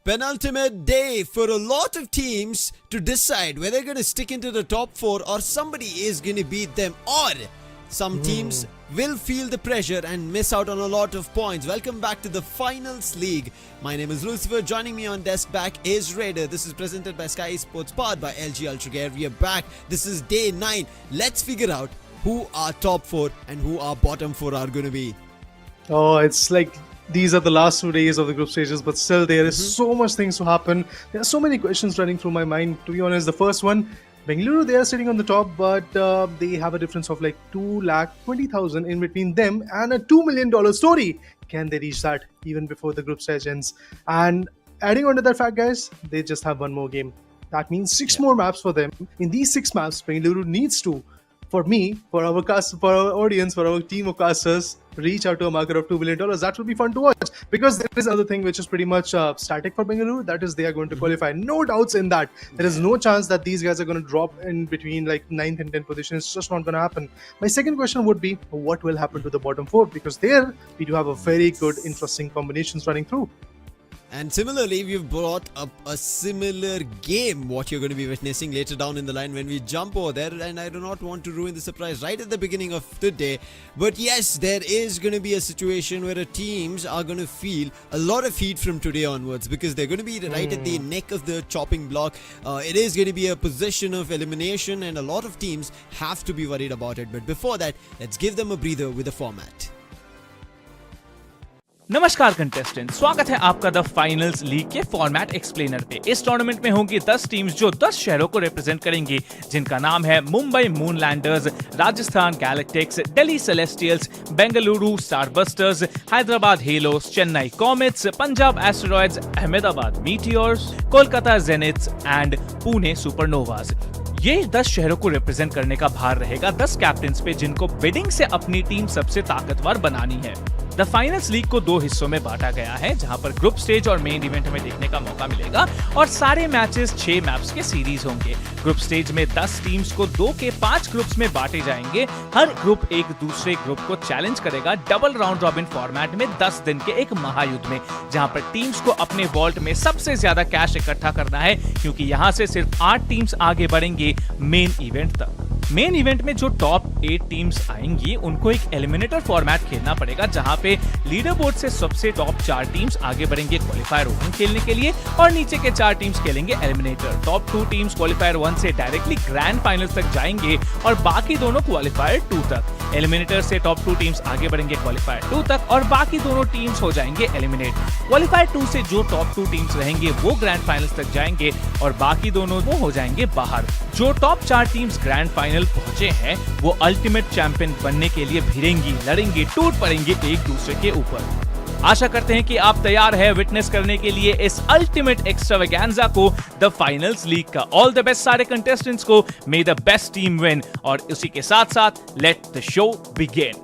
Penultimate day for a lot of teams to decide whether they're going to stick into the top 4 or somebody is going to beat them, or some teams will feel the pressure and miss out on a lot of points. Welcome back to the Finals League. My name is Lucifer. Joining me on desk back is Raider. This is presented by Skyesports, powered by LG Ultragear. We are back. This is day 9. Let's figure out who our top 4 and who our bottom 4 are going to be. Oh, it's like these are the last 2 days of the group stages, but still there is so much things to happen. There are so many questions running through my mind. To be honest, the first one, Bengaluru, they are sitting on the top, but they have a difference of like 2,20,000 in between them and a $2 million story. Can they reach that even before the group stage ends? And adding on to that fact, guys, they just have one more game. That means 6 more maps for them. In these 6 maps, Bengaluru needs to, for me, for our cast, for our audience, for our team of casters, reach out to a marker of $2 million. That will be fun to watch, because there is another thing which is pretty much static for Bengaluru. That is, they are going to qualify. No doubts in that. There is no chance that these guys are going to drop in between like 9th and 10th position. It's just not going to happen. My second question would be, what will happen to the bottom 4? Because there we do have a very good, interesting combinations running through. And similarly, we've brought up a similar game, what you're going to be witnessing later down in the line when we jump over there. And I do not want to ruin the surprise right at the beginning of the day. But yes, there is going to be a situation where the teams are going to feel a lot of heat from today onwards, because they're going to be right at the neck of the chopping block. It is going to be a position of elimination, and a lot of teams have to be worried about it. But before that, let's give them a breather with the format. नमस्कार contestant, स्वागत है आपका the finals league के format explainer पे। इस tournament में होंगी 10 teams जो 10 शहरों को रिप्रेजेंट करेंगी, जिनका नाम है Mumbai Moonlanders, Rajasthan Galactics, Delhi Celestials, Bengaluru Starbusters, Hyderabad Halos, Chennai Comets, Punjab Asteroids, Ahmedabad Meteors, Kolkata Zeniths and Pune Supernovas. ये 10 शहरों को रिप्रेजेंट करने का भार रहेगा 10 कैप्टन्स पे, जिनको बिडिंग से अपनी टीम सबसे ताकतवर बनानी है। द फाइनल्स लीग को 2 हिस्सों में बांटा गया है, जहां पर ग्रुप स्टेज और मेन इवेंट में देखने का मौका मिलेगा, और सारे मैचेस 6 मैप्स के सीरीज होंगे। ग्रुप स्टेज में 10 टीम्स को 2 के 5 ग्रुप्स में बांटे जाएंगे। हर ग्रुप एक दूसरे ग्रुप को चैलेंज करेगा डबल राउंड रॉबिन फॉर्मेट में 10 दिन के एक महायुद्ध में, जहां पर टीम्स को अपने वॉल्ट में सबसे ज्यादा कैश इकट्ठा करना है, क्योंकि यहां से सिर्फ 8 टीम्स आगे बढ़ेंगे मेन इवेंट तक। मेन इवेंट में जो टॉप 8 टीम्स आएंगी, उनको एक एलिमिनेटर फॉर्मेट खेलना पड़ेगा, जहां पे लीडर बोर्ड से सबसे टॉप 4 टीम्स आगे बढ़ेंगे क्वालिफायर 1 खेलने के लिए, और नीचे के 4 टीम्स खेलेंगे एलिमिनेटर। टॉप 2 टीम्स क्वालिफायर 1 से डायरेक्टली ग्रैंड फाइनल तक जाएंगे, और बाकी दोनों क्वालिफायर 2 तक। एलिमिनेटर से टॉप 2 टीम्स आगे बढ़ेंगे क्वालिफायर 2 तक, और बाकी दोनों टीम्स हो जाएंगे एलिमिनेट। क्वालिफायर 2 से जो टॉप 2 टीम्स रहेंगे वो ग्रैंड फाइनल तक जाएंगे, और बाकी दोनों वो हो जाएंगे बाहर। जो टॉप 4 टीम्स ग्रैंड फाइनल पहुंचे हैं, वो अल्टीमेट चैंपियन बनने के लिए भिड़ेंगी, लड़ेंगी, टूट पड़ेंगे एक दूसरे के ऊपर। आशा करते हैं कि आप तैयार हैं विटनेस करने के लिए इस अल्टीमेट एक्स्ट्रावेगेंजा को, द फाइनल्स लीग का। ऑल द बेस्ट सारे कंटेस्टेंट्स को, मे द बेस्ट टीम विन। और उसी के साथ साथ let the show begin.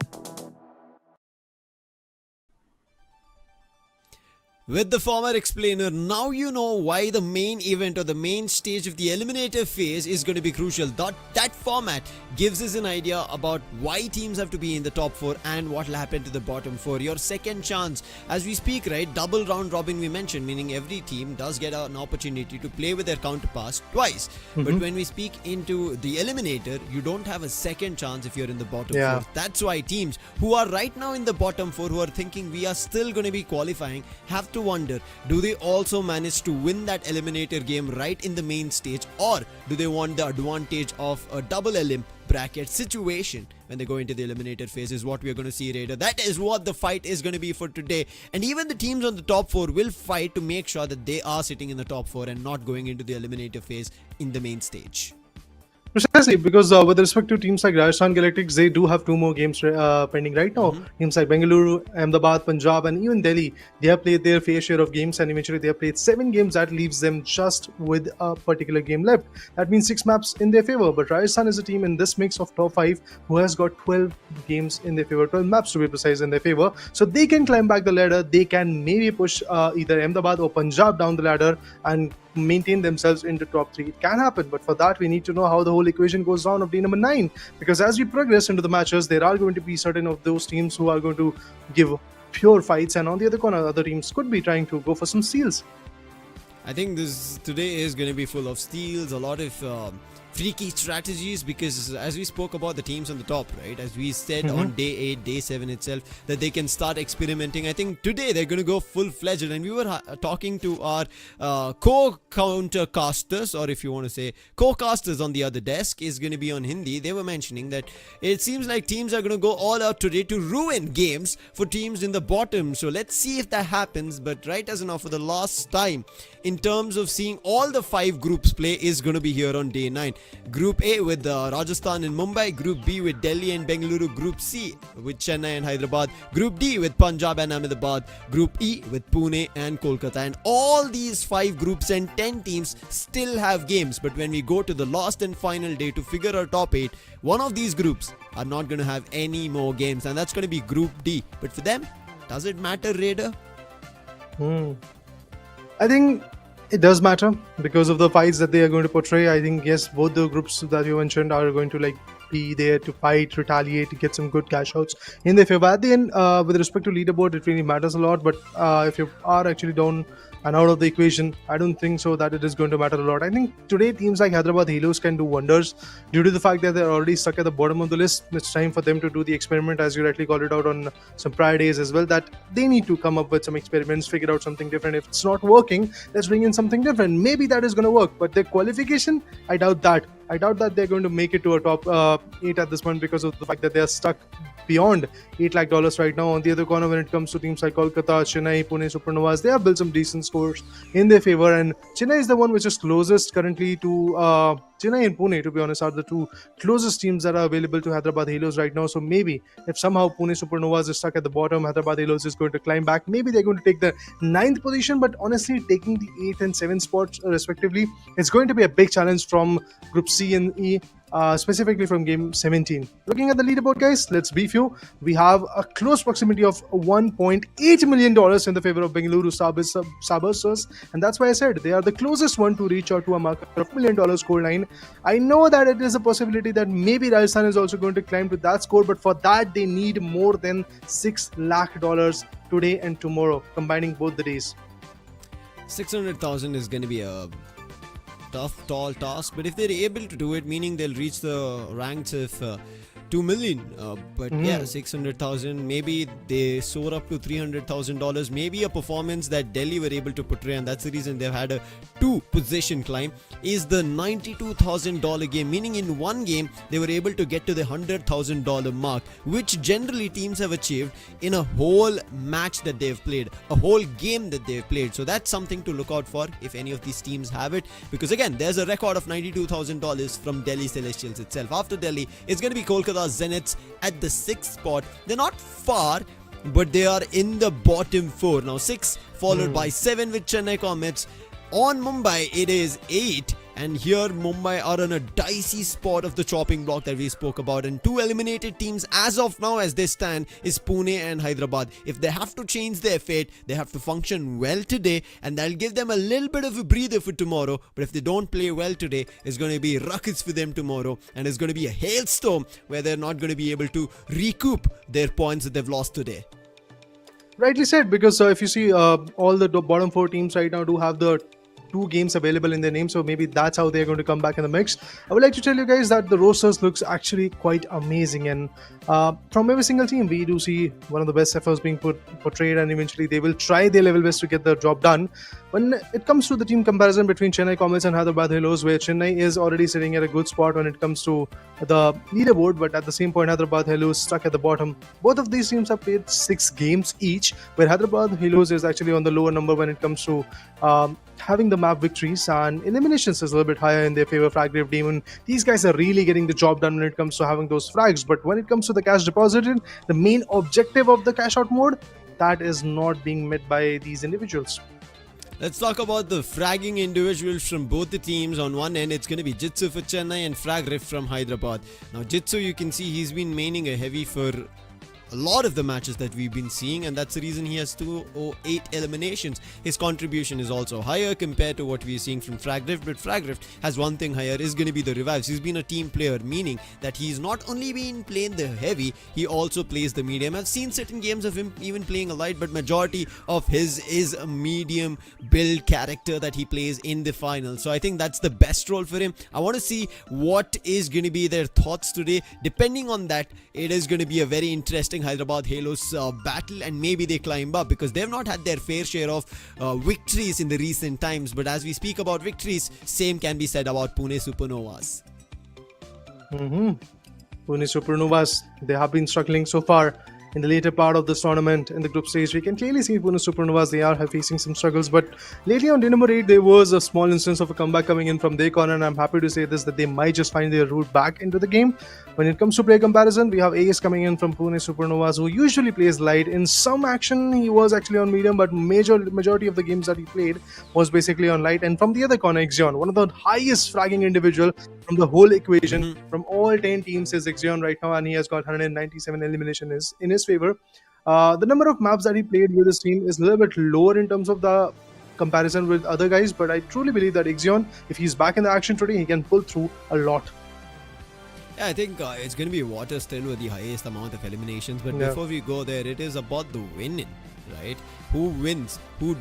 With the format explainer, now you know why the main event or the main stage of the eliminator phase is going to be crucial. That format gives us an idea about why teams have to be in the top 4 and what will happen to the bottom 4. Your second chance, as we speak, right? Double round robin we mentioned, meaning every team does get an opportunity to play with their counterparts twice. But when we speak into the eliminator, you don't have a second chance if you're in the bottom 4. That's why teams who are right now in the bottom 4, who are thinking we are still going to be qualifying, have to wonder, do they also manage to win that eliminator game right in the main stage, or do they want the advantage of a double elim bracket situation when they go into the eliminator phase? Is what we are going to see, Raider. That is what the fight is going to be for today. And even the teams on the top 4 will fight to make sure that they are sitting in the top 4 and not going into the eliminator phase in the main stage. Precisely, because with respect to teams like Rajasthan Galactics, they do have 2 more games pending right now. Teams like Bengaluru, Ahmedabad, Punjab, and even Delhi, they have played their fair share of games, and eventually they have played 7 games. That leaves them just with a particular game left. That means 6 maps in their favor. But Rajasthan is a team in this mix of top 5 who has got 12 games in their favor, 12 maps to be precise in their favor. So they can climb back the ladder. They can maybe push either Ahmedabad or Punjab down the ladder and maintain themselves into top 3. It can happen, but for that we need to know how the whole equation goes down of day number 9, because as we progress into the matches, there are going to be certain of those teams who are going to give pure fights, and on the other corner, other teams could be trying to go for some steals. I think this today is going to be full of steals, a lot of freaky strategies, because as we spoke about the teams on the top, right? As we said on day 8, day 7 itself, that they can start experimenting. I think today they're going to go full-fledged. And we were talking to our co-countercasters, or if you want to say co-casters on the other desk, is going to be on Hindi. They were mentioning that it seems like teams are going to go all out today to ruin games for teams in the bottom. So let's see if that happens. But right as of now, for the last time, in terms of seeing all the 5 groups play, is going to be here on day 9. Group A with Rajasthan and Mumbai, Group B with Delhi and Bengaluru, Group C with Chennai and Hyderabad, Group D with Punjab and Ahmedabad, Group E with Pune and Kolkata. And all these 5 groups and 10 teams still have games, but when we go to the last and final day to figure our top 8, one of these groups are not going to have any more games, and that's going to be Group D. But for them, does it matter, Raider? I think it does matter because of the fights that they are going to portray. I think, yes, both the groups that you mentioned are going to be there to fight, retaliate, to get some good cash outs in their favor. At the end, with respect to leaderboard, it really matters a lot. But if you are actually down and out of the equation, I don't think so that it is going to matter a lot. I think today teams like Hyderabad Halos can do wonders due to the fact that they're already stuck at the bottom of the list. It's time for them to do the experiment, as you rightly called it out on some prior days as well, that they need to come up with some experiments, figure out something different. If it's not working, let's bring in something different. Maybe that is going to work, but their qualification, I doubt that. I doubt that they're going to make it to a top 8 at this point because of the fact that they are stuck beyond $8 lakh right now. On the other corner, when it comes to teams like Kolkata, Chennai, Pune Supernovas, they have built some decent scores in their favor, and Chennai is the one which is closest currently to Chennai and Pune, to be honest, are the 2 closest teams that are available to Hyderabad Halos right now. So maybe if somehow Pune Supernovas is stuck at the bottom, Hyderabad Halos is going to climb back. Maybe they're going to take the 9th position, but honestly, taking the 8th and 7th spots respectively, it's going to be a big challenge from Group C and E. Specifically from game 17. Looking at the leaderboard, guys, let's brief you. We have a close proximity of $1.8 million in the favor of Bengaluru Starbusters, and that's why I said they are the closest one to reach out to a marker of $1 million scoreline. I know that it is a possibility that maybe Rajasthan is also going to climb to that score, but for that they need more than $6 lakh today and tomorrow, combining both the days. 600,000 is going to be a tough, tall task, but if they're able to do it, meaning they'll reach the ranks of 2 million, but yeah, 600,000, maybe they soar up to $300,000, maybe a performance that Delhi were able to portray, and that's the reason they've had a 2-position climb, is the $92,000 game, meaning in one game they were able to get to the $100,000 mark, which generally teams have achieved in a whole match that they've played, a whole game that they've played. So that's something to look out for if any of these teams have it, because again, there's a record of $92,000 from Delhi Celestials itself. After Delhi, it's going to be Kolkata Zeniths at the 6th spot. They're not far, but they are in the bottom 4. Now 6 followed by 7 with Chennai Comets. On Mumbai, it is 8. And here Mumbai are on a dicey spot of the chopping block that we spoke about. And 2 eliminated teams as of now as they stand is Pune and Hyderabad. If they have to change their fate, they have to function well today, and that'll give them a little bit of a breather for tomorrow. But if they don't play well today, it's going to be ruckus for them tomorrow, and it's going to be a hailstorm where they're not going to be able to recoup their points that they've lost today. Rightly said, because if you see all the bottom 4 teams right now do have the 2 games available in their name, so maybe that's how they're going to come back in the mix. I would like to tell you guys that the rosters looks actually quite amazing, and from every single team we do see one of the best efforts being portrayed, and eventually they will try their level best to get the job done. When it comes to the team comparison between Chennai Comets and Hyderabad Halos, where Chennai is already sitting at a good spot when it comes to the leaderboard, but at the same point Hyderabad Halos stuck at the bottom. Both of these teams have played 6 games each, where Hyderabad Halos is actually on the lower number when it comes to having the map victories, and eliminations is a little bit higher in their favor. Fraggrave Demon, these guys are really getting the job done when it comes to having those frags, but when it comes to the cash deposited, the main objective of the cash out mode, that is not being met by these individuals. Let's talk about the fragging individuals from both the teams. On one end, it's going to be Jitsu for Chennai and Frag Riff from Hyderabad. Now, Jitsu, you can see he's been maining a heavy for a lot of the matches that we've been seeing, and that's the reason he has 208 eliminations. His contribution is also higher compared to what we're seeing from Fragrift, but Fragrift has one thing higher, is going to be the revives. He's been a team player, meaning that he's not only been playing the heavy, he also plays the medium. I've seen certain games of him even playing a light, but majority of his is a medium build character that he plays in the final. So I think that's the best role for him. I want to see what is going to be their thoughts today. Depending on that, it is going to be a very interesting Hyderabad Halos battle, and maybe they climb up because they've not had their fair share of victories in the recent times. But as we speak about victories, same can be said about Pune Supernovas. Pune Supernovas, they have been struggling so far in the later part of this tournament. In the group stage, we can clearly see Pune Supernovas, they are facing some struggles, but lately on day number 8 there was a small instance of a comeback coming in from their corner, and I'm happy to say this, that they might just find their route back into the game. When it comes to play comparison, we have Ace coming in from Pune Supernovas, who usually plays light. In some action he was actually on medium, but majority of the games that he played was basically on light. And from the other corner, Ixion, one of the highest fragging individual from the whole equation. From all 10 teams is Ixion right now, and he has got 197 elimination in his favor. The number of maps that he played with his team is a little bit lower in terms of the comparison with other guys, but I truly believe that Ixion, if he's back in the action today, he can pull through a lot. Yeah, I think it's going to be water still with the highest amount of eliminations. But before we go there, it is about the winning, right? Who wins? Who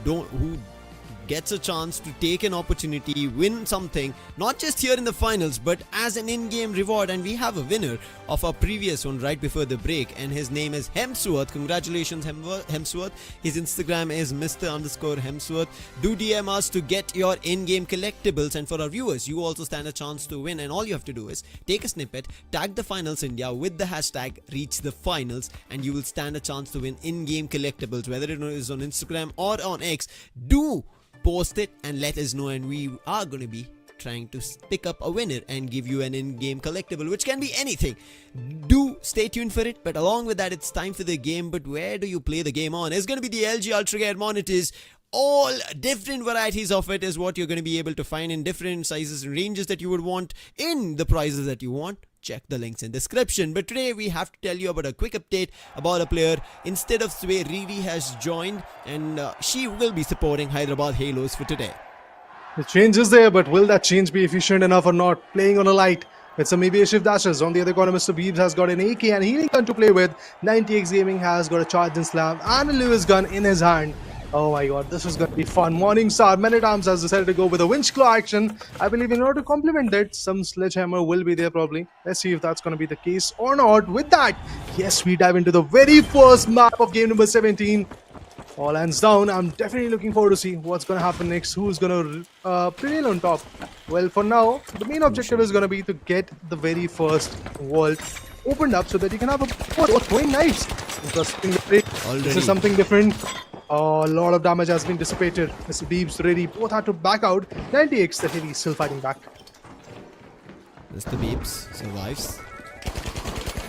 gets a chance to take an opportunity, win something, not just here in the finals, but as an in-game reward. And we have a winner of our previous one right before the break, and his name is Hemsworth. Congratulations, Hemsworth. His Instagram is Mr_Hemsworth. Do DM us to get your in-game collectibles, and for our viewers, you also stand a chance to win. And all you have to do is take a snippet, tag the Finals India with the hashtag Reach the Finals, and you will stand a chance to win in-game collectibles, whether it is on Instagram or on X. Do post it and let us know, and we are going to be trying to pick up a winner and give you an in-game collectible, which can be anything. Do stay tuned for it. But along with that, it's time for the game. But where do you play the game on? It's going to be the LG Ultragear monitors. All different varieties of it is what you're going to be able to find in different sizes and ranges that you would want, in the prices that you want. Check the links in description. But today we have to tell you about a quick update about a player. Instead of Sway, Riri has joined, and she will be supporting Hyderabad Halos for today. The change is there, but will that change be efficient enough or not? Playing on a light with some maybe a shift dashes. On the other corner, Mr. Beebs has got an AK and healing gun to play with. 90X Gaming has got a charge and slam and a Lewis gun in his hand. Oh my god, this is going to be fun. Morningstar Man at Arms has decided to go with a winch claw action. I believe in order to complement that, some sledgehammer will be there probably. Let's see if that's going to be the case or not. With that, yes, we dive into the very first map of game number 17. All hands down. I'm definitely looking forward to see what's going to happen next. Who's going to prevail on top? Well, for now, the main objective is going to be to get the very first vault opened up so that you can have a throwing knives. Interesting. This is something different. A lot of damage has been dissipated. Mr. Beebs ready. Both had to back out. 90X, the heavy, still fighting back. Mr. Beebs survives.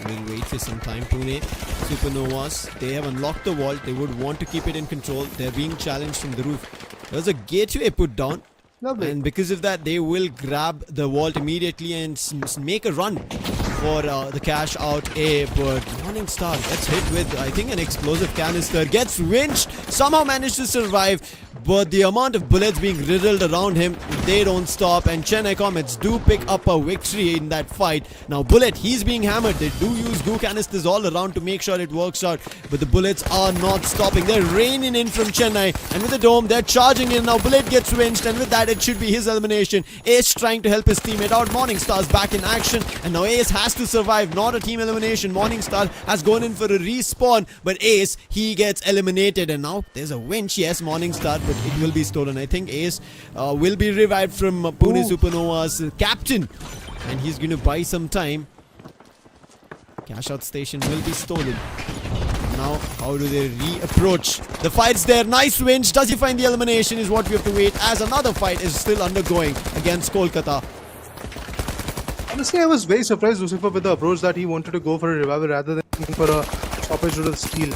We'll wait for some time. Pune Supernovas, they have unlocked the vault. They would want to keep it in control. They're being challenged from the roof. There's a gateway put down. Lovely. And because of that, they will grab the vault immediately and make a run for the cash out A. But Morningstar gets hit with, I think, an explosive canister. Gets winched. Somehow managed to survive. But the amount of bullets being riddled around him, they don't stop. And Chennai Comets do pick up a victory in that fight. Now Bullet, he's being hammered. They do use goo canisters all around to make sure it works out. But the bullets are not stopping. They're raining in from Chennai. And with the dome, they're charging in. Now Bullet gets winched. And with that, it should be his elimination. Ace trying to help his teammate out. Morningstar's back in action. And now Ace has to survive. Not a team elimination. Morningstar has gone in for a respawn. But Ace, he gets eliminated. And now there's a winch. Yes, Morningstar. But it will be stolen. I think Ace will be revived from Pune Supernovas captain, and he's going to buy some time. Cash out station will be stolen. Now, how do they re-approach? The fight's there. Nice winch. Does he find the elimination is what we have to wait, as another fight is still undergoing against Kolkata. Honestly, I was very surprised, Lucifer, with the approach that he wanted to go for a revival rather than for a stoppage with a steal.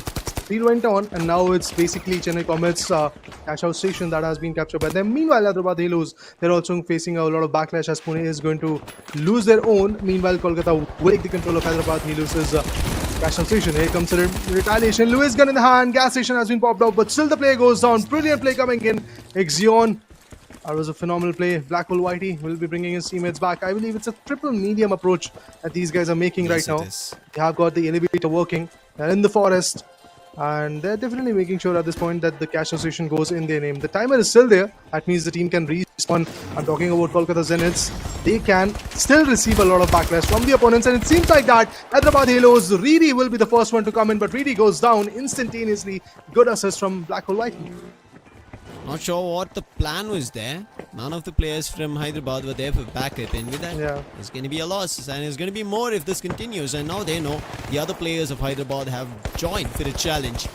Steal went on, and now it's basically Chennai Comets cash out station that has been captured by them. Meanwhile, Hyderabad Halos, they're also facing a lot of backlash as Pune is going to lose their own. Meanwhile, Kolkata will take the control of Hyderabad Halos' Gas station, here comes the retaliation. Lewis gun in the hand, gas station has been popped out, but still the play goes down. Brilliant play coming in. Ixion. That was a phenomenal play. Black Hole Whitey will be bringing his teammates back. I believe it's a triple medium approach that these guys are making right now. They have got the elevator working. They're in the forest. And they're definitely making sure at this point that the cash association goes in their name. The timer is still there. That means the team can respawn. I'm talking about Kolkata Zeniths. They can still receive a lot of backlash from the opponents. And it seems like that Hyderabad Halos, Reedy will be the first one to come in. But Reedy goes down instantaneously. Good assist from Black Hole Whitey. Not sure what the plan was there. None of the players from Hyderabad were there for backup, and with that, it's going to be a loss, and it's going to be more if this continues. And now they know the other players of Hyderabad have joined for a challenge.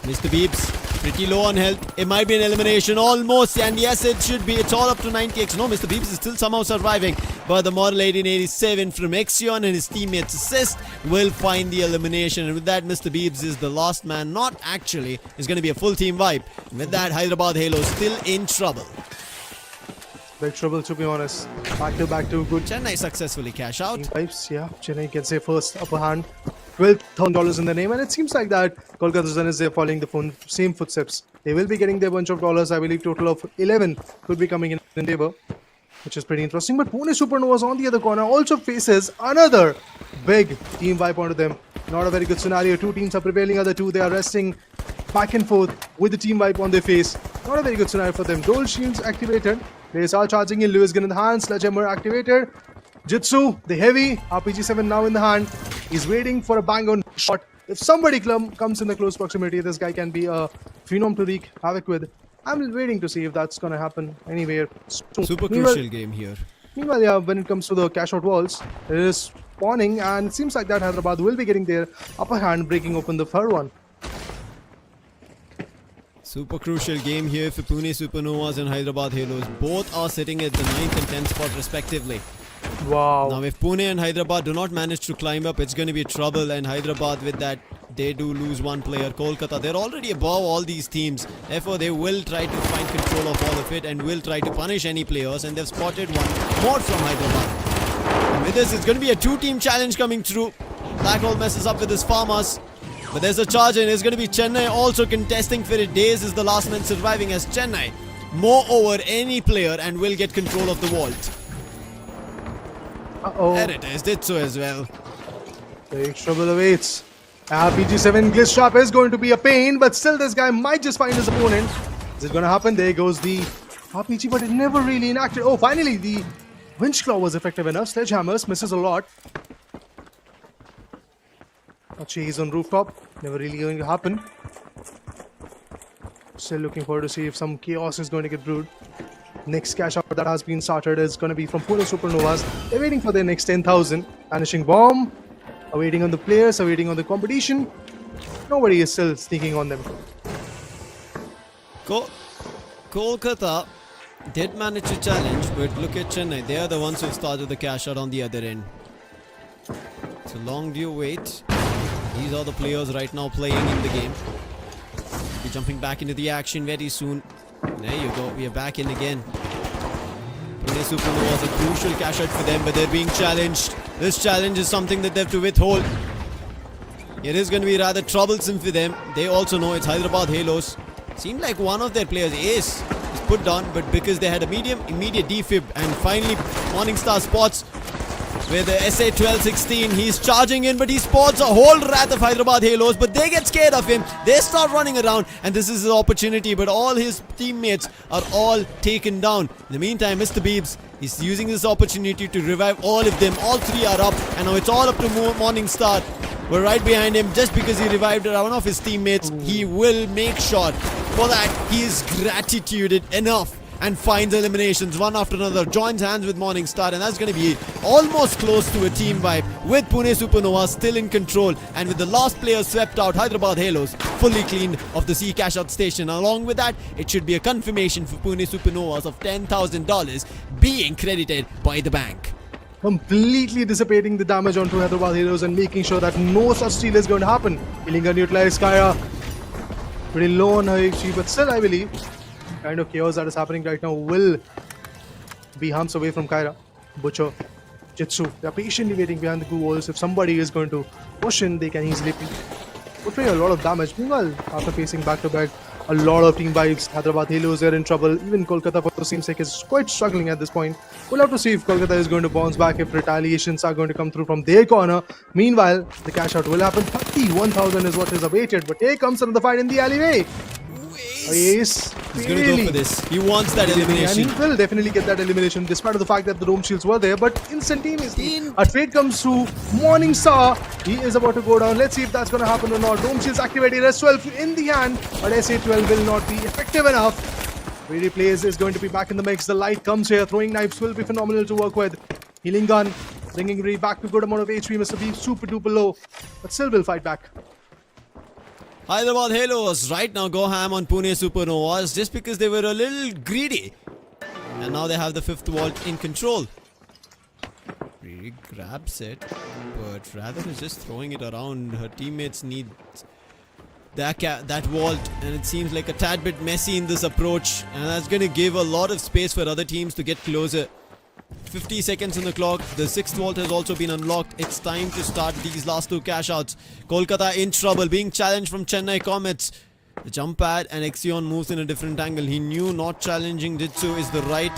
Mr. Beebs, pretty low on health. It might be an elimination almost, and yes, it should be. It's all up to 90x. No, Mr. Beebs is still somehow surviving, but the model 1887 from Ixion and his teammates' assist will find the elimination. And with that, Mr. Beebs is the last man. Not actually. It's going to be a full team wipe. And with that, Hyderabad Halos still in trouble. Big trouble, to be honest. Back to good. Chennai successfully cash out. Pipes, yeah. Chennai gets their first upper hand. $12,000 in the name, and it seems like that Kolkata Zeniths, they're following the same footsteps. They will be getting their bunch of dollars. I believe total of 11 could be coming in favor, which is pretty interesting. But Pune Supernovas on the other corner also faces another big team wipe onto them. Not a very good scenario. Two teams are prevailing, other two they are resting back and forth with the team wipe on their face. Not a very good scenario for them. Dole shields activated. Players are charging in. Lewis gun in the hand. Sledgehammer activated. Jitsu, the heavy, RPG-7 now in the hand. He's waiting for a bang-on shot. If somebody comes in the close proximity, this guy can be a phenom to wreak havoc with. I'm waiting to see if that's going to happen anywhere soon. Super crucial game here. Meanwhile, yeah, when it comes to the cash-out walls, it is spawning, and it seems like that Hyderabad will be getting their upper hand, breaking open the third one. Super crucial game here for Pune Supernovas and Hyderabad Halos. Both are sitting at the 9th and 10th spot respectively. Wow. Now if Pune and Hyderabad do not manage to climb up, it's going to be trouble, and Hyderabad with that, they do lose one player. Kolkata, they're already above all these teams. Therefore, they will try to find control of all of it and will try to punish any players, and they've spotted one more from Hyderabad. And with this, it's going to be a two-team challenge coming through. Black Hole messes up with his farmers. But there's a charge, and it's going to be Chennai also contesting for it. Days is the last man surviving as Chennai more over any player and will get control of the vault. There it is, did so as well. Big trouble awaits. RPG-7 glitch trap is going to be a pain, but still this guy might just find his opponent. Is it going to happen? There goes the RPG, but it never really enacted. Oh, finally the winch claw was effective enough. Sledgehammers misses a lot. A chase on rooftop, never really going to happen. Still looking forward to see if some chaos is going to get brewed. Next cash out that has been started is going to be from Pune Supernovas. They're waiting for their next 10,000. Vanishing bomb. Awaiting on the players, awaiting on the competition. Nobody is still sneaking on them. Kolkata did manage to challenge, but look at Chennai. They are the ones who started the cash out on the other end. So long do you wait? These are the players right now playing in the game. Be jumping back into the action very soon. There you go. We are back in again. Pune Supernovas, a crucial cash out for them, but they're being challenged. This challenge is something that they have to withhold. It is going to be rather troublesome for them. They also know it's Hyderabad Halos. Seemed like one of their players, Ace, is put down, but because they had a immediate defib, and finally Morningstar spots with the SA-1216, he's charging in, but he spots a whole wrath of Hyderabad Halos, but they get scared of him. They start running around, and this is his opportunity, but all his teammates are all taken down. In the meantime, Mr. Beebs is using this opportunity to revive all of them. All three are up, and now it's all up to Morningstar. We're right behind him just because he revived one of his teammates. He will make sure for that he is gratituded enough and finds eliminations one after another, joins hands with Morningstar, and that's going to be almost close to a team wipe with Pune Supernovas still in control, and with the last player swept out, Hyderabad Halos fully cleaned of the C cash out station. Along with that, it should be a confirmation for Pune Supernovas of $10,000 being credited by the bank. Completely dissipating the damage onto Hyderabad Halos and making sure that no such steal is going to happen. Killing a neutralized Kaya. Pretty low on her HP, but still I believe kind of chaos that is happening right now will be humps away from Kyra. Butcher Jitsu. They're patiently waiting behind the 2 walls. If somebody is going to push in, they can easily portray a lot of damage. Meanwhile, after facing back-to-back, a lot of team vibes. Hyderabad Halos are in trouble. Even Kolkata, for the same sake, is quite struggling at this point. We'll have to see if Kolkata is going to bounce back, if retaliations are going to come through from their corner. Meanwhile, the cash out will happen. 31,000 is what is awaited. But here comes another fight in the alleyway. Ace, he's going to go for this. He wants that elimination. And he will definitely get that elimination despite of the fact that the dome shields were there. But instantaneously, a trade comes through. Morning Star, he is about to go down. Let's see if that's going to happen or not. Dome shields activated. S12 in the hand, but SA12 will not be effective enough. Really Plays is going to be back in the mix. The light comes here. Throwing knives will be phenomenal to work with. Healing gun, bringing Ray back to good amount of HP. Mr. Beef super duper low, but still will fight back. Hyderabad Halos right now go ham on Pune Supernovas just because they were a little greedy. And now they have the 5th vault in control. Really grabs it, but rather than just throwing it around, her teammates need that vault, and it seems like a tad bit messy in this approach, and that's going to give a lot of space for other teams to get closer. 50 seconds on the clock. The 6th vault has also been unlocked. It's time to start these last 2 cash outs. Kolkata in trouble, being challenged from Chennai Comets. The jump pad and Exion moves in a different angle. He knew not challenging Jitsu is the right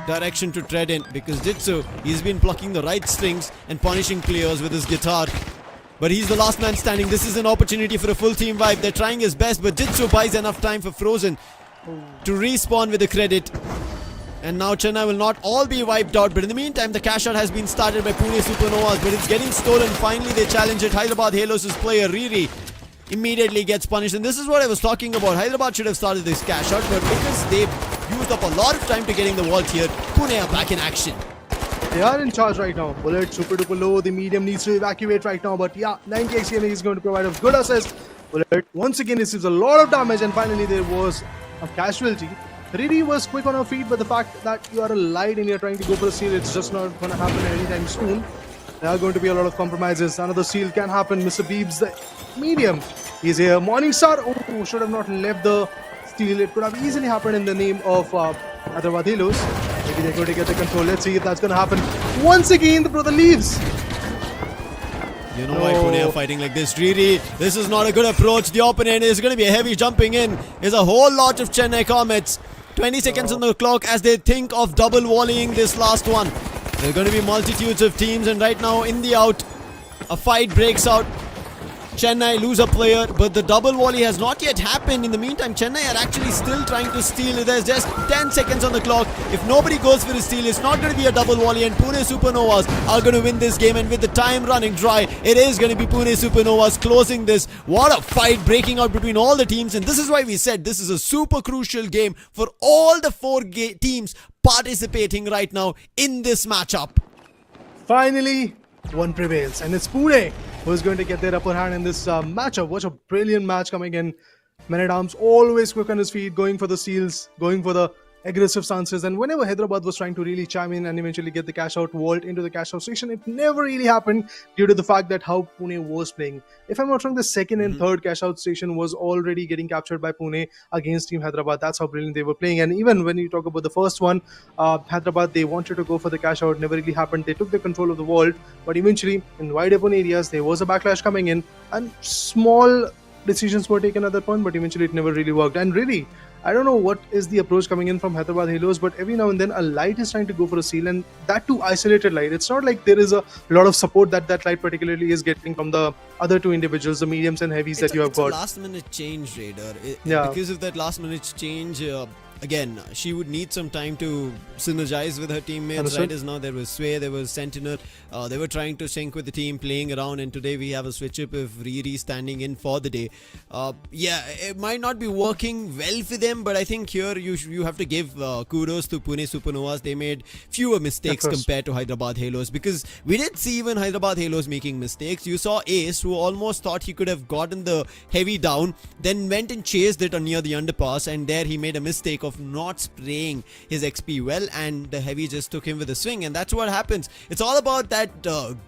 direction to tread in, because Jitsu, he's been plucking the right strings and punishing players with his guitar. But he's the last man standing. This is an opportunity for a full team wipe. They're trying his best, but Jitsu buys enough time for Frozen to respawn with the credit. And now Chennai will not all be wiped out, but in the meantime the cash out has been started by Pune Supernovas, but it's getting stolen. Finally they challenge it. Hyderabad Halos' player Riri immediately gets punished, and this is what I was talking about. Hyderabad should have started this cash out, but because they used up a lot of time to getting the vault here, Pune are back in action. They are in charge right now. Bullet super duper low. The medium needs to evacuate right now, but yeah, 90 XCMA is going to provide a good assist. Bullet once again receives a lot of damage, and finally there was a casualty. Riri was quick on her feet, but the fact that you are a light and you're trying to go for a seal, it's just not going to happen anytime soon. There are going to be a lot of compromises. Another seal can happen. Mr. Beebs, the medium, he's here. Morningstar, oh, should have not left the steal. It could have easily happened in the name of Hyderabad Halos. Maybe they're going to get the control. Let's see if that's going to happen. Once again, the brother leaves. You know why Pune are fighting like this, Riri? This is not a good approach. The opponent is going to be a heavy jumping in. There's a whole lot of Chennai Comets. 20 seconds on the clock as they think of double volleying this last one. There are going to be multitudes of teams, and right now in the out, a fight breaks out. Chennai lose a player, but the double volley has not yet happened. In the meantime, Chennai are actually still trying to steal. There's just 10 seconds on the clock. If nobody goes for a steal, it's not going to be a double volley, and Pune Supernovas are going to win this game. And with the time running dry, it is going to be Pune Supernovas closing this. What a fight breaking out between all the teams, and this is why we said this is a super crucial game for all the 4 teams participating right now in this matchup. Finally, one prevails, and it's Pune who is going to get their upper hand in this matchup. What a brilliant match coming in. Man at Arms always quick on his feet, going for the steals, going for the aggressive stances, and whenever Hyderabad was trying to really chime in and eventually get the cash out vault into the cash out station, it never really happened due to the fact that how Pune was playing. If I'm not wrong, the second and third cash out station was already getting captured by Pune against Team Hyderabad. That's how brilliant they were playing. And even when you talk about the first one, Hyderabad, they wanted to go for the cash out, never really happened. They took the control of the vault, but eventually in wide open areas there was a backlash coming in, and small decisions were taken at that point, but eventually it never really worked. And really, I don't know what is the approach coming in from Hyderabad Halos, but every now and then a light is trying to go for a seal, and that too isolated light. It's not like there is a lot of support that light particularly is getting from the other 2 individuals, the mediums and heavies that you have got. It's a last minute change, Raider. Yeah. Because of that last minute change, again, she would need some time to synergize with her teammates. Understood. Right as now, there was Sway, there was Sentinel. They were trying to sync with the team, playing around, and today we have a switch up of Riri standing in for the day. Yeah, it might not be working well for them, but I think here you have to give kudos to Pune Supernovas. They made fewer mistakes compared to Hyderabad Halos, because we did see even Hyderabad Halos making mistakes. You saw Ace, who almost thought he could have gotten the heavy down, then went and chased it near the underpass, and there he made a mistake of not spraying his XP well, and the heavy just took him with a swing, and that's what happens. It's all about that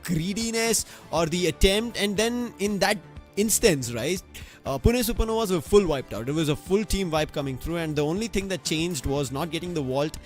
greediness or the attempt, and then in that instance, right, Pune Supernovas were full wiped out. It was a full team wipe coming through, and the only thing that changed was not getting the vault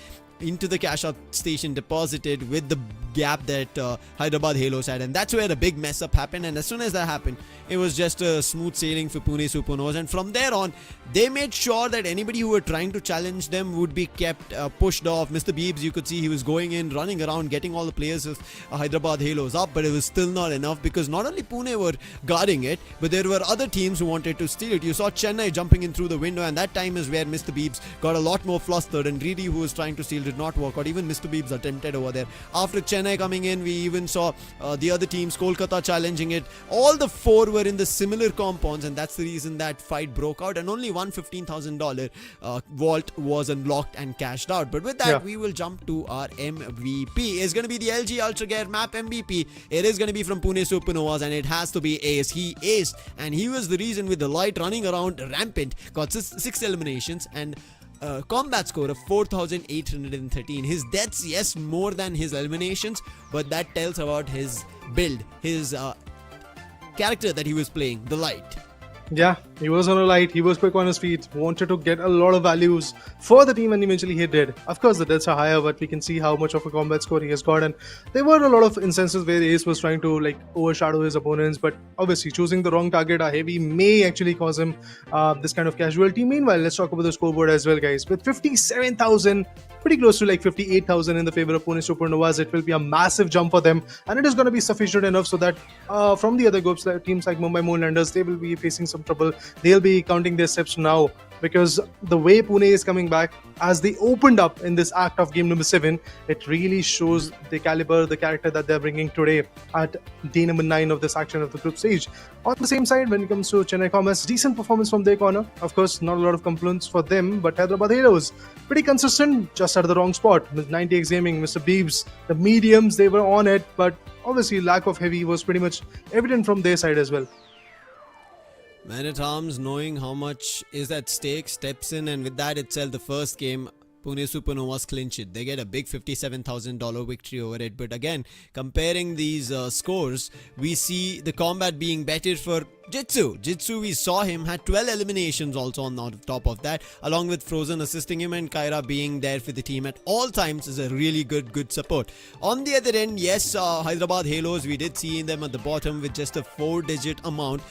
into the cash out station deposited with the gap that Hyderabad Halos had, and that's where a big mess up happened. And as soon as that happened, it was just a smooth sailing for Pune Supernovas, and from there on they made sure that anybody who were trying to challenge them would be kept pushed off. Mr. Beebs, you could see he was going in, running around, getting all the players of Hyderabad Halos up, but it was still not enough because not only Pune were guarding it, but there were other teams who wanted to steal it. You saw Chennai jumping in through the window, and that time is where Mr. Beebs got a lot more flustered, and Reedy, who was trying to steal, did not work out. Even Mr. Beebs attempted over there. After Chennai coming in, we even saw the other teams, Kolkata, challenging it. All the four were in the similar compounds, and that's the reason that fight broke out, and only one $15,000 vault was unlocked and cashed out. But with that, we will jump to our MVP. It's going to be the LG Ultragear map MVP. It is going to be from Pune Supernovas, and it has to be Ace. He aced, and he was the reason with the light running around rampant. Got six eliminations and combat score of 4,813. His deaths, yes, more than his eliminations, but that tells about his build, his character that he was playing, the light. Yeah, he was on a light, he was quick on his feet, wanted to get a lot of values for the team, and eventually he did. Of course, the deaths are higher, but we can see how much of a combat score he has got, and there were a lot of instances where Ace was trying to overshadow his opponents, but obviously choosing the wrong target, a heavy, may actually cause him this kind of casualty. Meanwhile, let's talk about the scoreboard as well, guys. With 57,000, pretty close to 58,000 in the favor of Pune Supernovas, it will be a massive jump for them, and it is going to be sufficient enough so that from the other groups, teams like Mumbai Moonlanders, they will be facing some trouble. They'll be counting their steps now, because the way Pune is coming back, as they opened up in this act of game number 7, it really shows the caliber, the character that they're bringing today at day number 9 of this action of the group stage. On the same side, when it comes to Chennai Comets, decent performance from their corner. Of course, not a lot of complaints for them, but Hyderabad Halos, pretty consistent, just at the wrong spot. With 90x Gaming, Mr. Beebs, the mediums, they were on it, but obviously lack of heavy was pretty much evident from their side as well. Man at Arms, knowing how much is at stake, steps in, and with that itself, the first game, Pune Supernovas clinch it. They get a big $57,000 victory over it. But again, comparing these scores, we see the combat being better for Jitsu. Jitsu, we saw him, had 12 eliminations also on top of that, along with Frozen assisting him, and Kyra being there for the team at all times is a really good support. On the other end, yes, Hyderabad Halos, we did see them at the bottom with just a 4-digit amount.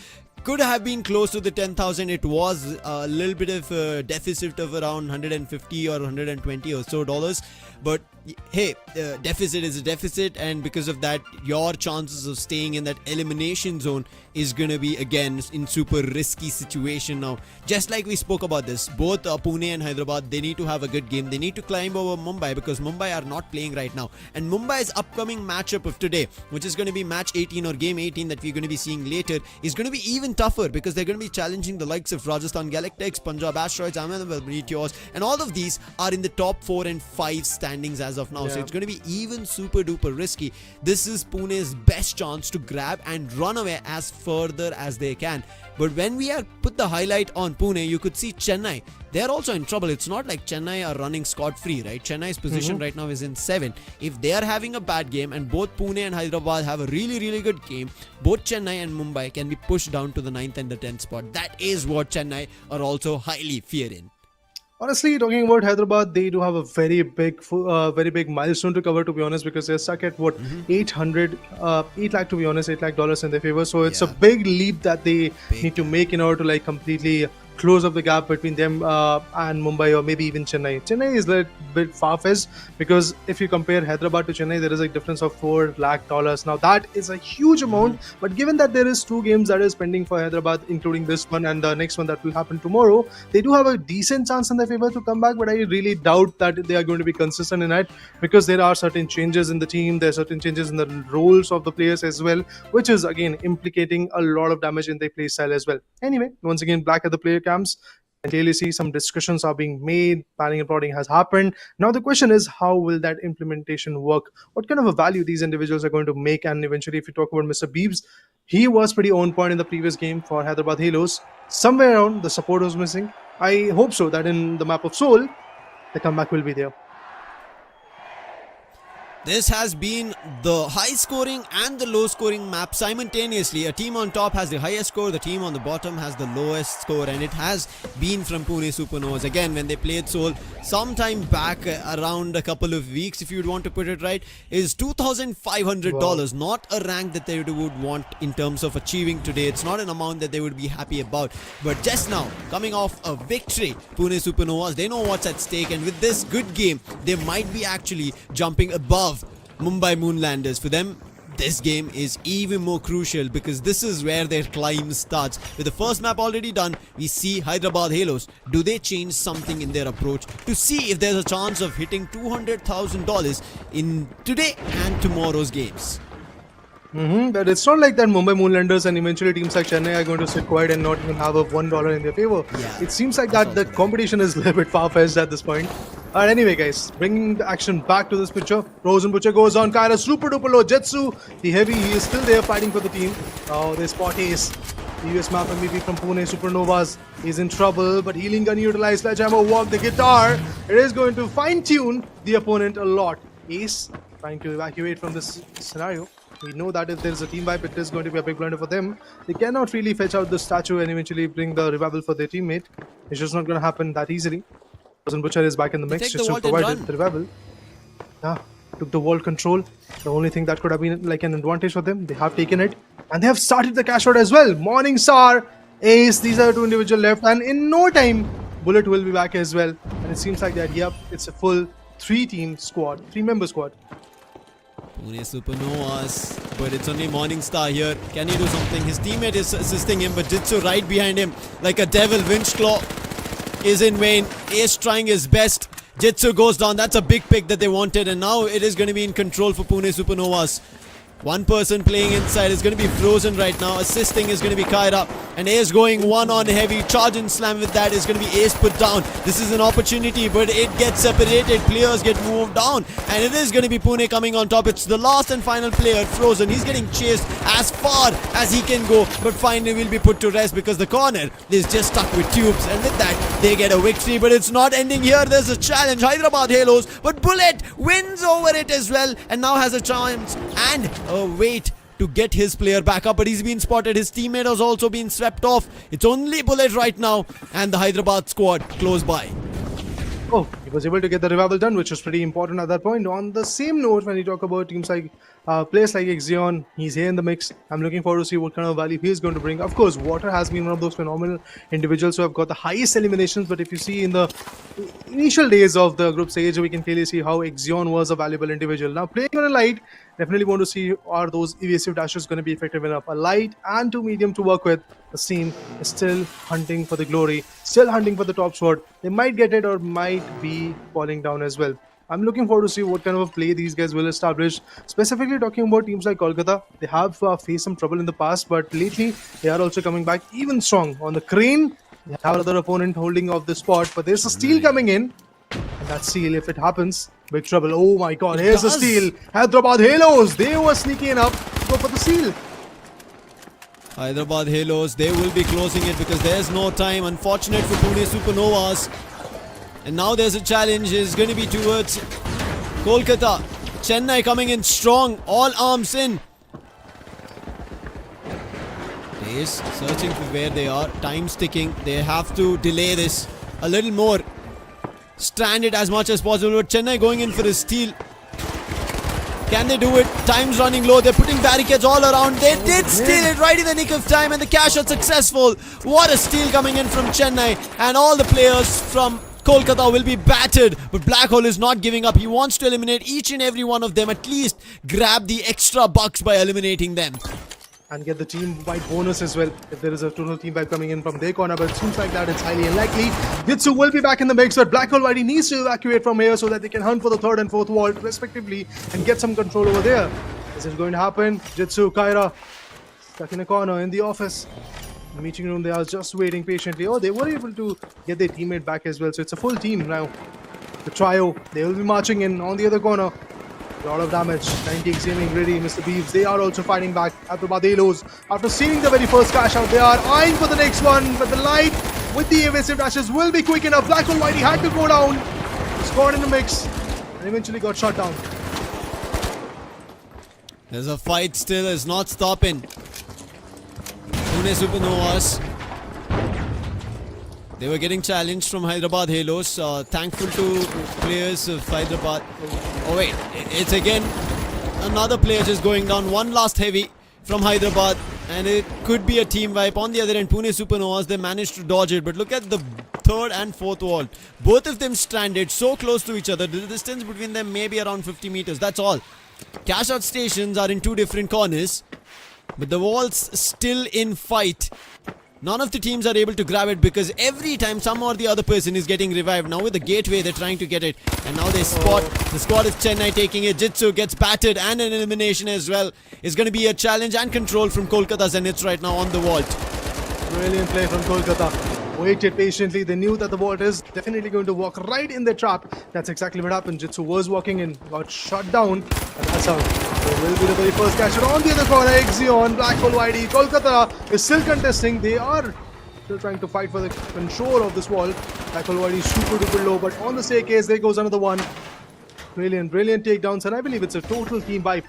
Could have been close to the 10,000. It was a little bit of a deficit of around 150 or 120 or so dollars. But hey, deficit is a deficit, and because of that, your chances of staying in that elimination zone is going to be again in super risky situation now. Just like we spoke about this, both Pune and Hyderabad, they need to have a good game. They need to climb over Mumbai, because Mumbai are not playing right now. And Mumbai's upcoming matchup of today, which is going to be match 18 or game 18 that we're going to be seeing later, is going to be even tougher, because they're going to be challenging the likes of Rajasthan Galactics, Punjab Asteroids, Ahmedabad Meteors, and all of these are in the top 4 and 5 standings as of now. So it's going to be even super duper risky. This is Pune's best chance to grab and run away as further as they can. But when we are put the highlight on Pune, you could see Chennai. They're also in trouble. It's not like Chennai are running scot-free, right? Chennai's position right now is in 7. If they are having a bad game and both Pune and Hyderabad have a really good game, both Chennai and Mumbai can be pushed down to the 9th and the 10th spot. That is what Chennai are also highly fearing. Honestly, talking about Hyderabad, they do have a very big milestone to cover, to be honest, because they're stuck at 8 lakh, to be honest, $8 lakh in their favor. So it's a big leap that they need to make in order to completely close up the gap between them and Mumbai, or maybe even Chennai. Chennai is a bit far-fetched, because if you compare Hyderabad to Chennai, there is a difference of $4 lakh. Now that is a huge amount, but given that there is 2 games that is pending for Hyderabad, including this one and the next one that will happen tomorrow, they do have a decent chance in their favor to come back, but I really doubt that they are going to be consistent in it, because there are certain changes in the team, there are certain changes in the roles of the players as well, which is again implicating a lot of damage in their play style as well. Anyway, once again, black at the player camps, and clearly see some discussions are being made, planning and plotting has happened. Now the question is, how will that implementation work? What kind of a value these individuals are going to make? And eventually, if you talk about Mr. Beebs, he was pretty on point in the previous game for Hyderabad Halos. Somewhere around, the support was missing. I hope so that in the map of Seoul, the comeback will be there. This has been the high scoring and the low scoring map simultaneously. A team on top has the highest score, the team on the bottom has the lowest score, and it has been from Pune Supernovas. Again, when they played Seoul sometime back around a couple of weeks, if you'd want to put it right, is $2,500. Not a rank that they would want in terms of achieving today. It's not an amount that they would be happy about. But just now, coming off a victory, Pune Supernovas, they know what's at stake, and with this good game, they might be actually jumping above Mumbai Moonlanders. For them, this game is even more crucial because this is where their climb starts. With the first map already done, we see Hyderabad Halos. Do they change something in their approach to see if there's a chance of hitting $200,000 in today and tomorrow's games? But it's not like that Mumbai Moonlanders and eventually teams like Chennai are going to sit quiet and not even have a $1 in their favor. Yeah, it seems like that the competition is a little bit far-fetched at this point. Anyway, guys, bringing the action back to this picture. Frozen Butcher goes on. Kaira super duper low. Jetsu, the heavy, he is still there fighting for the team. Oh, they spot Ace. US map MVP from Pune Supernovas. He's in trouble, but healing gun utilized. Sledgehammer walk the guitar. It is going to fine-tune the opponent a lot. Ace trying to evacuate from this scenario. We know that if there is a team wipe, it is going to be a big blunder for them. They cannot really fetch out the statue and eventually bring the revival for their teammate. It's just not going to happen that easily. Frozen Butcher is back in the mix just to provide the revival. Yeah, took the wall control. The only thing that could have been like an advantage for them. They have taken it. And they have started the cash out as well. Morning Star, Ace, these are the two individuals left. And in no time, Bullet will be back as well. And it seems like that, yep, it's a full three-member squad. Pune Supernovas, but it's only Morningstar here. Can he do something? His teammate is assisting him, but Jitsu right behind him like a devil. Winchclaw is in vain. Ace trying his best. Jitsu goes down. That's a big pick that they wanted, and now it is going to be in control for Pune Supernovas. One person playing inside is going to be Frozen right now. Assisting is going to be Kaira. And Ace going one on heavy. Charge and slam with that is going to be Ace put down. This is an opportunity, but it gets separated. Players get moved down. And it is going to be Pune coming on top. It's the last and final player, Frozen. He's getting chased as far as he can go. But finally will be put to rest because the corner is just stuck with tubes. And with that, they get a victory. But it's not ending here. There's a challenge. Hyderabad Halos. But Bullet wins over it as well. And now has a chance. And wait to get his player back up, but he's been spotted. His teammate has also been swept off. It's only Bullet right now and the Hyderabad squad close by. Oh, he was able to get the revival done, which was pretty important at that point. On the same note, when you talk about teams like players like Exion, he's here in the mix. I'm looking forward to see what kind of value he's going to bring. Of course, Water has been one of those phenomenal individuals who have got the highest eliminations, but if you see in the initial days of the group stage, we can clearly see how Exion was a valuable individual. Now, playing on a light, definitely want to see are those evasive dashes going to be effective enough. A light and two medium to work with. The team is still hunting for the glory, still hunting for the top spot. They might get it or might be falling down as well. I'm looking forward to see what kind of a play these guys will establish. Specifically talking about teams like Kolkata, they have faced some trouble in the past, but lately they are also coming back even strong. On the crane, they have another opponent holding off the spot, but there's a steal coming in. And that steal, if it happens, big trouble. Oh my god, here's the steal. Hyderabad Halos, they were sneaky enough to go for the steal. Hyderabad Halos, they will be closing it because there's no time. Unfortunate for Pune Supernovas. And now there's a challenge. It's going to be towards Kolkata. Chennai coming in strong. All arms in. Ace searching for where they are. Time's ticking. They have to delay this a little more. Strand it as much as possible. But Chennai going in for a steal. Can they do it? Time's running low. They're putting barricades all around. They did steal it right in the nick of time, and the cash out successful. What a steal coming in from Chennai. And all the players from Kolkata will be battered. But Black Hole is not giving up. He wants to eliminate each and every one of them. At least grab the extra bucks by eliminating them. And get the team wipe bonus as well if there is a total team wipe coming in from their corner, but it seems like that it's highly unlikely. Jitsu will be back in the mix, but Black Hole Whitey needs to evacuate from here so that they can hunt for the third and fourth vault respectively and get some control over there. Is it going to happen? Jitsu, Kaira stuck in a corner in the office. In the meeting room, they are just waiting patiently. Oh, they were able to get their teammate back as well, so it's a full team now. The trio, they will be marching in on the other corner. A lot of damage. 90 aiming ready, Mr. Beeves. They are also fighting back at the Halos. After seeing the very first cash out, they are eyeing for the next one. But the light with the evasive dashes will be quick enough. Black Hole Whitey had to go down. Scored in the mix and eventually got shot down. There's a fight still, is not stopping. Pune Supernovas. They were getting challenged from Hyderabad Halos. Thankful to players of Hyderabad. Oh wait, it's again another player just going down. One last heavy from Hyderabad. And it could be a team wipe. On the other end, Pune Supernovas, they managed to dodge it. But look at the third and fourth wall. Both of them stranded so close to each other. The distance between them may be around 50 meters. That's all. CashOut stations are in two different corners. But the walls still in fight. None of the teams are able to grab it because every time some or the other person is getting revived. Now with the gateway, they're trying to get it. And now they spot the squad of Chennai taking it. Jitsu gets battered and an elimination as well. It's going to be a challenge and control from Kolkata Zeniths right now on the vault. Brilliant play from Kolkata. Waited patiently. They knew that the vault is definitely going to walk right in the trap. That's exactly what happened. Jitsu was walking in, got shut down. And that's how it will be the very first catch. On the other corner, Ixion, Black Hole YD. Kolkata is still contesting. They are still trying to fight for the control of this wall. Black Hole YD is super duper low. But on the staircase, there goes another one. Brilliant takedowns. And I believe it's a total team wipe.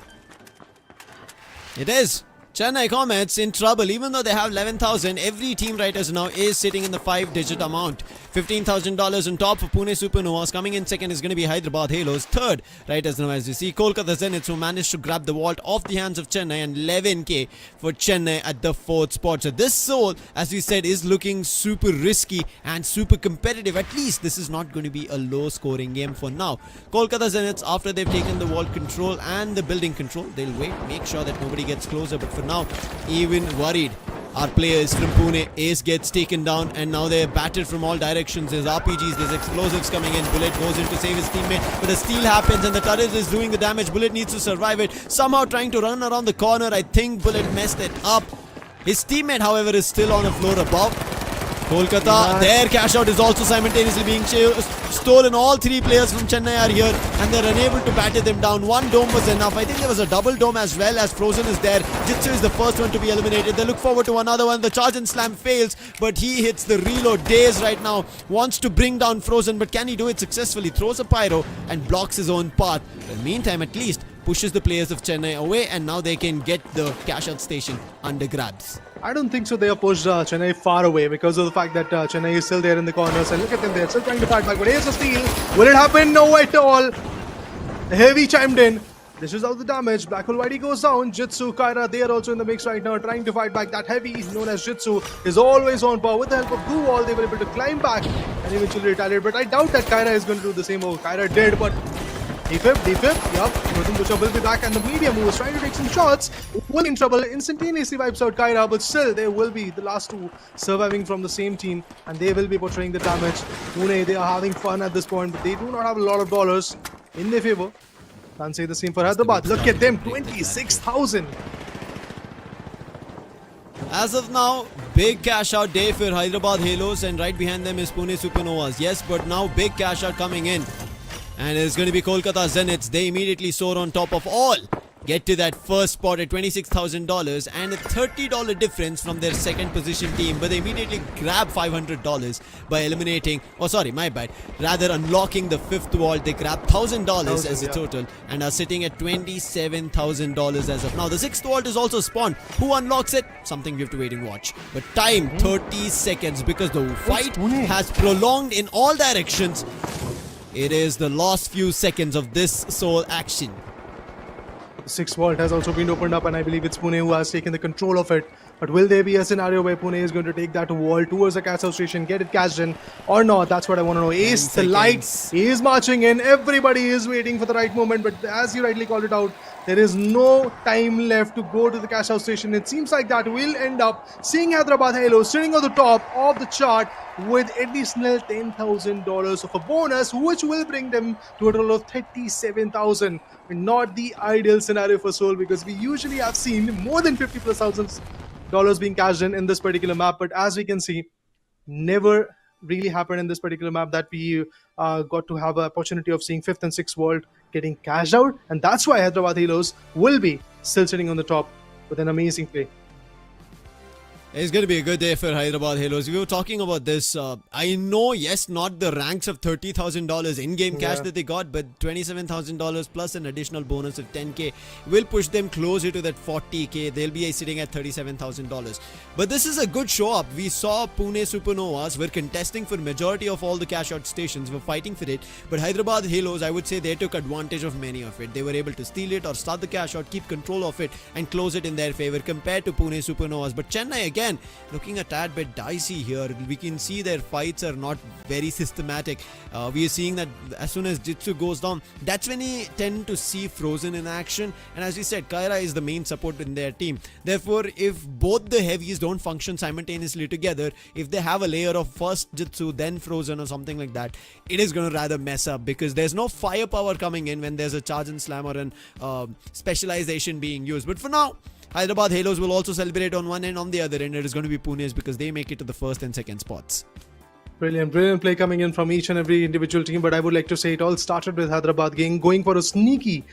It is. Chennai Comets in trouble. Even though they have 11,000, every team right as now is sitting in the 5-digit amount. $15,000 on top for Pune Supernovas. Coming in second is going to be Hyderabad Halos. Third right as now, as you see, Kolkata Zeniths, who managed to grab the vault off the hands of Chennai, and 11k for Chennai at the fourth spot. So this soul, as we said, is looking super risky and super competitive. At least this is not going to be a low scoring game for now. Kolkata Zeniths, after they've taken the vault control and the building control, they'll wait, make sure that nobody gets closer. But for now, even worried, our players from Pune. Ace gets taken down and now they're battered from all directions. There's RPGs, there's explosives coming in. Bullet goes in to save his teammate, but the steal happens and the turret is doing the damage. Bullet needs to survive it, somehow trying to run around the corner. I think Bullet messed it up. His teammate, however, is still on the floor above. Kolkata, their cash out is also simultaneously being stolen. All three players from Chennai are here and they're unable to batter them down. One dome was enough. I think there was a double dome as well, as Frozen is there. Jitsu is the first one to be eliminated. They look forward to another one. The charge and slam fails, but he hits the reload. Daze right now wants to bring down Frozen, but can he do it successfully? Throws a pyro and blocks his own path. In the meantime, at least pushes the players of Chennai away, and now they can get the cash out station under grabs. I don't think so. They have pushed Chennai far away because of the fact that Chennai is still there in the corners. And look at them, they're still trying to fight back. But here's a steal. Will it happen? No at all. The heavy chimed in. This is out the damage. Black Hole YD goes down. Jitsu, Kyra, they are also in the mix right now, trying to fight back. That heavy, known as Jitsu, is always on power. With the help of Blue Wall, they were able to climb back and eventually retaliate. But I doubt that Kyra is going to do the same. Oh, Kyra did, but defib, yup. Gautam Butcher will be back, and the medium, who was trying to take some shots, will be in trouble. Instantaneously wipes out Kyra, but still, they will be the last two surviving from the same team, and they will be portraying the damage. Pune, they are having fun at this point, but they do not have a lot of dollars in their favor. Can't say the same for Hyderabad. Look at them, 26,000. As of now, big cash out day for Hyderabad Halos, and right behind them is Pune Supernovas. Yes, but now big cash out coming in. And it's going to be Kolkata Zeniths. They immediately soar on top of all. Get to that first spot at $26,000 and a $30 difference from their second position team. But they immediately grab $500 by eliminating, rather unlocking the fifth wall. They grab $1,000 as a total and are sitting at $27,000 as of now. The sixth vault is also spawned. Who unlocks it? Something we have to wait and watch. But time, 30 seconds, because the fight has prolonged in all directions. It is the last few seconds of this soul action. The sixth vault has also been opened up, and I believe it's Pune who has taken the control of it. But will there be a scenario where Pune is going to take that wall towards the cash out station, get it cashed in or not? That's what I want to know. Ace, the lights, is marching in. Everybody is waiting for the right moment, but as you rightly called it out, there is no time left to go to the cash out station. It seems like that we'll end up seeing Hyderabad Halos sitting on the top of the chart with additional $10,000 of a bonus, which will bring them to a total of $37,000. Not the ideal scenario for Seoul, because we usually have seen more than $50,000+ being cashed in this particular map. But as we can see, never really happened in this particular map that we got to have an opportunity of seeing fifth and sixth vault getting cashed out, and that's why Hyderabad Halos will be still sitting on the top with an amazing play. It's going to be a good day for Hyderabad Halos. We were talking about this. I know, yes, not the ranks of $30,000 in-game cash that they got, but $27,000 plus an additional bonus of $10K will push them closer to that $40K. They'll be sitting at $37,000. But this is a good show-up. We saw Pune Supernovas were contesting for majority of all the cash-out stations, were fighting for it. But Hyderabad Halos, I would say they took advantage of many of it. They were able to steal it or start the cash-out, keep control of it, and close it in their favor compared to Pune Supernovas. But Chennai, again, looking a tad bit dicey here. We can see their fights are not very systematic. We are seeing that as soon as Jitsu goes down, that's when we tend to see Frozen in action. And as we said, Kyra is the main support in their team. Therefore, if both the heavies don't function simultaneously together, if they have a layer of first Jitsu, then Frozen or something like that, it is going to rather mess up because there's no firepower coming in when there's a charge and slam or an specialization being used. But for now, Hyderabad Halos will also celebrate on one end, on the other end it is going to be Pune's because they make it to the first and second spots. Brilliant play coming in from each and every individual team. But I would like to say it all started with Hyderabad going for a sneaky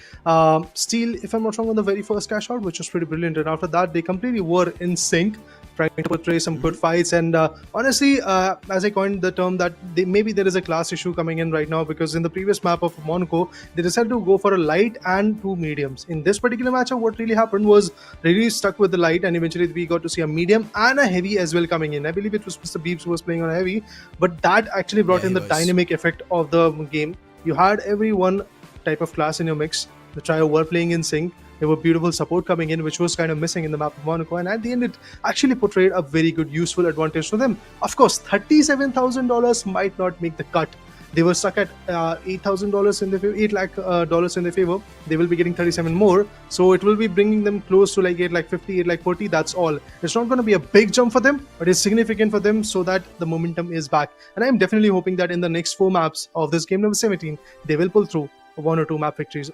steal, if I'm not wrong, on the very first cash out, which was pretty brilliant. And after that, they completely were in sync, trying to portray some good fights. And honestly, as I coined the term, that maybe there is a class issue coming in right now, because in the previous map of Monaco, they decided to go for a light and two mediums. In this particular matchup, what really happened was really stuck with the light, and eventually we got to see a medium and a heavy as well coming in. I believe it was Mr. Beeps who was playing on a heavy, but that actually brought in the dynamic effect of the game. You had every one type of class in your mix. The trio were playing in sync. There were beautiful support coming in, which was kind of missing in the map of Monaco. And at the end, it actually portrayed a very good, useful advantage to them. Of course, $37,000 might not make the cut. They were stuck at $8,000 in the favor, $8 lakh dollars in their favor. They will be getting 37 more, so it will be bringing them close to like 8 lakh 50, 8 lakh 40. That's all. It's not going to be a big jump for them, but it's significant for them so that the momentum is back. And I'm definitely hoping that in the next 4 maps of this game number 17, they will pull through 1 or 2 map victories,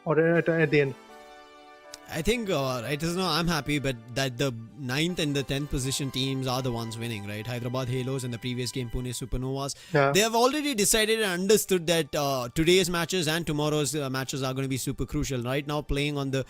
or at the end. I think right now I'm happy, but that the 9th and the 10th position teams are the ones winning, right? Hyderabad Halos in the previous game, Pune Supernovas. Yeah. They have already decided and understood that today's matches and tomorrow's matches are going to be super crucial. Right now, playing on the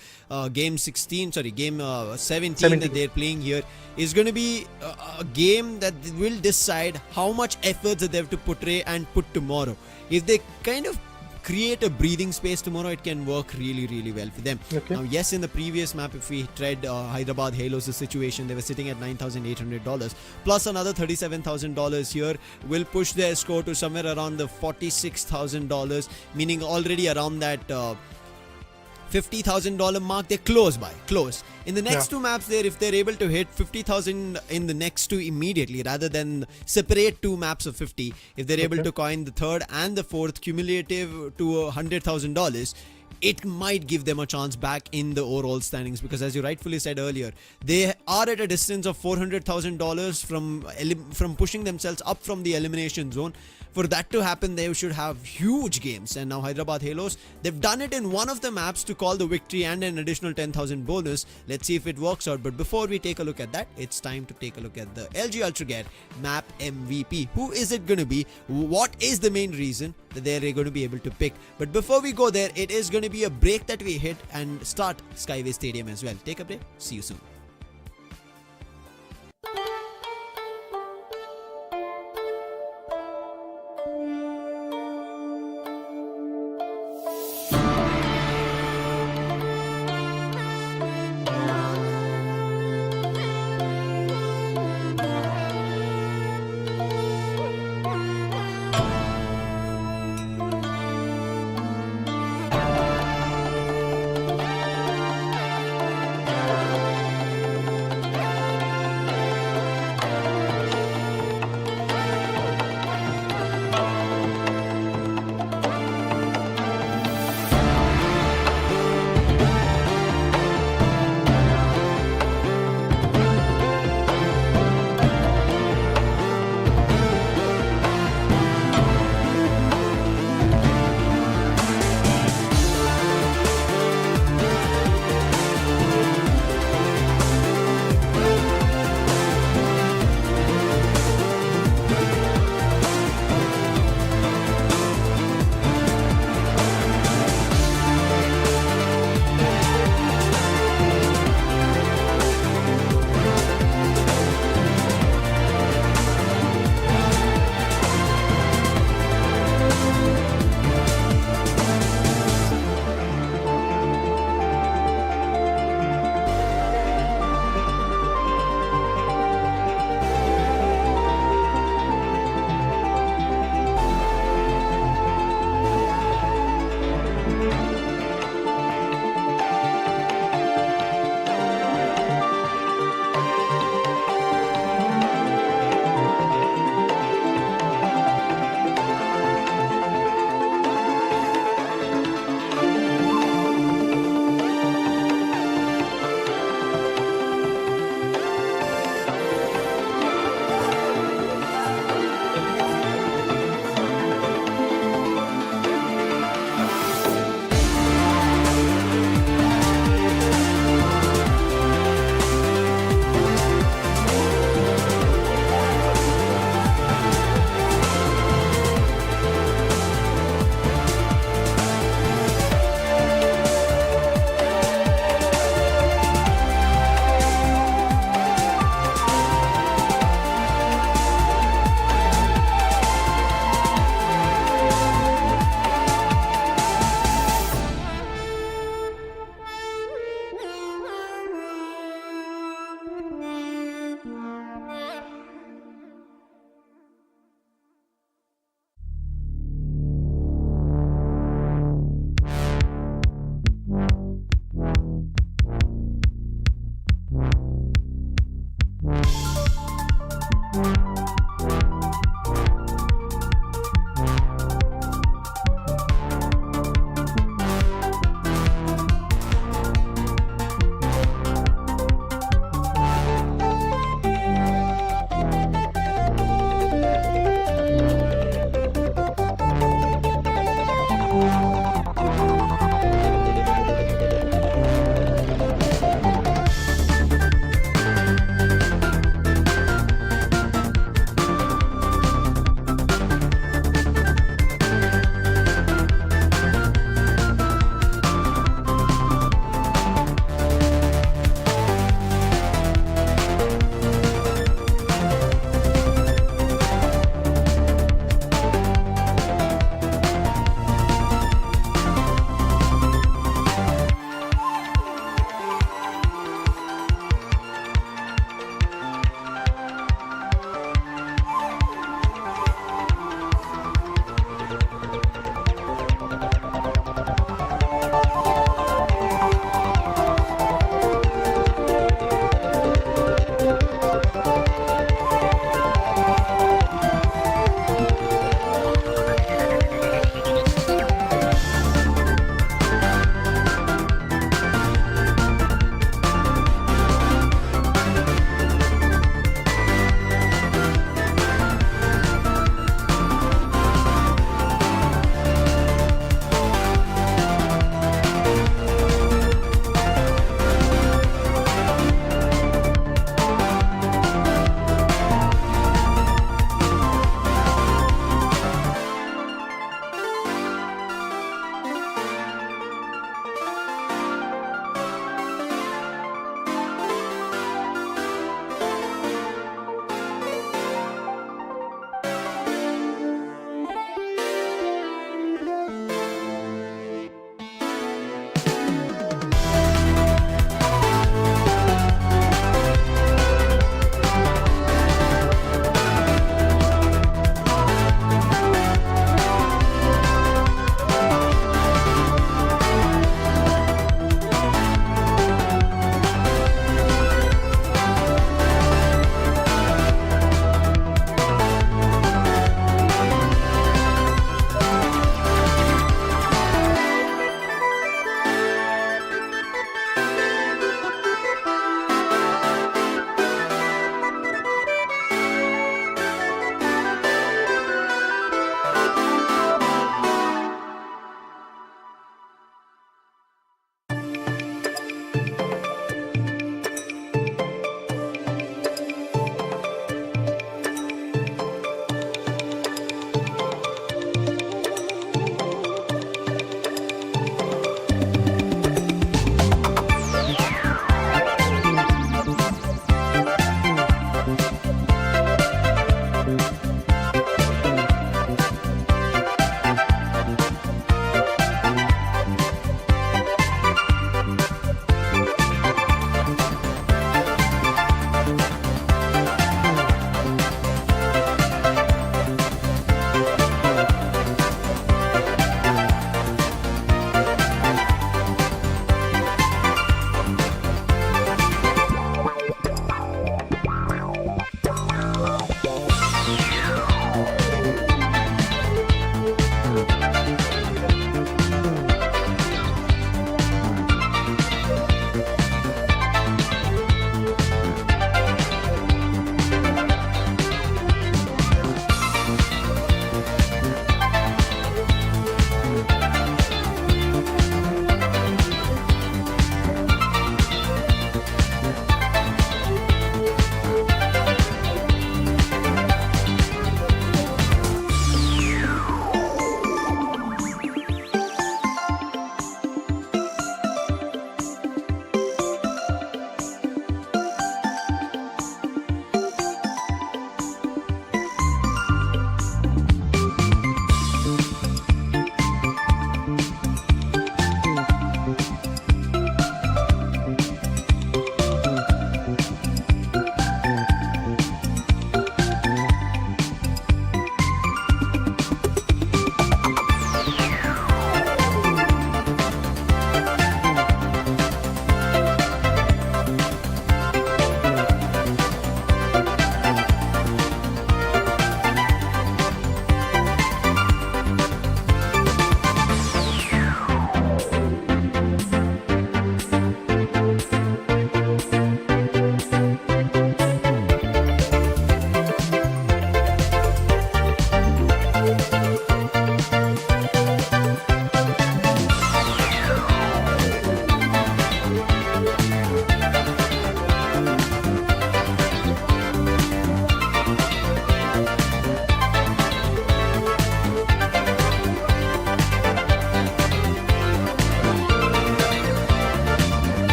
game 17 that they're playing here is going to be a game that will decide how much effort that they have to portray and put tomorrow. If they kind of create a breathing space tomorrow, it can work really, really well for them. Okay. Now, yes, in the previous map, if we tread Hyderabad Halos' situation, they were sitting at $9,800 plus another $37,000 here will push their score to somewhere around the $46,000, meaning already around that $50,000 mark. They're close. In the next 2 maps there, if they're able to hit 50,000 in the next 2 immediately, rather than separate 2 maps of 50, if they're able to coin the third and the fourth cumulative to $100,000, it might give them a chance back in the overall standings, because as you rightfully said earlier, they are at a distance of $400,000 from pushing themselves up from the elimination zone. For that to happen, they should have huge games. And now Hyderabad Halos, they've done it in one of the maps to call the victory and an additional 10,000 bonus. Let's see if it works out. But before we take a look at that, it's time to take a look at the LG Ultragear map MVP. Who is it going to be? What is the main reason that they're going to be able to pick? But before we go there, it is going to be a break that we hit and start Skyway Stadium as well. Take a break. See you soon.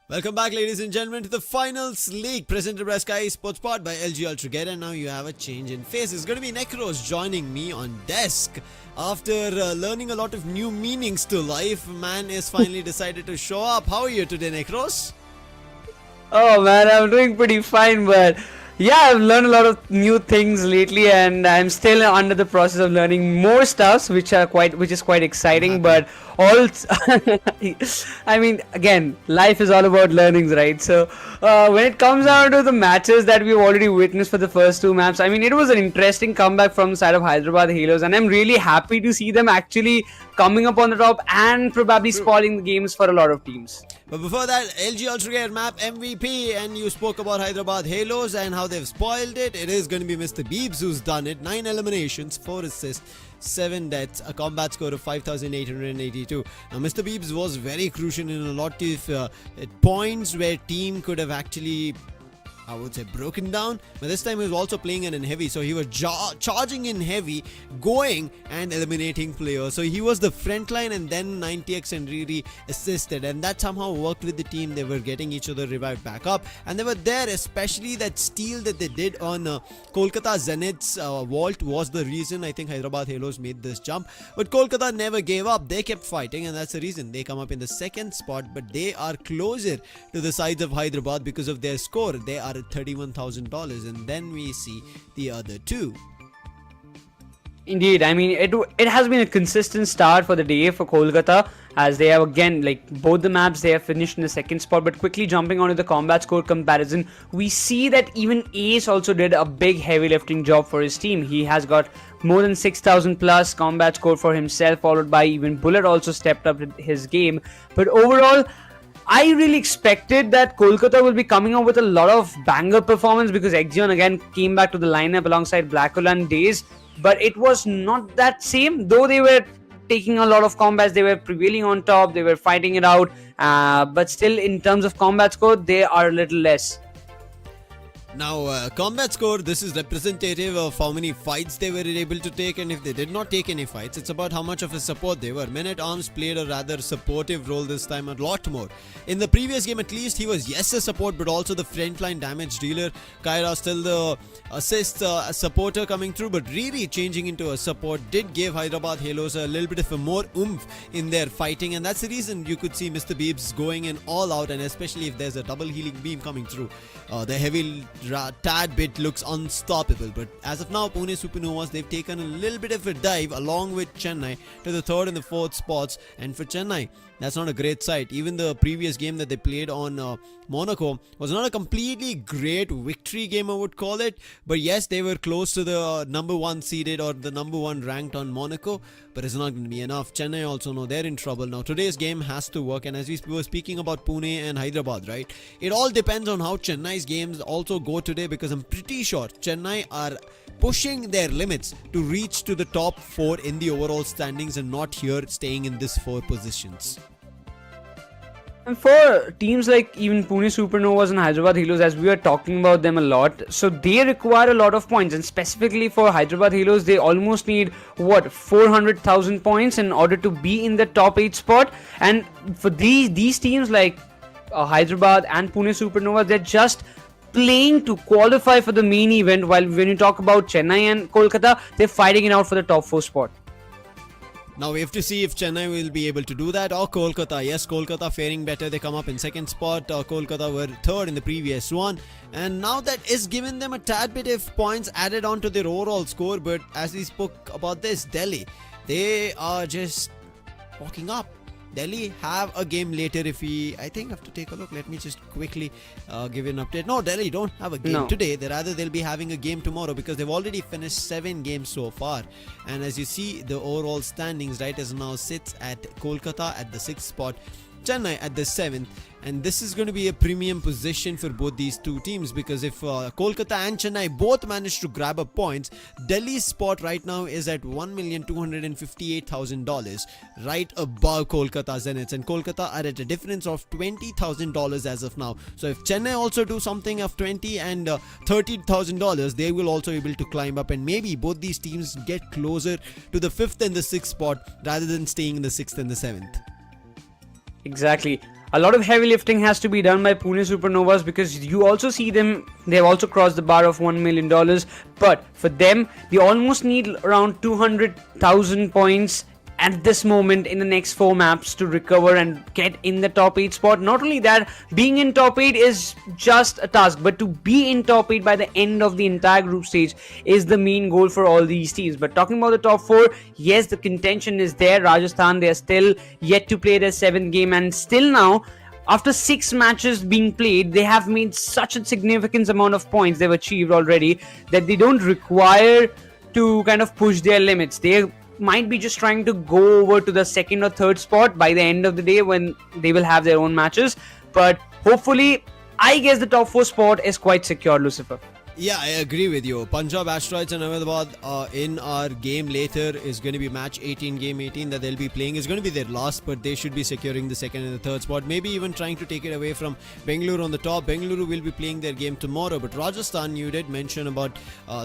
Welcome back, ladies and gentlemen, to the Finals League presented by Skyesports Pod by LG Ultragear. And now you have a change in face. It's going to be Necros joining me on desk. After learning a lot of new meanings to life, man is finally decided to show up. How are you today, Necros? Oh man, I'm doing pretty fine, but yeah, I've learned a lot of new things lately, and I'm still under the process of learning more stuffs, which is quite exciting. But all, I mean, again, life is all about learnings, right? So when it comes down to the matches that we've already witnessed for the first two maps, I mean, it was an interesting comeback from the side of Hyderabad Halos, and I'm really happy to see them actually coming up on the top and probably spoiling the games for a lot of teams. But before that, LG Ultragear map MVP, and you spoke about Hyderabad Halos and how they've spoiled it. It is going to be Mr. Beebs who's done it. 9 eliminations, 4 assists. 7 deaths, a combat score of 5,882. Now, Mr. Beebs was very crucial in a lot of points where team could have actually, I would say, broken down, but this time he was also playing in heavy, so he was charging in heavy, going and eliminating players. So he was the front line, and then 90x and Riri assisted, and that somehow worked with the team. They were getting each other revived back up, and they were there, especially that steal that they did on Kolkata Zeniths vault was the reason I think Hyderabad Halos made this jump. But Kolkata never gave up. They kept fighting, and that's the reason they come up in the second spot, but they are closer to the sides of Hyderabad because of their score. They are at $31,000, and then we see the other two. Indeed, I mean it has been a consistent start for the day for Kolkata, as they have again, like both the maps, they have finished in the second spot. But quickly jumping onto the combat score comparison, we see that even Ace also did a big heavy lifting job for his team. He has got more than 6,000 plus combat score for himself, followed by even Bullet also stepped up his game. But overall, I really expected that Kolkata will be coming up with a lot of banger performance, because Exion again came back to the lineup alongside Blackhole and Daze, but it was not that same. Though they were taking a lot of combats, they were prevailing on top, they were fighting it out, but still in terms of combat score, they are a little less. Now, combat score, this is representative of how many fights they were able to take, and if they did not take any fights, it's about how much of a support they were. Men at Arms played a rather supportive role this time, a lot more. In the previous game, at least, he was, yes, a support, but also the frontline damage dealer. Kyra still the assist supporter coming through, but really changing into a support did give Hyderabad Halos a little bit of a more oomph in their fighting, and that's the reason you could see Mr. Beebs going in all out, and especially if there's a double healing beam coming through. The heavy tad bit looks unstoppable, but as of now, Pune Supernovas, they've taken a little bit of a dive along with Chennai to the third and the fourth spots, and for Chennai, that's not a great sight. Even the previous game that they played on Monaco was not a completely great victory game, I would call it, but yes, they were close to the number one seeded or the number one ranked on Monaco, but it's not going to be enough. Chennai also know they're in trouble now. Today's game has to work, and as we were speaking about Pune and Hyderabad, right, it all depends on how Chennai's games also go today, because I'm pretty sure Chennai are pushing their limits to reach to the top 4 in the overall standings, and not here staying in this 4 positions. And for teams like even Pune Supernovas and Hyderabad Halos, as we are talking about them a lot, so they require a lot of points, and specifically for Hyderabad Halos, they almost need 400,000 points in order to be in the top 8 spot. And for these teams like Hyderabad and Pune Supernovas, they're just playing to qualify for the main event, while when you talk about Chennai and Kolkata, they're fighting it out for the top 4 spot. Now we have to see if Chennai will be able to do that, or Kolkata. Yes, Kolkata faring better. They come up in second spot. Kolkata were third in the previous one, and now that is giving them a tad bit of points added on to their overall score. But as we spoke about this, Delhi, they are just walking up. Delhi have a game later. If we, I think, have to take a look. Let me just quickly give you an update. No, Delhi don't have a game today. They'll be having a game tomorrow, because they've already finished 7 games so far. And as you see, the overall standings, right, as now sits at Kolkata at the 6th spot, Chennai at the 7th, and this is going to be a premium position for both these two teams, because if Kolkata and Chennai both manage to grab up points, Delhi's spot right now is at $1,258,000, right above Kolkata Zeniths, and Kolkata are at a difference of $20,000 as of now. So if Chennai also do something of $20,000 and $30,000, they will also be able to climb up, and maybe both these teams get closer to the 5th and the 6th spot rather than staying in the 6th and the 7th. Exactly. A lot of heavy lifting has to be done by Pune Supernovas, because you also see them, they have also crossed the bar of $1 million, but for them, they almost need around 200,000 points at this moment in the next 4 maps to recover and get in the top 8 spot. Not only that, being in top 8 is just a task, but to be in top 8 by the end of the entire group stage is the main goal for all these teams. But talking about the top 4, yes, the contention is there. Rajasthan, they are still yet to play their 7th game, and still now, after 6 matches being played, they have made such a significant amount of points they've achieved already that they don't require to kind of push their limits. They might be just trying to go over to the 2nd or 3rd spot by the end of the day when they will have their own matches. But hopefully, I guess the top 4 spot is quite secure, Lucifer. Yeah, I agree with you. Punjab Asteroids and Ahmedabad in our game later is going to be match 18, game 18 that they'll be playing. Is going to be their last, but they should be securing the second and the third spot. Maybe even trying to take it away from Bengaluru on the top. Bengaluru will be playing their game tomorrow, but Rajasthan, you did mention about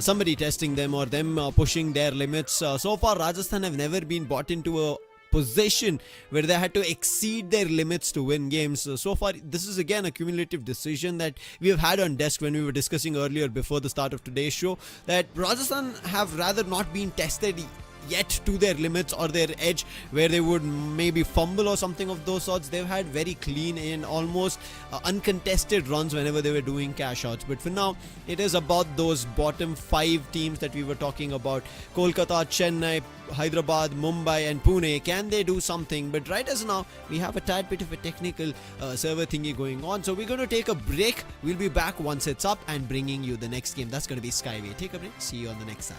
somebody testing them or them pushing their limits. So far, Rajasthan have never been bought into a possession where they had to exceed their limits to win games. So far, this is again a cumulative decision that we have had on desk when we were discussing earlier before the start of today's show, that Rajasthan have rather not been tested yet to their limits or their edge where they would maybe fumble or something of those sorts. They've had very clean and almost uncontested runs whenever they were doing cash outs. But for now, it is about those bottom 5 teams that we were talking about: Kolkata, Chennai, Hyderabad, Mumbai and Pune. Can they do something? But right as now, we have a tad bit of a technical server thingy going on, so we're going to take a break. We'll be back once it's up and bringing you the next game. That's going to be Skyway. Take a break. See you on the next side.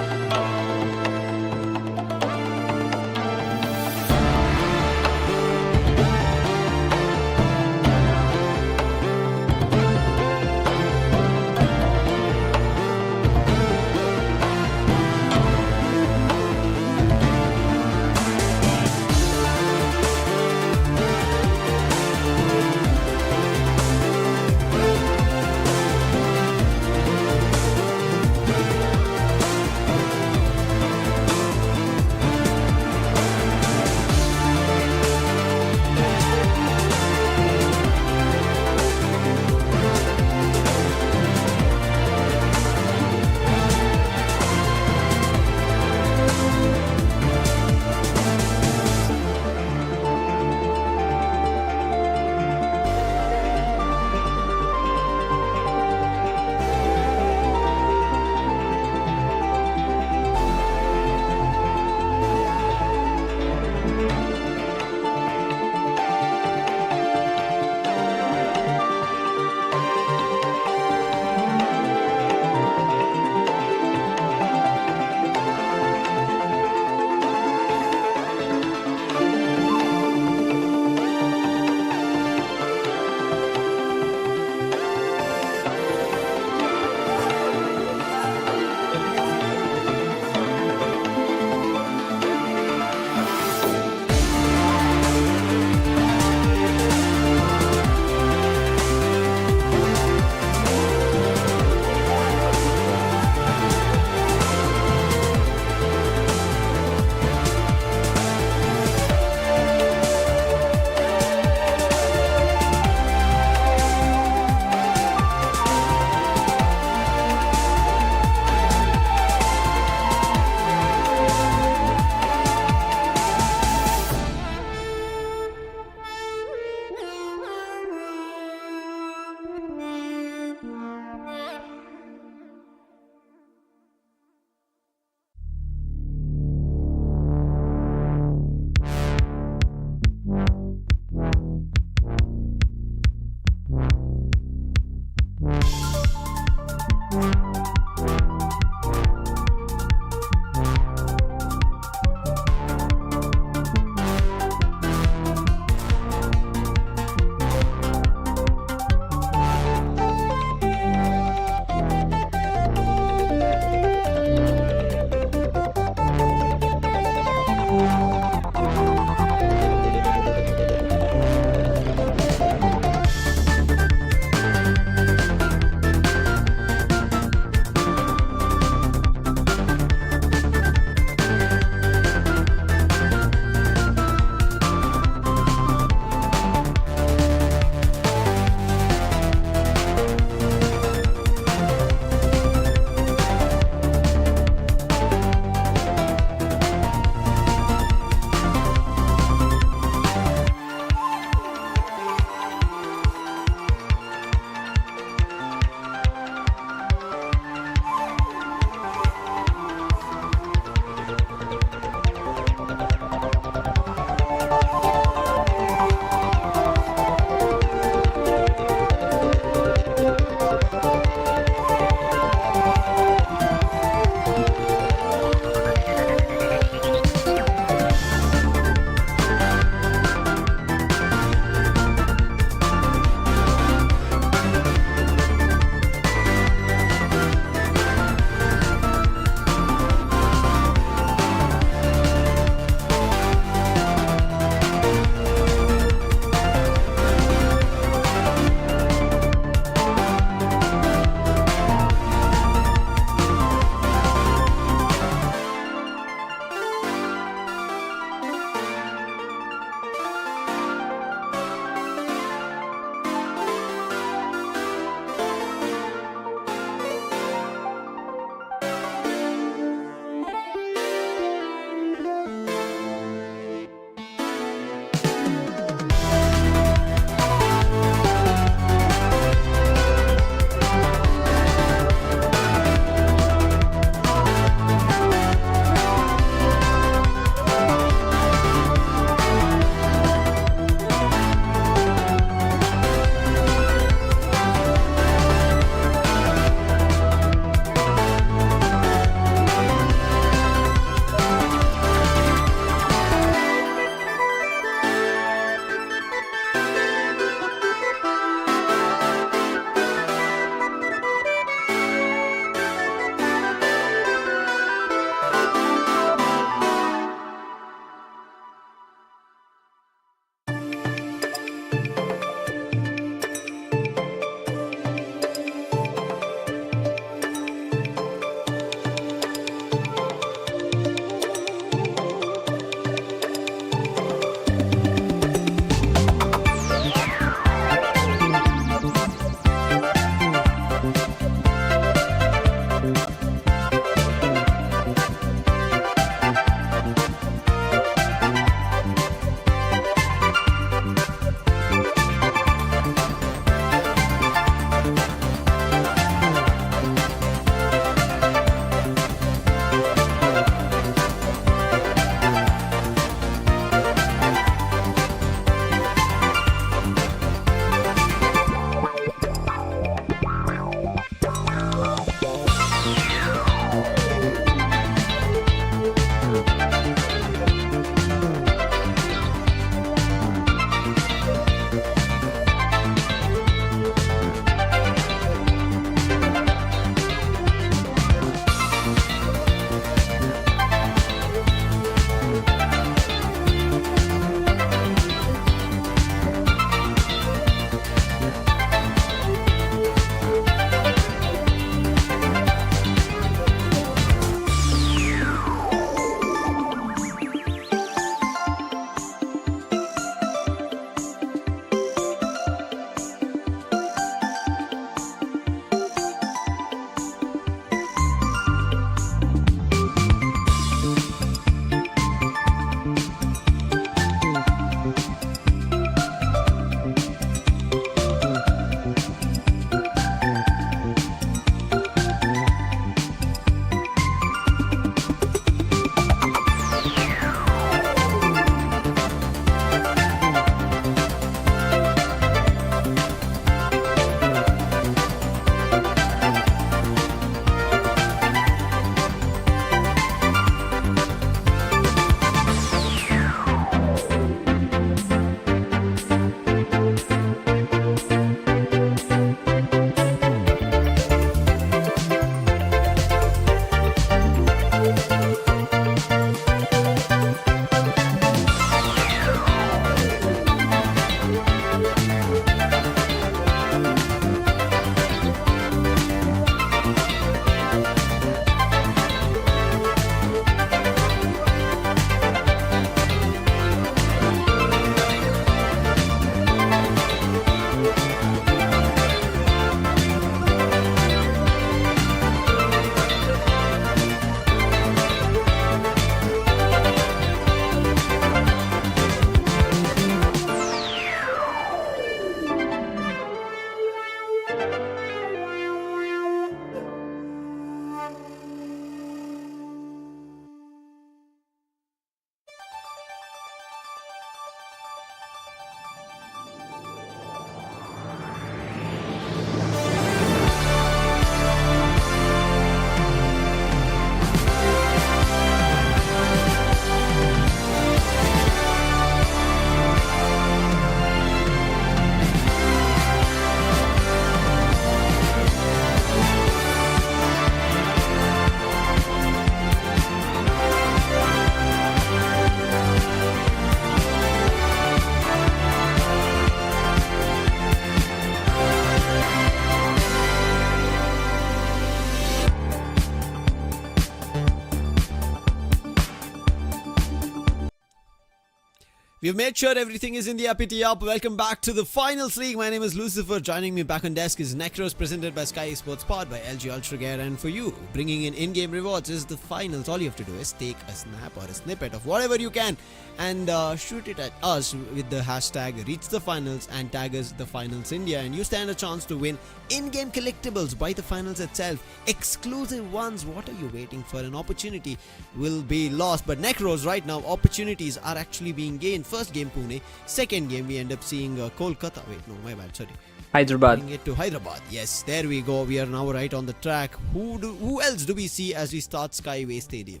We've made sure everything is in the uppity up. Welcome back to the Finals League. My name is Lucifer. Joining me back on desk is Necros, presented by Skyesports, powered by LG Ultragear. And for you, bringing in-game rewards is the finals. All you have to do is take a snap or a snippet of whatever you can and shoot it at us with the hashtag #ReachTheFinals and tag us the Finals India, and you stand a chance to win in-game collectibles by the finals itself. Exclusive ones. What are you waiting for? An opportunity will be lost. But Necros, right now, opportunities are actually being gained. First game Pune, second game we end up seeing Kolkata. Wait, no, my bad, sorry. Hyderabad. Bring it to Hyderabad. Yes, there we go. We are now right on the track. Who else do we see as we start Skyway Stadium?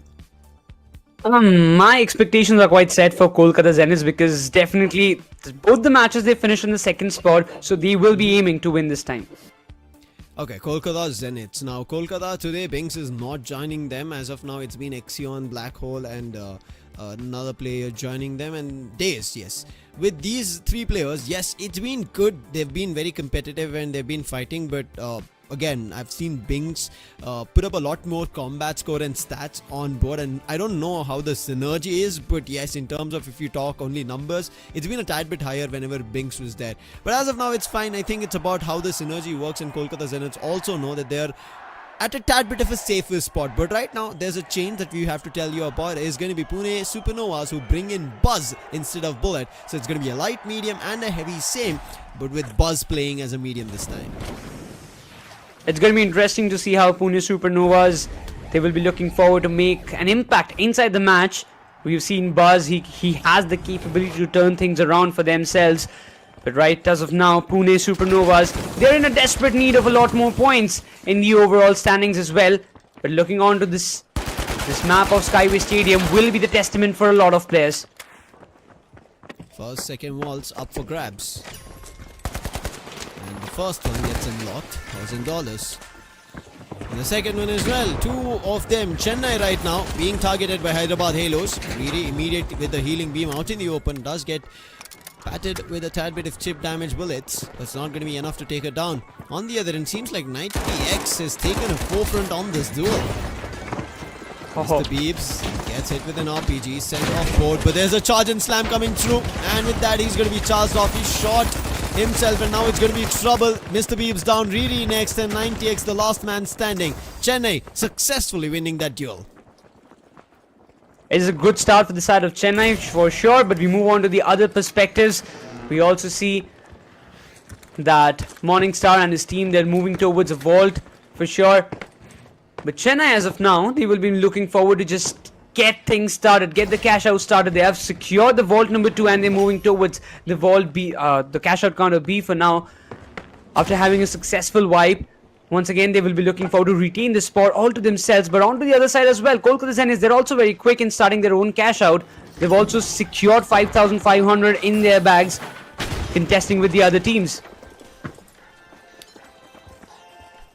My expectations are quite set for Kolkata Zeniths because definitely both the matches they finished in the second spot, so they will be aiming to win this time. Okay, Kolkata Zeniths. Now, Kolkata today, Binks is not joining them. As of now, it's been Exion, Black Hole, and another player joining them, and Days, yes. With these three players, yes, it's been good. They've been very competitive and they've been fighting, but again, I've seen Binks put up a lot more combat score and stats on board, and I don't know how the synergy is, but yes, in terms of if you talk only numbers, it's been a tad bit higher whenever Binks was there. But as of now, it's fine. I think it's about how the synergy works, and Kolkata Zeniths also know that they're at a tad bit of a safer spot. But right now, there's a change that we have to tell you about. It's going to be Pune Supernovas who bring in Buzz instead of Bullet. So it's going to be a light, medium and a heavy same, but with Buzz playing as a medium this time. It's going to be interesting to see how Pune Supernovas, they will be looking forward to make an impact inside the match. We've seen Buzz, he has the capability to turn things around for themselves. But right as of now, Pune Supernovas, they're in a desperate need of a lot more points in the overall standings as well. But looking on to this map of Skyway Stadium will be the testament for a lot of players. First, second walls up for grabs. And the first one gets unlocked, $1,000. And the second one as well, two of them. Chennai right now being targeted by Hyderabad Halos. Really immediate with the healing beam out in the open, does get patted with a tad bit of chip damage bullets. That's not going to be enough to take her down. On the other end, seems like Knight PX has taken a forefront on this duel. Mr. Beebs gets hit with an RPG, sent off board, but there's a charge and slam coming through, and with that he's going to be charged off. He shot himself, and now it's going to be trouble. Mr. Beebs down, Riri next, and 90x the last man standing. Chennai successfully winning that duel. It is a good start for the side of Chennai for sure, but we move on to the other perspectives. We also see that Morningstar and his team, they're moving towards a vault for sure. But Chennai, as of now, they will be looking forward to just get things started, get the cash out started. They have secured the vault number 2 and they're moving towards the vault B, the cash out counter B for now. After having a successful wipe, once again, they will be looking forward to retain the spot all to themselves. But on to the other side as well, Kolkata Zeniths, they're also very quick in starting their own cash out. They've also secured 5,500 in their bags, contesting with the other teams.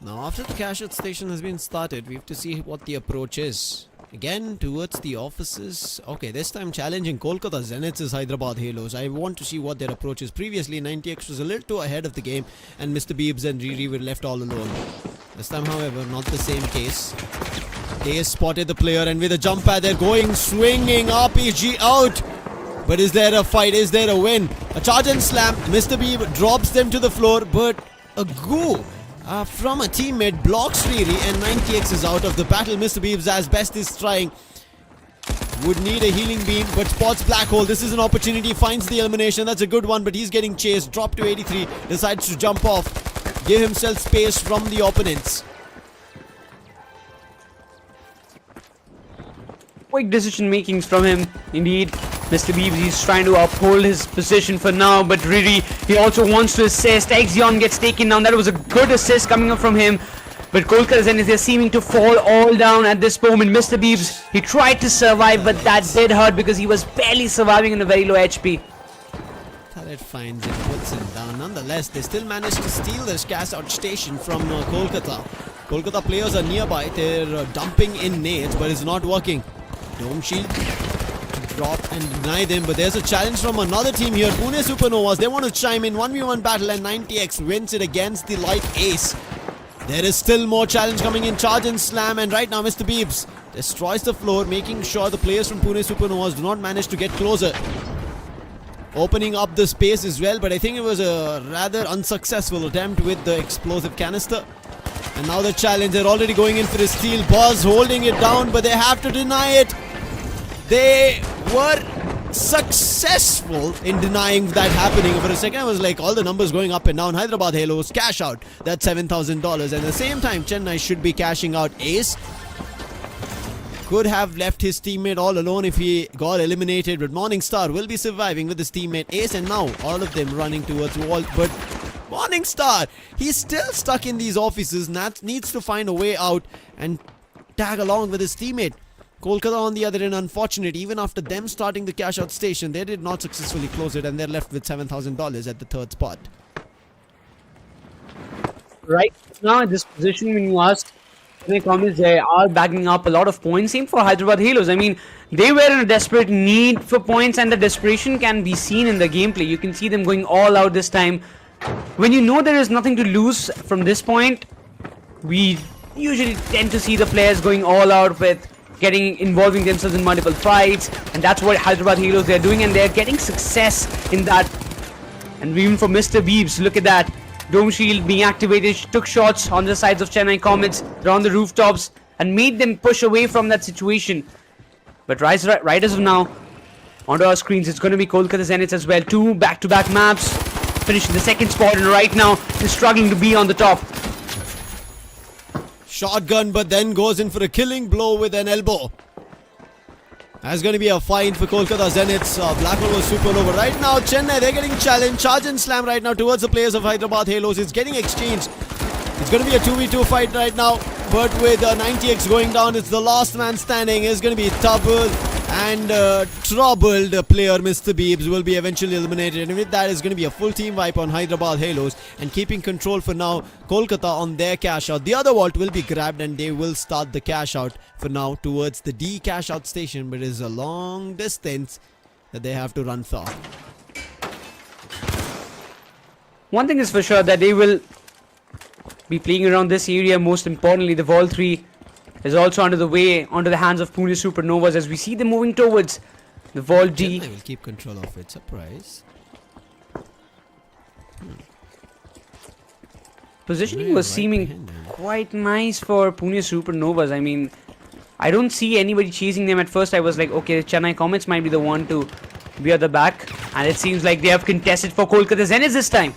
Now, after the cash out station has been started, we have to see what the approach is. Again, towards the offices. Okay, this time challenging Kolkata Zeniths is Hyderabad Halos. I want to see what their approach is. Previously, 90x was a little too ahead of the game, and Mr. Beebs and Riri were left all alone. This time, however, not the same case. They have spotted the player, and with a jump pad, they're going swinging. RPG out. But is there a fight? Is there a win? A charge and slam. Mr. Beeb drops them to the floor, but a goo from a teammate blocks Riri, and 90x is out of the battle. Mr. Beebs, as best is trying, would need a healing beam, but spots Black Hole. This is an opportunity, finds the elimination. That's a good one, but he's getting chased. Dropped to 83, decides to jump off, give himself space from the opponents. Quick decision makings from him, indeed. Mr. Beebs, he's trying to uphold his position for now, but Riri, he also wants to assist. Exion gets taken down. That was a good assist coming up from him. But Kolkata Zeniths, they're seeming to fall all down at this moment. Mr. Beebs, he tried to survive, but that did hurt because he was barely surviving in a very low HP. Turret finds it, puts him down. Nonetheless, they still managed to steal this cash out station from Kolkata. Kolkata players are nearby. They're dumping in nades, but it's not working. Dome shield to drop and deny them, but there's a challenge from another team here. Pune Supernovas, they want to chime in. 1v1 battle, and 90x wins it against the light ace. There is still more challenge coming in. Charge and slam, and right now Mr. Beebs destroys the floor, making sure the players from Pune Supernovas do not manage to get closer. opening up the space as well, but I think it was a rather unsuccessful attempt with the explosive canister. And now the challenge, they're already going in for a steal. Boss holding it down, but they have to deny it. They were successful in denying that happening. For a second I was like, all the numbers going up and down. Hyderabad Halos cash out that $7,000. At the same time, Chennai should be cashing out. Ace could have left his teammate all alone if he got eliminated, but Morningstar will be surviving with his teammate Ace, and now all of them running towards Walt. But Morningstar, he's still stuck in these offices. Nat needs to find a way out and tag along with his teammate. Kolkata on the other end, unfortunate, even after them starting the cash out station, they did not successfully close it, and they're left with $7,000 at the third spot. Right now, in this position, when you ask Chennai Comets, they are bagging up a lot of points. Same for Hyderabad Halos. I mean, they were in a desperate need for points, and the desperation can be seen in the gameplay. You can see them going all out this time. When you know there is nothing to lose from this point, we usually tend to see the players going all out with involving themselves in multiple fights, and that's what Hyderabad Halos they're doing, and they're getting success in that. And even for Mr. Beebs, look at that. Dome shield being activated, took shots on the sides of Chennai Comets, they're on the rooftops, and made them push away from that situation. But right as of now, onto our screens, it's going to be Kolkata Zeniths as well. 2 back-to-back maps, finishing the second spot, and right now, they're struggling to be on the top. Shotgun, but then goes in for a killing blow with an elbow. That's going to be a fine for Kolkata Zeniths. Bengaluru Supernova. Right now, Chennai, they're getting challenged. Charge and slam right now towards the players of Hyderabad Halos. It's getting exchanged. It's going to be a 2v2 fight right now. But with 90x going down, it's the last man standing. It's going to be double and troubled player Mr. Beebs will be eventually eliminated, and with that is going to be a full team wipe on Hyderabad Halos, and keeping control for now Kolkata on their cash out. The other vault will be grabbed and they will start the cash out for now towards the D cash out station, but it is a long distance that they have to run for. One thing is for sure, that they will be playing around this area. Most importantly, the Vault 3 is also onto the hands of Pune Supernovas, as we see them moving towards the Vault D. They will keep control of it. Surprise. Positioning was seeming quite nice for Pune Supernovas. I mean, I don't see anybody chasing them. At first I was like, okay, Chennai Comets might be the one to be at the back, and it seems like they have contested for Kolkata Zeniths this time.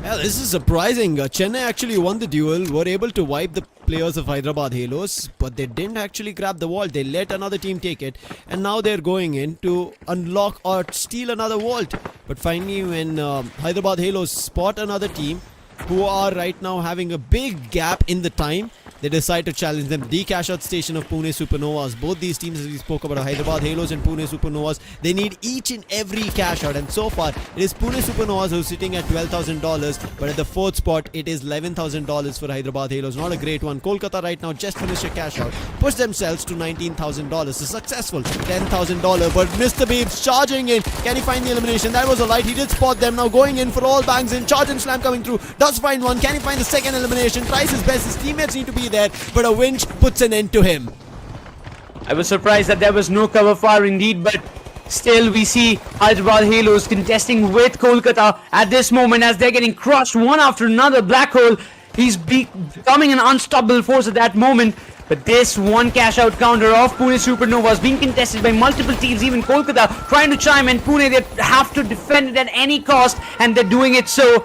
Yeah, this is surprising. Chennai actually won the duel, were able to wipe the players of Hyderabad Halos, but they didn't actually grab the vault. They let another team take it, and now they're going in to unlock or steal another vault. But finally, when Hyderabad Halos spot another team who are right now having a big gap in the time, they decide to challenge them. The cash out station of Pune Supernovas. Both these teams, as we spoke about, Hyderabad Halos and Pune Supernovas, they need each and every cash out, and so far it is Pune Supernovas who's sitting at $12,000, but at the fourth spot it is $11,000 for Hyderabad Halos. Not a great one. Kolkata right now just finished a cash out, push themselves to $19,000. A successful $10,000, but Mr. Beebs charging in. Can he find the elimination? That was a light. He did spot them. Now going in for all bangs in. Charge and slam coming through. Does find one. Can he find the second elimination? Tries his best. His teammates need to be there, but a winch puts an end to him. I was surprised that there was no cover fire indeed, but still we see Hyderabad Halos contesting with Kolkata at this moment as they're getting crushed one after another. Black Hole, he's becoming an unstoppable force at that moment, but this one cash out counter of Pune Supernovas being contested by multiple teams, even Kolkata trying to chime in. Pune, they have to defend it at any cost, and they're doing it so.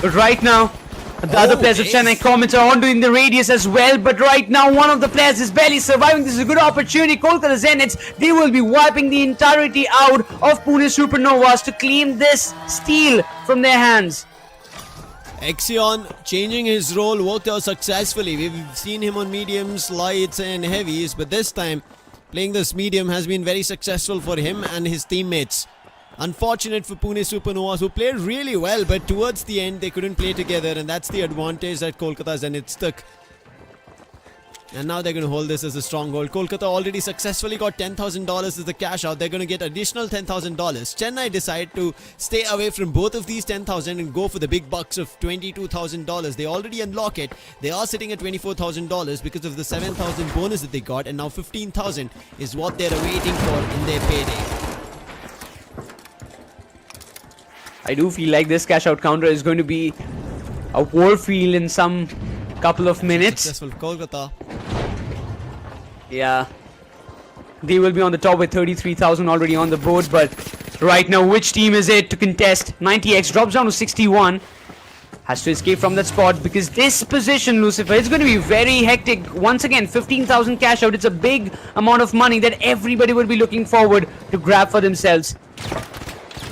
But right now, the other players of Chennai Comets are on doing the radius as well, but right now one of the players is barely surviving. This is a good opportunity. Kolkata Zeniths, they will be wiping the entirety out of Pune Supernovas to claim this steal from their hands. Exion changing his role worked out successfully. We've seen him on mediums, lights and heavies, but this time playing this medium has been very successful for him and his teammates. Unfortunate for Pune Supernovas, who played really well, but towards the end they couldn't play together, and that's the advantage that Kolkata Zeniths took. And now they're going to hold this as a stronghold. Kolkata already successfully got $10,000 as the cash out. They're going to get additional $10,000. Chennai decide to stay away from both of these $10,000 and go for the big bucks of $22,000. They already unlock it. They are sitting at $24,000 because of the $7,000 bonus that they got, and now $15,000 is what they're awaiting for in their payday. I do feel like this cash out counter is going to be a war field in some couple of minutes. Successful Kolkata. Yeah. They will be on the top with 33,000 already on the board, but right now, which team is it to contest? 90x drops down to 61. Has to escape from that spot because this position, Lucifer, is going to be very hectic. Once again, 15,000 cash out. It's a big amount of money that everybody will be looking forward to grab for themselves.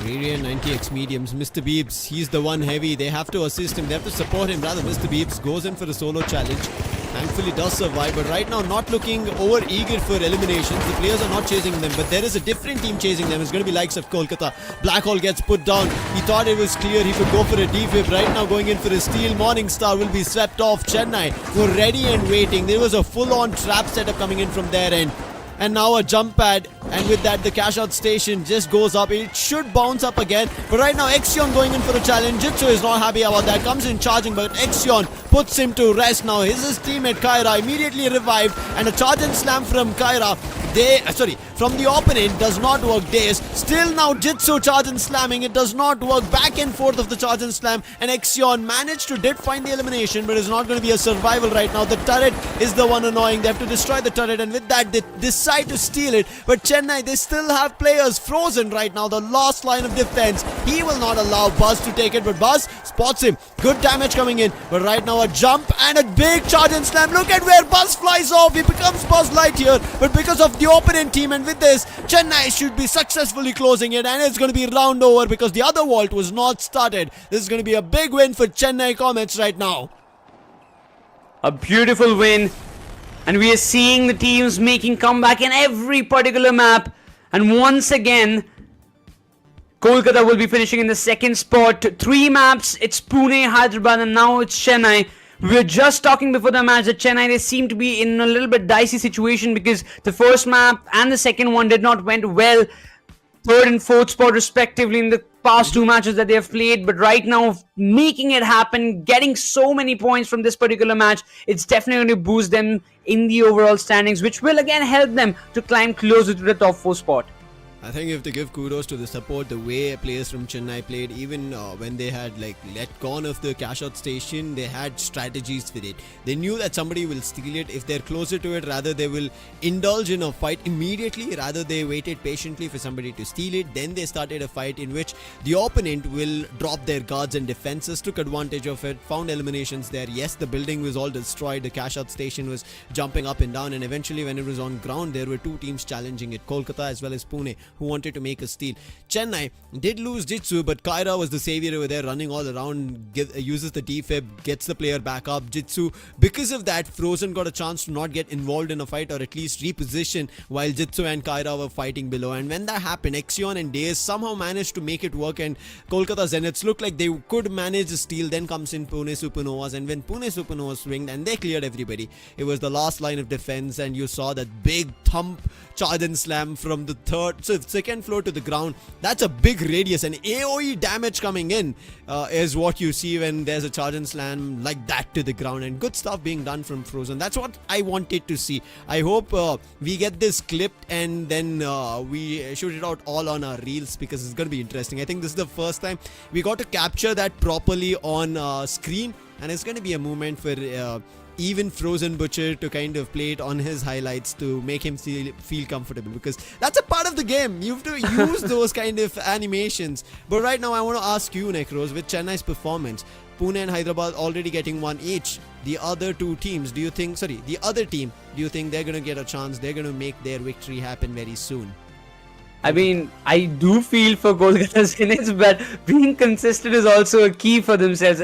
Radiant 90x mediums. Mr. Beebs, he's the one heavy. They have to assist him. They have to support him. Rather, Mr. Beebs goes in for a solo challenge. Thankfully does survive, but right now not looking over eager for eliminations. The players are not chasing them, but there is a different team chasing them. It's going to be likes of Kolkata. Black Hole gets put down. He thought it was clear he could go for a defib. Right now going in for a steal. Morningstar will be swept off. Chennai were ready and waiting. There was a full-on trap setup coming in from their end. And now a jump pad, and with that the cash out station just goes up. It should bounce up again, but right now Exion going in for a challenge. Jitsu is not happy about that, comes in charging, but Exion puts him to rest. Now his teammate Kyra immediately revived, and a charge and slam from Kyra. From the opponent does not work. Days still now Jitsu charge and slamming. It does not work. Back and forth of the charge and slam, and Exion managed to find the elimination, but it's not going to be a survival right now. The turret is the one annoying. They have to destroy the turret, and with that they decide to steal it. But Chennai, they still have players frozen right now. The last line of defense, he will not allow Buzz to take it, but Buzz spots him. Good damage coming in, but right now a jump and a big charge and slam. Look at where Buzz flies off. He becomes Buzz Lightyear, but because of the opponent team, and with this Chennai should be successfully closing it, and it's going to be round over because the other vault was not started. This is going to be a big win for Chennai Comets right now. A beautiful win, and we are seeing the teams making comeback in every particular map. And once again, Kolkata will be finishing in the second spot. 3 maps, it's Pune, Hyderabad, and now it's Chennai. We were just talking before the match that Chennai, they seem to be in a little bit dicey situation because the first map and the second one did not went well. 3rd and 4th spot respectively in the past 2 matches that they have played, but right now making it happen, getting so many points from this particular match, it's definitely going to boost them in the overall standings, which will again help them to climb closer to the top 4 spot. I think you have to give kudos to the support, the way players from Chennai played. Even when they had let gone of the cash out station, they had strategies for it. They knew that somebody will steal it. If they're closer to it, rather they will indulge in a fight immediately. Rather they waited patiently for somebody to steal it. Then they started a fight in which the opponent will drop their guards and defenses, took advantage of it, found eliminations there. Yes, the building was all destroyed. The cash out station was jumping up and down, and eventually when it was on ground, there were 2 teams challenging it, Kolkata as well as Pune, who wanted to make a steal. Chennai did lose Jitsu, but Kyra was the savior over there, running all around, uses the defib, gets the player back up. Jitsu, because of that, Frozen got a chance to not get involved in a fight, or at least reposition, while Jitsu and Kyra were fighting below. And when that happened, Exion and Days somehow managed to make it work, and Kolkata Zeniths looked like they could manage the steal. Then comes in Pune Supernovas, and when Pune Supernovas swinged and they cleared everybody, it was the last line of defense, and you saw that big thump charge and slam from the second floor to the ground. That's a big radius, and AoE damage coming in is what you see when there's a charge and slam like that to the ground, and good stuff being done from Frozen. That's what I wanted to see. I hope we get this clipped and then we shoot it out all on our reels, because it's going to be interesting. I think this is the first time we got to capture that properly on screen, and it's going to be a moment for even Frozen Butcher to kind of play it on his highlights to make him feel comfortable, because that's a part of the game. You have to use those kind of animations. But right now I want to ask you, Necros, with Chennai's performance, Pune and Hyderabad already getting 1 each. The other 2 teams, the other team, do you think they're going to get a chance? They're going to make their victory happen very soon? I mean, I do feel for Kolkata Zeniths, but being consistent is also a key for themselves.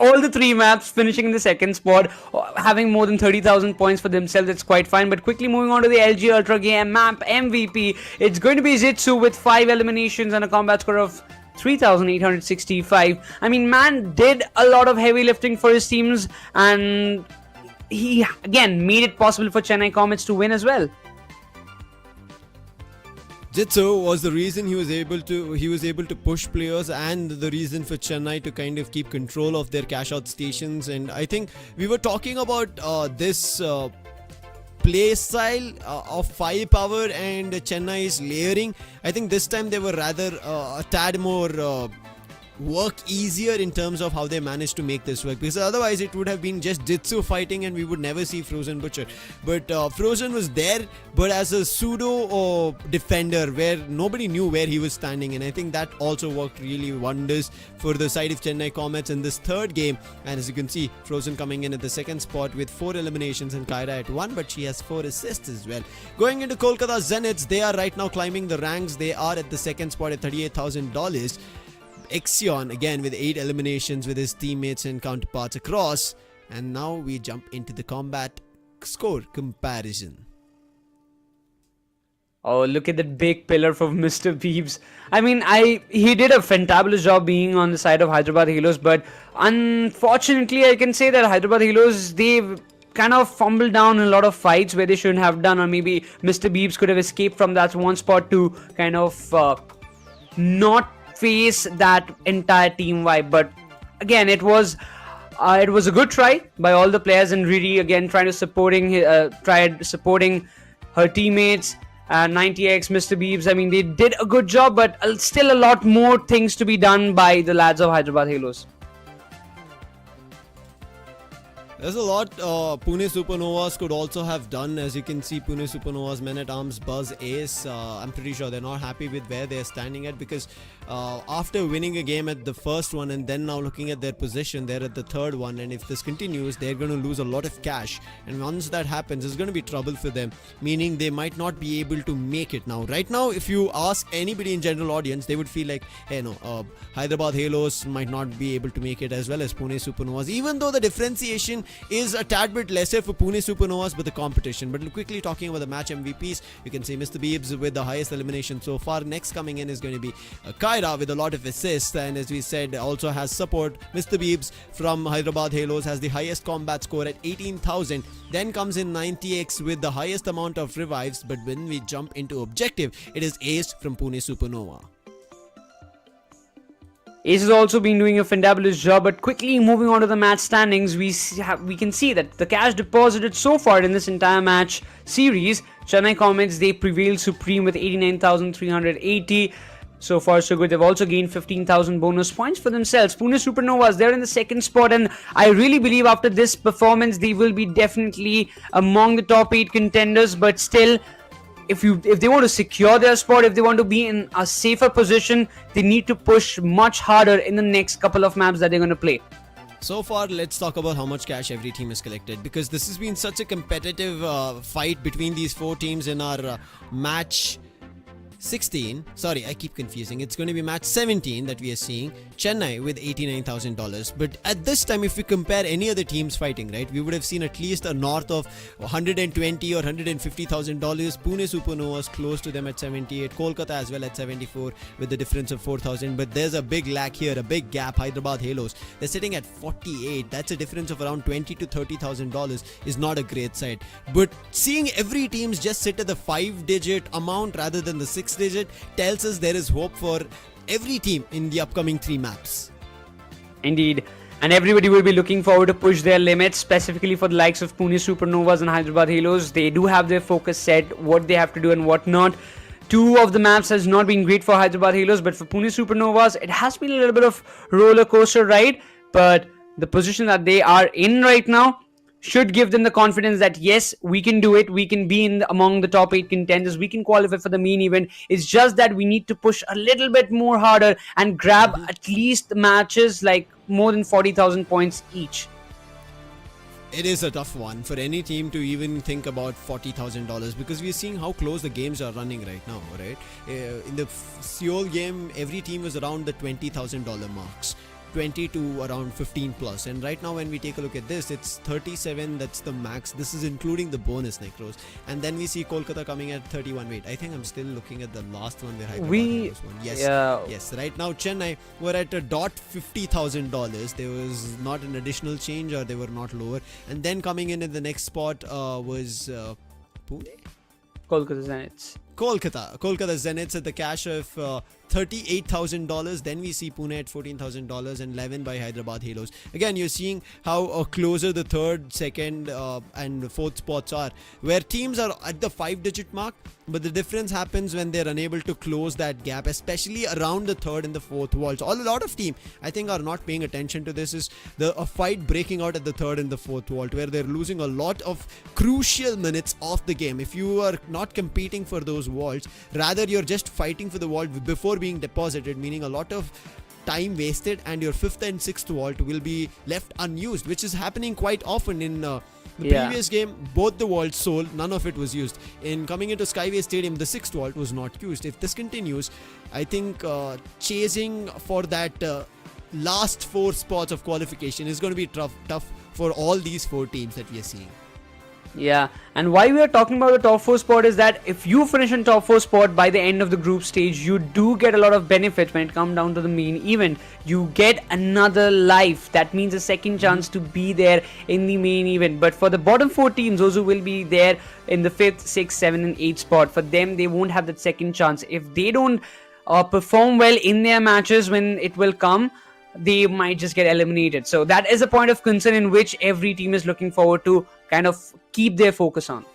All the 3 maps finishing in the second spot, having more than 30,000 points for themselves, it's quite fine. But quickly moving on to the LG Ultragear map MVP, it's going to be Jitsu with 5 eliminations and a combat score of 3,865. I mean, man did a lot of heavy lifting for his teams, and he again made it possible for Chennai Comets to win as well. Jitsu was the reason he was able to push players, and the reason for Chennai to kind of keep control of their cash out stations. And I think we were talking about this play style of firepower and Chennai's layering. I think this time they were rather a tad more work easier in terms of how they managed to make this work, because otherwise it would have been just Jitsu fighting and we would never see Frozen Butcher. But Frozen was there, but as a pseudo defender where nobody knew where he was standing, and I think that also worked really wonders for the side of Chennai Comets in this third game. And as you can see, Frozen coming in at the second spot with 4 eliminations and Kyra at 1, but she has 4 assists as well. Going into Kolkata Zeniths, they are right now climbing the ranks. They are at the second spot at $38,000. Ixion again with 8 eliminations with his teammates and counterparts across. And now we jump into the combat score comparison. Oh, look at that big pillar from Mr. Beebs. I mean, he did a fantabulous job being on the side of Hyderabad Halos, but unfortunately, I can say that Hyderabad Halos, they've kind of fumbled down in a lot of fights where they shouldn't have done, or maybe Mr. Beebs could have escaped from that one spot to kind of not face that entire team vibe. But again, it was a good try by all the players, and really again tried supporting her teammates. 90x, Mr. Beebs, I mean, they did a good job, but still a lot more things to be done by the lads of Hyderabad Halos. There's a lot Pune Supernovas could also have done. As you can see, Pune Supernovas men-at-arms Buzz Ace, I'm pretty sure they're not happy with where they're standing at, because after winning a game at the first one and then now looking at their position, they're at the third one, and if this continues, they're going to lose a lot of cash, and once that happens, it's going to be trouble for them, meaning they might not be able to make it now. Right now, if you ask anybody in general audience, they would feel like, hey, no, Hyderabad Halos might not be able to make it as well as Pune Supernovas, even though the differentiation is a tad bit lesser for Pune Supernovas, but the competition. But quickly talking about the match MVPs, you can see Mr. Beebs with the highest elimination so far. Next coming in is going to be Kyra with a lot of assists, and as we said, also has support. Mr. Beebs from Hyderabad Halos has the highest combat score at 18,000. Then comes in 90x with the highest amount of revives, but when we jump into objective, it is Ace from Pune Supernova. Ace has also been doing a fantabulous job, but quickly moving on to the match standings, we can see that the cash deposited so far in this entire match series, Chennai Comets, they prevailed supreme with 89,380. So far so good. They've also gained 15,000 bonus points for themselves. Pune Supernovas, they're in the second spot, and I really believe after this performance, they will be definitely among the top 8 contenders, but still, if they want to secure their spot, if they want to be in a safer position, they need to push much harder in the next couple of maps that they're going to play. So far, let's talk about how much cash every team has collected, because this has been such a competitive fight between these 4 teams in our match 16. Sorry, I keep confusing. It's going to be match 17 that we are seeing. Chennai with $89,000. But at this time, if we compare any other teams fighting, right, we would have seen at least a north of $120,000 or $150,000. Pune Supernovas close to them at 78. Kolkata as well at 74 with the difference of 4,000. But there's a big lack here, a big gap. Hyderabad Halos, they're sitting at 48. That's a difference of around $20,000 to $30,000 is not a great sight. But seeing every teams just sit at the 5-digit amount rather than the 6-digit tells us there is hope for every team in the upcoming 3 maps. Indeed. And everybody will be looking forward to push their limits, specifically for the likes of Pune Supernovas and Hyderabad Halos. They do have their focus set, what they have to do and what not. 2 of the maps has not been great for Hyderabad Halos, but for Pune Supernovas, it has been a little bit of roller coaster ride. But the position that they are in right now should give them the confidence that yes, we can do it, we can be among the top 8 contenders, we can qualify for the main event. It's just that we need to push a little bit more harder and grab at least matches like more than 40,000 points each. It is a tough one for any team to even think about $40,000, because we are seeing how close the games are running right now, right? In the Seoul game, every team was around the $20,000 marks. 20 to around 15 plus, and right now when we take a look at this, it's 37. That's the max. This is including the bonus, Necros. And then we see Kolkata coming at 31. Wait, I think I'm still looking at the last one where Hyderabad won. Yes, right now Chennai were at $50,000. There was not an additional change, or they were not lower. And then coming in the next spot was Pune. Kolkata Zeniths. Kolkata Zeniths at the cash of $38,000. Then we see Pune at $14,000 and 11 by Hyderabad Halos. Again, you're seeing how closer the third, second, and fourth spots are, where teams are at the 5-digit mark. But the difference happens when they're unable to close that gap, especially around the third and the fourth walls. A lot of teams, I think, are not paying attention to this. Is a fight breaking out at the third and the fourth vault, where they're losing a lot of crucial minutes of the game. If you are not competing for those vaults, rather you're just fighting for the vault before being deposited, meaning a lot of time wasted, and your fifth and sixth vault will be left unused, which is happening quite often in the previous game. Both the vaults sold, none of it was used. In coming into Skyway Stadium, the sixth vault was not used. If this continues, I think chasing for that last 4 spots of qualification is going to be tough for all these 4 teams that we are seeing. Yeah, and why we are talking about the top 4 spot is that if you finish in top 4 spot by the end of the group stage, you do get a lot of benefits when it comes down to the main event. You get another life. That means a second chance to be there in the main event. But for the bottom 4 teams, those who will be there in the 5th, 6th, 7th and 8th spot, for them, they won't have that second chance. If they don't perform well in their matches when it will come, they might just get eliminated. So that is a point of concern in which every team is looking forward to kind of keep their focus on.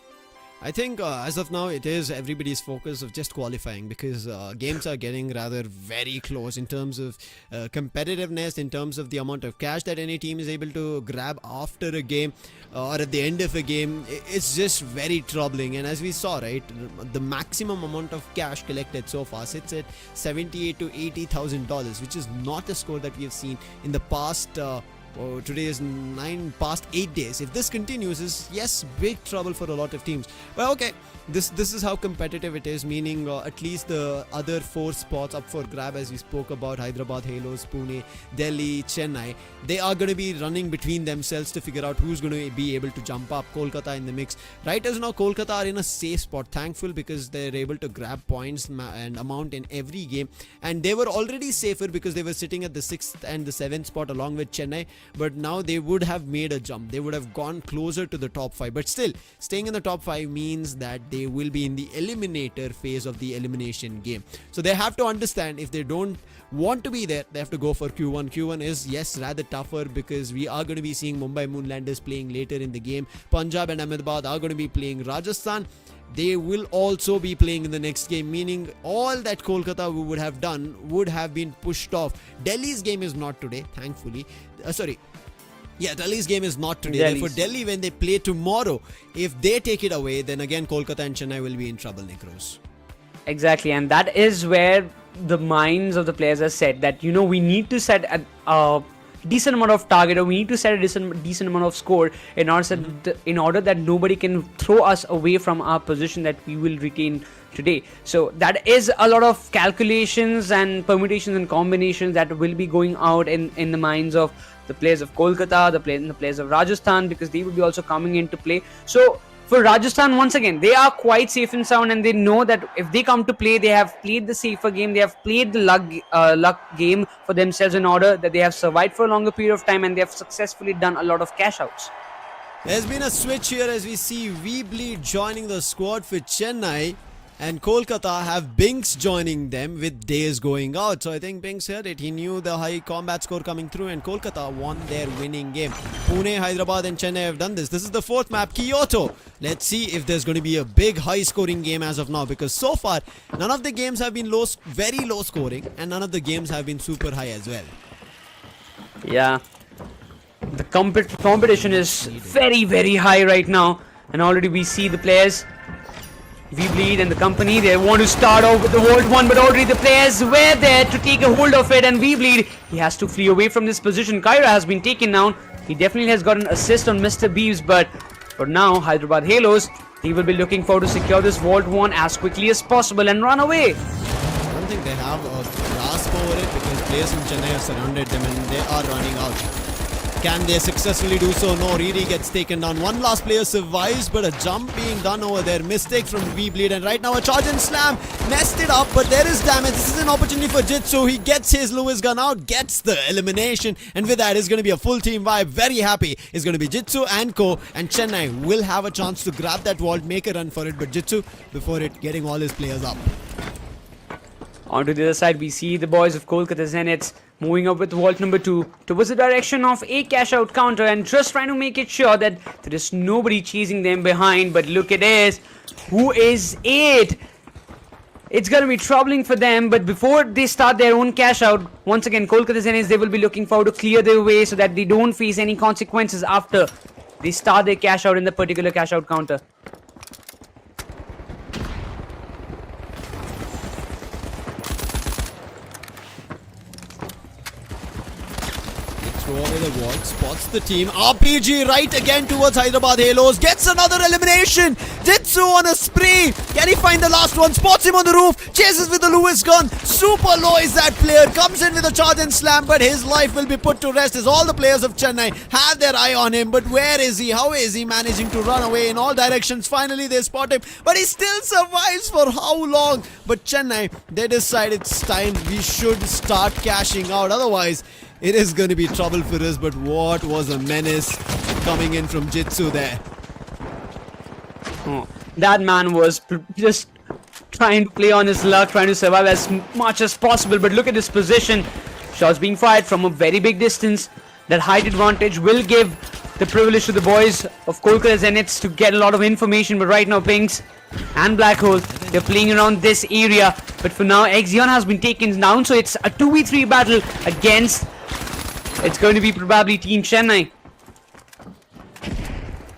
I think as of now, it is everybody's focus of just qualifying, because games are getting rather very close in terms of competitiveness, in terms of the amount of cash that any team is able to grab after a game or at the end of a game. It's just very troubling. And as we saw, right, the maximum amount of cash collected so far sits at $78,000 to $80,000, which is not a score that we have seen in the past. Today is past 8 days. If this continues, is yes, big trouble for a lot of teams. But okay, this is how competitive it is, meaning at least the other 4 spots up for grab, as we spoke about: Hyderabad Halos, Pune, Delhi, Chennai. They are going to be running between themselves to figure out who's going to be able to jump up. Kolkata in the mix. Right as now, Kolkata are in a safe spot, thankful, because they're able to grab points and amount in every game. And they were already safer because they were sitting at the 6th and the 7th spot along with Chennai. But now they would have made a jump. They would have gone closer to the top 5. But still, staying in the top 5 means that they will be in the eliminator phase of the elimination game. So they have to understand, if they don't want to be there, they have to go for Q1. Q1 is, yes, rather tougher, because we are going to be seeing Mumbai Moonlanders playing later in the game. Punjab and Ahmedabad are going to be playing Rajasthan. They will also be playing in the next game, meaning all that Kolkata would have done would have been pushed off. Delhi's game is not today, thankfully. Delhi's game is not today. Therefore, Delhi, when they play tomorrow, if they take it away, then again Kolkata and Chennai will be in trouble, Nikros. Exactly, and that is where the minds of the players are set, that, you know, we need to set a decent amount of target, or we need to set a decent amount of score in order that nobody can throw us away from our position that we will retain today. So that is a lot of calculations and permutations and combinations that will be going out in the minds of the players of Kolkata, the players of Rajasthan, because they will be also coming into play. So for Rajasthan, once again, they are quite safe and sound, and they know that if they come to play, they have played the safer game, they have played the luck game for themselves, in order that they have survived for a longer period of time, and they have successfully done a lot of cash outs. There's been a switch here as we see Weebly joining the squad for Chennai, and Kolkata have Binks joining them with Days going out. So I think Binks heard it. He knew the high combat score coming through, and Kolkata won their winning game. Pune, Hyderabad and Chennai have done this. This is the 4th map, Kyoto. Let's see if there's going to be a big high scoring game as of now, because so far none of the games have been very low scoring, and none of the games have been super high as well. Yeah, the competition is very, very high right now, and already we see the players, Weebly and the company, they want to start off with the Vault 1, but already the players were there to take a hold of it, and Weebly, he has to flee away from this position. Kyra has been taken down. He definitely has got an assist on Mr. Beeves, but for now, Hyderabad Halos, they will be looking forward to secure this Vault 1 as quickly as possible and run away. I don't think they have a grasp over it, because players from Chennai have surrounded them and they are running out. Can they successfully do so? No, Riri gets taken down. One last player survives, but a jump being done over there. Mistake from V-Bleed, and right now a charge and slam. Messed it up, but there is damage. This is an opportunity for Jitsu. He gets his Lewis gun out, gets the elimination, and with that is going to be a full team vibe. Very happy. It's going to be Jitsu and Ko, and Chennai will have a chance to grab that vault, make a run for it, but Jitsu, before it, getting all his players up. Onto the other side, we see the boys of Kolkata Zeniths moving up with vault number 2 towards the direction of a cash out counter and just trying to make it sure that there is nobody chasing them behind. But look at this. Who is it? It's going to be troubling for them, but before they start their own cash out, once again, Kolkata Zeniths, they will be looking forward to clear their way so that they don't face any consequences after they start their cash out in the particular cash out counter. Throw away the wall, spots the team. RPG right again towards Hyderabad Halos. Gets another elimination. Jitsu on a spree. Can he find the last one? Spots him on the roof. Chases with the Lewis gun. Super low is that player. Comes in with a charge and slam, but his life will be put to rest as all the players of Chennai have their eye on him. But where is he? How is he managing to run away in all directions? Finally they spot him, but he still survives for how long? But Chennai, they decide it's time. We should start cashing out. Otherwise, it is going to be trouble for us. But what was a menace coming in from Jitsu there. Oh, that man was just trying to play on his luck, trying to survive as much as possible. But look at his position. Shots being fired from a very big distance. That height advantage will give the privilege to the boys of Kolkata Zeniths to get a lot of information. But right now, Pinks and Black Hole, they're playing around this area. But for now, Exion has been taken down. So it's a 2v3 battle against... It's going to be probably Team Chennai.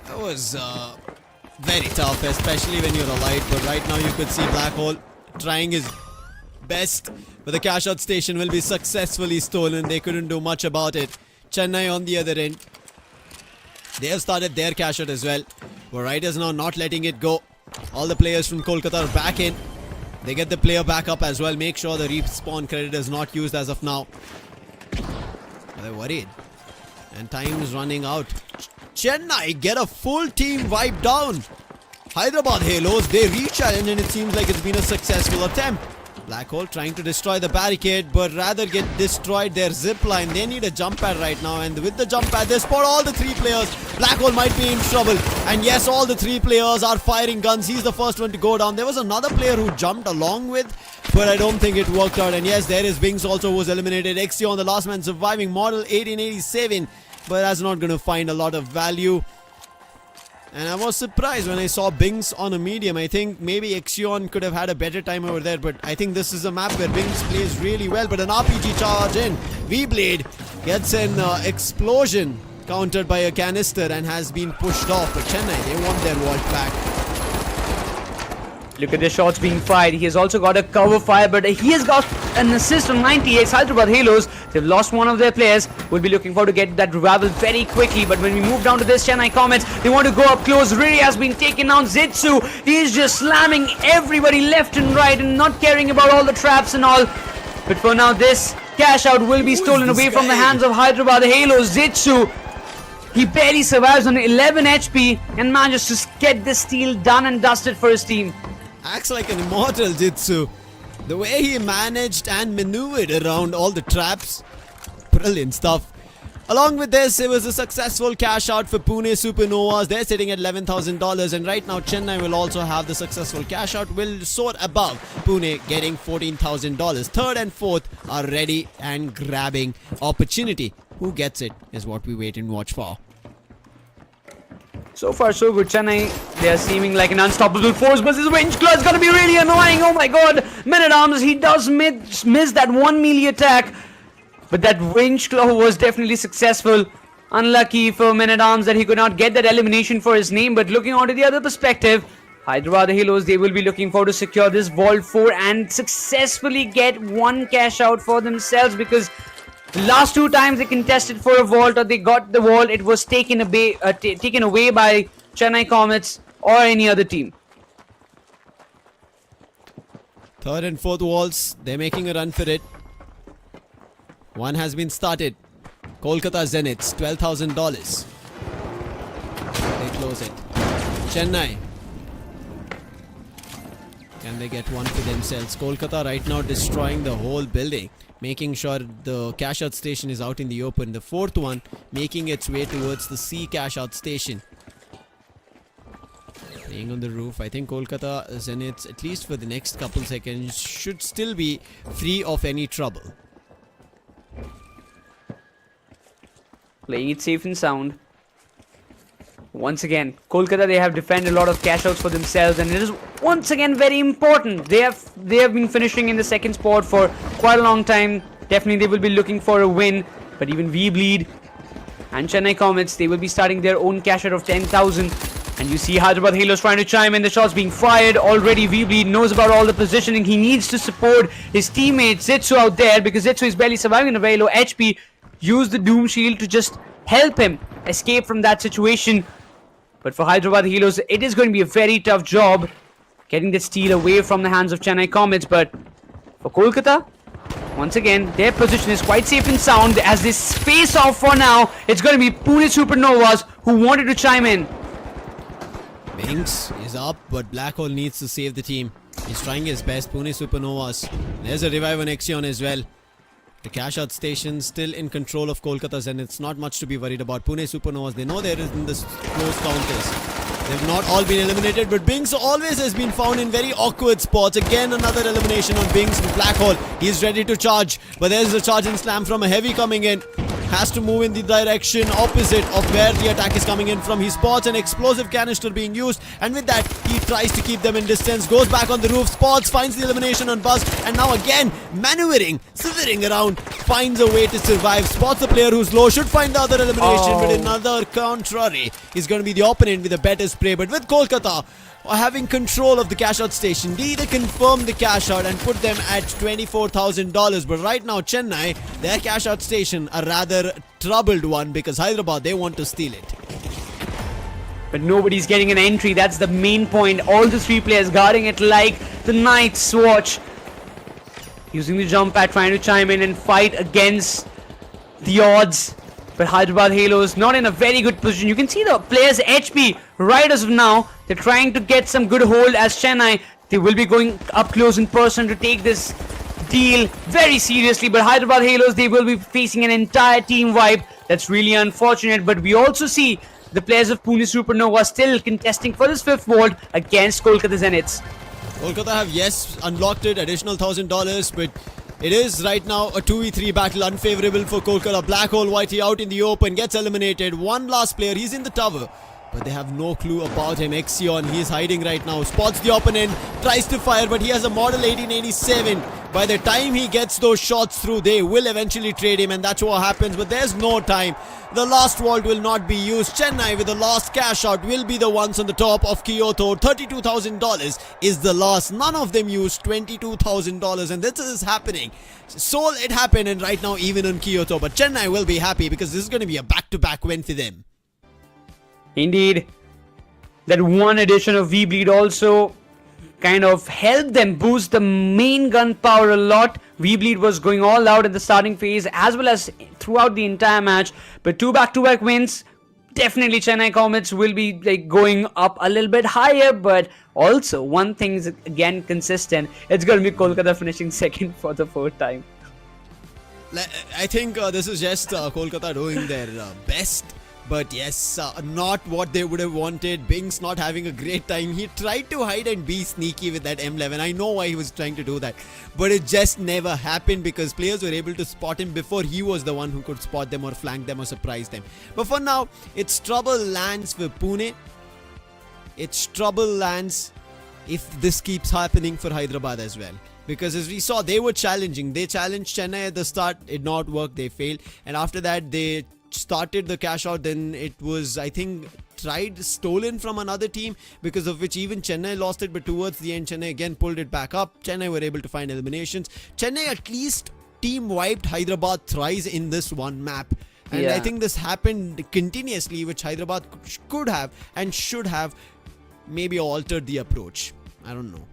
That was very tough, especially when you're a light. But right now you could see Black Hole trying his best. But the cash out station will be successfully stolen. They couldn't do much about it. Chennai on the other end, they have started their cash out as well. But Riders now not letting it go. All the players from Kolkata are back in. They get the player back up as well. Make sure the respawn credit is not used as of now. They're worried. And time is running out. Chennai get a full team wipe down. Hyderabad Halos, they re-challenge and it seems like it's been a successful attempt. Black Hole trying to destroy the barricade, but rather get destroyed their zip line. They need a jump pad right now, and with the jump pad, they spot all the 3 players. Black Hole might be in trouble. And yes, all the 3 players are firing guns. He's the first one to go down. There was another player who jumped along with, but I don't think it worked out. And yes, there is Wings also, who was eliminated. Exio, the last man surviving, model 1887, but that's not going to find a lot of value. And I was surprised when I saw Bings on a medium. I think maybe Exion could have had a better time over there, but I think this is a map where Bings plays really well. But an RPG charge in. V-Blade gets an explosion countered by a canister and has been pushed off. But Chennai, they want their vault back. Look at the shots being fired. He has also got a cover fire, but he has got an assist on 98. Hyderabad Halos, they've lost one of their players. We'll be looking forward to get that revival very quickly. But when we move down to this Chennai Comets, they want to go up close. Riri has been taken down. Zitsu, he is just slamming everybody left and right and not caring about all the traps and all. But for now, this cash out will be stolen away from the hands of Hyderabad Halos. Zitsu, he barely survives on 11 HP and manages to get this steal done and dusted for his team. Acts like an immortal, Jitsu. The way he managed and maneuvered around all the traps, brilliant stuff. Along with this, it was a successful cash out for Pune Supernovas. They're sitting at $11,000, and right now Chennai will also have the successful cash out, will soar above Pune, getting $14,000. Third and fourth are ready and grabbing opportunity. Who gets it is what we wait and watch for. So far, so good. Chennai, they are seeming like an unstoppable force, but this Winchclaw is going to be really annoying. Oh my god. Man-at-Arms, he does miss that one melee attack, but that Winchclaw was definitely successful. Unlucky for Man-at-Arms that he could not get that elimination for his name, but looking onto the other perspective, Hyderabad Halos, they will be looking forward to secure this Vault 4 and successfully get one cash out for themselves, because the last 2 times they contested for a vault or they got the vault, it was taken away by Chennai Comets or any other team. Third and fourth vaults, they're making a run for it. One has been started. Kolkata Zeniths, $12,000. They close it. Chennai. Can they get one for themselves? Kolkata right now destroying the whole building, making sure the cash out station is out in the open. The fourth one making its way towards the C cash out station. Playing on the roof. I think Kolkata Zeniths, at least for the next couple seconds, should still be free of any trouble. Playing it safe and sound. Once again, Kolkata, they have defended a lot of cash outs for themselves, and it is once again very important. They have been finishing in the second spot for quite a long time. Definitely they will be looking for a win, but even Bleed and Chennai Comets, they will be starting their own cash out of 10,000. And you see Hyderabad Halos trying to chime in, the shots being fired. Already Bleed knows about all the positioning. He needs to support his teammate Zitsu out there, because Zitsu is barely surviving in a very low HP. Use the Doom Shield to just help him escape from that situation. But for Hyderabad Halos, it is going to be a very tough job getting the steal away from the hands of Chennai Comets. But for Kolkata, once again, their position is quite safe and sound. As they face off for now, it's going to be Pune Supernovas who wanted to chime in. Binks is up, but Black Hole needs to save the team. He's trying his best. Pune Supernovas. There's a revive on Exion as well. The cash out station still in control of Kolkata Zeniths. Not much to be worried about. Pune Supernovas, they know they're in the close counters. They've not all been eliminated, but Binks always has been found in very awkward spots. Again, another elimination on Binks. Black Hole, he's ready to charge, but there's a charge and slam from a heavy coming in. Has to move in the direction opposite of where the attack is coming in from. He spots an explosive canister being used, and with that he tries to keep them in distance. Goes back on the roof, spots, finds the elimination on Buzz, and now again maneuvering, slithering around, finds a way to survive. Spots the player who's low, should find the other elimination, but another contrary is going to be the opponent with a better spray. But with Kolkata having control of the cash out station, they either confirm the cash out and put them at $24,000. But right now Chennai, their cash out station, a rather troubled one, because Hyderabad, they want to steal it. But nobody's getting an entry. That's the main point. All the three players guarding it like the Night's Watch, using the jump pad, trying to chime in and fight against the odds. But Hyderabad Halos not in a very good position. You can see the players' HP right as of now. They're trying to get some good hold as Chennai. They will be going up close in person to take this deal very seriously. But Hyderabad Halos, they will be facing an entire team wipe. That's really unfortunate. But we also see the players of Pune Supernova still contesting for this fifth vault against Kolkata Zeniths. Kolkata have, yes, unlocked it, additional $1,000, but it is right now a 2v3 battle, unfavorable for Kolkata. Black Hole Whitey out in the open, gets eliminated. One last player, he's in the tower, but they have no clue about him. Exion, he's hiding right now, spots the opponent, tries to fire, but he has a model 1887. By the time he gets those shots through, they will eventually trade him, and that's what happens. But there's no time. The last vault will not be used. Chennai, with the last cash out, will be the ones on the top of Kyoto. $32,000 is the last. None of them used $22,000, and this is happening. So it happened, and right now even on Kyoto. But Chennai will be happy, because this is going to be a back-to-back win for them. Indeed, that one addition of Bleed also kind of helped them boost the main gun power a lot. Bleed was going all out at the starting phase as well as throughout the entire match. But two back-to-back wins, definitely Chennai Comets will be going up a little bit higher. But also one thing is again consistent. It's going to be Kolkata finishing second for the fourth time. I think this is just Kolkata doing their best. But yes, not what they would have wanted. Binks not having a great time. He tried to hide and be sneaky with that M11. I know why he was trying to do that. But it just never happened, because players were able to spot him before he was the one who could spot them or flank them or surprise them. But for now, it's trouble lands for Pune. It's trouble lands if this keeps happening for Hyderabad as well. Because as we saw, they were challenging. They challenged Chennai at the start. It did not work. They failed. And after that, they started the cash out, then it was, I think, stolen from another team, because of which even Chennai lost it. But towards the end, Chennai again pulled it back up. Chennai were able to find eliminations. Chennai at least team wiped Hyderabad thrice in this one map, and I think this happened continuously, which Hyderabad could have and should have maybe altered the approach. I don't know.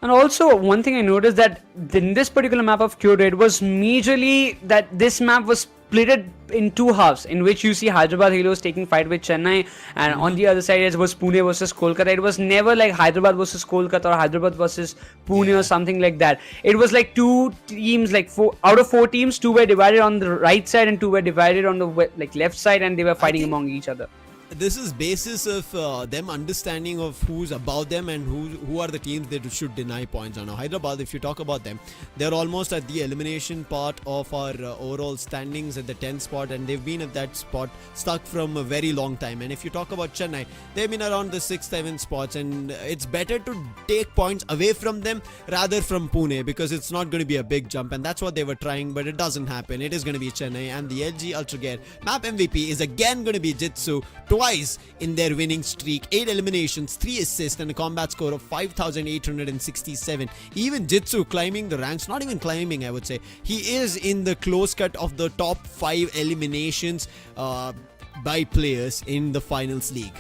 And also, one thing I noticed that in this particular map of Kyoto, it was majorly that this map was split it in two halves, in which you see Hyderabad Halos taking fight with Chennai, and on the other side it was Pune versus Kolkata. It was never like Hyderabad versus Kolkata or Hyderabad versus Pune or something like that. It was like two teams, like out of four teams, two were divided on the right side and two were divided on the left side, and they were fighting among each other. This is basis of them understanding of who's above them and who are the teams they should deny points on. Now, Hyderabad, if you talk about them, they're almost at the elimination part of our overall standings at the 10th spot, and they've been at that spot stuck from a very long time. And if you talk about Chennai, they've been around the 6th, 7th spots, and it's better to take points away from them rather from Pune, because it's not going to be a big jump, and that's what they were trying, but it doesn't happen. It is going to be Chennai, and the LG Ultragear map MVP is again going to be Jitsu, twice in their winning streak, 8 eliminations, 3 assists, and a combat score of 5,867. Even Jitsu climbing the ranks, not even climbing, I would say. He is in the close cut of the top 5 eliminations by players in the finals league.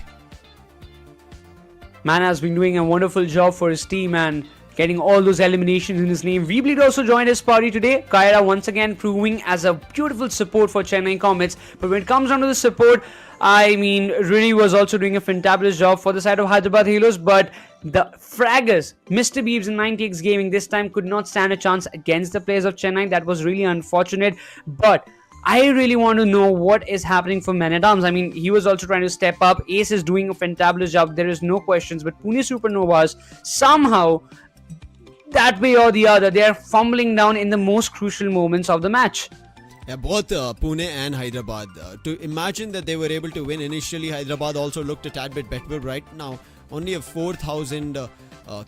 Man has been doing a wonderful job for his team and getting all those eliminations in his name. Weebleed also joined his party today. Kaira once again proving as a beautiful support for Chennai Comets. But when it comes down to the support, I mean, Riri was also doing a fantabulous job for the side of Hyderabad Halos. But the fraggers, Mr. Beebs and 90x Gaming, this time could not stand a chance against the players of Chennai. That was really unfortunate. But I really want to know what is happening for Man at Arms. I mean, he was also trying to step up. Ace is doing a fantabulous job. There is no questions. But Pune Supernovas, somehow, that way or the other, they are fumbling down in the most crucial moments of the match. Yeah, both Pune and Hyderabad. To imagine that they were able to win initially, Hyderabad also looked a tad bit better. Right now, only a 4,000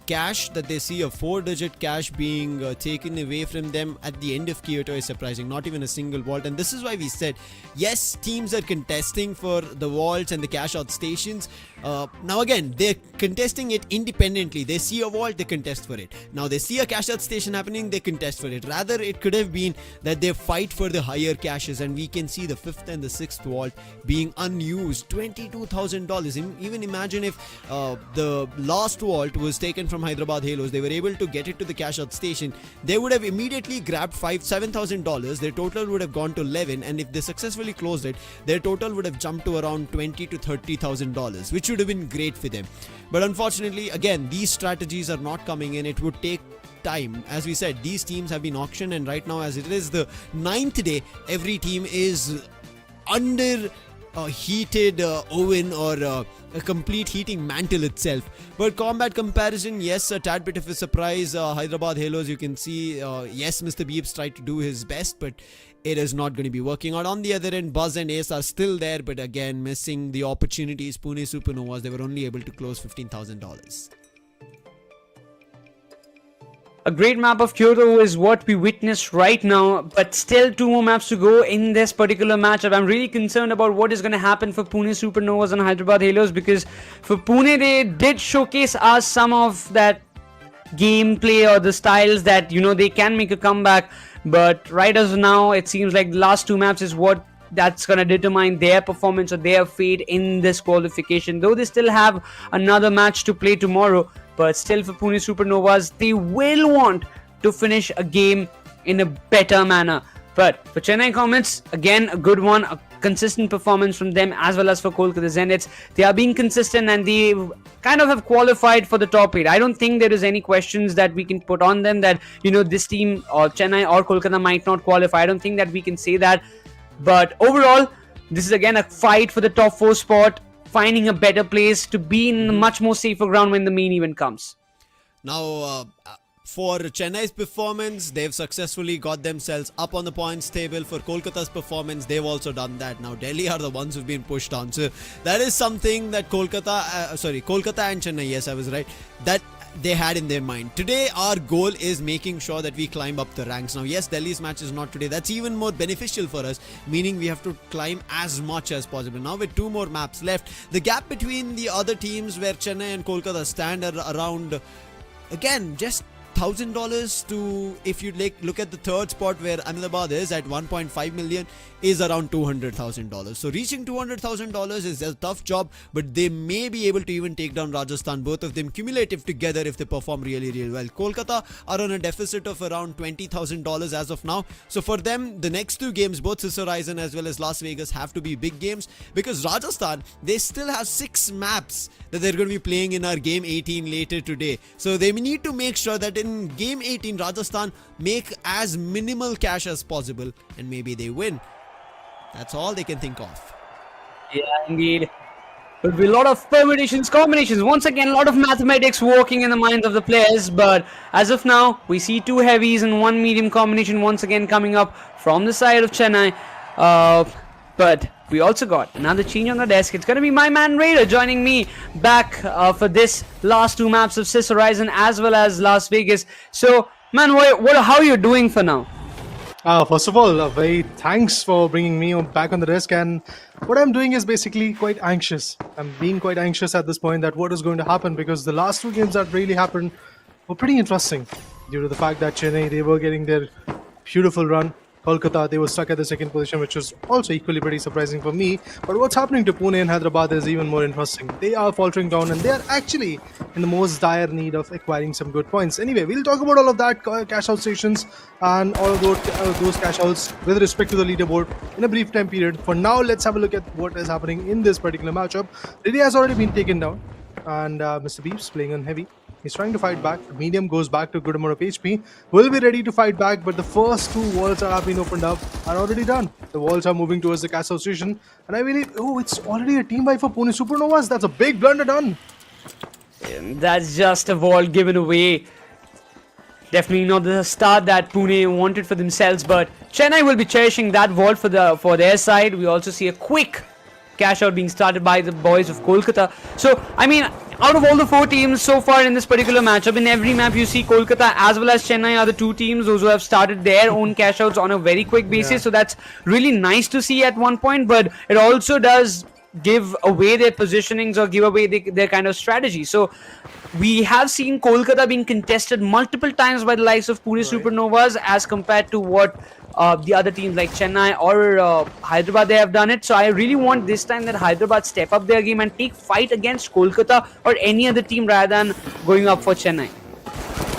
cash that they see, a 4-digit cash being taken away from them at the end of Kyoto is surprising. Not even a single vault. And this is why we said, yes, teams are contesting for the vaults and the cash out stations. Now again, they're contesting it independently. They see a vault, they contest for it. Now they see a cash out station happening, they contest for it. Rather, it could have been that they fight for the higher cashes, and we can see the 5th and the 6th vault being unused. $22,000. Even imagine if the last vault was taken from Hyderabad Halos, they were able to get it to the cash out station, they would have immediately grabbed $7,000. Their total would have gone to 11, and if they successfully closed it, their total would have jumped to around $20,000 to $30,000, which would have been great for them. But unfortunately, again, these strategies are not coming in. It would take time. As we said, these teams have been auctioned, and right now, as it is the 9th day, every team is under a heated oven or a complete heating mantle itself. But combat comparison, yes, a tad bit of a surprise. Hyderabad Halos, you can see, yes, Mr. Beeps tried to do his best, but it is not going to be working out. On the other end, Buzz and Ace are still there, but again, missing the opportunities. Pune Supernovas, they were only able to close $15,000. A great map of Kyoto is what we witnessed right now, but still 2 more maps to go in this particular matchup. I'm really concerned about what is going to happen for Pune Supernovas and Hyderabad Halos, because for Pune, they did showcase us some of that gameplay or the styles that, you know, they can make a comeback. But right as of now, it seems like the last 2 maps is what that's going to determine their performance or their fate in this qualification. Though they still have another match to play tomorrow, but still for Pune Supernovas, they will want to finish a game in a better manner. But for Chennai Comets, again, a good one, a consistent performance from them, as well as for Kolkata Zeniths. They are being consistent, and they kind of have qualified for the top 8. I don't think there is any questions that we can put on them that, you know, this team or Chennai or Kolkata might not qualify. I don't think that we can say that. But overall, this is again a fight for the top 4 spot, finding a better place to be in a much more safer ground when the main event comes. Now, for Chennai's performance, they've successfully got themselves up on the points table. For Kolkata's performance, they've also done that. Now, Delhi are the ones who've been pushed on. So, that is something that Kolkata and Chennai, yes, I was right, that they had in their mind. Today, our goal is making sure that we climb up the ranks. Now, yes, Delhi's match is not today. That's even more beneficial for us, meaning we have to climb as much as possible. Now, with 2 more maps left, the gap between the other teams where Chennai and Kolkata stand are around, again, just $1,000 to, if you look at the third spot where Ahmedabad is at 1.5 million, is around $200,000. So reaching $200,000 is a tough job, but they may be able to even take down Rajasthan, both of them cumulative together, if they perform really, really well. Kolkata are on a deficit of around $20,000 as of now. So for them, the next two games, both Sis Horizon as well as Las Vegas, have to be big games, because Rajasthan, they still have 6 maps that they're going to be playing in our game 18 later today. So they need to make sure that in game 18, Rajasthan make as minimal cash as possible, and maybe they win. That's all they can think of. Yeah, indeed. There'll be a lot of permutations, combinations. Once again, a lot of mathematics working in the minds of the players. But as of now, we see 2 heavies and 1 medium combination once again coming up from the side of Chennai. But we also got another change on the desk. It's going to be my man Raider joining me back for this last 2 maps of Sis Horizon as well as Las Vegas. So, man, how are you doing for now? First of all, very thanks for bringing me back on the desk. And what I'm doing is basically quite anxious. I'm being quite anxious at this point that what is going to happen, because the last 2 games that really happened were pretty interesting due to the fact that Chennai, they were getting their beautiful run. Kolkata, they were stuck at the second position, which was also equally pretty surprising for me. But what's happening to Pune and Hyderabad is even more interesting. They are faltering down, and they are actually in the most dire need of acquiring some good points. Anyway, we'll talk about all of that, cash out stations and all of those cash outs with respect to the leaderboard in a brief time period. For now, let's have a look at what is happening in this particular matchup. Lily has already been taken down, and Mr. Beeps playing on heavy. He's trying to fight back. Medium goes back to a good amount of HP. Will be ready to fight back, but the first 2 walls that have been opened up are already done. The walls are moving towards the castle station. And I believe, it's already a team fight for Pune Supernovas. That's a big blunder done. That's just a wall given away. Definitely not the start that Pune wanted for themselves, but Chennai will be cherishing that wall for their side. We also see a quick cash out being started by the boys of Kolkata. So, I mean, out of all the 4 teams so far in this particular matchup, in every map you see Kolkata as well as Chennai are the 2 teams those who have started their own cash outs on a very quick basis. Yeah. So that's really nice to see at one point, but it also does give away their positionings or give away their kind of strategy. So we have seen Kolkata being contested multiple times by the likes of Pune Supernovas as compared to what the other teams like Chennai or Hyderabad, they have done it. So I really want this time that Hyderabad step up their game and take fight against Kolkata or any other team rather than going up for Chennai.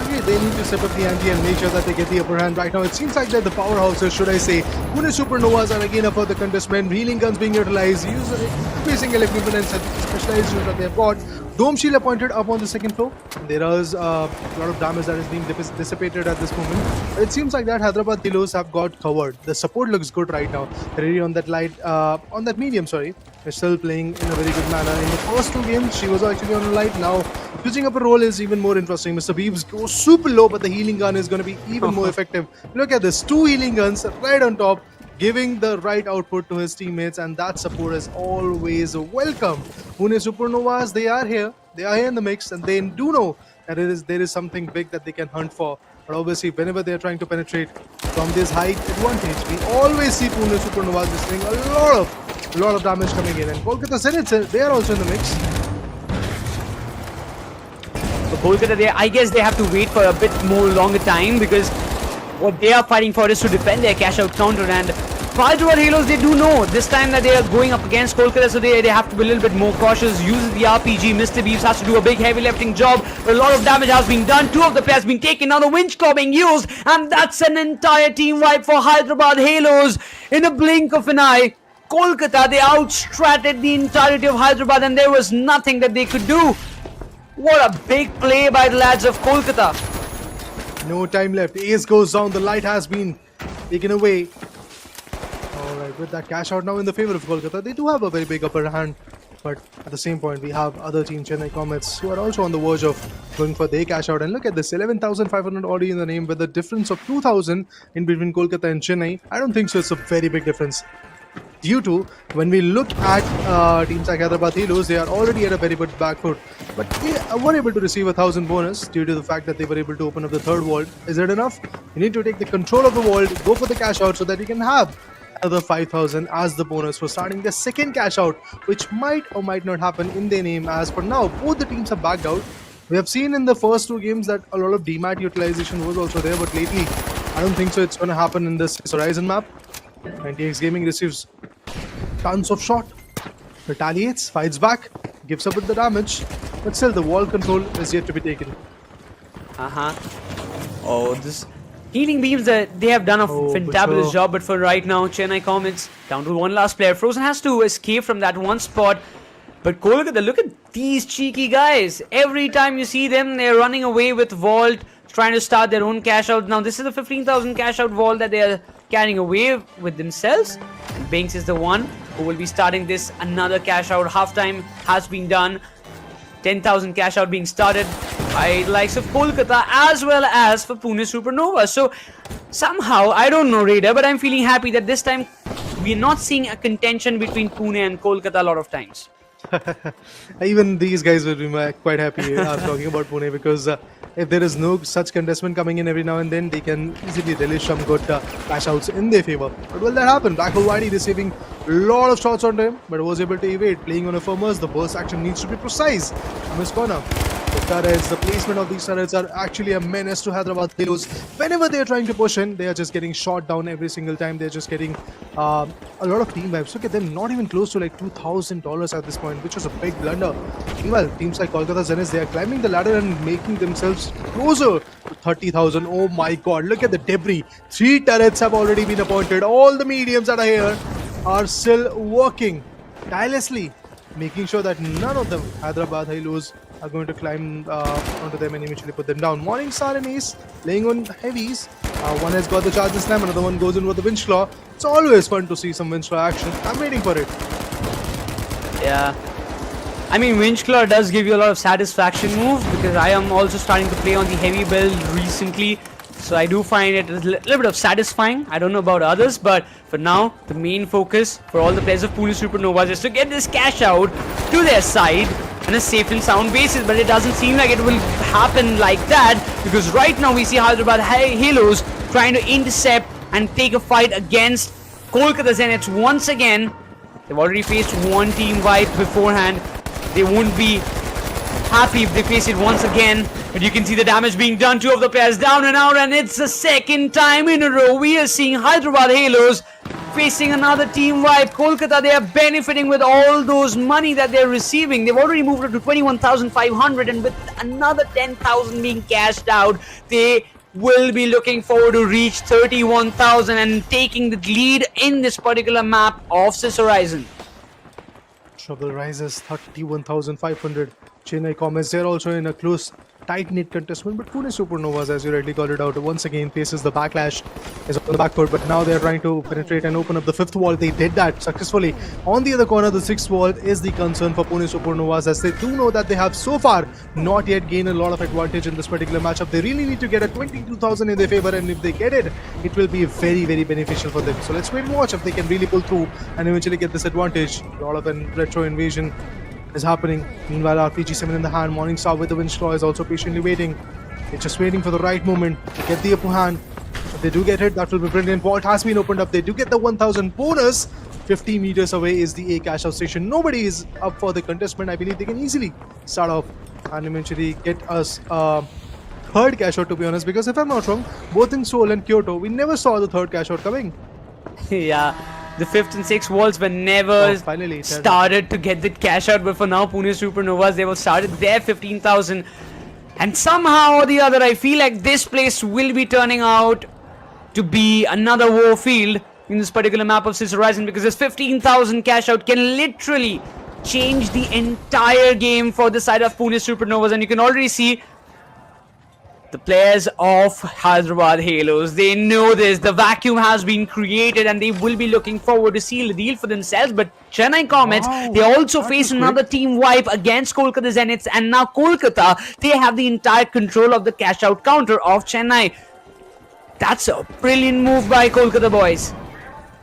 Okay, they need to step up the ante and make sure that they get the upper hand. Right now, it seems like that the powerhouses, should I say, Pune Supernovas are again up for the contestment. Healing guns being utilized, every single equipment and specialized unit that they have got. Dome shield appointed up on the second floor. There is a lot of damage that is being dissipated at this moment. It seems like that Hyderabad Halos have got covered. The support looks good right now. Really on that light, on that medium, sorry. They're still playing in a very good manner. In the first 2 games, she was actually on a light. Now, switching up a role is even more interesting. Mr. Beeves goes super low, but the healing gun is going to be even more effective. Look at this, 2 healing guns right on top, giving the right output to his teammates, and that support is always welcome. Pune Supernovas, they are here in the mix, and they do know that there is something big that they can hunt for. But obviously, whenever they are trying to penetrate from this height advantage, we always see Pune Supernovas displaying a lot of damage coming in. And Kolkata Zeniths, they are also in the mix. So Kolkata, I guess they have to wait for a bit more longer time, because what they are fighting for is to defend their cash out counter. And Hyderabad Halos, they do know this time that they are going up against Kolkata, so they have to be a little bit more cautious. Uses the RPG. Mr. Beeves has to do a big heavy lifting job. A lot of damage has been done. 2 of the players being taken. Now the winch claw being used, and that's an entire team wipe for Hyderabad Halos in a blink of an eye. Kolkata, they outstratted the entirety of Hyderabad, and there was nothing that they could do. What a big play by the lads of Kolkata. No time left. Ace goes down. The light has been taken away. Alright, with that cash out now in the favor of Kolkata, they do have a very big upper hand. But at the same point, we have other team, Chennai Comets, who are also on the verge of going for their cash out. And look at this, 11,500 already in the name, with a difference of 2,000 in between Kolkata and Chennai. I don't think so. It's a very big difference. Due to, when we look at teams like Hyderabad Halos, they are already at a very good back foot. But they were able to receive 1,000 bonus due to the fact that they were able to open up the third vault. Is it enough? You need to take the control of the vault, go for the cash out so that you can have another 5,000 as the bonus for starting the second cash out, which might or might not happen in their name. As for now, both the teams have backed out. We have seen in the first two games that a lot of demat utilization was also there, but lately, I don't think so it's going to happen in this Horizon map. 90X Gaming receives tons of shot, retaliates, fights back, gives up with the damage, but still the wall control is yet to be taken. Oh, this healing beams, that they have done a fantabulous Butcher. job, but for right now, Chennai Comets down to one last player. Frozen has to escape from that one spot. But Kolkata, look at these cheeky guys. Every time you see them, they're running away with Vault, trying to start their own cash out. Now, this is the 15,000 cash out Vault that they are carrying away with themselves. And Banks is the one who will be starting this. Another cash out. Halftime has been done. 10,000 cash out being started by the likes of Kolkata as well as for Pune Supernovas. So somehow, I don't know Raider, but I'm feeling happy that this time we're not seeing a contention between Pune and Kolkata a lot of times. Even these guys will be quite happy talking about Pune, because if there is no such contestment coming in every now and then, they can easily relish some good cash outs in their favor. But will that happen? Black Hole Whitey receiving a lot of shots on him, but was able to evade. Playing on a firmers, the burst action needs to be precise from his corner. The turrets, the placement of these turrets are actually a menace to Hyderabad Halos. Whenever they are trying to push in, they are just getting shot down every single time. They're just getting a lot of team vibes. Look at them, not even close to like $2,000 at this point, which was a big blunder. Meanwhile, teams like Kolkata Zeniths, they are climbing the ladder and making themselves closer to 30,000. Oh my god, look at the debris. 3 turrets have already been appointed. All the mediums that are here are still working tirelessly, making sure that none of them, Hyderabad Halos, are going to climb onto them and eventually put them down. Morningstar and Ace laying on heavies. One has got the charges slam, another one goes in with the winch claw. It's always fun to see some winch claw action. I'm waiting for it. Yeah. I mean, Winchclaw does give you a lot of satisfaction move, because I am also starting to play on the heavy build recently. So I do find it a little bit of satisfying. I don't know about others, but for now, the main focus for all the players of Pune Supernovas is to get this cash out to their side on a safe and sound basis. But it doesn't seem like it will happen like that, because right now we see Hyderabad Halos trying to intercept and take a fight against Kolkata Zeniths once again. They've already faced one team wipe beforehand. They won't be happy if they face it once again. But you can see the damage being done. 2 of the players down and out, and it's the second time in a row we are seeing Hyderabad Halos facing another team wipe. Kolkata, they are benefiting with all those money that they're receiving. They've already moved up to 21,500, and with another 10,000 being cashed out, they will be looking forward to reach 31,000 and taking the lead in this particular map of Sis Horizon. Trouble rises 31,500. Chennai Comets, they're also in a close, tight-knit contestment, but Pune Supernovas, as you rightly called it out, once again faces the backlash, is on the back foot, but now they're trying to penetrate and open up the 5th wall. They did that successfully. On the other corner, the 6th wall is the concern for Pune Supernovas, as they do know that they have so far not yet gained a lot of advantage in this particular matchup. They really need to get a 22,000 in their favor, and if they get it, it will be very, very beneficial for them. So let's wait and watch if they can really pull through and eventually get this advantage. A lot of retro invasion is happening. Meanwhile, RPG7 in the hand, Morningstar with the winch claw is also patiently waiting. They're just waiting for the right moment to get the upper hand. If they do get it, that will be brilliant. Vault has been opened up. They do get the 1,000 bonus. 50 meters away is the A cash out station. Nobody is up for the contestment. I believe they can easily start off and eventually get us third cash out, to be honest, because if I'm not wrong, both in Seoul and Kyoto, we never saw the third cash out coming. Yeah. The 5th and 6th walls were never finally started to get the cash out, but for now, Pune Supernovas, they will started their 15,000. And somehow or the other, I feel like this place will be turning out to be another war field in this particular map of Sis Horizon, because this 15,000 cash out can literally change the entire game for the side of Pune Supernovas. And you can already see the players of Hyderabad Halos, they know this. The vacuum has been created and they will be looking forward to seal the deal for themselves. But Chennai Comets, they also face another team wipe against Kolkata Zeniths, and now Kolkata, they have the entire control of the cash out counter of Chennai. That's a brilliant move by Kolkata boys.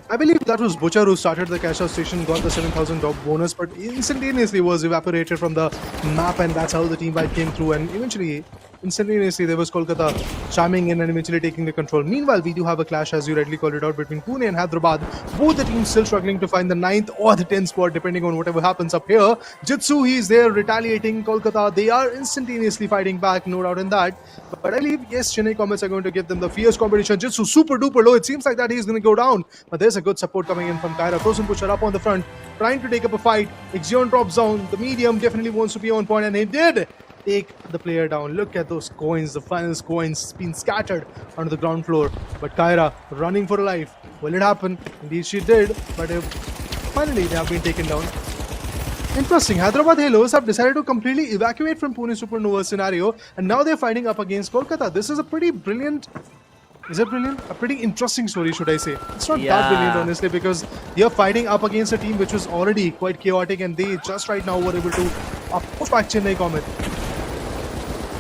I believe that was Butcher who started the cash out station, got the 7,000 top bonus, but instantaneously was evaporated from the map, and that's how the team wipe came through. And eventually, instantaneously there was Kolkata chiming in and eventually taking the control. Meanwhile, we do have a clash, as you rightly called it out, between Pune and Hyderabad. Both the teams still struggling to find the 9th or the 10th spot, depending on whatever happens up here. Jitsu, he's there retaliating. Kolkata, they are instantaneously fighting back, no doubt in that. But I believe, yes, Chennai Comets are going to give them the fierce competition. Jitsu super duper low. It seems like that he's going to go down. But there's a good support coming in from Kyra. Frozen Pusher up on the front, trying to take up a fight. Ixion drops down. The medium definitely wants to be on point, and he did take the player down. Look at those coins, the finals coins being scattered onto the ground floor. But Kyra running for her life. Will it happen? Indeed she did, but finally they have been taken down. Interesting, Hyderabad Halos have decided to completely evacuate from Pune Supernovas scenario, and now they're fighting up against Kolkata. This is a pretty brilliant... Is it brilliant? A pretty interesting story, should I say. It's not that brilliant, honestly, because you're fighting up against a team which was already quite chaotic, and they just right now were able to push back Chennai Comets.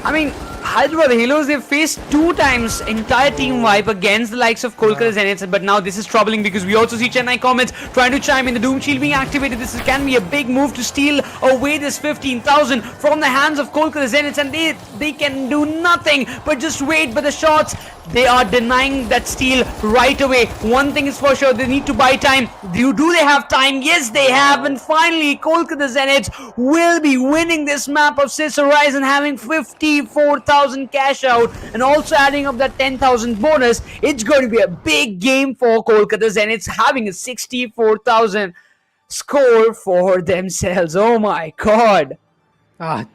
I mean, Hyderabad Halos, they've faced 2 times entire team wipe against the likes of Kolkata Zeniths, but now this is troubling because we also see Chennai Comets trying to chime in. The Doom Shield being activated. This can be a big move to steal away this 15,000 from the hands of Kolkata Zeniths, and they can do nothing but just wait. But the shots, they are denying that steal right away. One thing is for sure, they need to buy time. Do they have time? Yes, they have. And finally, Kolkata Zeniths will be winning this map of Sis Horizon, having 54,000 cash out and also adding up that 10,000 bonus. It's going to be a big game for Kolkata Zeniths, having a 64,000 score for themselves. Oh my god.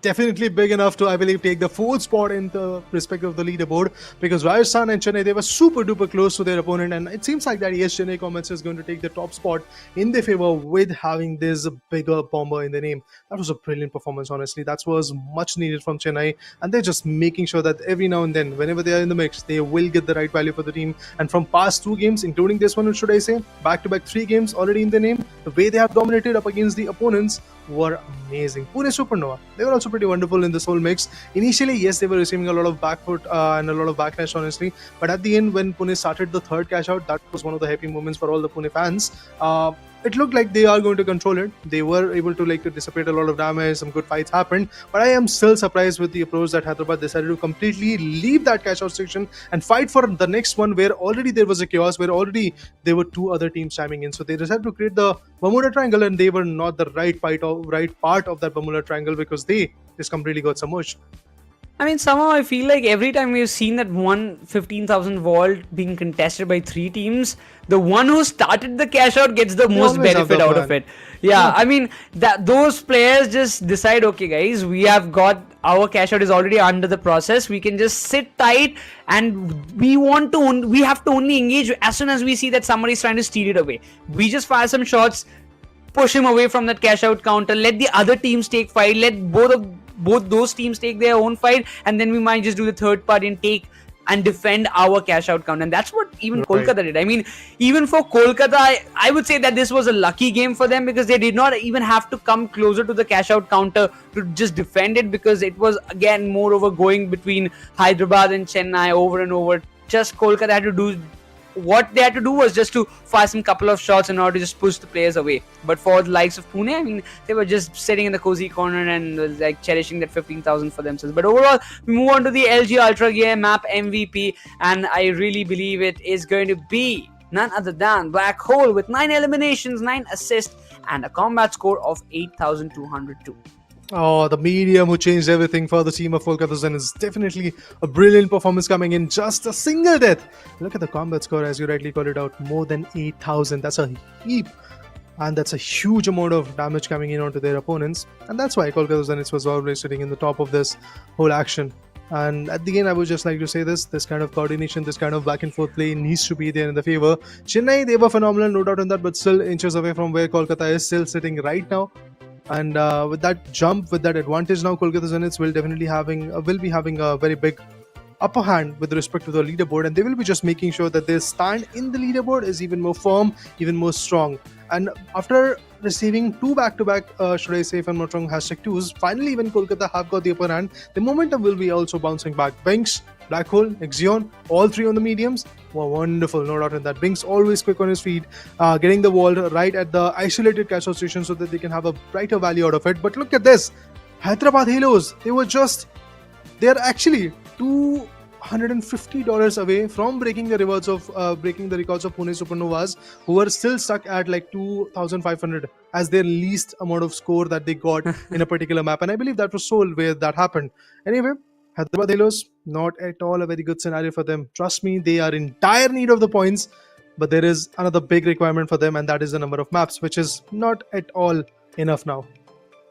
Definitely big enough to, I believe, take the 4th spot in the respect of the leaderboard, because Rajasthan and Chennai, they were super duper close to their opponent, and it seems like that, yes, Chennai Comets is going to take the top spot in their favor with having this bigger bomber in the name. That was a brilliant performance, honestly. That was much needed from Chennai, and they're just making sure that every now and then, whenever they are in the mix, they will get the right value for the team. And from past 2 games, including this one, should I say, back-to-back 3 games already in their name, the way they have dominated up against the opponents were amazing. Pune Supernova, they were also pretty wonderful in this whole mix. Initially, yes, they were receiving a lot of back foot and a lot of backlash, honestly. But at the end, when Pune started the 3rd cash out, that was one of the happy moments for all the Pune fans. It looked like they are going to control it. They were able to dissipate a lot of damage. Some good fights happened. But I am still surprised with the approach that Hyderabad decided to completely leave that cash out section and fight for the next one, where already there was a chaos, where already there were 2 other teams chiming in. So they decided to create the Bermuda Triangle, and they were not the right part of that Bermuda Triangle, because they just completely got submerged. I mean, somehow I feel like every time we've seen that 15,000 vault being contested by 3 teams, the one who started the cash out gets the most benefit out of it. Yeah, I mean, those players just decide, okay guys, we have got our cash out is already under the process. We can just sit tight, and we have to only engage as soon as we see that somebody is trying to steal it away. We just fire some shots, push him away from that cash out counter, let the other teams take fight, let both those teams take their own fight, and then we might just do the third part and take and defend our cash out count. And that's what even Kolkata did. I mean, even for Kolkata, I would say that this was a lucky game for them, because they did not even have to come closer to the cash out counter to just defend it, because it was again moreover going between Hyderabad and Chennai over and over. Just Kolkata had to do what they had to do was just to fire some couple of shots in order to just push the players away. But for the likes of Pune, I mean, they were just sitting in the cozy corner and cherishing that 15,000 for themselves. But overall, we move on to the LG Ultragear map MVP, and I really believe it is going to be none other than Black Hole, with 9 eliminations, 9 assists, and a combat score of 8,202. Oh, the medium who changed everything for the team of Kolkata Zeniths is definitely a brilliant performance coming in. Just a single death. Look at the combat score, as you rightly called it out. More than 8,000. That's a heap. And that's a huge amount of damage coming in onto their opponents. And that's why Kolkata Zeniths was always sitting in the top of this whole action. And at the end, I would just like to say this kind of coordination, this kind of back and forth play needs to be there in the favor. Chennai, they were phenomenal, no doubt on that, but still inches away from where Kolkata is still sitting right now. And with that jump, with that advantage now, Kolkata Zeniths will be having a very big upper hand with respect to the leaderboard, and they will be just making sure that their stand in the leaderboard is even more firm, even more strong. And after receiving 2 back-to-back, should I say, if I'm not wrong, #2s, finally when Kolkata have got the upper hand, the momentum will be also bouncing back. Binks, Black Hole, Ixion, all 3 on the mediums were wonderful, no doubt in that. Binks always quick on his feet, getting the wall right at the isolated cash out station so that they can have a brighter value out of it. But look at this, Hyderabad Halos, they were just They are actually $250 away from breaking the records of Pune Supernovas, who are still stuck at like 2,500 as their least amount of score that they got in a particular map. And I believe that was Seoul where that happened. Anyway, Hyderabad Halos, not at all a very good scenario for them. Trust me, they are in dire need of the points, but there is another big requirement for them, and that is the number of maps, which is not at all enough now.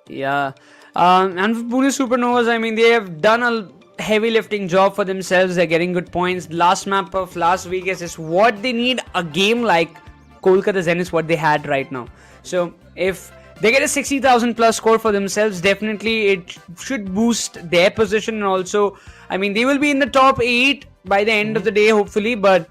Yeah. And for Pune Supernovas, I mean, they have done a heavy lifting job for themselves. They're getting good points. The last map of Las Vegas is what they need, a game like Kolkata Zeniths, what they had right now. So if they get a 60,000 plus score for themselves, definitely it should boost their position. And also, I mean, they will be in the top 8 by the end of the day, hopefully, but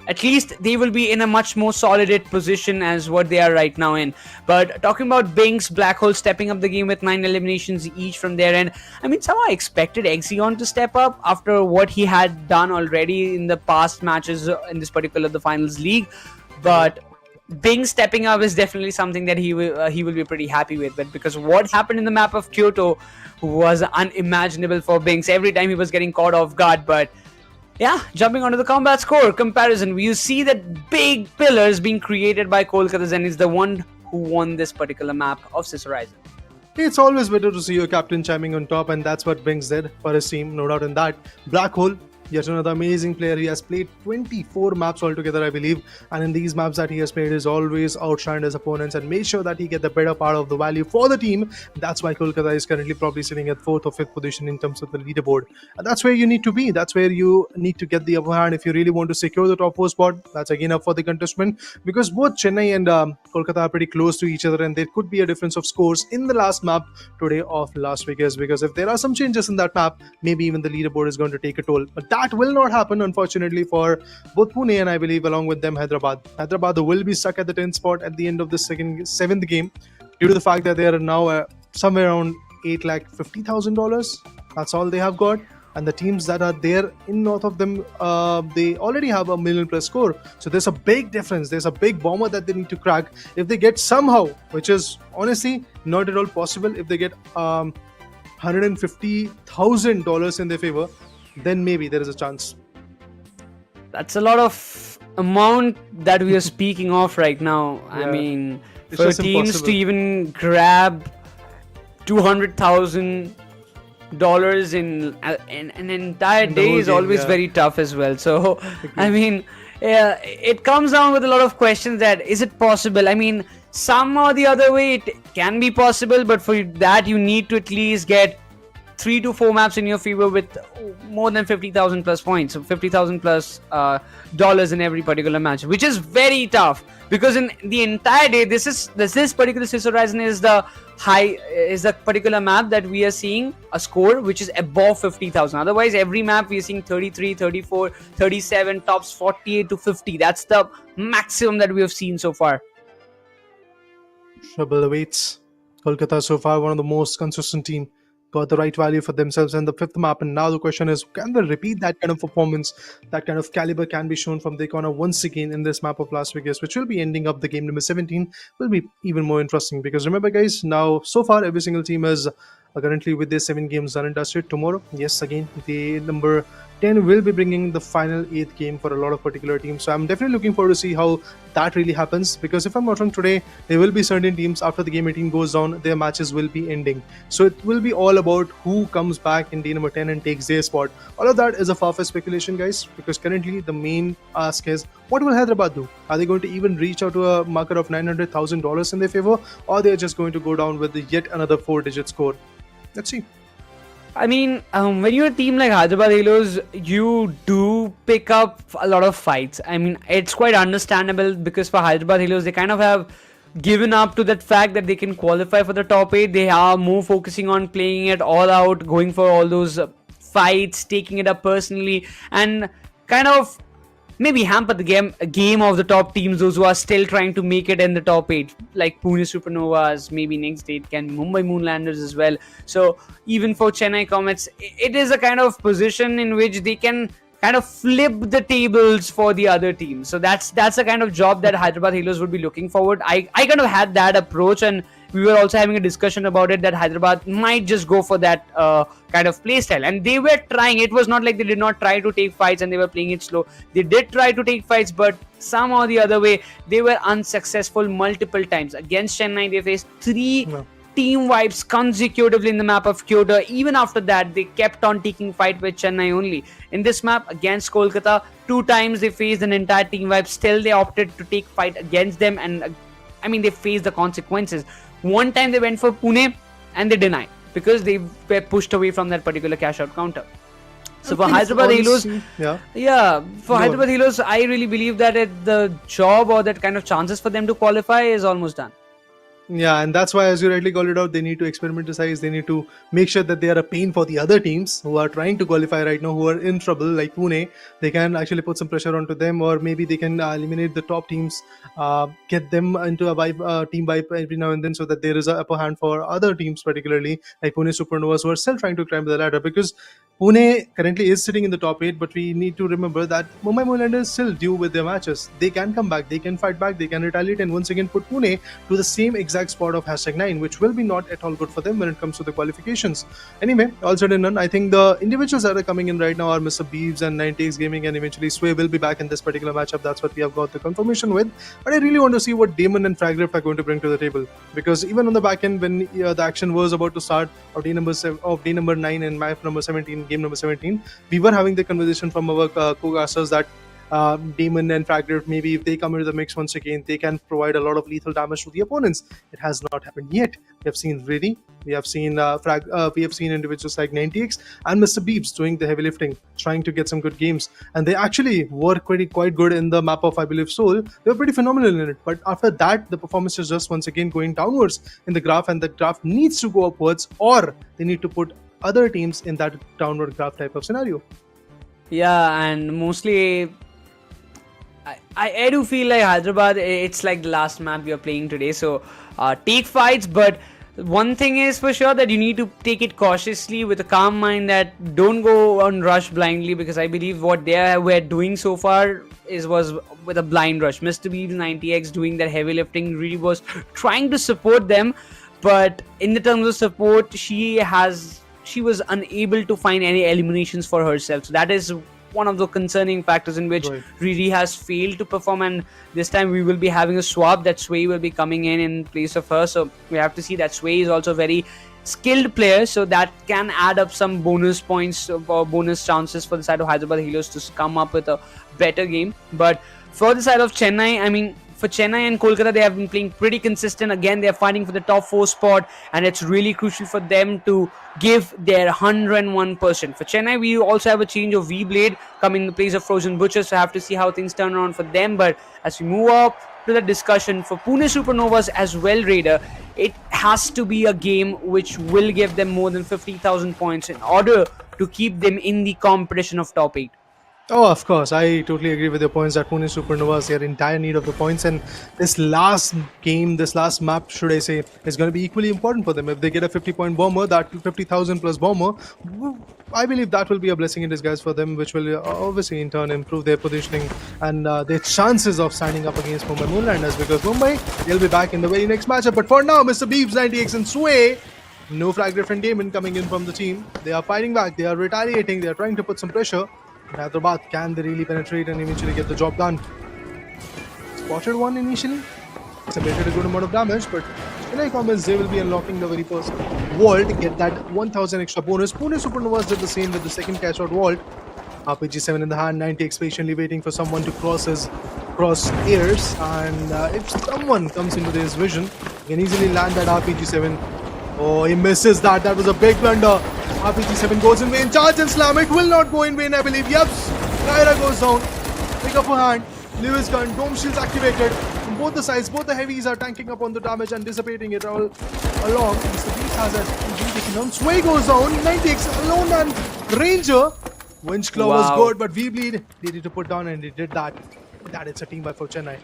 at least they will be in a much more solid position as what they are right now in. But talking about Binks, Black Hole stepping up the game with 9 eliminations each from their end. I mean, somehow I expected Exion to step up after what he had done already in the past matches in this particular the finals league. But Binks stepping up is definitely something that he will be pretty happy with. But because what happened in the map of Kyoto was unimaginable for Binks. Every time he was getting caught off guard, but yeah, jumping onto the combat score comparison, you see that big pillars being created by Kolkata Zeniths, the one who won this particular map of Sis Horizon. It's always better to see your captain chiming on top, and that's what Binks did for his team, no doubt in that. Black Hole, yet another amazing player. He has played 24 maps altogether, I believe, and in these maps that he has played, he's always outshined his opponents and made sure that he get the better part of the value for the team. That's why Kolkata is currently probably sitting at 4th or 5th position in terms of the leaderboard, and that's where you need to be. That's where you need to get the upper hand if you really want to secure the top 4 spot. That's again up for the contestment, because both Chennai and Kolkata are pretty close to each other, and there could be a difference of scores in the last map today of Las Vegas, because if there are some changes in that map, maybe even the leaderboard is going to take a toll. But that will not happen, unfortunately, for both Pune and I believe along with them Hyderabad. Hyderabad will be stuck at the 10th spot at the end of the 7th game due to the fact that they are now somewhere around $850,000. That's all they have got. And the teams that are there in north of them, they already have $1 million plus score. So there's a big difference. There's a big bomber that they need to crack. If they get somehow, which is honestly not at all possible, if they get $150,000 in their favor, then maybe there is a chance. That's a lot of amount that we are speaking of right now. Yeah. I mean, It's for just teams impossible. to even grab $200,000 in an entire In the day whole is game, always yeah. very tough as well. So, I mean, it comes down with a lot of questions that is it possible? I mean, some or the other way it can be possible, but for that you need to at least get 3 to 4 maps in your favor with more than 50,000 plus points, so 50,000 plus dollars in every particular match, which is very tough because in the entire day, this particular Sis Horizon is the particular map that we are seeing a score which is above 50,000. Otherwise, every map we are seeing 33, 34, 37, tops 48 to 50. That's the maximum that we have seen so far. Trouble awaits. Kolkata so far one of the most consistent team. Got the right value for themselves in the 5th map, and now the question is, can they repeat that kind of performance? That kind of caliber can be shown from their corner once again in this map of Las Vegas, which will be ending up the game number 17. Will be even more interesting because remember guys, now so far every single team is currently with their 7 games done and dusted. Tomorrow, yes, again the number 10 will be bringing the final 8th game for a lot of particular teams. So I'm definitely looking forward to see how that really happens, because if I'm not wrong, today there will be certain teams after the game 18 goes down, their matches will be ending. So it will be all about who comes back in day number 10 and takes their spot. All of that is a far-fetched speculation, guys, because currently the main ask is, what will Hyderabad do? Are they going to even reach out to a marker of $900,000 in their favor, or they're just going to go down with yet another 4-digit score? Let's see. I mean, when you're a team like Hyderabad Halos, you do pick up a lot of fights. I mean, it's quite understandable because for Hyderabad Halos, they kind of have given up to that fact that they can qualify for the top 8. They are more focusing on playing it all out, going for all those fights, taking it up personally, and kind of maybe hamper the game of the top teams, those who are still trying to make it in the top 8, like Pune Supernovas. Maybe next day it can be Mumbai Moonlanders as well. So even for Chennai Comets, it is a kind of position in which they can kind of flip the tables for the other teams. So that's the kind of job that Hyderabad Halos would be looking forward. I kind of had that approach, and we were also having a discussion about it that Hyderabad might just go for that kind of play style, and they were trying. It was not like they did not try to take fights and they were playing it slow. They did try to take fights, but somehow the other way they were unsuccessful multiple times. Against Chennai, they faced three team wipes consecutively in the map of Kyoto. Even after that, they kept on taking fight with Chennai only. In this map against Kolkata, 2 times they faced an entire team wipe. Still, they opted to take fight against them, and they faced the consequences. One time they went for Pune and they denied because they were pushed away from that particular cash out counter. So for Hyderabad Halos, Hyderabad Halos, I really believe that the job or that kind of chances for them to qualify is almost done. Yeah, and that's why, as you rightly called it out, they need to experimentalize. They need to make sure that they are a pain for the other teams who are trying to qualify right now, who are in trouble, like Pune. They can actually put some pressure onto them, or maybe they can eliminate the top teams, get them into a team vibe every now and then, so that there is an upper hand for other teams, particularly like Pune Supernovas, who are still trying to climb the ladder. Because Pune currently is sitting in the top 8, but we need to remember that Mumbai Moonlanders still due with their matches. They can come back, they can fight back, they can retaliate, and once again put Pune to the same exact spot of #9, which will be not at all good for them when it comes to the qualifications. Anyway, all said and done, I think the individuals that are coming in right now are Mr. Beeves and 90x Gaming, and eventually Sway will be back in this particular matchup. That's what we have got the confirmation with. But I really want to see what Damon and Fragrift are going to bring to the table, because even on the back end, when the action was about to start of day number 9 and map number 17, game number 17, we were having the conversation from our co-casters that Damon and Fragrift, maybe if they come into the mix once again, they can provide a lot of lethal damage to the opponents. It has not happened yet. We have seen Reddy, we have seen individuals like 90x and Mr. Beeps doing the heavy lifting, trying to get some good games, and they actually were quite good in the map of, I believe, Seoul. They were pretty phenomenal in it, but after that, the performance is just once again going downwards in the graph, and the graph needs to go upwards, or they need to put other teams in that downward graph type of scenario. Yeah, and mostly I do feel like Hyderabad, it's like the last map we are playing today, so take fights, but one thing is for sure that you need to take it cautiously with a calm mind, that don't go on rush blindly, because I believe what they were doing so far was with a blind rush. Mr. Beeves 90x doing that heavy lifting, really was trying to support them, but in the terms of support, she was unable to find any eliminations for herself. So that is one of the concerning factors in which Riri has failed to perform, and this time we will be having a swap that Sway will be coming in place of her. So we have to see that Sway is also a very skilled player, so that can add up some bonus points or bonus chances for the side of Hyderabad Halos to come up with a better game. But for the side of Chennai, for Chennai and Kolkata, they have been playing pretty consistent. Again, they are fighting for the top 4 spot, and it's really crucial for them to give their 101%. For Chennai, we also have a change of V-Blade coming in the place of Frozen Butcher, so I have to see how things turn around for them. But as we move up to the discussion for Pune Supernovas as well, Raider, it has to be a game which will give them more than 50,000 points in order to keep them in the competition of top 8. Oh, of course. I totally agree with your points that Pune Supernovas, they are in dire need of the points, and this last map, should I say, is going to be equally important for them. If they get a 50-point bomber, that 50,000 plus bomber, I believe that will be a blessing in disguise for them, which will obviously in turn improve their positioning and their chances of standing up against Mumbai Moonlanders, because Mumbai, they'll be back in the very next matchup. But for now, Mr. Beeps, 90x and Sway, no Fragrift and Damon coming in from the team. They are fighting back, they are retaliating, they are trying to put some pressure. Hyderabad, can they really penetrate and eventually get the job done? Spotted one initially, separated a good amount of damage, but Chennai Comets, they will be unlocking the very first wall to get that 1000 extra bonus. Pune Supernovas did the same with the second cash out vault. RPG7 in the hand, 90x patiently waiting for someone to cross airs, and if someone comes into his vision, he can easily land that RPG7. Oh, he misses that. That was a big blunder. RPG7 goes in vain. Charge and slam. It will not go in vain, I believe. Yep. Kyra goes down. Pick up her hand. Lewis gun. Dome shields activated. From both the sides, both the heavies are tanking up on the damage and dissipating it all along. Mr. Beast has a taken down. Sway goes down. 90x alone and Ranger. Winch Claw was good, but V-Bleed needed to put down, and he did that. That it's a team by for Chennai.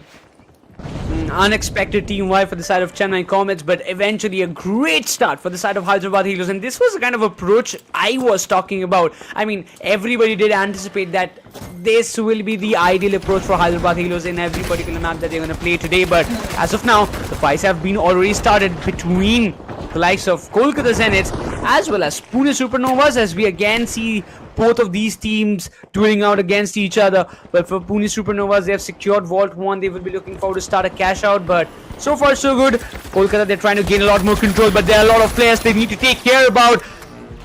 unexpected team wipe for the side of Chennai Comets, but eventually a great start for the side of Hyderabad Halos. And this was the kind of approach I was talking about. I mean, everybody did anticipate that this will be the ideal approach for Hyderabad Halos in every particular map that they're going to play today. But as of now, the fights have been already started between the likes of Kolkata Zeniths as well as Pune Supernovas, as we again see both of these teams dueling out against each other. But for Pune Supernovas, they have secured Vault 1. They will be looking forward to start a cash out, but so far so good. Kolkata, they're trying to gain a lot more control, but there are a lot of players they need to take care about.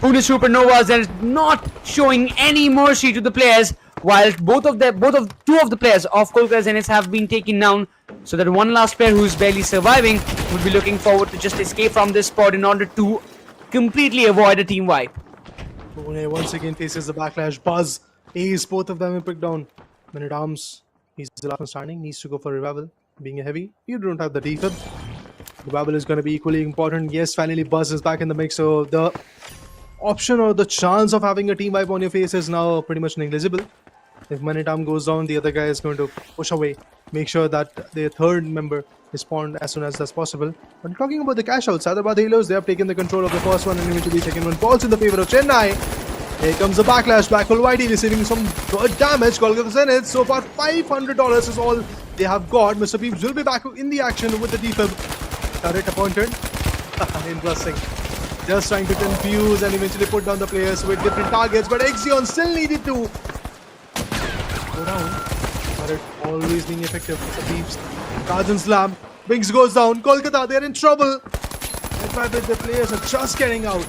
Pune Supernovas, they're not showing any mercy to the players, while two of the players of Kolkata Zeniths have been taken down. So that one last player who's barely surviving would be looking forward to just escape from this spot in order to completely avoid a team wipe. Pune once again faces the backlash. Buzz, Ace, both of them are picked down. Man at Arms, he's the last one standing, needs to go for revival. Being a heavy, you don't have the defib. Revival is going to be equally important. Yes, finally Buzz is back in the mix, so the option or the chance of having a team wipe on your face is now pretty much negligible. If Man at Arms goes down, the other guy is going to push away, make sure that the third member is spawned as soon as that's possible. But talking about the cash outs, Hyderabad Halos, they have taken the control of the first one and eventually second one falls in the favor of Chennai. Here comes the backlash. Black Hole Whitey receiving some good damage. Kolkata Zeniths, so far $500 is all they have got. Mr. Peeps will be back in the action with the defib. Turret appointed. Interesting. Just trying to confuse and eventually put down the players with different targets, but Exion still needed to go down. Turret always being effective. Mr. Peeps. Tarzan slam. Wings goes down. Kolkata, they're in trouble. In fact, the players are just getting out.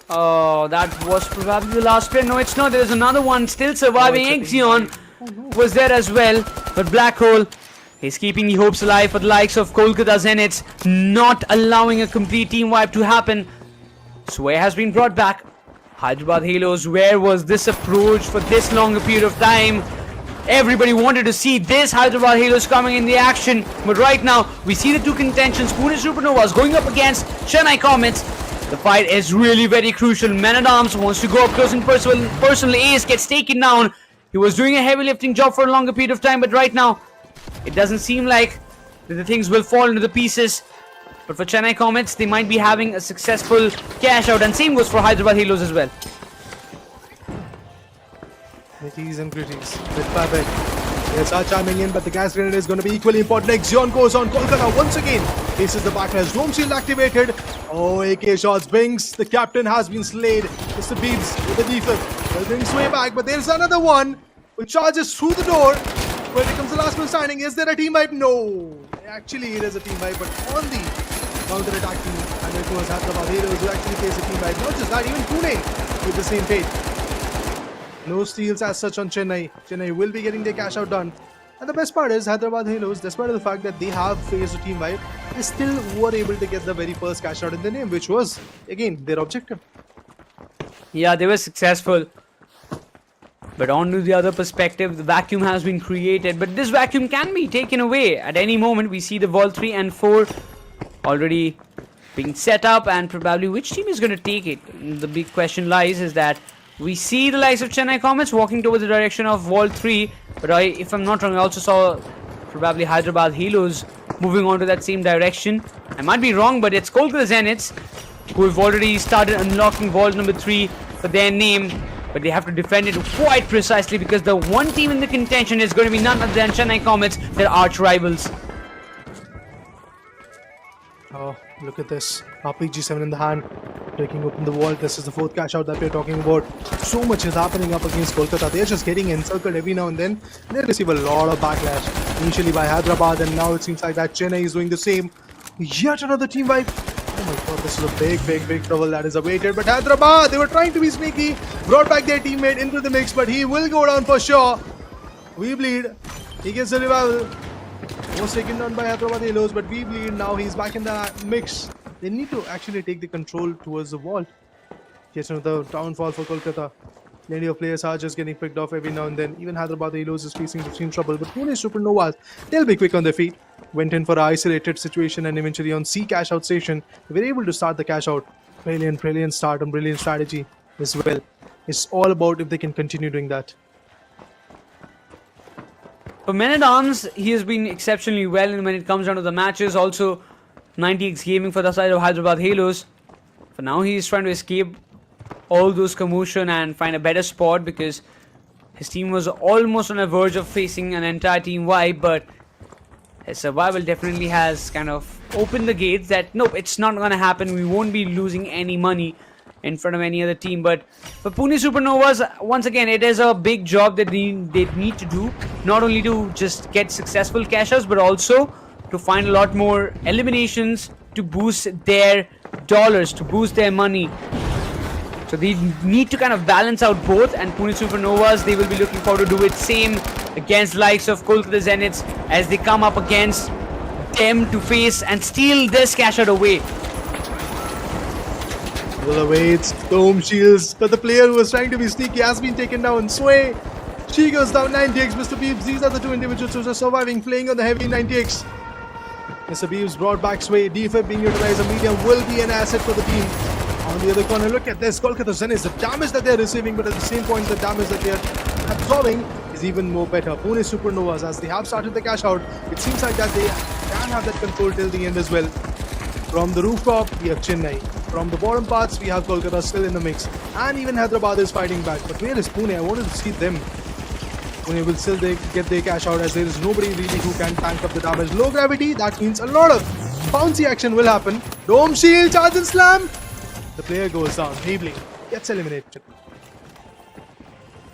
Oh, that was probably the last player. No, it's not. There's another one still surviving. Exion was there as well. But Black Hole is keeping the hopes alive for the likes of Kolkata Zeniths, not allowing a complete team wipe to happen. Sway has been brought back. Hyderabad Halos, where was this approach for this long a period of time? Everybody wanted to see this Hyderabad Halos coming in the action. But right now, we see the two contentions. Pune Supernovas going up against Chennai Comets. The fight is really very crucial. Man at Arms wants to go up close and personal. Ace gets taken down. He was doing a heavy lifting job for a longer period of time, but right now, it doesn't seem like the things will fall into the pieces. But for Chennai Comets, they might be having a successful cash out, and same goes for Hyderabad Halos as well. Nitties and gritties. Bit by bit. They start chiming in, but the gas grenade is going to be equally important. Exion goes on. Kolkata once again faces the backlash. Dome shield activated. Oh, AK shots. Binks, the captain has been slayed. Mr. Beebs with the defib. Will bring Sway back, but there's another one who charges through the door. Where becomes the last one standing. Is there a team wipe? No. Actually, it is a team wipe, but on the counter-attack team. And it was Hyderabad Halos who actually face a team wipe. Not just that, even Pune with the same fate. No steals as such on Chennai. Chennai will be getting their cash out done. And the best part is Hyderabad Halos, despite the fact that they have faced a team wipe, they still were able to get the very first cash out in the name, which was, again, their objective. Yeah, they were successful. But on to the other perspective, the vacuum has been created. But this vacuum can be taken away at any moment. We see the Vault 3 and 4 already being set up, and probably which team is going to take it. The big question lies is that we see the likes of Chennai Comets walking towards the direction of Vault 3, but if I'm not wrong, I also saw probably Hyderabad Halos moving on to that same direction. I might be wrong, but it's Kolkata Zeniths who have already started unlocking Vault number 3 for their name, but they have to defend it quite precisely because the one team in the contention is going to be none other than Chennai Comets, their arch rivals. Oh, look at this. RPG-7 in the hand, breaking open the wall. This is the fourth cash out that we're talking about. So much is happening up against Kolkata. They're just getting encircled every now and then. They receive a lot of backlash, initially by Hyderabad, and now it seems like that Chennai is doing the same. Yet another team wipe. Oh my god, this is a big trouble that is awaited. But Hyderabad, they were trying to be sneaky, brought back their teammate into the mix, but he will go down for sure. We bleed. He gets the revival. Was taken down by Hyderabad Halos, but we bleed. Now he's back in the mix. They need to actually take the control towards the vault. Yes, another downfall for Kolkata. Plenty of players are just getting picked off every now and then. Even Hyderabad Halos is facing the same trouble. But Pune Supernovas, they'll be quick on their feet. Went in for an isolated situation and eventually on C cash out station, they were able to start the cash out. Brilliant start and brilliant strategy as well. It's all about if they can continue doing that. For Men at Arms, he has been exceptionally well when it comes down to the matches. Also, 90x gaming for the side of Hyderabad Halos. For now, he is trying to escape all those commotion and find a better spot because his team was almost on the verge of facing an entire team wipe, but his survival definitely has kind of opened the gates that nope, it's not gonna happen. We won't be losing any money in front of any other team. But for Pune Supernovas, once again, it is a big job that they need to do, not only to just get successful cash outs, but also to find a lot more eliminations to boost their dollars, to boost their money. So they need to kind of balance out both, and Pune Supernovas, they will be looking forward to do it same against the likes of Kolkata Zeniths as they come up against them to face and steal this cash out away. Well awaits Dome Shields, but the player who was trying to be sneaky has been taken down. Sway, she goes down 90x. Mr. Beebs, these are the two individuals who are surviving, playing on the heavy 90x. Mr. Beebs brought back Sway. Defib being utilized, a medium will be an asset for the team. On the other corner, look at this. Kolkata Zeniths, the damage that they're receiving, but at the same point, the damage that they're absorbing is even more better. Pune Supernovas, as they have started the cash out, it seems like that they can have that control till the end as well. From the rooftop, we have Chennai. From the bottom parts, we have Kolkata still in the mix. And even Hyderabad is fighting back. But where is Pune? I wanted to see them. Pune will still get their cash out as there is nobody really who can tank up the damage. Low gravity, that means a lot of bouncy action will happen. Dome shield, charge and slam. The player goes down. Maybelline gets eliminated.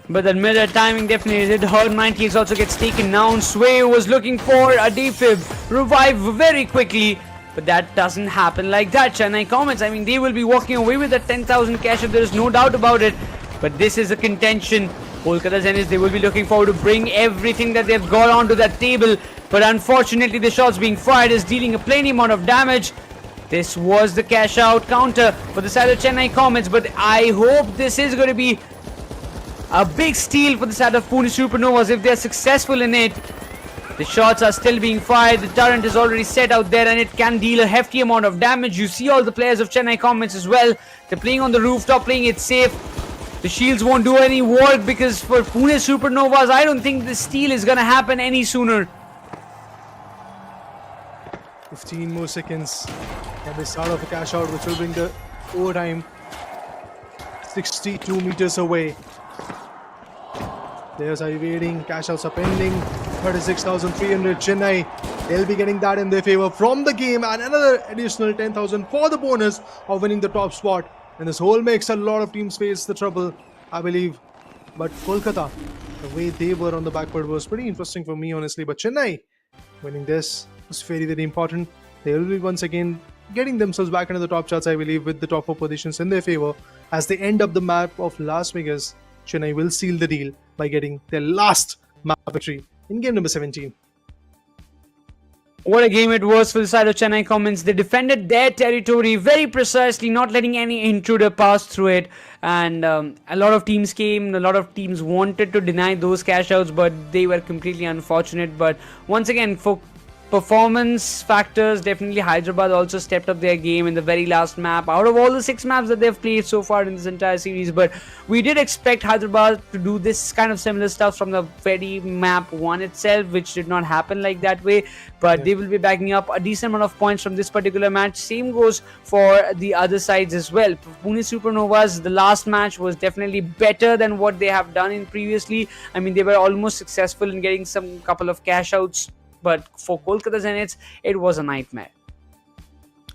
But that mirror timing definitely did hurt. 90s also gets taken down. Sway was looking for a defib. Revive very quickly. But that doesn't happen like that. Chennai Comets, I mean, they will be walking away with that 10,000 cash if there is no doubt about it. But this is a contention. Kolkata Zeniths, they will be looking forward to bring everything that they've got onto that table. But unfortunately, the shots being fired is dealing a plenty amount of damage. This was the cash out counter for the side of Chennai Comets, but I hope this is going to be a big steal for the side of Pune Supernovas if they are successful in it. The shots are still being fired, the turret is already set out there and it can deal a hefty amount of damage. You see all the players of Chennai Comets as well. They're playing on the rooftop, playing it safe. The shields won't do any work because for Pune Supernovas, I don't think the steal is going to happen any sooner. 15 more seconds at the start of the cash out, which will bring the overtime 62 meters away. Players are evading, cash outs are pending. 36,300 Chennai. They'll be getting that in their favor from the game, and another additional 10,000 for the bonus of winning the top spot. In this whole mix, a lot of teams face the trouble, I believe. But Kolkata, the way they were on the backward was pretty interesting for me, honestly. But Chennai winning this was very, very important. They will be once again getting themselves back into the top charts, I believe, with the top 4 positions in their favor. As they end up the map of Las Vegas, Chennai will seal the deal by getting their last map victory in game number 17. What a game it was for the side of Chennai Comets. They defended their territory very precisely, not letting any intruder pass through it. And a lot of teams came, a lot of teams wanted to deny those cash outs, but they were completely unfortunate. But once again, for performance factors, definitely Hyderabad also stepped up their game in the very last map out of all the 6 maps that they've played so far in this entire series. But we did expect Hyderabad to do this kind of similar stuff from the very map 1 itself, which did not happen like that way. But they will be backing up a decent amount of points from this particular match. Same goes for the other sides as well. Pune Supernovas, the last match was definitely better than what they have done in previously. I mean, they were almost successful in getting some couple of cash outs. But for Kolkata Zeniths, it was a nightmare.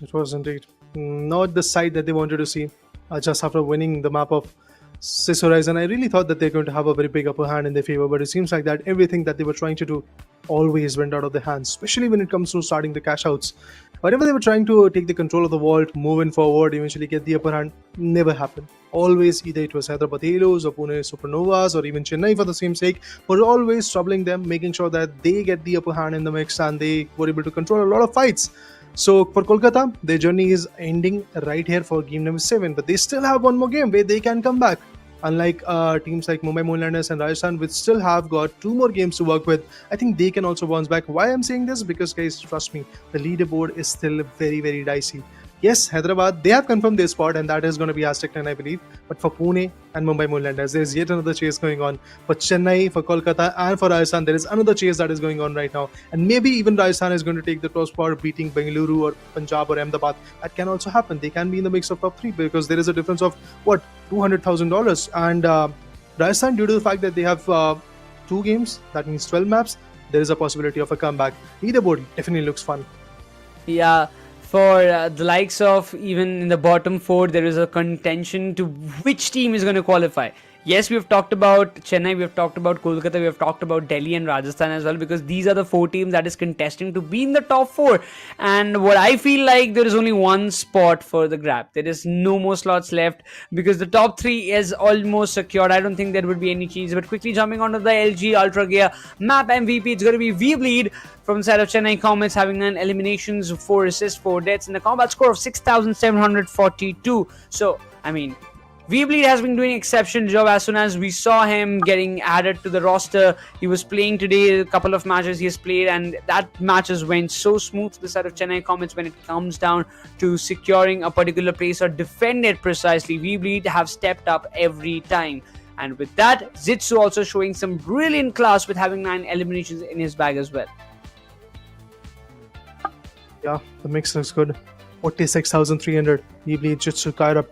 It was indeed not the side that they wanted to see just after winning the map of Sis Horizon. I really thought that they're going to have a very big upper hand in their favor, but it seems like that everything that they were trying to do always went out of their hands, especially when it comes to starting the cash outs. Whenever they were trying to take the control of the vault, moving forward, eventually get the upper hand, never happened. Always either it was Hyderabad Halos or Pune Supernovas or even Chennai for the same sake, were always troubling them, making sure that they get the upper hand in the mix and they were able to control a lot of fights. So for Kolkata, their journey is ending right here for game number 7, but they still have one more game where they can come back. Unlike teams like Mumbai Moonlanders and Rajasthan, which still have got 2 more games to work with, I think they can also bounce back. Why I'm saying this? Because guys, trust me, the leaderboard is still very, very dicey. Yes, Hyderabad, they have confirmed their spot, and that is going to be Aztec 10, I believe. But for Pune and Mumbai Moonlanders, there is yet another chase going on. For Chennai, for Kolkata, and for Rajasthan, there is another chase that is going on right now. And maybe even Rajasthan is going to take the top spot, beating Bengaluru or Punjab or Ahmedabad. That can also happen. They can be in the mix of top 3 because there is a difference of, what, $200,000. And Rajasthan, due to the fact that they have 2 games, that means 12 maps, there is a possibility of a comeback. Leaderboard definitely looks fun. Yeah, for the likes of even in the bottom 4, there is a contention to which team is going to qualify. Yes, we have talked about Chennai, we have talked about Kolkata, we have talked about Delhi and Rajasthan as well, because these are the 4 teams that is contesting to be in the top 4. And what I feel like, there is only one spot for the grab. There is no more slots left because the top 3 is almost secured. I don't think there would be any change. But quickly jumping onto the LG Ultragear map MVP, it's going to be V-Bleed from the side of Chennai Comets, having 9 eliminations, 4 assists, 4 deaths, and a combat score of 6,742. So, I mean, V-Bleed has been doing an exceptional job. As soon as we saw him getting added to the roster, he was playing today, a couple of matches he has played, and that matches went so smooth to the side of Chennai Comets when it comes down to securing a particular place or defend it precisely. V-Bleed have stepped up every time. And with that, Zitsu also showing some brilliant class with having 9 eliminations in his bag as well. Yeah, the mix looks good. 46,300. V-Bleed, Jitsu, Kaira.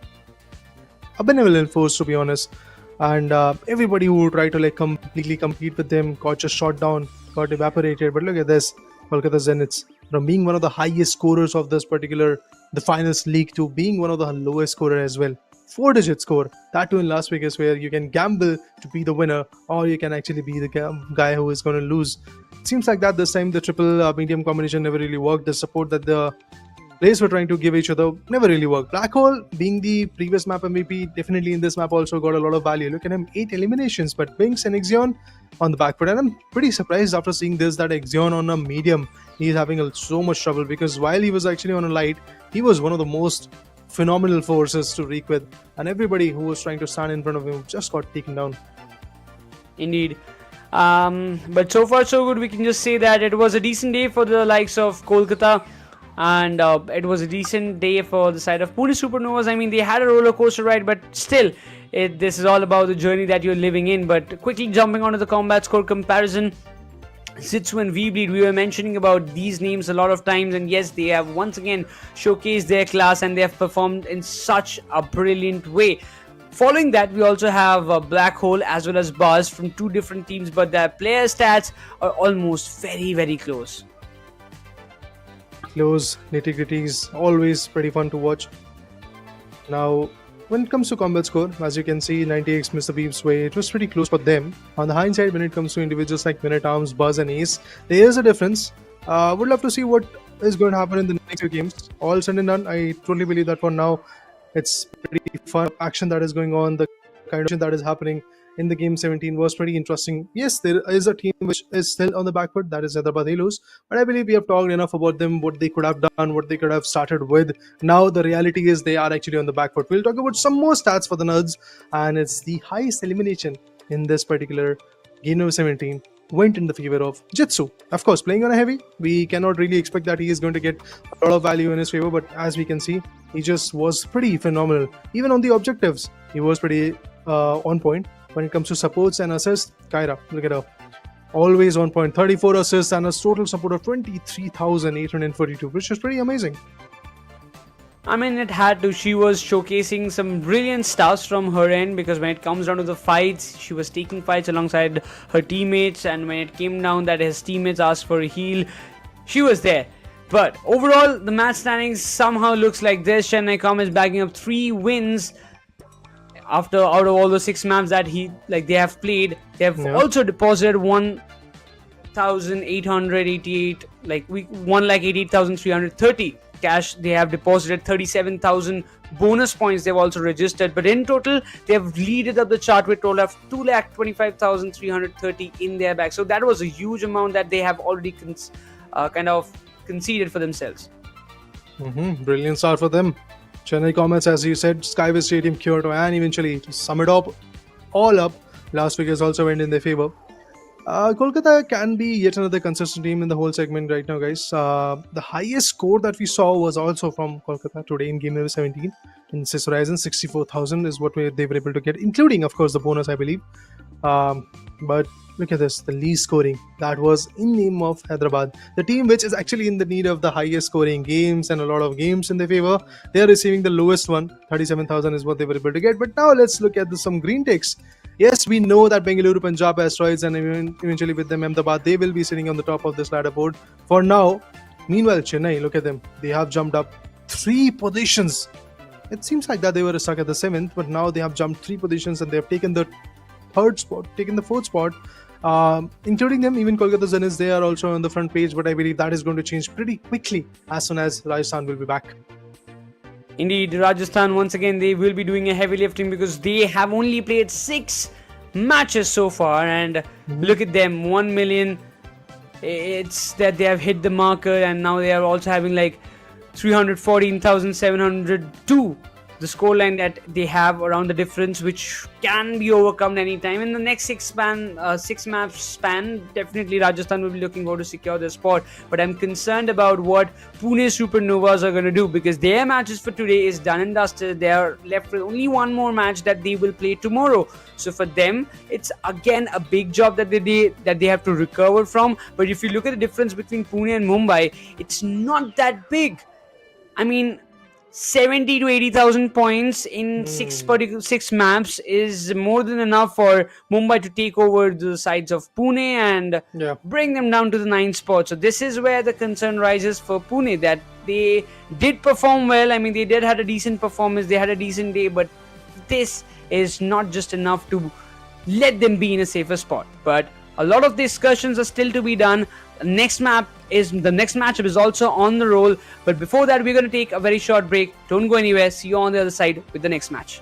A benevolent force, to be honest, and everybody who tried to like completely compete with them got just shot down, got evaporated. But look at this, Kolkata Zeniths, from being one of the highest scorers of this particular the finals league to being one of the lowest scorer as well. 4-digit score, that too in Las Vegas, where you can gamble to be the winner or you can actually be the guy who is going to lose. It seems like that this time the triple medium combination never really worked. The support that the players were trying to give each other never really worked. Black Hole, being the previous map MVP, definitely in this map also got a lot of value. Look at him, 8 eliminations, but Binks and Ixion on the back foot. And I'm pretty surprised after seeing this that Ixion on a medium, he's having so much trouble, because while he was actually on a light, he was one of the most phenomenal forces to reek with, and everybody who was trying to stand in front of him just got taken down. Indeed. But so far so good. We can just say that it was a decent day for the likes of Kolkata, and it was a decent day for the side of Pune Supernovas. I mean, they had a roller coaster ride, but still, this is all about the journey that you're living in. But quickly jumping onto the combat score comparison, Zitsu and V-Bleed, we were mentioning about these names a lot of times, and yes, they have once again showcased their class and they have performed in such a brilliant way. Following that, we also have Black Hole as well as Buzz from 2 different teams, but their player stats are almost very, very close. Close, nitty-gritties, always pretty fun to watch. Now, when it comes to combat score, as you can see, 90x Mr. Beef's way, it was pretty close for them. On the hindsight, when it comes to individuals like Minute Arms, Buzz and Ace, there is a difference. Would love to see what is going to happen in the next few games. All said and done, I truly believe that for now, it's pretty fun action that is going on. The kind of action that is happening in the game 17 was pretty interesting. Yes, there is a team which is still on the back foot, that is Hyderabad Halos, but I believe we have talked enough about them, what they could have done, what they could have started with. Now the reality is they are actually on the back foot. We'll talk about some more stats for the nerds, and it's the highest elimination in this particular game number 17 went in the favor of Jitsu. Of course, playing on a heavy, we cannot really expect that he is going to get a lot of value in his favor, but as we can see, he just was pretty phenomenal. Even on the objectives, he was pretty on point. When it comes to supports and assists, Kyra, look at her. Always on point. 34 assists and a total support of 23,842, which is pretty amazing. I mean, it had to. She was showcasing some brilliant stuff from her end, because when it comes down to the fights, she was taking fights alongside her teammates, and when it came down that his teammates asked for a heal, she was there. But overall, the match standings somehow looks like this. Chennai Comets bagging up 3 wins out of all the 6 maps that they have played. They have also deposited 1,888, 1,88,330 cash. They have deposited 37,000 bonus points they've also registered, but in total they have leaded up the chart with a total of 2,25,330 in their bag. So that was a huge amount that they have already kind of conceded for themselves. Brilliant start for them. Chennai Comets, as you said, Skyesports Stadium, Kyoto, and eventually to sum it up all up, Las Vegas also went in their favor. Kolkata can be yet another consistent team in the whole segment right now, guys. The highest score that we saw was also from Kolkata today in game number 17. In Cis Horizon, 64,000 is what they were able to get, including, of course, the bonus, I believe. But look at this, the least scoring. That was in name of Hyderabad, the team which is actually in the need of the highest scoring games and a lot of games in their favor. They are receiving the lowest one, 37,000 is what they were able to get. But now let's look at some green ticks. Yes, we know that Bengaluru, Punjab Asteroids, and eventually with them Ahmedabad, they will be sitting on the top of this ladder board for now. Meanwhile, Chennai, look at them. They have jumped up 3 positions. It seems like that they were stuck at the 7th, but now they have jumped 3 positions and they have taken the 3rd spot, taken the 4th spot. Including them, even Kolkata Zeniths, they are also on the front page, but I believe that is going to change pretty quickly as soon as Rajasthan will be back. Indeed, Rajasthan, once again, they will be doing a heavy lifting because they have only played 6 matches so far, and look at them, 1 million. It's that they have hit the marker, and now they are also having like 314,702. The scoreline that they have around the difference, which can be overcome anytime in the next 6 map span. Definitely Rajasthan will be looking forward to secure their spot, but I'm concerned about what Pune Supernovas are going to do, because their matches for today is done and dusted. They are left with only one more match that they will play tomorrow. So for them, it's again a big job that they have to recover from. But if you look at the difference between Pune and Mumbai, it's not that big. I mean, 70 to 80,000 points in 6 maps is more than enough for Mumbai to take over the sides of Pune and bring them down to the 9th spot. So this is where the concern rises for Pune, that they did perform well. I mean, they did had a decent performance, they had a decent day, but this is not just enough to let them be in a safer spot. But a lot of discussions are still to be done. The next matchup is also on the roll, but before that we're going to take a very short break. Don't go anywhere. See you on the other side with the next match.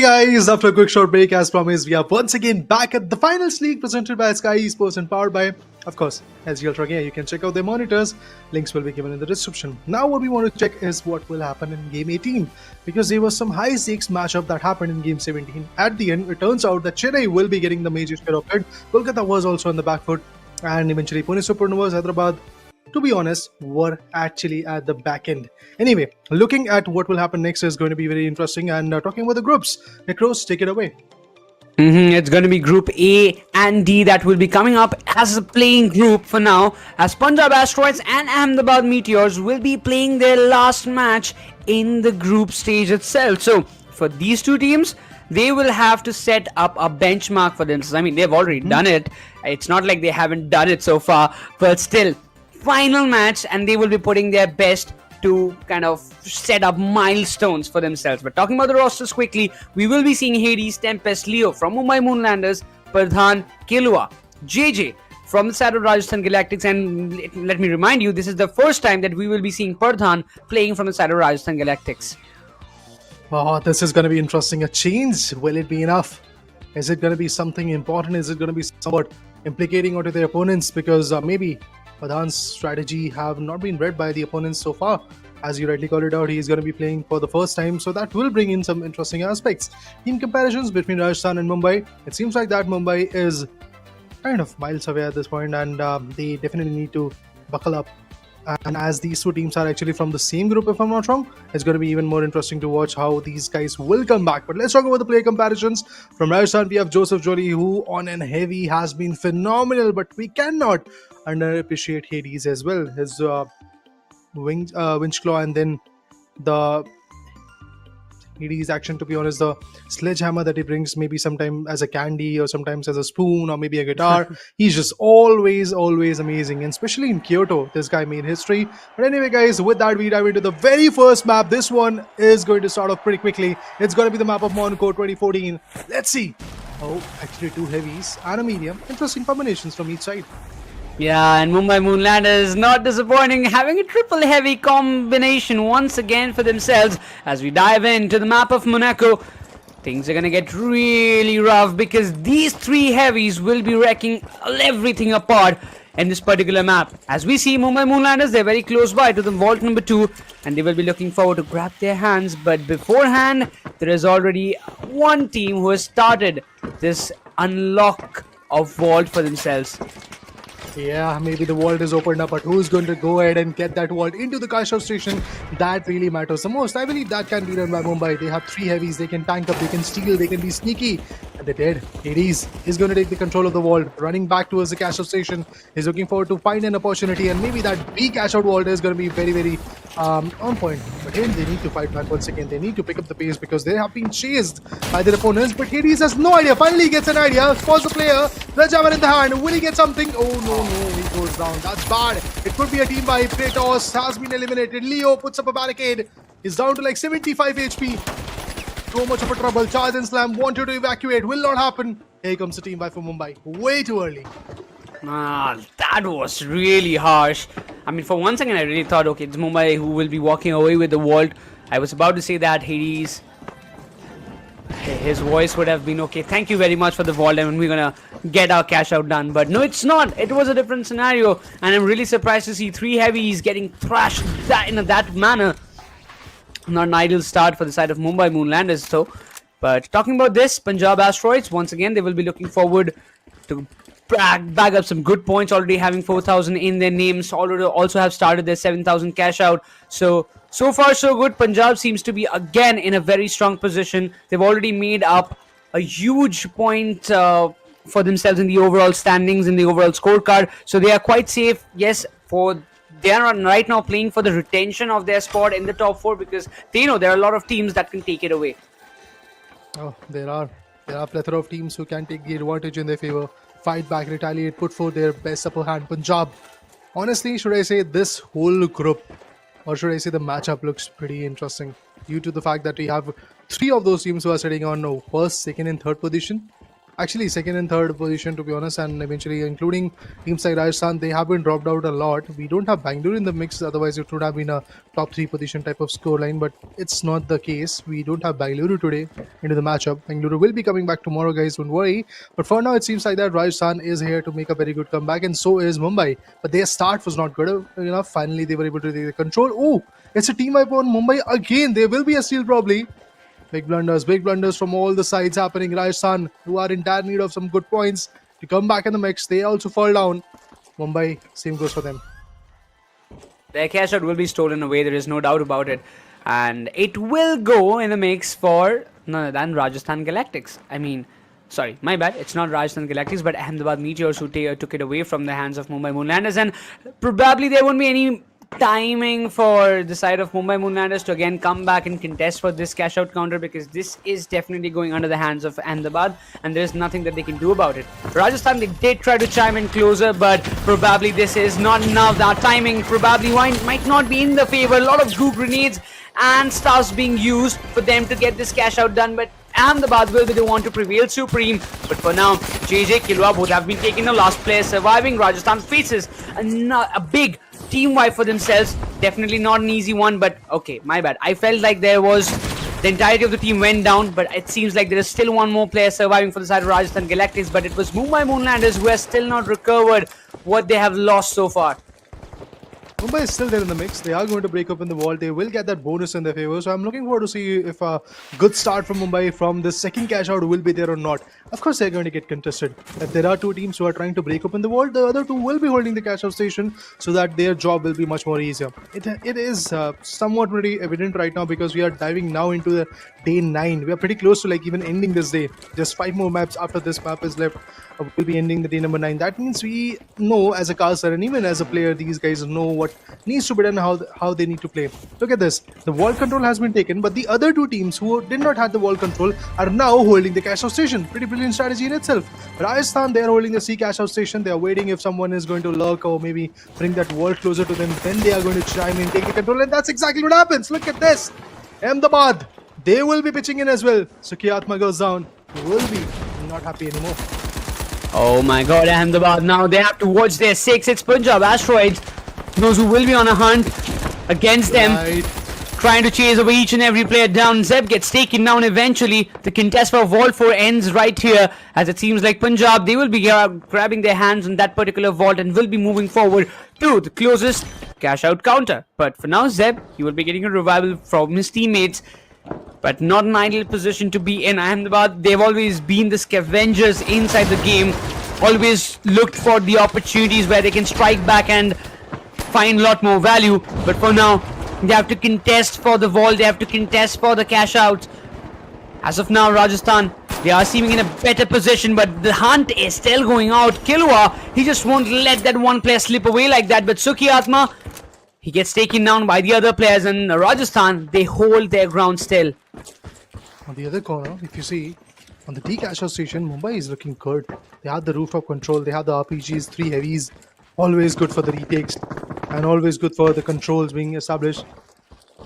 Hey guys, after a quick short break, as promised, we are once again back at the Finals League presented by Skyesports and powered by, of course, LG Ultragear. You can check out their monitors. Links will be given in the description. Now what we want to check is what will happen in Game 18, because there was some high stakes matchup that happened in Game 17. At the end, it turns out that Chennai will be getting the major share of it. Kolkata was also on the back foot, and eventually Pune Supernovas, Hyderabad, to be honest, were actually at the back end. Anyway, looking at what will happen next is going to be very interesting, and talking about the groups, Necros, take it away. It's going to be Group A and D that will be coming up as a playing group for now, as Punjab Asteroids and Ahmedabad Meteors will be playing their last match in the group stage itself. So, for these two teams, they will have to set up a benchmark for themselves. I mean, they've already done it. It's not like they haven't done it so far, but still, final match, and they will be putting their best to kind of set up milestones for themselves. But talking about the rosters quickly, we will be seeing Hades, Tempest, Leo from Mumbai Moonlanders, Pradhan, Kilua, JJ from the side of Rajasthan Galactics, and let me remind you, this is the first time that we will be seeing Pradhan playing from the side of Rajasthan Galactics. Oh, this is going to be interesting. A change, will it be enough? Is it going to be something important? Is it going to be somewhat implicating onto their opponents? Because maybe Pradhan's strategy have not been read by the opponents so far. As you rightly called it out, he is going to be playing for the first time, so that will bring in some interesting aspects. Team comparisons between Rajasthan and Mumbai, it seems like that Mumbai is kind of miles away at this point, and they definitely need to buckle up. And as these two teams are actually from the same group, if I'm not wrong, it's going to be even more interesting to watch how these guys will come back. But let's talk about the player comparisons. From Rajasthan, we have Joseph Jolie, who on and heavy has been phenomenal, but we cannot underappreciate Hades as well. His winch claw, and then the Hades action, to be honest, the sledgehammer that he brings, maybe sometime as a candy or sometimes as a spoon or maybe a guitar. He's just always amazing, and especially in Kyoto, this guy made history. But anyway guys, with that we dive into the very first map. This one is going to start off pretty quickly. It's going to be the map of Monaco 2014. Let's see. Oh, actually two heavies and a medium. Interesting combinations from each side. Yeah, and Mumbai Moonlanders not disappointing, having a triple heavy combination once again for themselves. As we dive into the map of Monaco, things are gonna get really rough, because these three heavies will be wrecking everything apart in this particular map. As we see Mumbai Moonlanders, they're very close by to the vault number 2, and they will be looking forward to grab their hands. But beforehand, there is already one team who has started this unlock of vault for themselves. Yeah, maybe the vault is opened up, but who's going to go ahead and get that vault into the CashOut station? That really matters the most. I believe that can be done by Mumbai. They have three heavies, they can tank up, they can steal, they can be sneaky. And they did. Hades is going to take the control of the vault, running back towards the CashOut station. He's looking forward to find an opportunity, and maybe that big CashOut vault is going to be very on point. But again, they need to fight back once again. They need to pick up the pace, because they have been chased by their opponents. But Hades has no idea. Finally he gets an idea. Pause the player. Sledgehammer in the hand. Will he get something? Oh no, he goes down. That's bad. It could be a team by Kratos. Has been eliminated. Leo puts up a barricade. He's down to like 75 HP. So much of a trouble. Charge and slam. Wanted to evacuate. Will not happen. Here comes the team by for Mumbai. Way too early. That was really harsh. I mean, for one second I really thought, okay, it's Mumbai who will be walking away with the vault. I was about to say that Hades, his voice would have been, okay, thank you very much for the vault, and we're gonna get our cash out done. But no, it's not. It was a different scenario, and I'm really surprised to see three heavies getting thrashed in that manner. Not an ideal start for the side of Mumbai Moonlanders though. But talking about this, Punjab Asteroids, once again they will be looking forward to bag up some good points, already having 4,000 in their names, already also have started their 7,000 cash out. So far so good. Punjab seems to be again in a very strong position. They've already made up a huge point for themselves in the overall standings, in the overall scorecard. So they are quite safe. Yes, they are right now playing for the retention of their spot in the top 4, because they know there are a lot of teams that can take it away. Oh, there are a plethora of teams who can take the advantage in their favor, fight back, retaliate, put forth their best upper hand. Punjab, honestly, should I say this whole group, or should I say the matchup, looks pretty interesting due to the fact that we have three of those teams who are sitting on first, second and third position, actually second and third position to be honest, and eventually including teams like Rajasthan, they have been dropped out a lot. We don't have Bengaluru in the mix, otherwise it would have been a top 3 position type of scoreline, but it's not the case. We don't have Bengaluru today into the matchup. Bengaluru will be coming back tomorrow, guys, don't worry. But for now, it seems like that Rajasthan is here to make a very good comeback, and so is Mumbai. But their start was not good enough. Finally, they were able to take the control. Oh, it's a team wipe on Mumbai again. There will be a steal probably. Big blunders from all the sides happening. Rajasthan, who are in dire need of some good points to come back in the mix, they also fall down. Mumbai, same goes for them. Their cash out will be stolen away, there is no doubt about it. And it will go in the mix for none other than Rajasthan Galactics. I mean, sorry, my bad. It's not Rajasthan Galactics, but Ahmedabad Meteors who took it away from the hands of Mumbai Moonlanders. And probably there won't be any timing for the side of Mumbai Moonlanders to again come back and contest for this cash out counter, because this is definitely going under the hands of Ahmedabad and there's nothing that they can do about it. Rajasthan, they did try to chime in closer, but probably this is not enough. That timing probably might not be in the favor. A lot of goo grenades and stuffs being used for them to get this cash out done, but Ahmedabad will be the one to prevail supreme. But for now, JJ, Kilwa both have been taking the last player surviving. Rajasthan faces a big team wipe for themselves. Definitely not an easy one, but okay, my bad. I felt like there was the entirety of the team went down, but it seems like there is still one more player surviving for the side of Rajasthan Galactics, but it was Mumbai Moonlanders who has still not recovered what they have lost so far. Mumbai is still there in the mix. They are going to break open the wall. They will get that bonus in their favor. So I'm looking forward to see if a good start from Mumbai from the second cash out will be there or not. Of course, they're going to get contested. If there are two teams who are trying to break open the wall, the other two will be holding the cash out station so that their job will be much more easier. It is somewhat pretty evident right now because we are diving now into the day 9. We are pretty close to like even ending this day. Just 5 more maps after this map is left. We'll be ending the day number 9. That means we know as a caster and even as a player, these guys know what needs to be done, how they need to play. Look at this. The wall control has been taken, but the other two teams who did not have the wall control are now holding the cash out station. Pretty brilliant strategy in itself. Rajasthan, they are holding the C cash out station. They are waiting if someone is going to lurk or maybe bring that wall closer to them. Then they are going to chime in, take the control, and that's exactly what happens. Look at this. Ahmedabad, they will be pitching in as well. Sukhiyatma goes down. He will be not happy anymore. Oh my god, Ahmedabad, now they have to watch their 6. It's Punjab Asteroids, those who will be on a hunt against them, trying to chase away each and every player down. Zeb gets taken down eventually. The contest for Vault 4 ends right here, as it seems like Punjab, they will be grabbing their hands on that particular vault and will be moving forward to the closest cash out counter. But for now, Zeb, he will be getting a revival from his teammates, but not an ideal position to be in. Ahmedabad, they've always been the scavengers inside the game, always looked for the opportunities where they can strike back and find a lot more value. But for now, they have to contest for the vault, they have to contest for the cash out. As of now, Rajasthan, they are seeming in a better position, but the hunt is still going out. Kilwa, he just won't let that one player slip away like that, but Sukhiyatma, he gets taken down by the other players, and Rajasthan, they hold their ground still. On the other corner, if you see, on the D cash out station, Mumbai is looking good. They have the rooftop control, they have the RPGs, 3 heavies. Always good for the retakes and always good for the controls being established.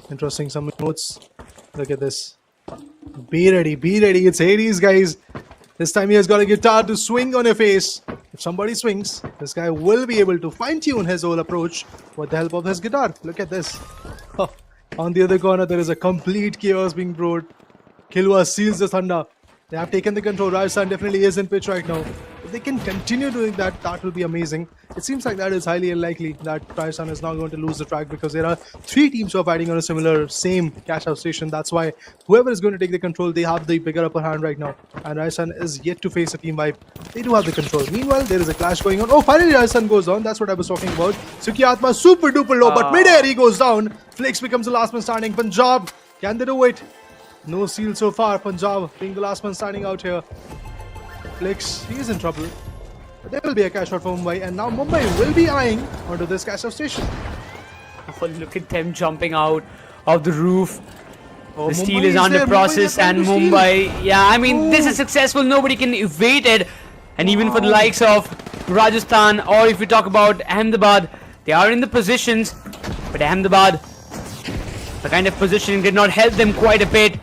Interesting, some notes. Look at this. Be ready, be ready. It's Hades, guys. This time he has got a guitar to swing on your face. If somebody swings, this guy will be able to fine-tune his whole approach with the help of his guitar. Look at this. On the other corner, there is a complete chaos being brought. Kilwa seals the thunder. They have taken the control. Rajasthan definitely is in pitch right now. If they can continue doing that, that will be amazing. It seems like that is highly unlikely that Rajasthan is now going to lose the track because there are 3 teams who are fighting on a similar same cash out station. That's why whoever is going to take the control, they have the bigger upper hand right now. And Rajasthan is yet to face a team wipe. They do have the control. Meanwhile, there is a clash going on. Oh, finally Rajasthan goes down. That's what I was talking about. Sukhiyatma super duper low, but mid-air he goes down. Flix becomes the last man standing. Punjab, can they do it? No seal so far. Punjab being the last man standing out here. Flix, he is in trouble. But there will be a cash out for Mumbai, and now Mumbai will be eyeing onto this cash out station. Oh, look at them jumping out of the roof. Oh, The steal Mumbai is under there. process, Mumbai is and trying to Mumbai, yeah, I mean, this Oh. is successful. Nobody can evade it. And even for the likes of Rajasthan, or if we talk about Ahmedabad, they are in the positions. But Ahmedabad, the kind of positioning did not help them quite a bit.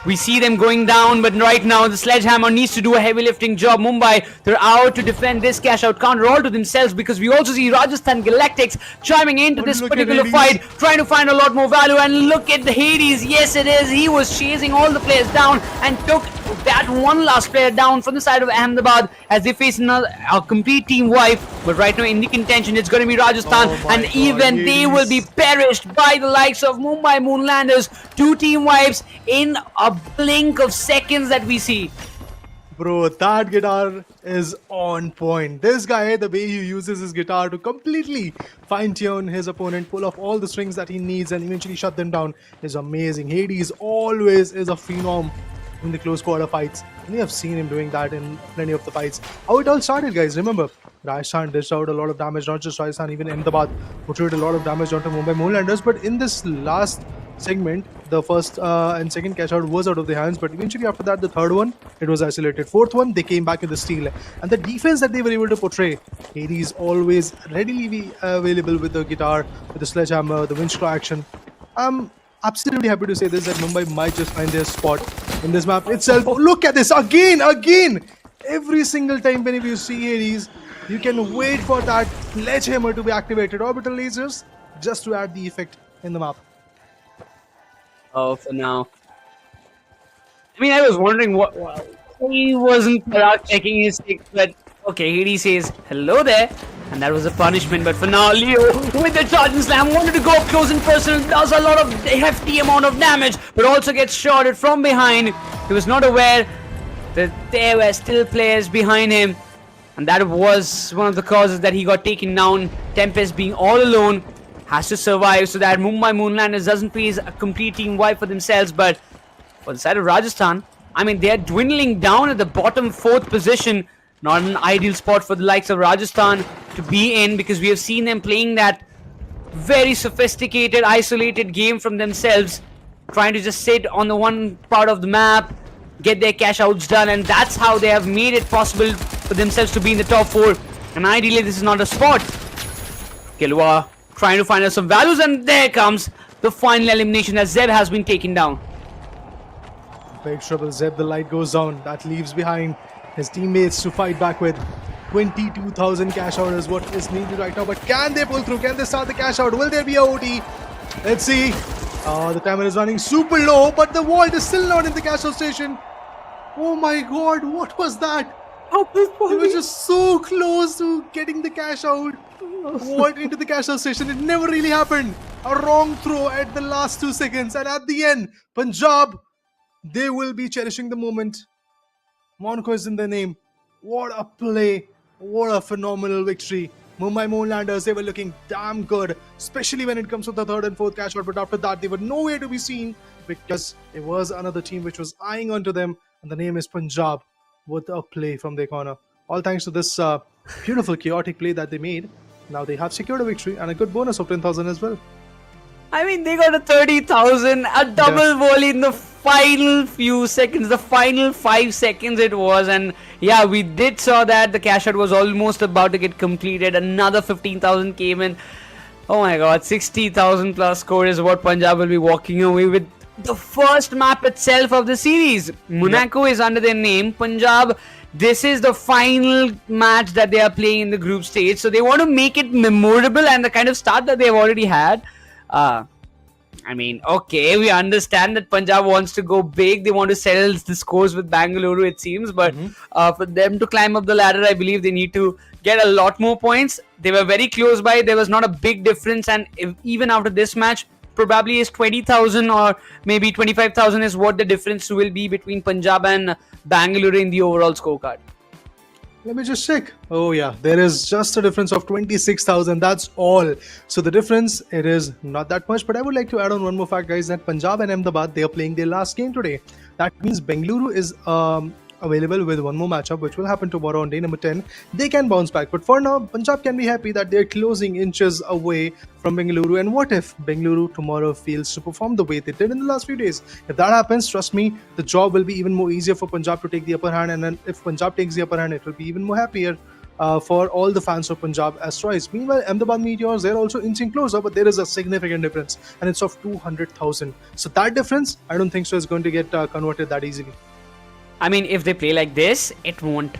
We see them going down, but right now the sledgehammer needs to do a heavy lifting job. Mumbai, they're out to defend this cash out counter all to themselves, because we also see Rajasthan Galactics chiming into this look at particular Hades. fight, trying to find a lot more value. And look at the Hades. Yes, it is. He was chasing all the players down and took that one last player down from the side of Ahmedabad as they face a complete team wipe. But right now in the contention, it's going to be Rajasthan, Oh my and God, even they will be Hades. perished by the likes of Mumbai Moonlanders. 2 team wipes in a blink of seconds that we see. Bro, that guitar is on point. This guy, the way he uses his guitar to completely fine-tune his opponent, pull off all the strings that he needs and eventually shut them down, is amazing. Hades always is a phenom in the close quarter fights. We have seen him doing that in plenty of the fights. How it all started, guys, remember, Rajasthan dished out a lot of damage, not just Rajasthan, even Ahmedabad portrayed a lot of damage onto Mumbai Moonlanders. But in this last segment, the first and second cash out was out of their hands, but eventually after that, the third one, it was isolated. Fourth one, they came back with the steal. And the defense that they were able to portray, Hades always readily available with the guitar, with the sledgehammer, the winch claw action. I'm absolutely happy to say this, that Mumbai might just find their spot in this map itself. Oh, look at this, again! Every single time whenever you see Hades, you can wait for that sledgehammer to be activated, orbital lasers, just to add the effect in the map. Oh, for now. I mean, I was wondering what he wasn't checking his stick, but okay, Hades says hello there, and that was a punishment. But for now, Leo with the charge and slam wanted to go up close and personal, does a lot of hefty amount of damage, but also gets shotted from behind. He was not aware that there were still players behind him, and that was one of the causes that he got taken down. Tempest being all alone has to survive so that Mumbai Moonlanders doesn't face a complete team wipe for themselves. But for the side of Rajasthan, I mean, they're dwindling down at the bottom 4th position. Not an ideal spot for the likes of Rajasthan to be in, because we have seen them playing that very sophisticated, isolated game from themselves, trying to just sit on the one part of the map, get their cash outs done, and that's how they have made it possible for themselves to be in the top 4. And ideally, this is not a spot. Kilwa trying to find out some values, and there comes the final elimination as Zeb has been taken down. Big trouble, Zeb, the light goes down. That leaves behind his teammates to fight back with. 22,000 cash out is what is needed right now, but can they pull through? Can they start the cash out? Will there be a OT? Let's see. The timer is running super low, but the vault is still not in the cash out station. Oh my god, what was that? They were just so close to getting the cash out. Vault into the cash out station. It never really happened. A wrong throw at the last 2 seconds, and at the end, Punjab, they will be cherishing the moment. Monaco is in their name. What a play. What a phenomenal victory. Mumbai Moonlanders, they were looking damn good, especially when it comes to the 3rd and 4th cash out. But after that, they were nowhere to be seen, because it was another team which was eyeing onto them, and the name is Punjab, with a play from their corner. All thanks to this beautiful, chaotic play that they made. Now they have secured a victory and a good bonus of 10,000 as well. I mean, they got a 30,000, a double volley in the final few seconds, the final 5 seconds it was. And yeah, we did saw that the cash out was almost about to get completed. Another 15,000 came in. Oh my god, 60,000 plus score is what Punjab will be walking away with. The first map itself of the series. Monaco is under their name. Punjab, this is the final match that they are playing in the group stage. So they want to make it memorable, and the kind of start that they've already had. I mean, okay, we understand that Punjab wants to go big. They want to settle the scores with Bengaluru, it seems. But for them to climb up the ladder, I believe they need to get a lot more points. They were very close by. There was not a big difference. And even after this match, probably is 20,000 or maybe 25,000 is what the difference will be between Punjab and Bengaluru in the overall scorecard. Let me just check. Oh yeah, there is just a difference of 26,000. That's all. So the difference, it is not that much. But I would like to add on one more fact, guys, that Punjab and Ahmedabad, they are playing their last game today. That means Bengaluru is available with one more matchup, which will happen tomorrow on day number 10. They can bounce back. But for now, Punjab can be happy that they're closing inches away from Bengaluru. And what if Bengaluru tomorrow fails to perform the way they did in the last few days? If that happens, trust me, the job will be even more easier for Punjab to take the upper hand. And then if Punjab takes the upper hand, it will be even more happier for all the fans of Punjab Asteroids. Meanwhile, Ahmedabad Meteors, they're also inching closer, but there is a significant difference, and it's of 200,000. So that difference, I don't think so is going to get converted that easily. I mean, if they play like this, it won't.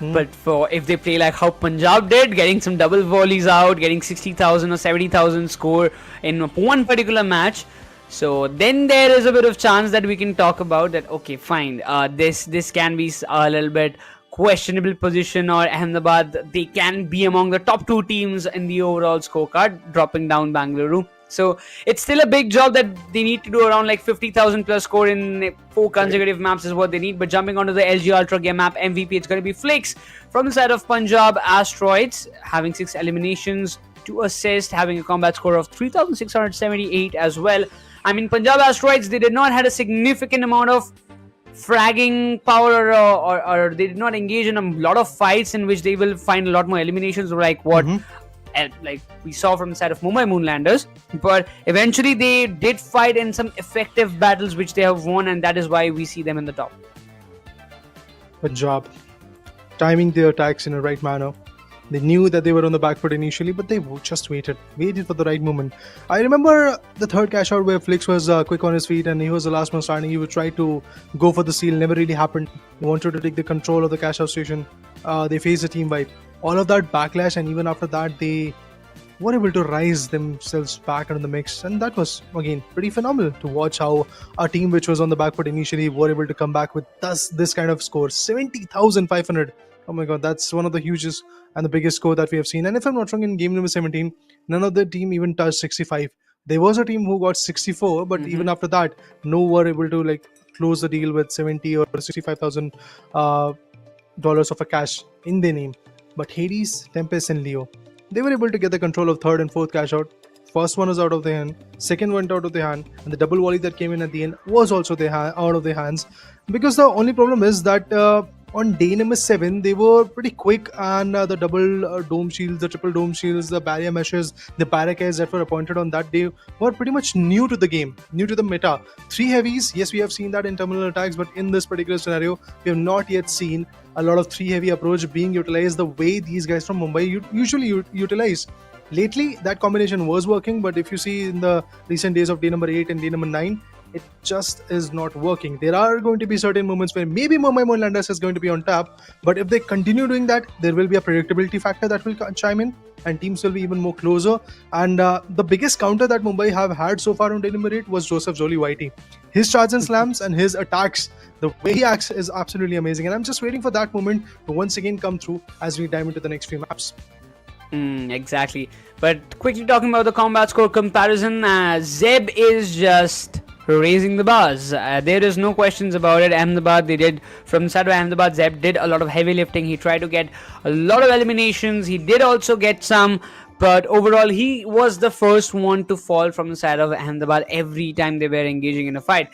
But if they play like how Punjab did, getting some double volleys out, getting 60,000 or 70,000 score in one particular match, so then there is a bit of chance that we can talk about that. Okay, fine. This can be a little bit questionable position, or Ahmedabad, they can be among the top 2 teams in the overall scorecard, dropping down Bengaluru. So it's still a big job that they need to do, around like 50,000 plus score in 4 consecutive maps is what they need. But jumping onto the LG Ultragear map MVP, it's going to be Flix from the side of Punjab Asteroids, having 6 eliminations, 2 assists, having a combat score of 3,678 as well. I mean, Punjab Asteroids, they did not have a significant amount of fragging power, or they did not engage in a lot of fights in which they will find a lot more eliminations, like what like we saw from the side of Mumbai Moonlanders. But eventually they did fight in some effective battles which they have won, and that is why we see them in the top. Punjab timing their attacks in a right manner. They knew that they were on the back foot initially, but they just waited for the right moment. I remember the third cash out where Flix was quick on his feet and he was the last one standing. He would try to go for the seal, never really happened. He wanted to take the control of the cash out station. They faced a team wipe. All of that backlash, and even after that, they were able to rise themselves back into the mix, and that was again pretty phenomenal to watch how a team which was on the back foot initially were able to come back with this kind of score, 70,500. Oh my god, that's one of the hugest and the biggest score that we have seen. And if I'm not wrong, in game number 17, none of the team even touched 65. There was a team who got 64, but even after that, no were able to like close the deal with 70 or 65,000 dollars of a cash in their name. But Hades, Tempest, and Leo, they were able to get the control of third and fourth cash out. First one was out of their hand, second went out of their hand, and the double volley that came in at the end was also out of their hands. Because the only problem is that on day number 7, they were pretty quick, and the double dome shields, the triple dome shields, the barrier meshes, the barricades that were appointed on that day were pretty much new to the game, new to the meta. 3 heavies, yes, we have seen that in terminal attacks, but in this particular scenario, we have not yet seen a lot of 3 heavy approach being utilized the way these guys from Mumbai usually utilize. Lately, that combination was working, but if you see in the recent days of day number 8 and day number 9, it just is not working. There are going to be certain moments where maybe Mumbai Moonlanders is going to be on top, but if they continue doing that, there will be a predictability factor that will chime in, and teams will be even more closer. And the biggest counter that Mumbai have had so far on day number 8 was Joseph Jolie Whitey. His charge and slams and his attacks, the way he acts is absolutely amazing, and I'm just waiting for that moment to once again come through as we dive into the next few maps. Exactly. But quickly talking about the combat score comparison, Zeb is just raising the bars. There is no questions about it. Ahmedabad, they did, from the side of Ahmedabad, Zeb did a lot of heavy lifting. He tried to get a lot of eliminations. He did also get some, but overall he was the first one to fall from the side of Ahmedabad every time they were engaging in a fight.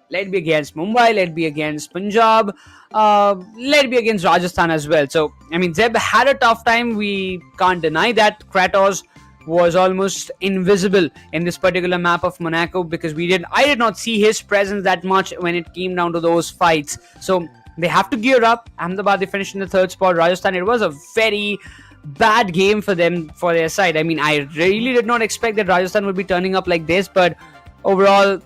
Let it be against Mumbai, let it be against Punjab, let it be against Rajasthan as well. So, I mean, Zeb had a tough time. We can't deny that. Kratos was almost invisible in this particular map of Monaco, because I did not see his presence that much when it came down to those fights. So they have to gear up. Ahmedabad, they finished in the 3rd spot. Rajasthan, it was a very bad game for them, for their side. I mean, I really did not expect that Rajasthan would be turning up like this, but overall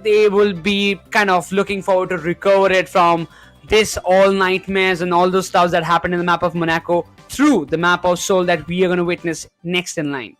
they will be kind of looking forward to recover it from this all nightmares and all those stuff that happened in the map of Monaco through the map of Seoul that we are going to witness next in line.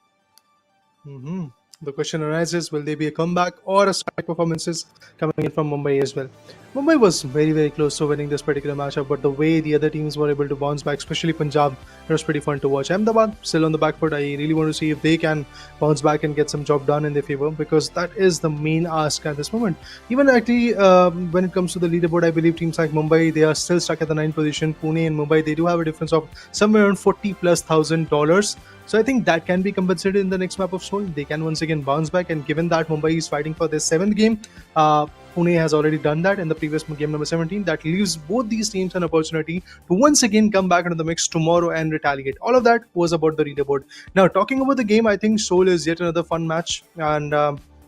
The question arises, will there be a comeback or a strike performances coming in from Mumbai as well? Mumbai was very, very close to winning this particular matchup, but the way the other teams were able to bounce back, especially Punjab, it was pretty fun to watch. Ahmedabad, still on the back foot. I really want to see if they can bounce back and get some job done in their favor, because that is the main ask at this moment. Even actually, when it comes to the leaderboard, I believe teams like Mumbai, they are still stuck at the 9th position. Pune and Mumbai, they do have a difference of somewhere around $40,000+. So I think that can be compensated in the next map of Seoul. They can once again bounce back, and given that Mumbai is fighting for their 7th game, Pune has already done that in the previous game number 17. That leaves both these teams an opportunity to once again come back into the mix tomorrow and retaliate. All of that was about the leaderboard. Now, talking about the game, I think Seoul is yet another fun match, and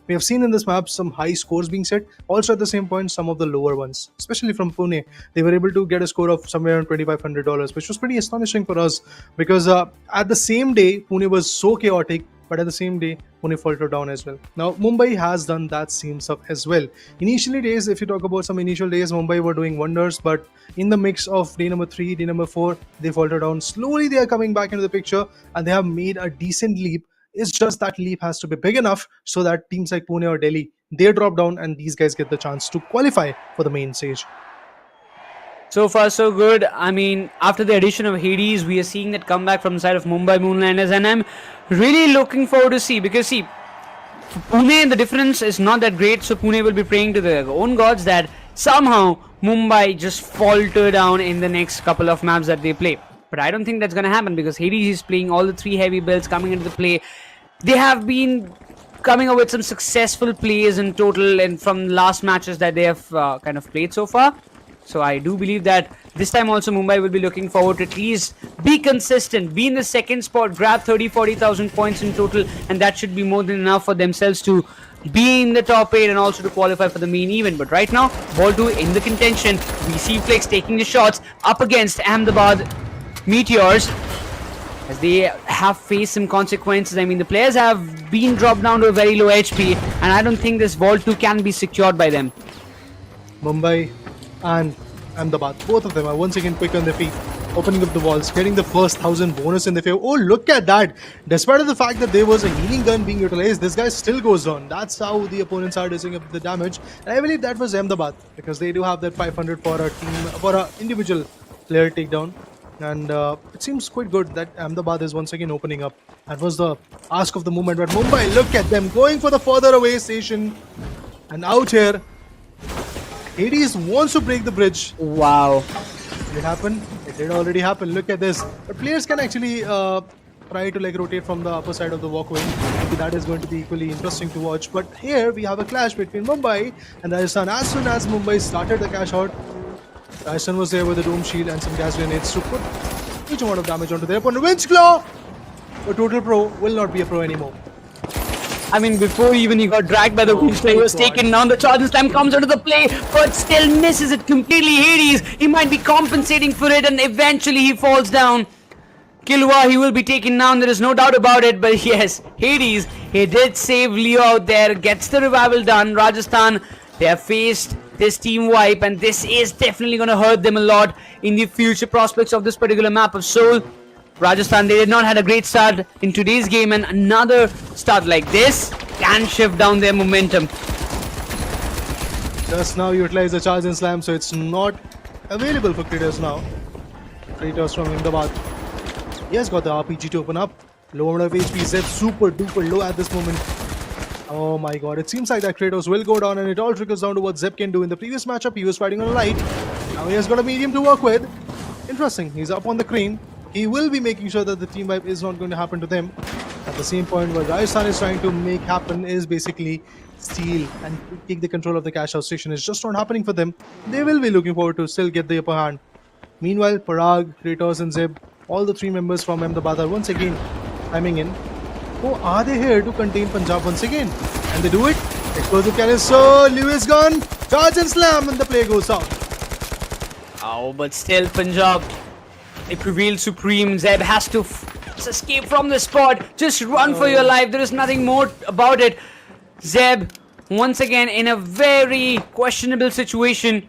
We have seen in this map some high scores being set. Also at the same point, some of the lower ones, especially from Pune, they were able to get a score of somewhere around $2,500, which was pretty astonishing for us because at the same day, Pune was so chaotic. But at the same day, Pune faltered down as well. Now, Mumbai has done that same stuff as well. Initially days, if you talk about some initial days, Mumbai were doing wonders, but in the mix of day number 3, day number 4, they faltered down. Slowly, they are coming back into the picture and they have made a decent leap. It's just that leap has to be big enough so that teams like Pune or Delhi, they drop down and these guys get the chance to qualify for the main stage. So far, so good. I mean, after the addition of Hades, we are seeing that comeback from the side of Mumbai Moonlanders, and I'm really looking forward to see, because see, for Pune, the difference is not that great, so Pune will be praying to their own gods that somehow Mumbai just falter down in the next couple of maps that they play. But I don't think that's going to happen, because Hades is playing all the 3 heavy builds coming into the play. They have been coming up with some successful plays in total and from last matches that they have kind of played so far. So I do believe that this time also Mumbai will be looking forward to at least be consistent, be in the second spot, grab 30,000-40,000 points in total, and that should be more than enough for themselves to be in the top 8 and also to qualify for the main event. But right now, ball 2 in the contention. We see Flex taking the shots up against Ahmedabad Meteors, as they have faced some consequences. I mean, the players have been dropped down to a very low HP, and I don't think this ball 2 can be secured by them. Mumbai and Ahmedabad, both of them are once again quick on their feet, opening up the walls, getting the first 1,000 bonus in their favor. Oh, look at that! Despite of the fact that there was a healing gun being utilized, this guy still goes down. That's how the opponents are dishing up the damage. And I believe that was Ahmedabad, because they do have that 500 for a team, for a individual player takedown. And it seems quite good that Ahmedabad is once again opening up. That was the ask of the moment. But Mumbai, look at them going for the further away station. And out here, Hades wants to break the bridge. Wow. Did it happen? It did already happen. Look at this. But players can actually try to like rotate from the upper side of the walkway. Maybe that is going to be equally interesting to watch. But here we have a clash between Mumbai and Rajasthan. As soon as Mumbai started the cash out, Rajasthan was there with the dome shield and some gas grenades to put a huge amount of damage onto their opponent. Winch Claw! A total pro will not be a pro anymore. I mean, before even he got dragged by the winch, he was taken down. The charge this time comes into the play, but still misses it completely. Hades, he might be compensating for it, and eventually he falls down. Kilwa, he will be taken down, there is no doubt about it. But yes, Hades, he did save Leo out there, gets the revival done. Rajasthan, they have faced this team wipe, and this is definitely going to hurt them a lot in the future prospects of this particular map of Seoul. Rajasthan, they did not have a great start in today's game, and another start like this can shift down their momentum. Just now utilize the charge and slam, so it's not available for Kratos now. Kratos from Ahmedabad. He has got the RPG to open up. Low amount of HP, Zed super duper low at this moment. Oh my god, it seems like that Kratos will go down, and it all trickles down to what Zeb can do. In the previous matchup, he was fighting on a light. Now he has got a medium to work with. Interesting, he's up on the crane. He will be making sure that the team wipe is not going to happen to them. At the same point, what Rajasthan is trying to make happen is basically steal and take the control of the cash out station. It's just not happening for them. They will be looking forward to still get the upper hand. Meanwhile, Parag, Kratos and Zeb, all the 3 members from Ahmedabad are once again climbing in. Oh, are they here to contain Punjab once again? And they do it. Explosive canister, Lewis gun, charge and slam, and the play goes out. Oh, but still Punjab, it prevails supreme. Zeb has to escape from the spot. Just run for your life. There is nothing more about it. Zeb, once again, in a very questionable situation.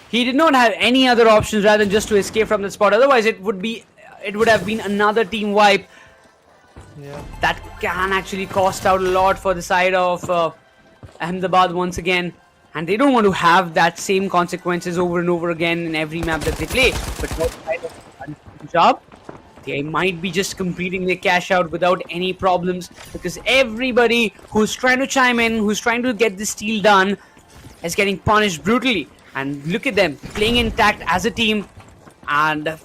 He did not have any other options rather than just to escape from the spot. Otherwise, it would have been another team wipe. Yeah. That can actually cost out a lot for the side of Ahmedabad once again. And they don't want to have that same consequences over and over again in every map that they play. But for the side of Punjab, they might be just completing their cash out without any problems, because everybody who's trying to chime in, who's trying to get this steal done, is getting punished brutally. And look at them playing intact as a team and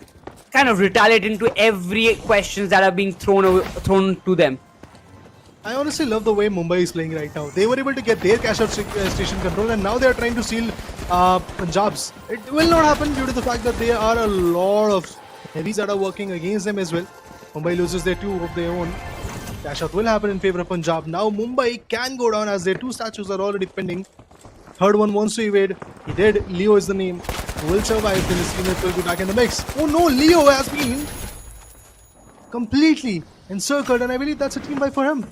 kind of retaliating to every questions that are being thrown to them. I honestly love the way Mumbai is playing right now. They were able to get their cash out station control, and now they are trying to steal Punjab's. It will not happen due to the fact that there are a lot of heavies that are working against them as well. Mumbai loses their 2 of their own. Cash out will happen in favor of Punjab. Now Mumbai can go down as their 2 statues are already pending. Third one wants to evade. He did. Leo is the name. Who will survive. Then his teammates will be back in the mix. Oh no, Leo has been completely encircled, and I believe that's a team buy for him.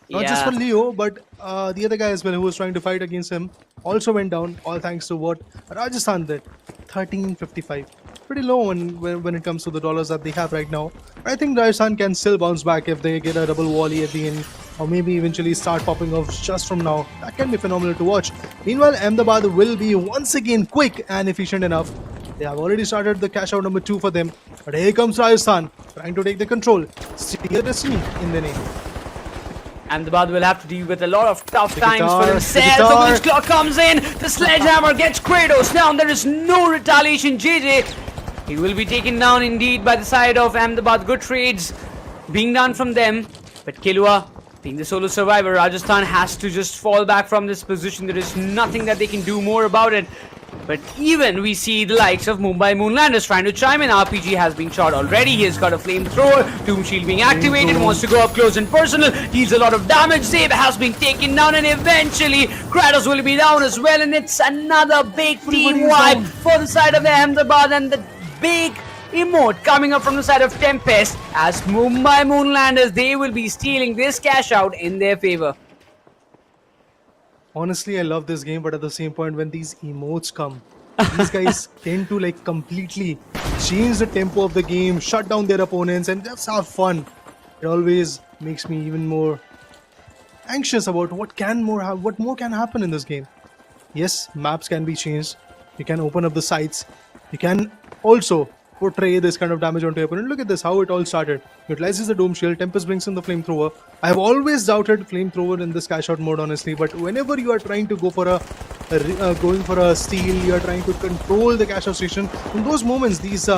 Not just for Leo, but the other guy as well who was trying to fight against him also went down, all thanks to what Rajasthan did. 13.55. Pretty low when it comes to the dollars that they have right now. I think Rajasthan can still bounce back if they get a double volley at the end, or maybe eventually start popping off just from now. That can be phenomenal to watch. Meanwhile, Ahmedabad will be once again quick and efficient enough. They have already started the cash out number 2 for them. But here comes Rajasthan, trying to take the control. Steal the destiny in the name. Ahmedabad will have to deal with a lot of tough times for himself. The Village Clock comes in. The sledgehammer gets Kratos down. There is no retaliation. JJ, he will be taken down indeed by the side of Ahmedabad. Good trades being done from them. But Kilua, being the solo survivor, Rajasthan has to just fall back from this position. There is nothing that they can do more about it. But even we see the likes of Mumbai Moonlanders trying to chime in. RPG has been shot already. He has got a flamethrower. Doom Shield being activated. Wants to go up close and personal. Deals a lot of damage. Save has been taken down. And eventually Kratos will be down as well. And it's another big team wipe for the side of Ahmedabad. And the big emote coming up from the side of Tempest. As Mumbai Moonlanders, they will be stealing this cash out in their favor. Honestly, I love this game, but at the same point, when these emotes come, these guys tend to like completely change the tempo of the game, shut down their opponents, and just have fun. It always makes me even more anxious about what more can happen in this game. Yes, maps can be changed. You can open up the sites. You can also portray this kind of damage onto your opponent. Look at this, how it all started. Utilizes the Dome Shield, Tempest brings in the Flamethrower. I have always doubted Flamethrower in this cash out mode, honestly, but whenever you are trying to go for going for a steal, you are trying to control the cash out station, in those moments these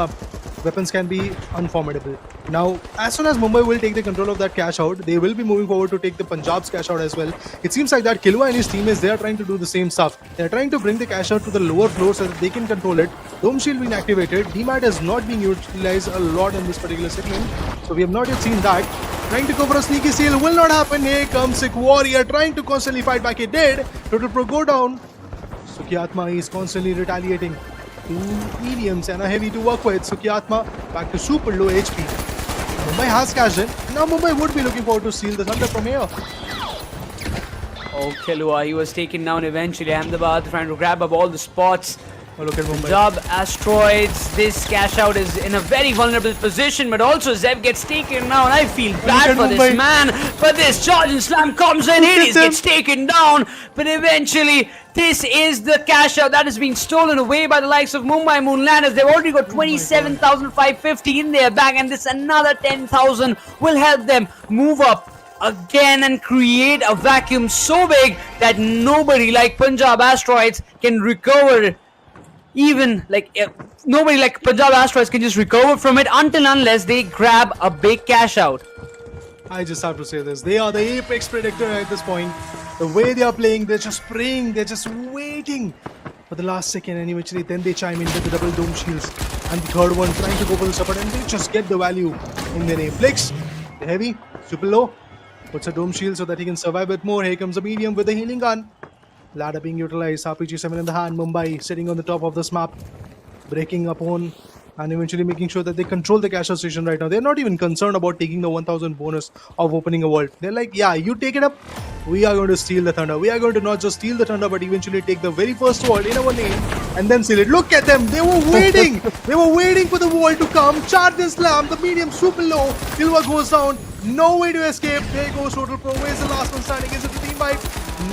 weapons can be unformidable. Now, as soon as Mumbai will take the control of that cash out, they will be moving forward to take the Punjab's cash out as well. It seems like that Kilua and his teammates, they are trying to do the same stuff. They are trying to bring the cash out to the lower floor so that they can control it. Dome Shield being activated. DMAT is not being utilized a lot in this particular segment, so we have not yet seen that. Trying to go for a sneaky steal will not happen. Here comes Sick Warrior trying to constantly fight back. He did. Total Pro go down. Sukyatma is constantly retaliating. 2 mediums and a heavy to work with. Sukyatma back to super low HP. Mumbai has cashed in. Now Mumbai would be looking forward to steal the thunder from here. Oh, Kilua, he was taken down eventually. Ahmedabad trying to grab up all the spots. Oh, look at Mumbai. Punjab Asteroids, this cash out is in a very vulnerable position, but also Zev gets taken down. I feel bad for this man, but this charge and slam comes in, Hades gets taken down, but eventually this is the cash out that is being stolen away by the likes of Mumbai Moonlanders. They've already got 27,550 in their bag, and this another 10,000 will help them move up again and create a vacuum so big that nobody like Punjab Asteroids can recover. Even like nobody like Punjab Asteroids can just recover from it unless they grab a big cash out. I just have to say this. They are the apex predictor at this point. The way they are playing, they're just praying, they're just waiting for the last second, and eventually then they chime in with the double dome shields. And the third one trying to go for the support, and they just get the value in their name. Flicks, the heavy, super low, puts a dome shield so that he can survive with more. Here comes the medium with the healing gun. Ladder being utilized, RPG-7 in the hand, Mumbai sitting on the top of this map, breaking upon and eventually making sure that they control the cash out station right now. They're not even concerned about taking the 1000 bonus of opening a vault. They're like, yeah, you take it up, we are going to steal the thunder. We are going to not just steal the thunder, but eventually take the very first vault in our name and then seal it. Look at them, they were waiting. They were waiting for the vault to come. Charge and slam, the medium super low. Silva goes down, no way to escape. There goes Total Pro. Where's the last one standing? Is it the team fight?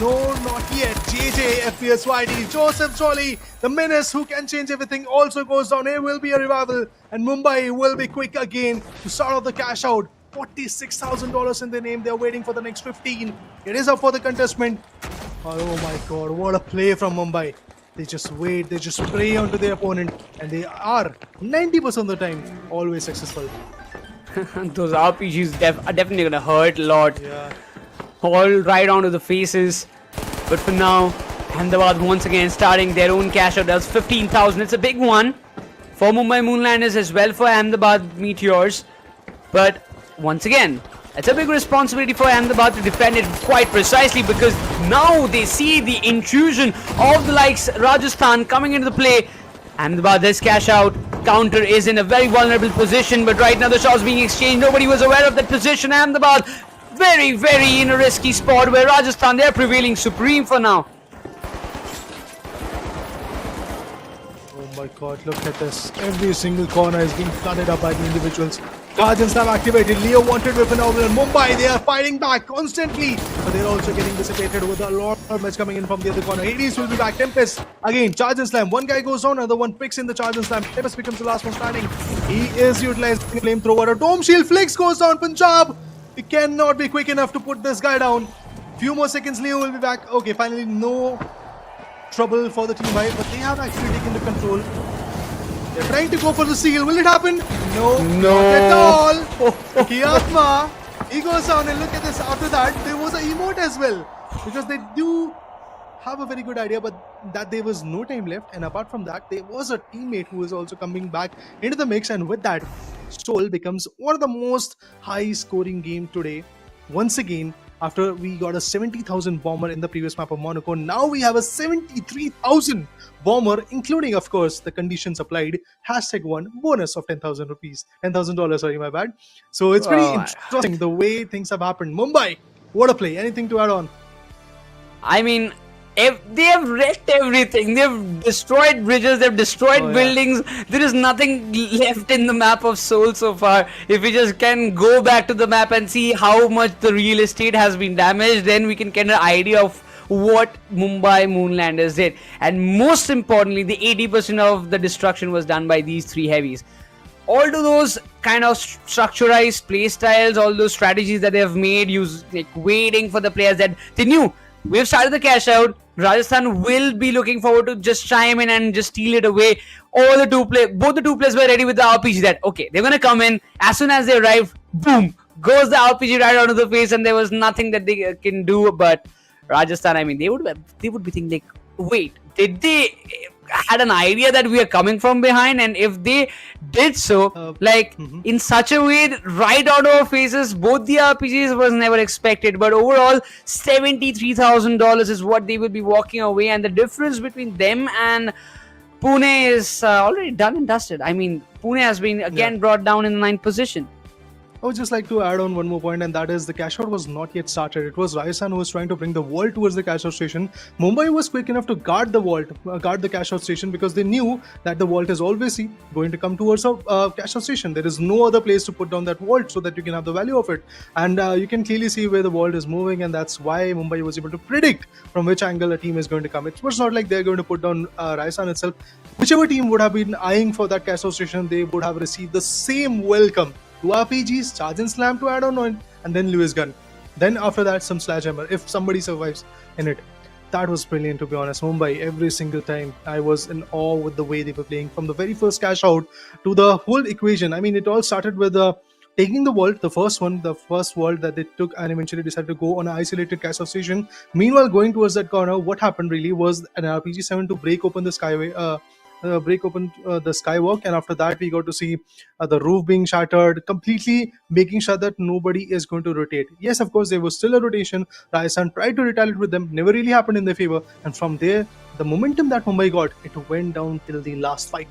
No, not yet. JJ, FPS YD, Joseph Jolly, the menace who can change everything also goes down. Here will be a revival, and Mumbai will be quick again to start off the cash out. $46,000 in their name. They're waiting for the next 15. It is up for the contestment. Oh my god, what a play from Mumbai. They just wait, they just spray onto their opponent, and they are 90% of the time always successful. Those RPGs are definitely gonna hurt a lot. Yeah. All right onto the faces. But for now, Ahmedabad once again starting their own cash out. That's 15,000. It's a big one for Mumbai Moonlanders as well for Ahmedabad Meteors. But once again, It's a big responsibility for Ahmedabad to defend it quite precisely, because now they see the intrusion of the likes Rajasthan coming into the play. Ahmedabad does cash out. Counter is in a very vulnerable position, but right now the shots being exchanged. Nobody was aware of that position. Ahmedabad very, very in a risky spot, where Rajasthan, they're prevailing supreme for now. Oh my god, look at this. Every single corner is being flooded up by the individuals. Guardians have activated. Leo wanted with phenomenal. Mumbai, they are fighting back constantly, but they're also getting dissipated with a lot of match coming in from the other corner. Hades will be back. Tempest again, charge and slam. One guy goes on, another one picks in the charge and slam. Tempest becomes the last one standing. He is utilizing the flamethrower. A dome shield flicks goes down. Punjab, he cannot be quick enough to put this guy down. Few more seconds, Leo will be back. Okay, finally no trouble for the team fight, but they have actually taken the control. They're trying to go for the seal. Will it happen? No. Not at all. Kiatma, he goes down, and look at this. After that, there was an emote as well, because they do have a very good idea, but that there was no time left. And apart from that, there was a teammate who is also coming back into the mix, and with that, Seoul becomes one of the most high-scoring game today. Once again, after we got a 70,000 bomber in the previous map of Monaco, now we have a 73,000 bomber, including, of course, the conditions applied. #1 bonus of 10,000 rupees. $10,000, sorry, my bad. So it's pretty interesting the way things have happened. Mumbai, what a play. Anything to add on? I mean, they have wrecked everything. They've destroyed bridges, they've destroyed buildings. There is nothing left in the map of Seoul so far. If we just can go back to the map and see how much the real estate has been damaged, then we can get an idea of what Mumbai Moonlanders did. And most importantly, the 80% of the destruction was done by these three heavies. All to those kind of structurized play styles, all those strategies that they have made, like waiting for the players that they knew. We've started the cash out. Rajasthan will be looking forward to just chime in and just steal it away. Both the two players were ready with the RPG that, okay, they're going to come in. As soon as they arrive, boom, goes the RPG right onto the face, and there was nothing that they can do. But Rajasthan, I mean, they would be thinking like, wait, did they had an idea that we are coming from behind? And if they did so, in such a way, right out of our faces, both the RPGs was never expected. But overall, $73,000 is what they will be walking away, and the difference between them and Pune is already done and dusted. I mean, Pune has been again brought down in the 9th position. I would just like to add on one more point, and that is the cash out was not yet started. It was Rajasthan who was trying to bring the vault towards the cash out station. Mumbai was quick enough to guard the cash out station, because they knew that the vault is always going to come towards a cash out station. There is no other place to put down that vault so that you can have the value of it. And you can clearly see where the vault is moving, and that's why Mumbai was able to predict from which angle a team is going to come. It was not like they're going to put down Rajasthan itself. Whichever team would have been eyeing for that cash out station, they would have received the same welcome. 2 RPGs, charge and slam to add on, and then Lewis gun. Then after that, some sledgehammer, if somebody survives in it. That was brilliant, to be honest. Mumbai, every single time, I was in awe with the way they were playing. From the very first cash out to the whole equation. I mean, it all started with taking the vault, the first vault that they took, and eventually decided to go on an isolated cash out station. Meanwhile, going towards that corner, what happened really was an RPG-7 to break open the skyway. The skywalk, and after that we got to see the roof being shattered, completely making sure that nobody is going to rotate. Yes, of course, there was still a rotation. Rajasthan tried to retaliate with them, never really happened in their favor, and from there, the momentum that Mumbai got, it went down till the last fight.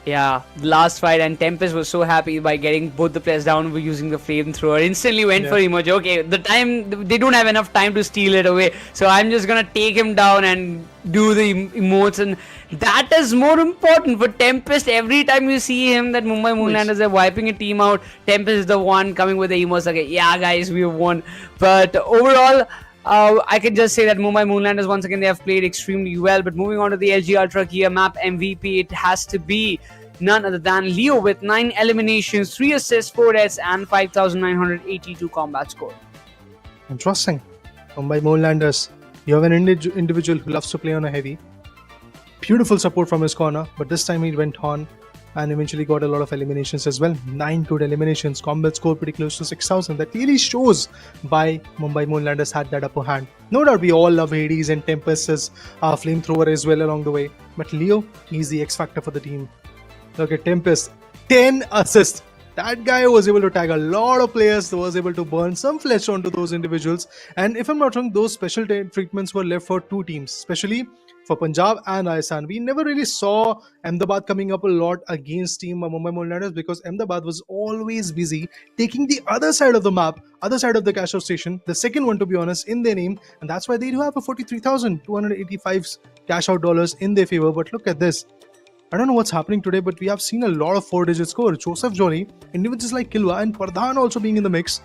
Yeah, last fight, and Tempest was so happy by getting both the players down using the flamethrower. Instantly went for emoji. Okay, they don't have enough time to steal it away, so I'm just gonna take him down and do the emotes, and that is more important for Tempest. Every time you see him, that Mumbai Moonlanders are wiping a team out, Tempest is the one coming with the emotes. Okay, yeah, guys, we have won. But overall, I can just say that Mumbai Moonlanders, once again, they have played extremely well. But moving on to the SG Ultragear map MVP, it has to be none other than Leo with 9 eliminations, 3 assists, 4 deaths, and 5,982 combat score. Interesting. Mumbai Moonlanders, you have an individual who loves to play on a heavy. Beautiful support from his corner, but this time he went on and eventually got a lot of eliminations as well. 9 good eliminations, combat score pretty close to 6,000. That clearly shows why Mumbai Moonlanders had that upper hand. No doubt we all love Hades and Tempest's flamethrower as well along the way. But Leo, he's the X factor for the team. Look at Tempest, 10 assists. That guy was able to tag a lot of players, was able to burn some flesh onto those individuals. And if I'm not wrong, those special treatments were left for two teams, especially for Punjab and Rajasthan. We never really saw Ahmedabad coming up a lot against team Mumbai Moonlanders because Ahmedabad was always busy taking the other side of the map, other side of the CashOut station, the second one to be honest, in their name. And that's why they do have a 43,285 CashOut dollars in their favor. But look at this. I don't know what's happening today, but we have seen a lot of 4-digit score. Joseph Johnny, individuals like Kilwa and Pradhan also being in the mix,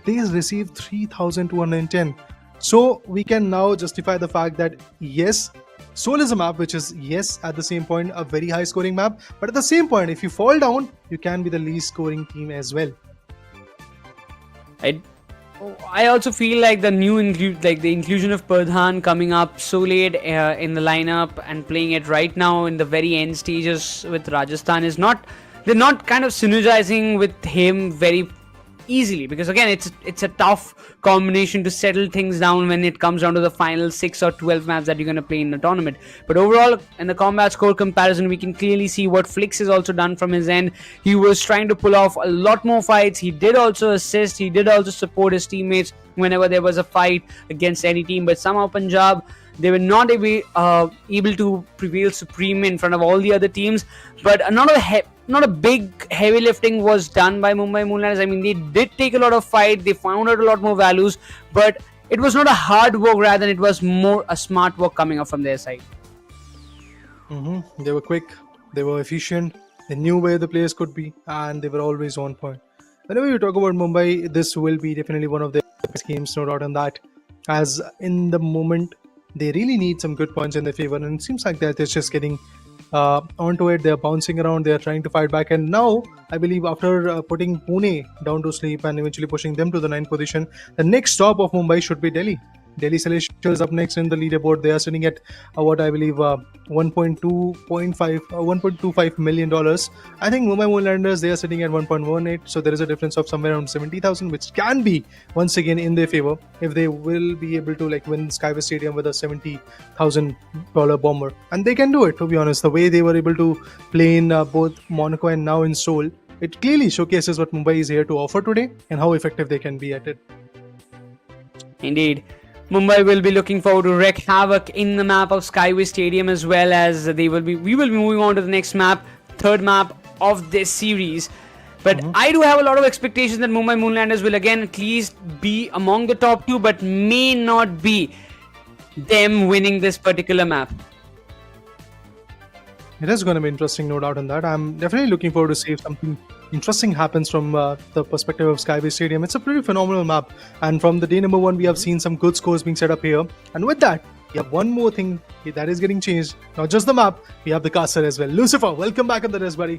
they received 3,210. So we can now justify the fact that yes, Seoul is a map which is, yes, at the same point, a very high scoring map. But at the same point, if you fall down, you can be the least scoring team as well. I also feel like the inclusion of Pradhan coming up so late in the lineup and playing it right now in the very end stages with Rajasthan they're not kind of synergizing with him very easily, because again it's a tough combination to settle things down when it comes down to the final 6 or 12 maps that you're going to play in the tournament. But overall, in the combat score comparison, we can clearly see what Flix has also done from his end. He was trying to pull off a lot more fights. He did also assist, he did also support his teammates whenever there was a fight against any team, but somehow Punjab, they were not able to prevail supreme in front of all the other teams. But not a big heavy lifting was done by Mumbai Moonlanders. I mean, they did take a lot of fight, they found out a lot more values, but it was not a hard work, rather than it was more a smart work coming up from their side. They were quick, they were efficient, they knew where the players could be, and they were always on point. Whenever you talk about Mumbai, this will be definitely one of their best games, no doubt on that, as in the moment they really need some good points in their favor, and it seems like that they're just getting onto it. They're bouncing around, they're trying to fight back, and now I believe after putting Pune down to sleep and eventually pushing them to the 9th position, the next stop of Mumbai should be Delhi. Delhi Celestials up next in the leaderboard. They are sitting at what I believe $1.25 million. I think Mumbai Moonlanders, they are sitting at 1.18. So there is a difference of somewhere around 70,000, which can be once again in their favor if they will be able to win Skyesports Stadium with a $70,000 bomber. And they can do it, to be honest. The way they were able to play in both Monaco and now in Seoul, it clearly showcases what Mumbai is here to offer today and how effective they can be at it. Indeed. Mumbai will be looking forward to wreak havoc in the map of Skyway Stadium, as well as we will be moving on to the next map, third map of this series. But I do have a lot of expectations that Mumbai Moonlanders will again at least be among the top two, but may not be them winning this particular map. It is going to be interesting, no doubt on that. I'm definitely looking forward to see if something interesting happens from the perspective of Skyway Stadium. It's a pretty phenomenal map, and from the day number one, we have seen some good scores being set up here. And with that, we have one more thing that is getting changed. Not just the map, we have the caster as well. Lucifer, welcome back on the desk, buddy.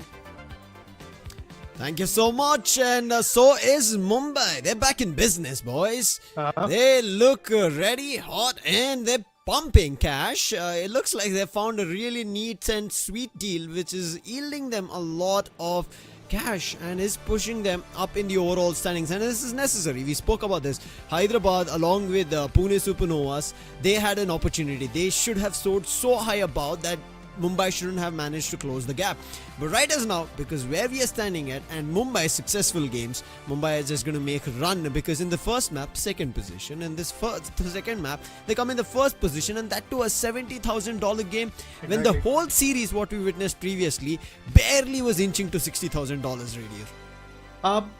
Thank you so much, and so is Mumbai. They're back in business, boys. They look ready, hot, and they're pumping cash. It looks like they found a really neat and sweet deal which is yielding them a lot of cash and is pushing them up in the overall standings, and this is necessary. We spoke about this. Hyderabad along with Pune Supernovas, they had an opportunity. They should have soared so high above that Mumbai shouldn't have managed to close the gap. But right as now, because where we are standing at and Mumbai's successful games, Mumbai is just going to make a run, because in the first map, second position, and the second map, they come in the first position, and that too a $70,000 game, when the whole series, what we witnessed previously, barely was inching to $60,000 radius.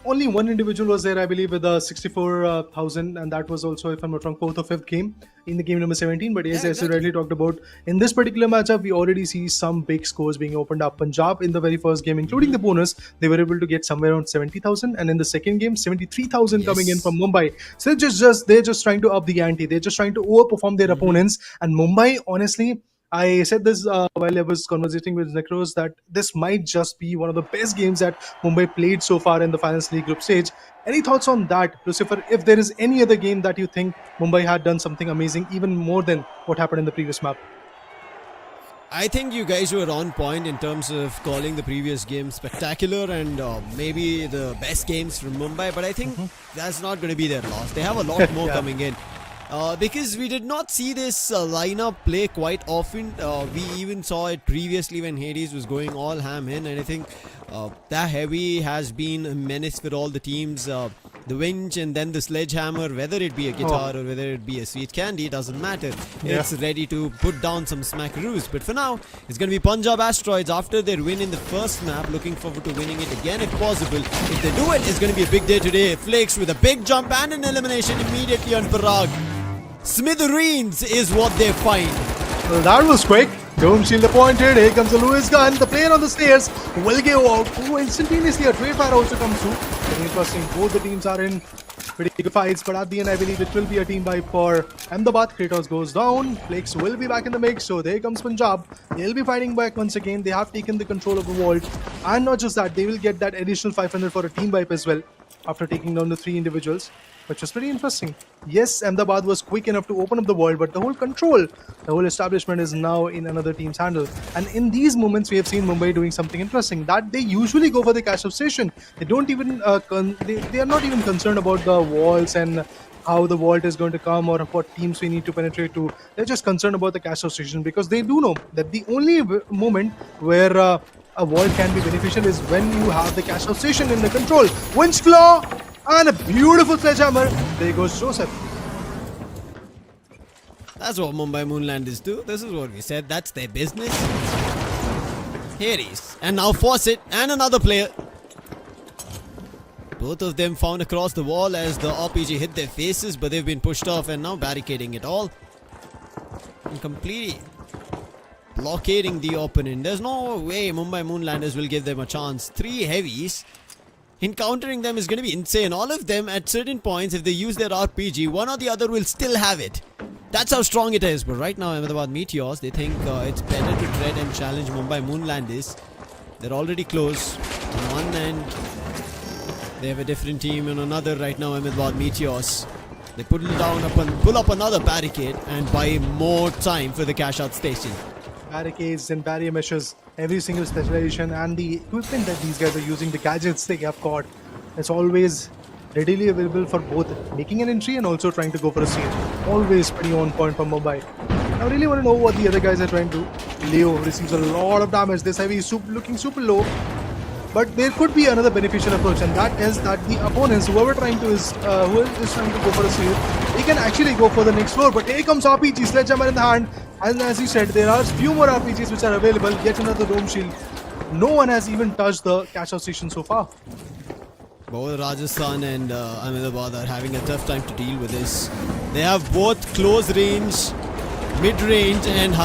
Only one individual was there, I believe, with 64,000, and that was also, if I'm not wrong, 4th or 5th game in the game number 17. But yes, as you rightly talked about, in this particular matchup, we already see some big scores being opened up. Punjab in the very first game, including the bonus, they were able to get somewhere around 70,000, and in the second game, 73,000 coming in from Mumbai. So they're just trying to up the ante. They're just trying to overperform their opponents. And Mumbai, honestly, I said this while I was conversating with Necros, that this might just be one of the best games that Mumbai played so far in the Finals League group stage. Any thoughts on that, Lucifer? If there is any other game that you think Mumbai had done something amazing, even more than what happened in the previous map? I think you guys were on point in terms of calling the previous game spectacular and maybe the best games from Mumbai, but I think that's not going to be their loss. They have a lot more coming in. Because we did not see this lineup play quite often. We even saw it previously when Hades was going all ham in, and I think that heavy has been a menace for all the teams. The winch and then the sledgehammer, whether it be a guitar or whether it be a sweet candy, doesn't matter. Yeah. It's ready to put down some smackaroos. But for now, it's going to be Punjab Asteroids after their win in the first map. Looking forward to winning it again if possible. If they do it, it's going to be a big day today. Flakes with a big jump and an elimination immediately on Parag. Smithereens is what they find. Well, that was quick. Dome shield appointed. Here comes the Lewis gun. The player on the stairs will give out. Oh, instantaneously a trade fire also comes through. Very interesting. Both the teams are in pretty good fights, but at the end, I believe it will be a team wipe for Ahmedabad. Kratos goes down. Flakes will be back in the mix. So there comes Punjab. They'll be fighting back once again. They have taken the control of the vault, and not just that, they will get that additional 500 for a team wipe as well after taking down the 3 individuals, which was pretty interesting. Yes, Ahmedabad was quick enough to open up the world, but the whole control, the whole establishment is now in another team's handle. And in these moments, we have seen Mumbai doing something interesting, that they usually go for the cash-out station. They don't even, they are not even concerned about the walls and how the vault is going to come or what teams we need to penetrate to. They're just concerned about the cash-out station because they do know that the only moment where a vault can be beneficial is when you have the cash-out station in the control. Winch claw! And a beautiful sledgehammer. There goes Joseph. That's what Mumbai Moonlanders do. This is what we said. That's their business. Hades. And now Fawcett and another player. Both of them found across the wall as the RPG hit their faces, but they've been pushed off and now barricading it all. And completely blockading the opponent. There's no way Mumbai Moonlanders will give them a chance. 3 heavies. Encountering them is going to be insane. All of them at certain points, if they use their RPG, one or the other will still have it. That's how strong it is. But right now, Ahmedabad Meteors, they think it's better to tread and challenge Mumbai Moonlanders. They're already close. On one end, they have a different team. On another, right now, Ahmedabad Meteors. They pull up another barricade and buy more time for the cash-out station. Barricades and barrier meshes, every single specialization and the equipment that these guys are using, the gadgets they have got, it's always readily available for both making an entry and also trying to go for a steal. Always pretty on point from Mumbai. I really want to know what the other guys are trying to do. Leo receives a lot of damage. This heavy is looking super low. But there could be another beneficial approach, and that is that the opponents, who is trying to go for a steal, they can actually go for the next floor. But here comes RPG, sledgehammer in the hand, and as you said, there are few more RPGs which are available. Yet another dome shield. No one has even touched the cash-out station so far. Both Rajasthan and Ahmedabad are having a tough time to deal with this. They have both close range, mid-range and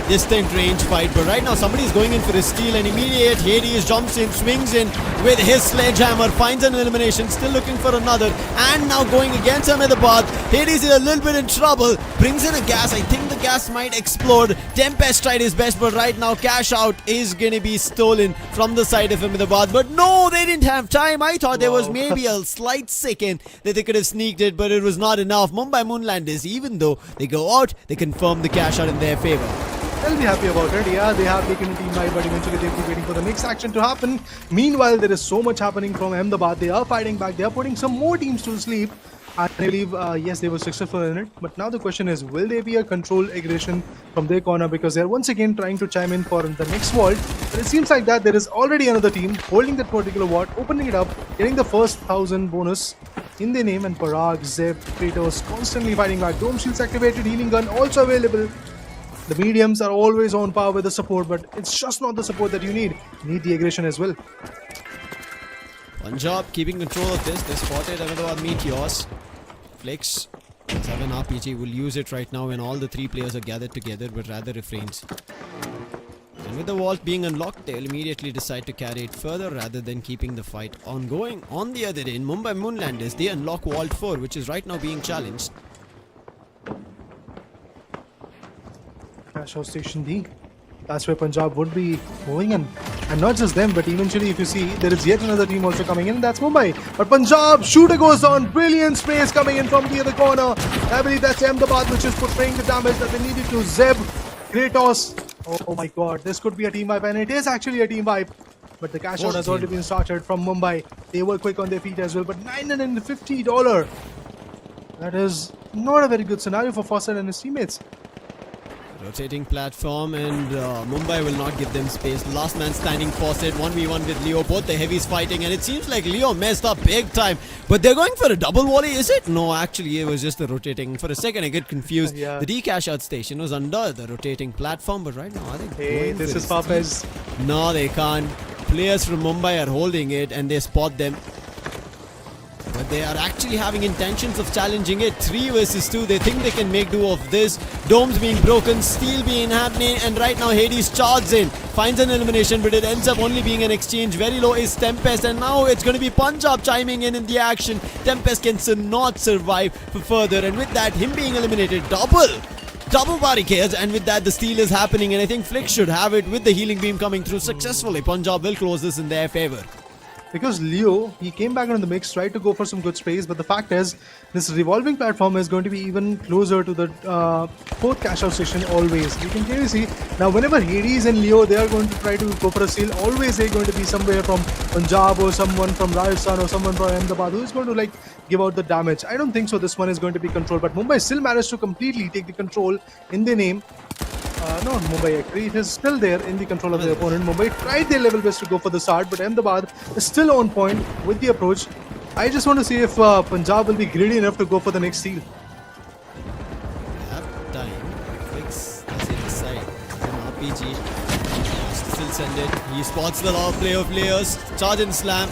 distant range fight, but right now somebody is going in for a steal and immediate Hades jumps in, swings in with his sledgehammer, finds an elimination, still looking for another, and now going against Ahmedabad. Hades is a little bit in trouble, brings in a gas. I think the gas might explode. Tempest tried his best, but right now CashOut is gonna be stolen from the side of Ahmedabad, but no, they didn't have time. I thought there was maybe a slight second that they could have sneaked it, but it was not enough. Mumbai Moonlanders, even though they go out, they confirm the CashOut in their favor. They'll be happy about it. Yeah, they have taken a team wipe, but eventually they'll be waiting for the next action to happen. Meanwhile, there is so much happening from Ahmedabad. They are fighting back. They are putting some more teams to sleep. I believe, yes, they were successful in it. But now the question is, will there be a control aggression from their corner? Because they're once again trying to chime in for the next vault. But it seems like that there is already another team holding that particular vault, opening it up, getting the first 1,000 bonus in their name. And Parag, Zeb, Kratos constantly fighting back. Dome shields activated, healing gun also available. The mediums are always on par with the support, but it's just not the support that you need. You need the aggression as well. Punjab keeping control of this. They spotted Ahmedabad Meteors. Flex, 7 RPG, will use it right now when all the 3 players are gathered together, but rather refrains. And with the vault being unlocked, they'll immediately decide to carry it further rather than keeping the fight ongoing. On the other end, Mumbai Moonlanders, they unlock Vault 4, which is right now being challenged. CashOut Station D. That's where Punjab would be moving in. And not just them, but eventually if you see, there is yet another team also coming in, that's Mumbai. But Punjab, shooter goes on, brilliant space coming in from the other corner. I believe that's Ahmedabad which is portraying the damage that they needed to. Zeb, Kratos. Oh my god, this could be a team wipe, and it is actually a team wipe. But the cash out has already been started from Mumbai. They were quick on their feet as well, but $950. That is not a very good scenario for Fawcett and his teammates. Rotating platform, and Mumbai will not give them space. Last man standing, Fawcett, 1v1 with Leo. Both the heavies fighting, and it seems like Leo messed up big time. But they're going for a double volley, is it? No, actually it was just the rotating. For a second I get confused. Yeah. The cash-out station was under the rotating platform, but right now I think Hey, this is Papez. No, they can't. Players from Mumbai are holding it and they spot them. But they are actually having intentions of challenging it. 3 versus 2. They think they can make do of this. Domes being broken, steel being happening, and right now Hades charges in. Finds an elimination, but it ends up only being an exchange. Very low is Tempest, and now it's going to be Punjab chiming in the action. Tempest can not survive for further, and with that, him being eliminated, double barricades, and with that the steal is happening, and I think Flick should have it with the healing beam coming through successfully. Punjab will close this in their favor. Because Leo, he came back on the mix, tried to go for some good space, but the fact is, this revolving platform is going to be even closer to the fourth cash-out station always. You can clearly see, now whenever Hades and Leo, they are going to try to go for a steal, always they're going to be somewhere from Punjab or someone from Rajasthan or someone from Ahmedabad who is going to like give out the damage. I don't think so this one is going to be controlled, but Mumbai still managed to completely take the control in their name. Not Mumbai actually, it is still there in the control of the opponent. Mumbai tried their level best to go for the start, but Ahmedabad is still on point with the approach. I just want to see if Punjab will be greedy enough to go for the next steal. Have time. Fix does it decide. An RPG. Still send it. He spots the play of players. Charge and slam.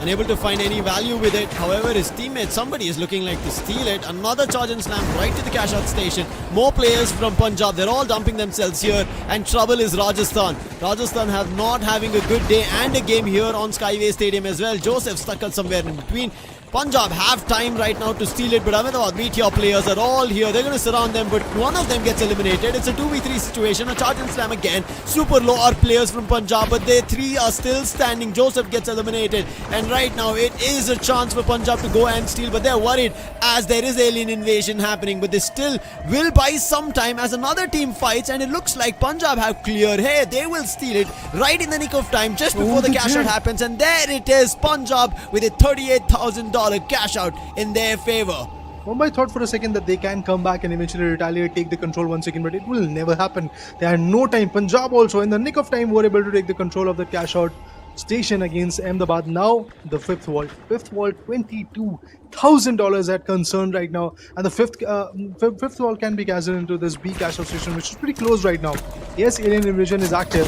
Unable to find any value with it. However, his teammate, somebody is looking like to steal it. Another charge and slam right to the cash-out station. More players from Punjab. They're all dumping themselves here. And trouble is Rajasthan. Rajasthan have not having a good day and a game here on Skyway Stadium as well. Joseph stuck out somewhere in between. Punjab have time right now to steal it, but Ahmedabad Meteor players are all here. They're going to surround them, but one of them gets eliminated. It's a 2v3 situation. A charge and slam again. Super low are players from Punjab, but they 3 are still standing. Joseph gets eliminated, and right now it is a chance for Punjab to go and steal, but they're worried as there is alien invasion happening, but they still will buy some time as another team fights, and it looks like Punjab have cleared. Hey, they will steal it right in the nick of time, just before the cash out happens, and there it is. Punjab with a $38,000 cash out in their favor. Mumbai thought for a second that they can come back and eventually retaliate, take the control once again, but it will never happen. They had no time. Punjab also in the nick of time were able to take the control of the cash out station against Ahmedabad. Now the fifth vault, $22,000 at concern right now, and the fifth vault can be cashed into this B cash out station, which is pretty close right now. Yes, alien invasion is active.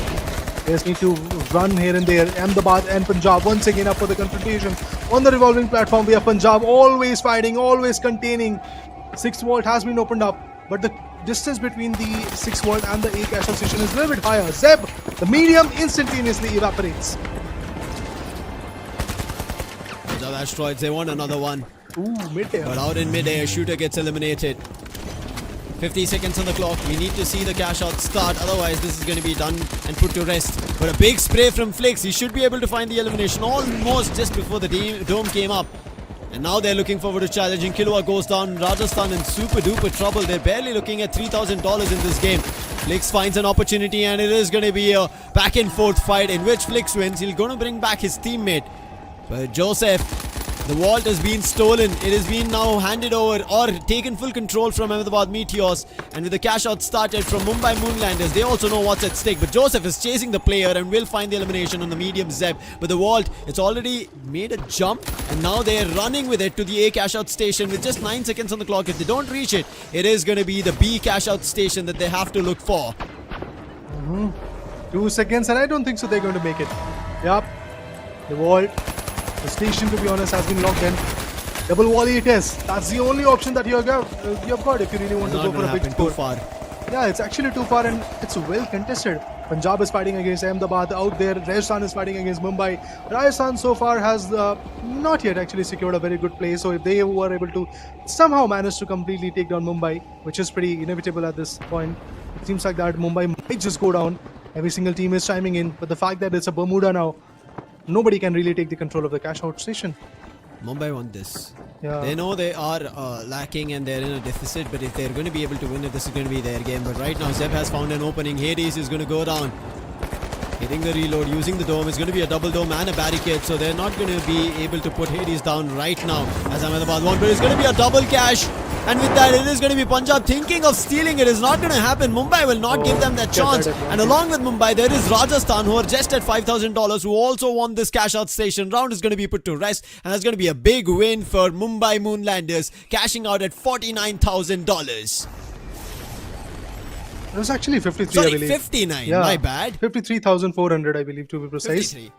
They just need to run here and there. Ahmedabad and Punjab once again up for the confrontation on the revolving platform. We have Punjab always fighting, always containing. 6th vault has been opened up, but the distance between the 6th vault and the A cash out station is a little bit higher. Zeb, the medium, instantaneously evaporates. Punjab Asteroids, they want another one. Ooh, mid-air. But out in mid-air, shooter gets eliminated. 50 seconds on the clock. We need to see the cash out start, otherwise this is going to be done and put to rest. But a big spray from Flix. He should be able to find the elimination almost just before the dome came up. And now they're looking forward to challenging. Kilwa goes down. Rajasthan in super duper trouble. They're barely looking at $3,000 in this game. Flix finds an opportunity, and it is going to be a back and forth fight in which Flix wins. He's going to bring back his teammate. But Joseph, the vault has been stolen. It has been now handed over or taken full control from Ahmedabad Meteors. And with the cash out started from Mumbai Moonlanders, they also know what's at stake. But Joseph is chasing the player and will find the elimination on the medium Zeb. But the vault, it's already made a jump. And now they're running with it to the A cash out station with just 9 seconds on the clock. If they don't reach it, it is going to be the B cash out station that they have to look for. 2 seconds, and I don't think so they're going to make it. Yup. The vault. The station, to be honest, has been locked in. Double volley it is. That's the only option that you've got if you really want to go for a big score. Too far. Yeah, it's actually too far, and it's well contested. Punjab is fighting against Ahmedabad out there. Rajasthan is fighting against Mumbai. Rajasthan so far has not yet actually secured a very good play. So if they were able to somehow manage to completely take down Mumbai, which is pretty inevitable at this point, it seems like that Mumbai might just go down. Every single team is chiming in, but the fact that it's a Bermuda now, nobody can really take the control of the cash out station. Mumbai want this. Yeah. They know they are lacking and they're in a deficit, but if they're going to be able to win it, this is going to be their game. But right now, Zeb has found an opening. Hades is going to go down. Hitting the reload, using the dome. It's going to be a double dome and a barricade, so they're not going to be able to put Hades down right now. As Ahmedabad won, but it's going to be a double cash. And with that, it is going to be Punjab thinking of stealing. It is not going to happen. Mumbai will not give them that chance. And along with Mumbai, there is Rajasthan, who are just at $5,000, who also won this cash out station. Round is going to be put to rest. And that's going to be a big win for Mumbai Moonlanders, cashing out at $49,000. It was actually 53, Sorry, I believe. 59. Yeah. My bad. 53,400, I believe, to be precise. 53.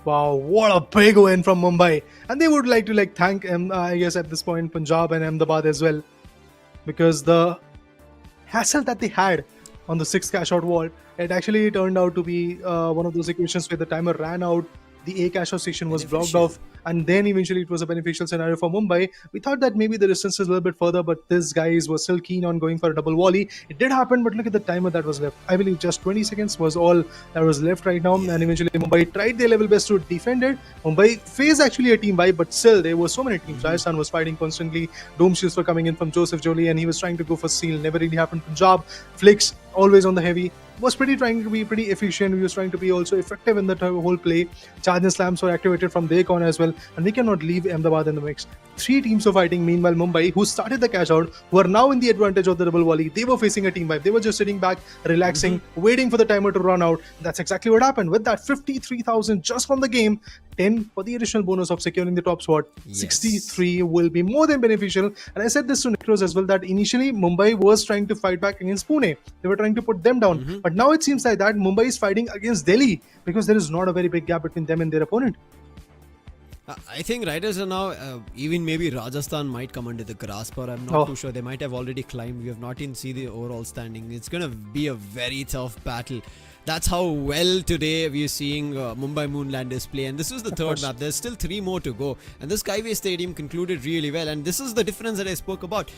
Wow, what a big win from Mumbai. And they would like to thank, I guess at this point, Punjab and Ahmedabad as well. Because the hassle that they had on the 6th cash out wall, it actually turned out to be one of those equations where the timer ran out, the A cash out station was blocked off, and then eventually it was a beneficial scenario for Mumbai. We thought that maybe the distance is a little bit further, but these guys were still keen on going for a double volley. It did happen, but look at the timer that was left. I believe just 20 seconds was all that was left right now, and eventually Mumbai tried their level best to defend it. Mumbai faced actually a team vibe, but still there were so many teams. Rajasthan was fighting constantly. Dome shields were coming in from Joseph Jolie, and he was trying to go for seal. Never really happened. Punjab, Flicks, always on the heavy. Was trying to be pretty efficient. He was trying to be also effective in the whole play. Charge and slams were activated from their corner as well, and we cannot leave Ahmedabad in the mix. 3 teams were fighting. Meanwhile, Mumbai, who started the cash out, who are now in the advantage of the double volley, they were facing a team vibe. They were just sitting back, relaxing, waiting for the timer to run out. That's exactly what happened. With that 53,000 just from the game, 10 for the additional bonus of securing the top spot. 63 will be more than beneficial. And I said this to Nikros as well, that initially Mumbai was trying to fight back against Pune. They were trying to put them down. But now it seems like that Mumbai is fighting against Delhi, because there is not a very big gap between them and their opponent. I think riders are now, even maybe Rajasthan might come under the grasp, or I'm not too sure. They might have already climbed. We have not even seen the overall standing. It's going to be a very tough battle. That's how well today we are seeing Mumbai Moonlanders play. And this was the third map. There's still 3 more to go. And the Skyway Stadium concluded really well. And this is the difference that I spoke about.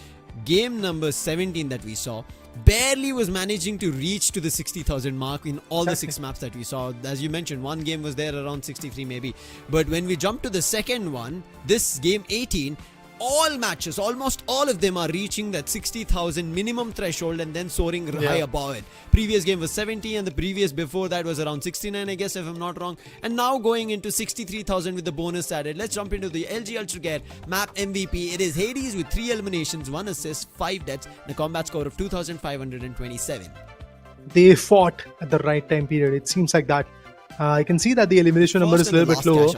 Game number 17 that we saw barely was managing to reach to the 60,000 mark in all the 6 maps that we saw. As you mentioned, one game was there around 63 maybe. But when we jump to the second one, this game 18, all matches, almost all of them are reaching that 60,000 minimum threshold and then soaring high above it. Previous game was 70 and the previous before that was around 69, I guess, if I'm not wrong. And now going into 63,000 with the bonus added. Let's jump into the LG Ultragear map MVP. It is Hades with 3 eliminations, 1 assist, 5 deaths, and a combat score of 2,527. They fought at the right time period. It seems like that. I can see that the elimination number is a little bit lower.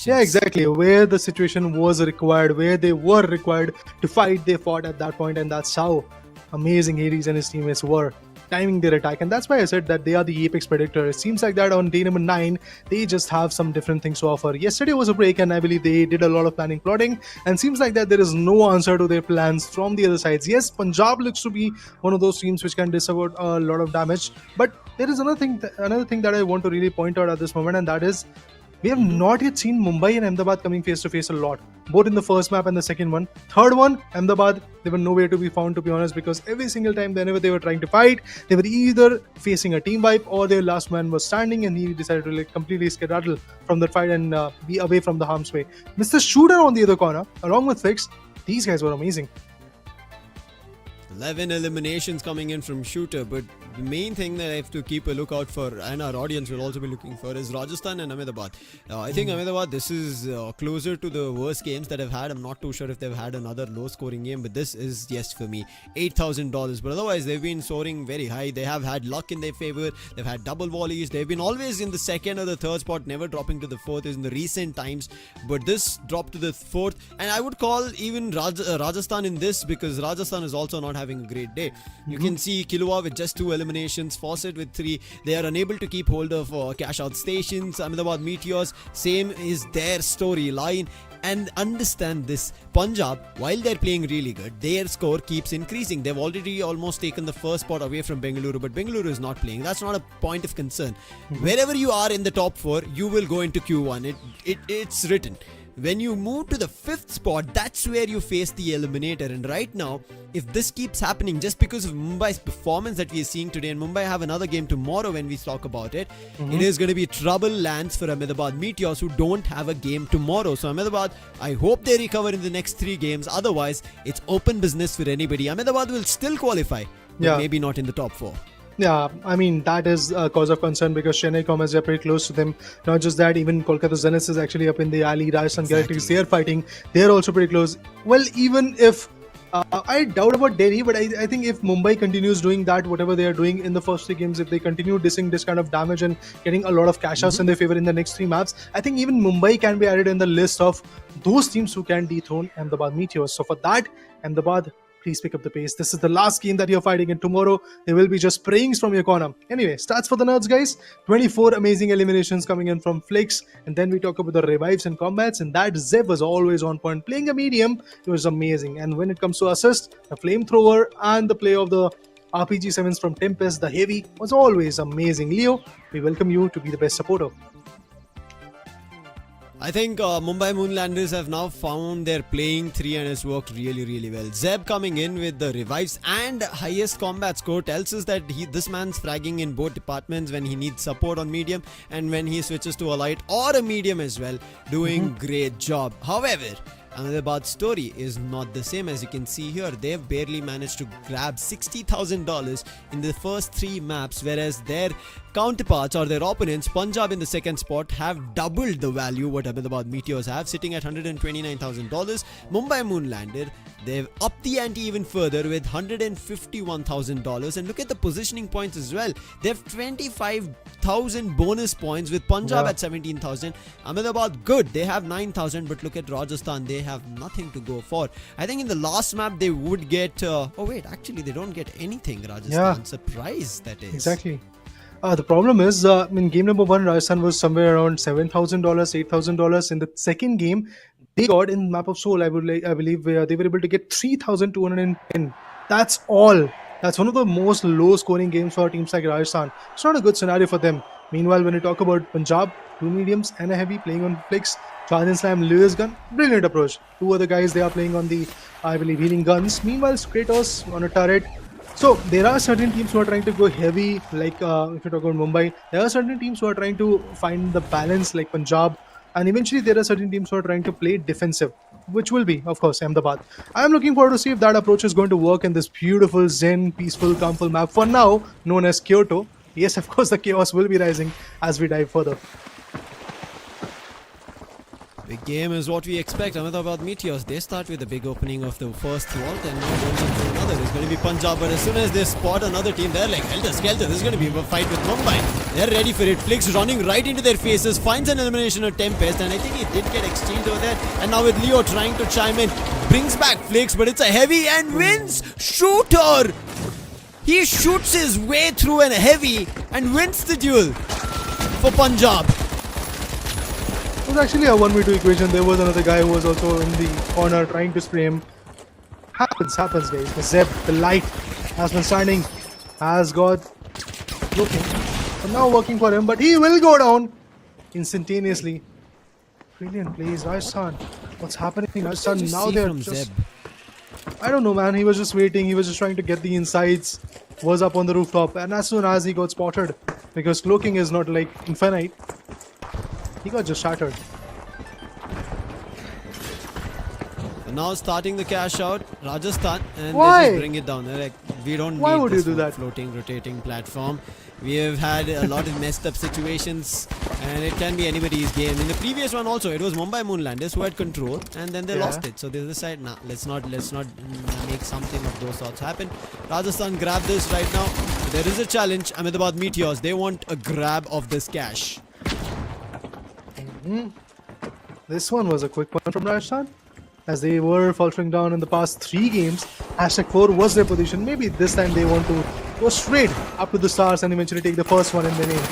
Yeah, exactly. Where the situation was required, where they were required to fight, they fought at that point, and that's how amazing Hades and his teammates were timing their attack. And that's why I said that they are the apex predictor. It seems like that on day number 9, they just have some different things to offer. Yesterday was a break, and I believe they did a lot of planning, plotting, and seems like that there is no answer to their plans from the other sides. Yes, Punjab looks to be one of those teams which can dish out a lot of damage, but there is another thing that I want to really point out at this moment, and that is we have not yet seen Mumbai and Ahmedabad coming face to face a lot, both in the first map and the second one. Third one, Ahmedabad, they were nowhere to be found, to be honest, because every single time whenever they were trying to fight, they were either facing a team wipe or their last man was standing and he decided to completely skedaddle from the fight and be away from the harm's way. Mr. Shooter on the other corner, along with Fix, these guys were amazing. 11 eliminations coming in from Shooter, but the main thing that I have to keep a lookout for, and our audience will also be looking for, is Rajasthan and Ahmedabad. I think Ahmedabad, this is closer to the worst games that I've had. I'm not too sure if they've had another low-scoring game, but this is, yes, for me, $8,000. But otherwise, they've been soaring very high. They have had luck in their favor. They've had double volleys. They've been always in the second or the third spot, never dropping to the fourth in the recent times. But this dropped to the fourth, and I would call even Rajasthan in this, because Rajasthan is also not having a great day. You can see Kilua with just 2 eliminations, Fawcett with 3. They are unable to keep hold of cash out stations. Ahmedabad Meteors, same is their storyline. And understand this, Punjab, while they're playing really good, their score keeps increasing. They've already almost taken the first spot away from Bengaluru, but Bengaluru is not playing. That's not a point of concern. Wherever you are in the top 4, you will go into Q1. It's written. When you move to the 5th spot, that's where you face the eliminator. And right now, if this keeps happening just because of Mumbai's performance that we are seeing today, and Mumbai have another game tomorrow when we talk about it, it is going to be trouble lands for Ahmedabad Meteors, who don't have a game tomorrow. So Ahmedabad, I hope they recover in the next 3 games. Otherwise, it's open business for anybody. Ahmedabad will still qualify, but maybe not in the top 4. Yeah, I mean, that is a cause of concern because Chennai Comets are pretty close to them. Not just that, even Kolkata Zeniths is actually up in the alley. Rajasthan Galactics, they are fighting. They are also pretty close. Well, even if I doubt about Delhi, but I think if Mumbai continues doing that, whatever they are doing in the first three games, if they continue dishing this kind of damage and getting a lot of cash outs in their favor in the next three maps, I think even Mumbai can be added in the list of those teams who can dethrone Ahmedabad Meteors. So for that, Ahmedabad, please pick up the pace. This is the last game that you're fighting, and tomorrow they will be just praying from your corner. Anyway, stats for the nerds, guys. 24 amazing eliminations coming in from Flicks, and then we talk about the revives and combats, and that Zeb was always on point. Playing a medium, it was amazing. And when it comes to assist, the flamethrower and the play of the RPG 7s from Tempest, the heavy, was always amazing. Leo, we welcome you to be the best supporter. I think Mumbai Moonlanders have now found their playing 3 and it's worked really, really well. Zeb coming in with the revives and highest combat score tells us that this man's fragging in both departments when he needs support on medium and when he switches to a light or a medium as well. Doing great job. However, Ahmedabad's story is not the same. As you can see here, they've barely managed to grab $60,000 in the first 3 maps, whereas their counterparts or their opponents, Punjab in the second spot, have doubled the value what Ahmedabad Meteors have, sitting at $129,000. Mumbai Moonlander, they've upped the ante even further with $151,000, and look at the positioning points as well. They have 25,000 bonus points with Punjab at 17,000. Ahmedabad good, they have 9,000, but look at Rajasthan, they have nothing to go for. I think in the last map they would get oh wait, actually they don't get anything. Rajasthan, surprise that is. Exactly. The problem is, in game number 1, Rajasthan was somewhere around $7,000, $8,000. In the second game, they got in Map of Soul, I believe they were able to get 3,210. That's all. That's one of the most low-scoring games for teams like Rajasthan. It's not a good scenario for them. Meanwhile, when you talk about Punjab, 2 mediums and a heavy playing on Flicks, Charge and Slam, Lewis gun, brilliant approach. 2 other guys, they are playing on the, I believe, healing guns. Meanwhile, Kratos on a turret. So there are certain teams who are trying to go heavy, like if you talk about Mumbai, there are certain teams who are trying to find the balance, like Punjab, and eventually there are certain teams who are trying to play defensive, which will be, of course, Ahmedabad. I am looking forward to see if that approach is going to work in this beautiful, zen, peaceful, calmful map for now, known as Kyoto. Yes, of course, the chaos will be rising as we dive further. Big game is what we expect. Ahmedabad Meteors, they start with the big opening of the first vault and now going into another. It's going to be Punjab, but as soon as they spot another team, they're like, helter skelter, this is going to be a fight with Mumbai. They're ready for it. Flicks running right into their faces, finds an elimination of Tempest, and I think he did get exchanged over there. And now with Leo trying to chime in, brings back Flicks, but it's a heavy and wins. Shooter! He shoots his way through a heavy and wins the duel for Punjab. It was actually a 1v2 equation. There was another guy who was also in the corner trying to spray him. Happens, guys. The Zeb, the light, has been standing, has got looking, but now working for him, but he will go down instantaneously. Brilliant plays, Rajasthan. What's happening? Rajasthan now they're just... I don't know, man. He was just waiting. He was just trying to get the insides. Was up on the rooftop, and as soon as he got spotted, because cloaking is not like infinite, he got just shattered. So now starting the cash out, Rajasthan, and Why? they just bring it down. They're like, we don't Why need would this you do that? floating, rotating platform. We have had a lot of messed up situations, and it can be anybody's game. In the previous one also, it was Mumbai Moonlanders who had control, and then they lost it. So they decided, nah, let's not make something of those sorts happen. Rajasthan grab this right now. There is a challenge. Ahmedabad Meteors, they want a grab of this cash. This one was a quick one from Rajasthan, as they were faltering down in the past 3 games. #4 was their position. Maybe this time they want to go straight up to the stars and eventually take the first one in their name.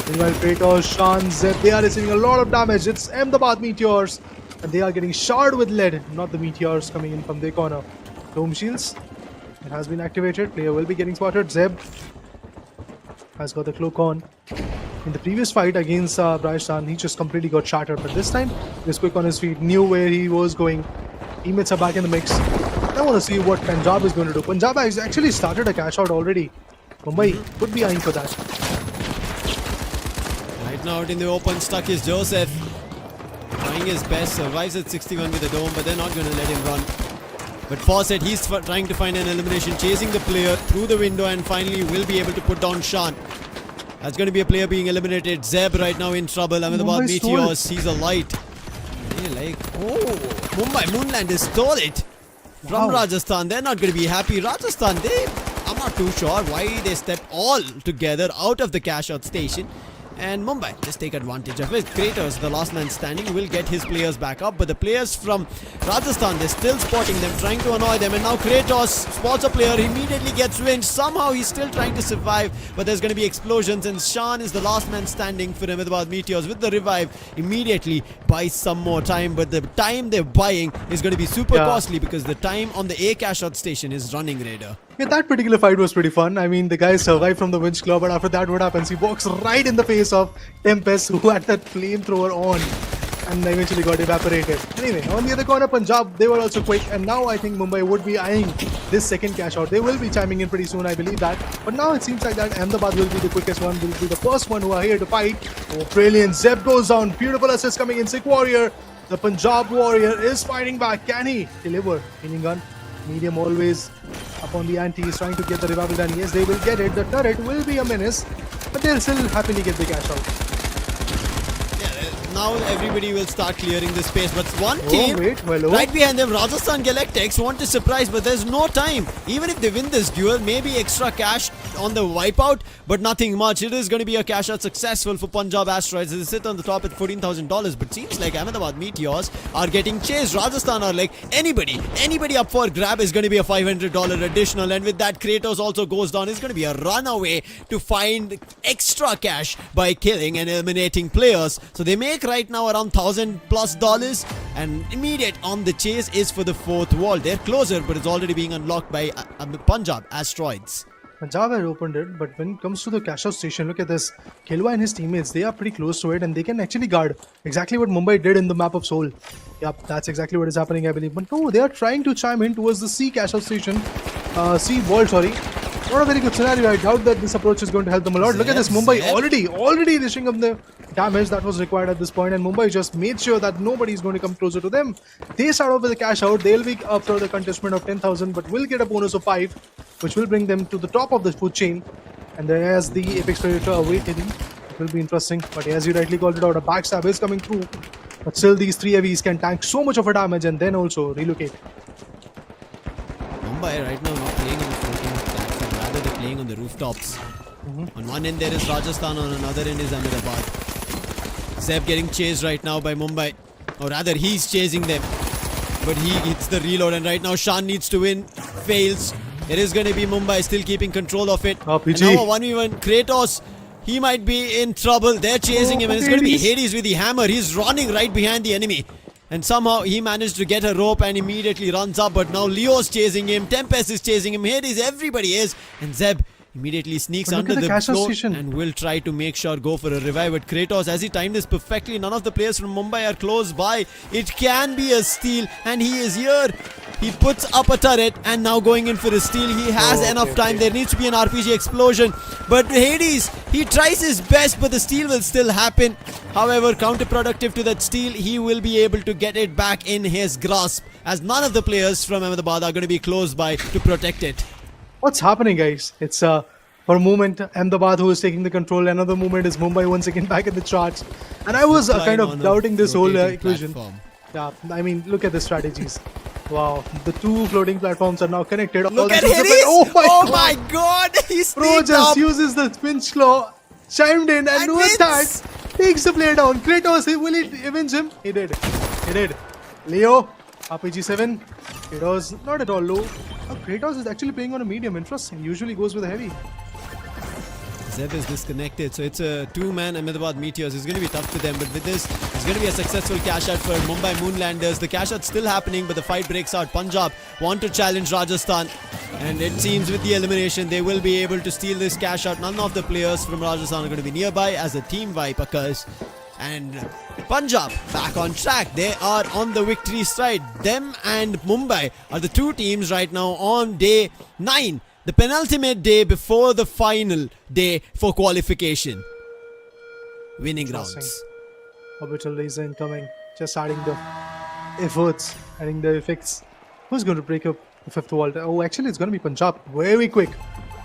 Meanwhile, Kratos, Shan, Zeb, they are receiving a lot of damage. It's Ahmedabad Meteors, and they are getting shard with lead, not the Meteors coming in from their corner. Dome shields, it has been activated. Player will be getting spotted. Zeb has got the cloak on. In the previous fight against Rajasthan, he just completely got shattered. But this time, he was quick on his feet, knew where he was going. Teammates are back in the mix. I want to see what Punjab is going to do. Punjab has actually started a cash out already. Mumbai could be eyeing for that. Right now out in the open, stuck is Joseph. Trying his best, survives at 61 with the dome, but they're not going to let him run. But Fawcett, he's trying to find an elimination, chasing the player through the window, and finally will be able to put down Shan. That's going to be a player being eliminated. Zeb right now in trouble. Ahmedabad Mumbai stole Meteors sees a light. Mumbai Moonlanders stole it from Rajasthan. They're not going to be happy. Rajasthan, I'm not too sure why they stepped all together out of the CashOut station. And Mumbai just take advantage of it. Kratos, the last man standing, will get his players back up. But the players from Rajasthan, they're still spotting them, trying to annoy them. And now Kratos spots a player, immediately gets wind. Somehow he's still trying to survive. But there's going to be explosions. And Shan is the last man standing for Ahmedabad Meteors with the revive. Immediately buys some more time. But the time they're buying is going to be super costly because the time on the A CashOut station is running, Raider. Yeah, that particular fight was pretty fun. I mean, the guy survived from the winch claw, but after that, what happens? He walks right in the face of Tempest, who had that flamethrower on, and eventually got evaporated. Anyway, on the other corner, Punjab, they were also quick, and now I think Mumbai would be eyeing this second cash out. They will be chiming in pretty soon, I believe that. But now it seems like that Ahmedabad will be the quickest one, will be the first one who are here to fight. Oh, brilliant. Zeb goes down. Beautiful assist coming in. Sick Warrior. The Punjab Warrior is fighting back. Can he deliver? Healing gun. Medium always up on the ante. He's trying to get the revival done. Yes, they will get it. The turret will be a menace, but they'll still happily get the cash out. Now everybody will start clearing the space, but one team right behind them, Rajasthan Galactics, want to surprise, but there's no time. Even if they win this duel, maybe extra cash on the wipeout, but nothing much. It is going to be a cash out successful for Punjab Asteroids. They sit on the top at $14,000, but seems like Ahmedabad Meteors are getting chased. Rajasthan are like, anybody up for grab is going to be a $500 additional, and with that, Kratos also goes down. It's going to be a runaway to find extra cash by killing and eliminating players. So they make right now around $1,000+, and immediate on the chase is for the fourth wall. They're closer, but it's already being unlocked by Punjab Asteroids. Punjab had opened it, but when it comes to the cash out station, look at this. Kelwa and his teammates, they are pretty close to it, and they can actually guard exactly what Mumbai did in the map of Seoul. Yep, that's exactly what is happening, I believe. But no, they are trying to chime in towards the C cash out station. C wall, sorry. Not a very good scenario. I doubt that this approach is going to help them a lot. Look at this, Mumbai already dishing up the damage that was required at this point, and Mumbai just made sure that nobody is going to come closer to them. They start off with a cash out. They'll be up for the contestment of 10,000, but will get a bonus of 5, which will bring them to the top of the food chain. And there's the Apex Predator awaiting. It will be interesting, but as you rightly called it out, a backstab is coming through. But still, these 3 heavies can tank so much of a damage and then also relocate. Mumbai right now not playing on the floating platform, rather they're playing on the rooftops. On one end there is Rajasthan, on another end is Ahmedabad. Zeb getting chased right now by Mumbai, or rather he's chasing them, but he hits the reload, and right now Shan needs to win, fails. It is going to be Mumbai still keeping control of it. And now a 1v1, Kratos, he might be in trouble. They're chasing him, and it's going to be Hades with the hammer. He's running right behind the enemy, and somehow he managed to get a rope and immediately runs up, but now Leo's chasing him, Tempest is chasing him, Hades, everybody is, and Zeb immediately sneaks under the floor and will try to make sure go for a revive. But Kratos, as he timed this perfectly, none of the players from Mumbai are close by. It can be a steal, and he is here. He puts up a turret and now going in for a steal. He has enough time. There needs to be an RPG explosion, but Hades, he tries his best, but the steal will still happen. However, counterproductive to that steal, he will be able to get it back in his grasp, as none of the players from Ahmedabad are going to be close by to protect it. What's happening, guys? It's for a moment Ahmedabad who is taking the control. Another moment is Mumbai once again back in the charts. And I was kind of doubting this whole equation. Yeah, I mean, look at the strategies. Wow, the 2 floating platforms are now connected. Look at Hades! Oh my god! He's Pro just uses the pinch claw, chimed in, and with that, takes the player down. Kratos, will he avenge him? He did. He did. Leo, RPG-7. Kratos, not at all low. Kratos is actually playing on a medium. Interesting. Usually goes with a heavy. Zeb is disconnected, so it's a 2-man Ahmedabad Meteors. It's going to be tough for them, but with this, it's going to be a successful cash out for Mumbai Moonlanders. The cash out's still happening, but the fight breaks out. Punjab want to challenge Rajasthan, and it seems with the elimination, they will be able to steal this cash out. None of the players from Rajasthan are going to be nearby as a team wipe occurs. And Punjab back on track. They are on the victory stride. Them and Mumbai are the 2 teams right now on day 9. The penultimate day before the final day for qualification. Winning rounds. Orbital laser incoming. Just adding the efforts, adding the effects. Who's going to break up the fifth vault? Oh, actually, it's going to be Punjab. Very quick.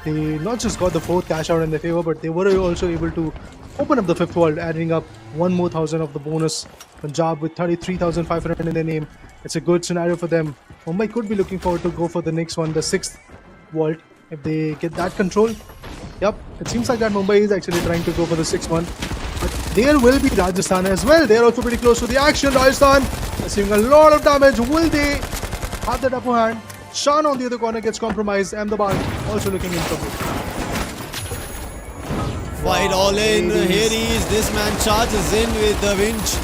They not just got the fourth cash out in their favor, but they were also able to open up the fifth vault, adding up one more thousand of the bonus. Punjab with 33,500 in their name. It's a good scenario for them. Mumbai could be looking forward to go for the next one, the sixth vault, if they get that control. Yep, it seems like that Mumbai is actually trying to go for the sixth one. But there will be Rajasthan as well. They're also pretty close to the action. Rajasthan receiving a lot of damage. Will they have that upper hand? Shan on the other corner gets compromised. Ahmedabad also looking in trouble. Fight all in. Here he is. This man charges in with the winch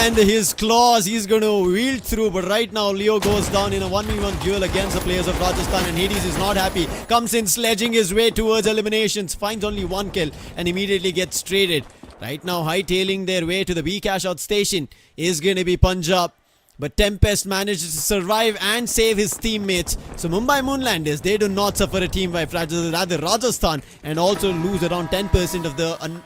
and his claws. He's going to wield through. But right now, Leo goes down in a 1v1 duel against the players of Rajasthan. And Hades is not happy. Comes in sledging his way towards eliminations. Finds only one kill and immediately gets traded. Right now, hightailing their way to the B cash out station is going to be Punjab. But Tempest manages to survive and save his teammates. So Mumbai Moonlanders, they do not suffer a team wipe, rather Rajasthan, and also lose around 10% of the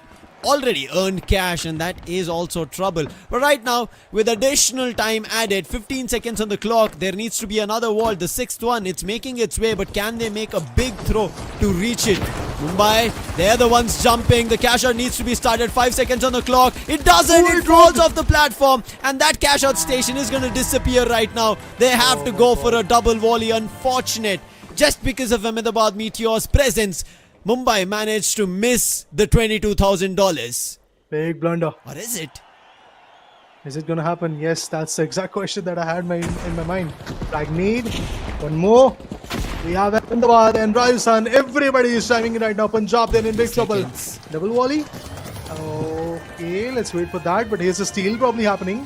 already earned cash, and that is also trouble. But right now, with additional time added, 15 seconds on the clock, there needs to be another vault, the sixth one. It's making its way, but can they make a big throw to reach it? Mumbai, they're the ones jumping. The cash out needs to be started. 5 seconds on the clock. It doesn't. It rolls off the platform, and that cash out station is going to disappear right now. They have to go for a double volley. Unfortunate. Just because of Ahmedabad Meteors' presence, Mumbai managed to miss the $22,000. Big blunder. Or is it? Is it going to happen? Yes, that's the exact question that I had in my mind. Ragnade, one more. We have Ahmedabad and Rajasthan. Everybody is shining in right now. Punjab, they're in big trouble. Double volley. Okay, let's wait for that. But here's a steal probably happening.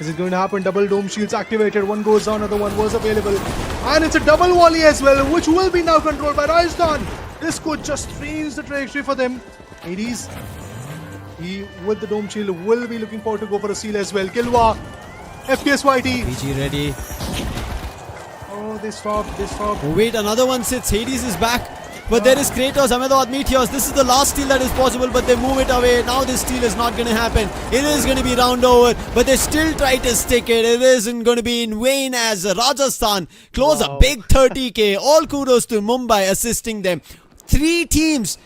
Is it going to happen? Double dome shields activated. One goes down, another one was available. And it's a double volley as well, which will be now controlled by Rajasthan. This could just change the trajectory for them. Hades, he with the dome shield will be looking forward to go for a seal as well. Kilwa, FPS YT. PG ready. Oh, they stopped. Oh, wait, another one sits. Hades is back. But there is Kratos, Ahmedabad Meteors. This is the last steal that is possible, but they move it away. Now this steal is not going to happen. It is going to be round over, but they still try to stick it. It isn't going to be in vain as Rajasthan close a big 30k. All kudos to Mumbai assisting them. Three teams.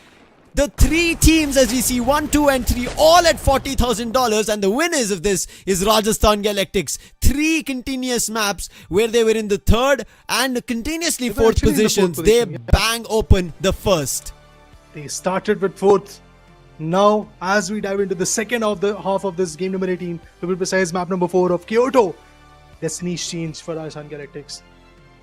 The three teams, as we see, 1, 2 and 3, all at $40,000, and the winners of this is Rajasthan Galactics. 3 continuous maps where they were in the third and continuously fourth positions. They bang open the first. They started with fourth. Now, as we dive into the second of the half of this game number 18, to be precise, map number 4 of Kyoto, destiny's change for Rajasthan Galactics.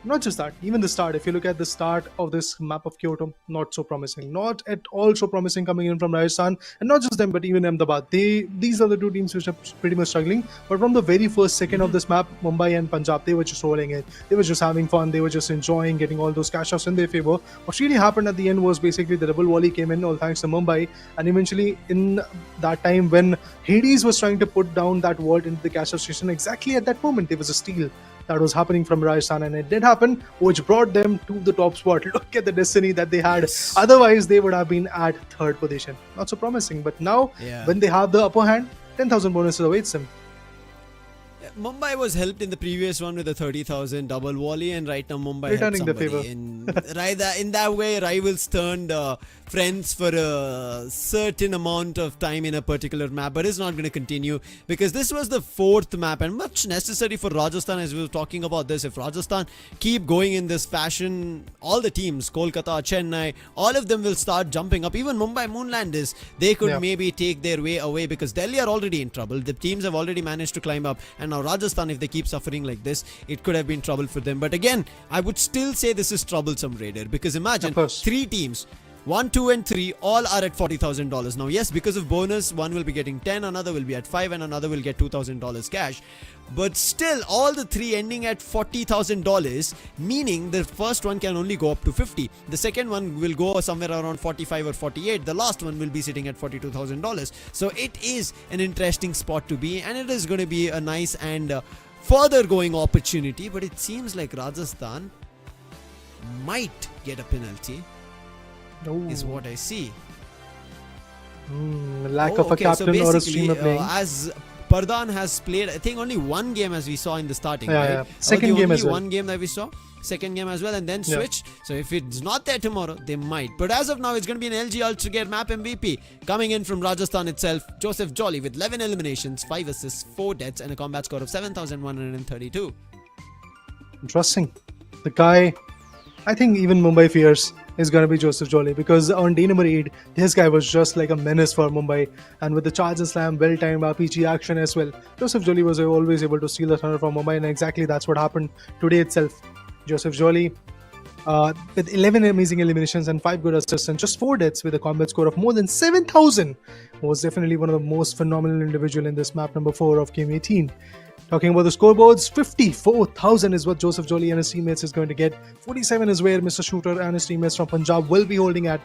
Not just that, even the start. If you look at the start of this map of Kyoto, not so promising. Not at all so promising coming in from Rajasthan. And not just them, but even Ahmedabad. These are the two teams which are pretty much struggling. But from the very first second of this map, Mumbai and Punjab, they were just rolling it. They were just having fun. They were just enjoying getting all those cash outs in their favor. What really happened at the end was basically the double volley came in, all thanks to Mumbai. And eventually, in that time when Hades was trying to put down that vault into the cash out station, exactly at that moment, there was a steal that was happening from Rajasthan, and it did happen, which brought them to the top spot. Look at the destiny that they had. Yes. Otherwise, they would have been at third position. Not so promising, but now, when they have the upper hand, 10,000 bonuses awaits them. Mumbai was helped in the previous one with a 30,000 double volley, and right now Mumbai Returning helped the somebody. favor. In that way, rivals turned friends for a certain amount of time in a particular map, but it's not going to continue because this was the fourth map and much necessary for Rajasthan. As we were talking about this, if Rajasthan keep going in this fashion, all the teams, Kolkata, Chennai, all of them will start jumping up. Even Mumbai Moonlanders, they could maybe take their way away because Delhi are already in trouble. The teams have already managed to climb up, and now Rajasthan, if they keep suffering like this, it could have been trouble for them. But again, I would still say this is troublesome, Raider, because imagine 3 teams, 1, 2 and 3 all are at $40,000. Now yes, because of bonus, one will be getting 10, another will be at 5 and another will get $2,000 cash. But still, all the 3 ending at $40,000, meaning the first one can only go up to 50. The second one will go somewhere around 45 or 48. The last one will be sitting at $42,000. So it is an interesting spot to be, and it is going to be a nice and further going opportunity. But it seems like Rajasthan might get a penalty. Is what I see. Lack of a captain or a streamer playing. As Pardhan has played, I think, only one game as we saw in the starting. Yeah, right? yeah. Second game as well. One game that we saw. Second game as well, and then Yeah. switch. So if it's not there tomorrow, they might. But as of now, it's going to be an LG Ultragear map MVP. Coming in from Rajasthan itself, Joseph Jolly with 11 eliminations, 5 assists, 4 deaths, and a combat score of 7,132. Interesting. The guy, I think even Mumbai fears is going to be Joseph Jolly, because on day number 8, this guy was just like a menace for Mumbai. And with the charge and slam, well-timed RPG action as well, Joseph Jolly was always able to steal the thunder from Mumbai, and exactly that's what happened today itself. Joseph Jolly, with 11 amazing eliminations and 5 good assists and just 4 deaths with a combat score of more than 7,000, was definitely one of the most phenomenal individual in this map number 4 of Game 18. Talking about the scoreboards, 54,000 is what Joseph Jolly and his teammates is going to get. 47 is where Mr. Shooter and his teammates from Punjab will be holding at.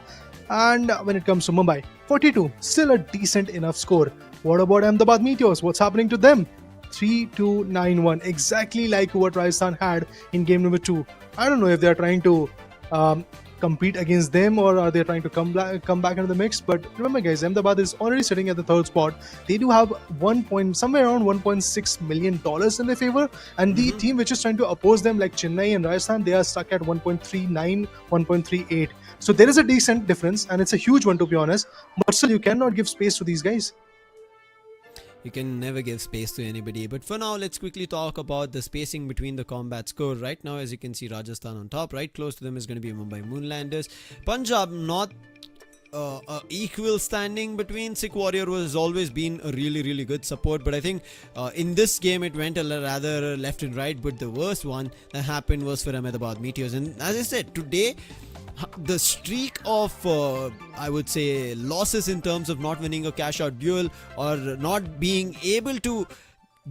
And when it comes to Mumbai, 42, still a decent enough score. What about Ahmedabad Meteors? What's happening to them? 3-2-9-1, exactly like what Rajasthan had in game number 2. I don't know if they're trying to compete against them, or are they trying to come back into the mix? But remember guys, Ahmedabad is already sitting at the 3rd spot. They do have somewhere around $1.6 million in their favor, and the team which is trying to oppose them, like Chennai and Rajasthan, they are stuck at 1.39, 1.38. So there is a decent difference, and it's a huge one to be honest, but still you cannot give space to these guys. You can never give space to anybody. But for now, let's quickly talk about the spacing between the combat score. Right now, as you can see, Rajasthan on top. Right close to them is going to be Mumbai Moonlanders. Punjab, not equal standing between. Sikh Warrior has always been a really good support, but I think in this game it went a rather left and right. But the worst one that happened was for Ahmedabad Meteors. And as I said, today the streak of I would say losses in terms of not winning a cash out duel or not being able to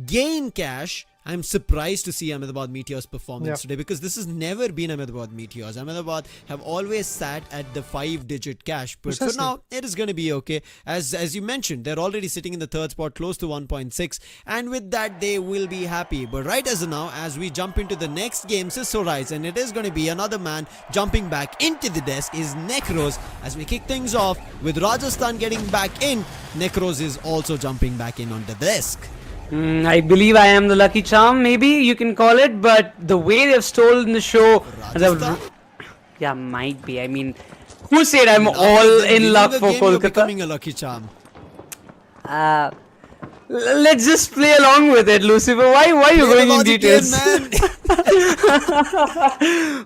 gain cash, I'm surprised to see Ahmedabad Meteors performance today, because this has never been Ahmedabad Meteors. Ahmedabad have always sat at the 5-digit cash, but for now it is going to be okay. As you mentioned, they're already sitting in the 3rd spot, close to 1.6, and with that they will be happy. But right as of now, as we jump into the next game, Cisco Rise, and it is going to be another man jumping back into the desk, is Necros. As we kick things off with Rajasthan getting back in, Necros is also jumping back in on the desk. I believe I am the lucky charm, maybe you can call it, but the way they've stolen the show, yeah, might be. I mean, who said I'm all in luck for Kolkata? Becoming a lucky charm. Let's just play along with it, Lucifer. Why are you going in details?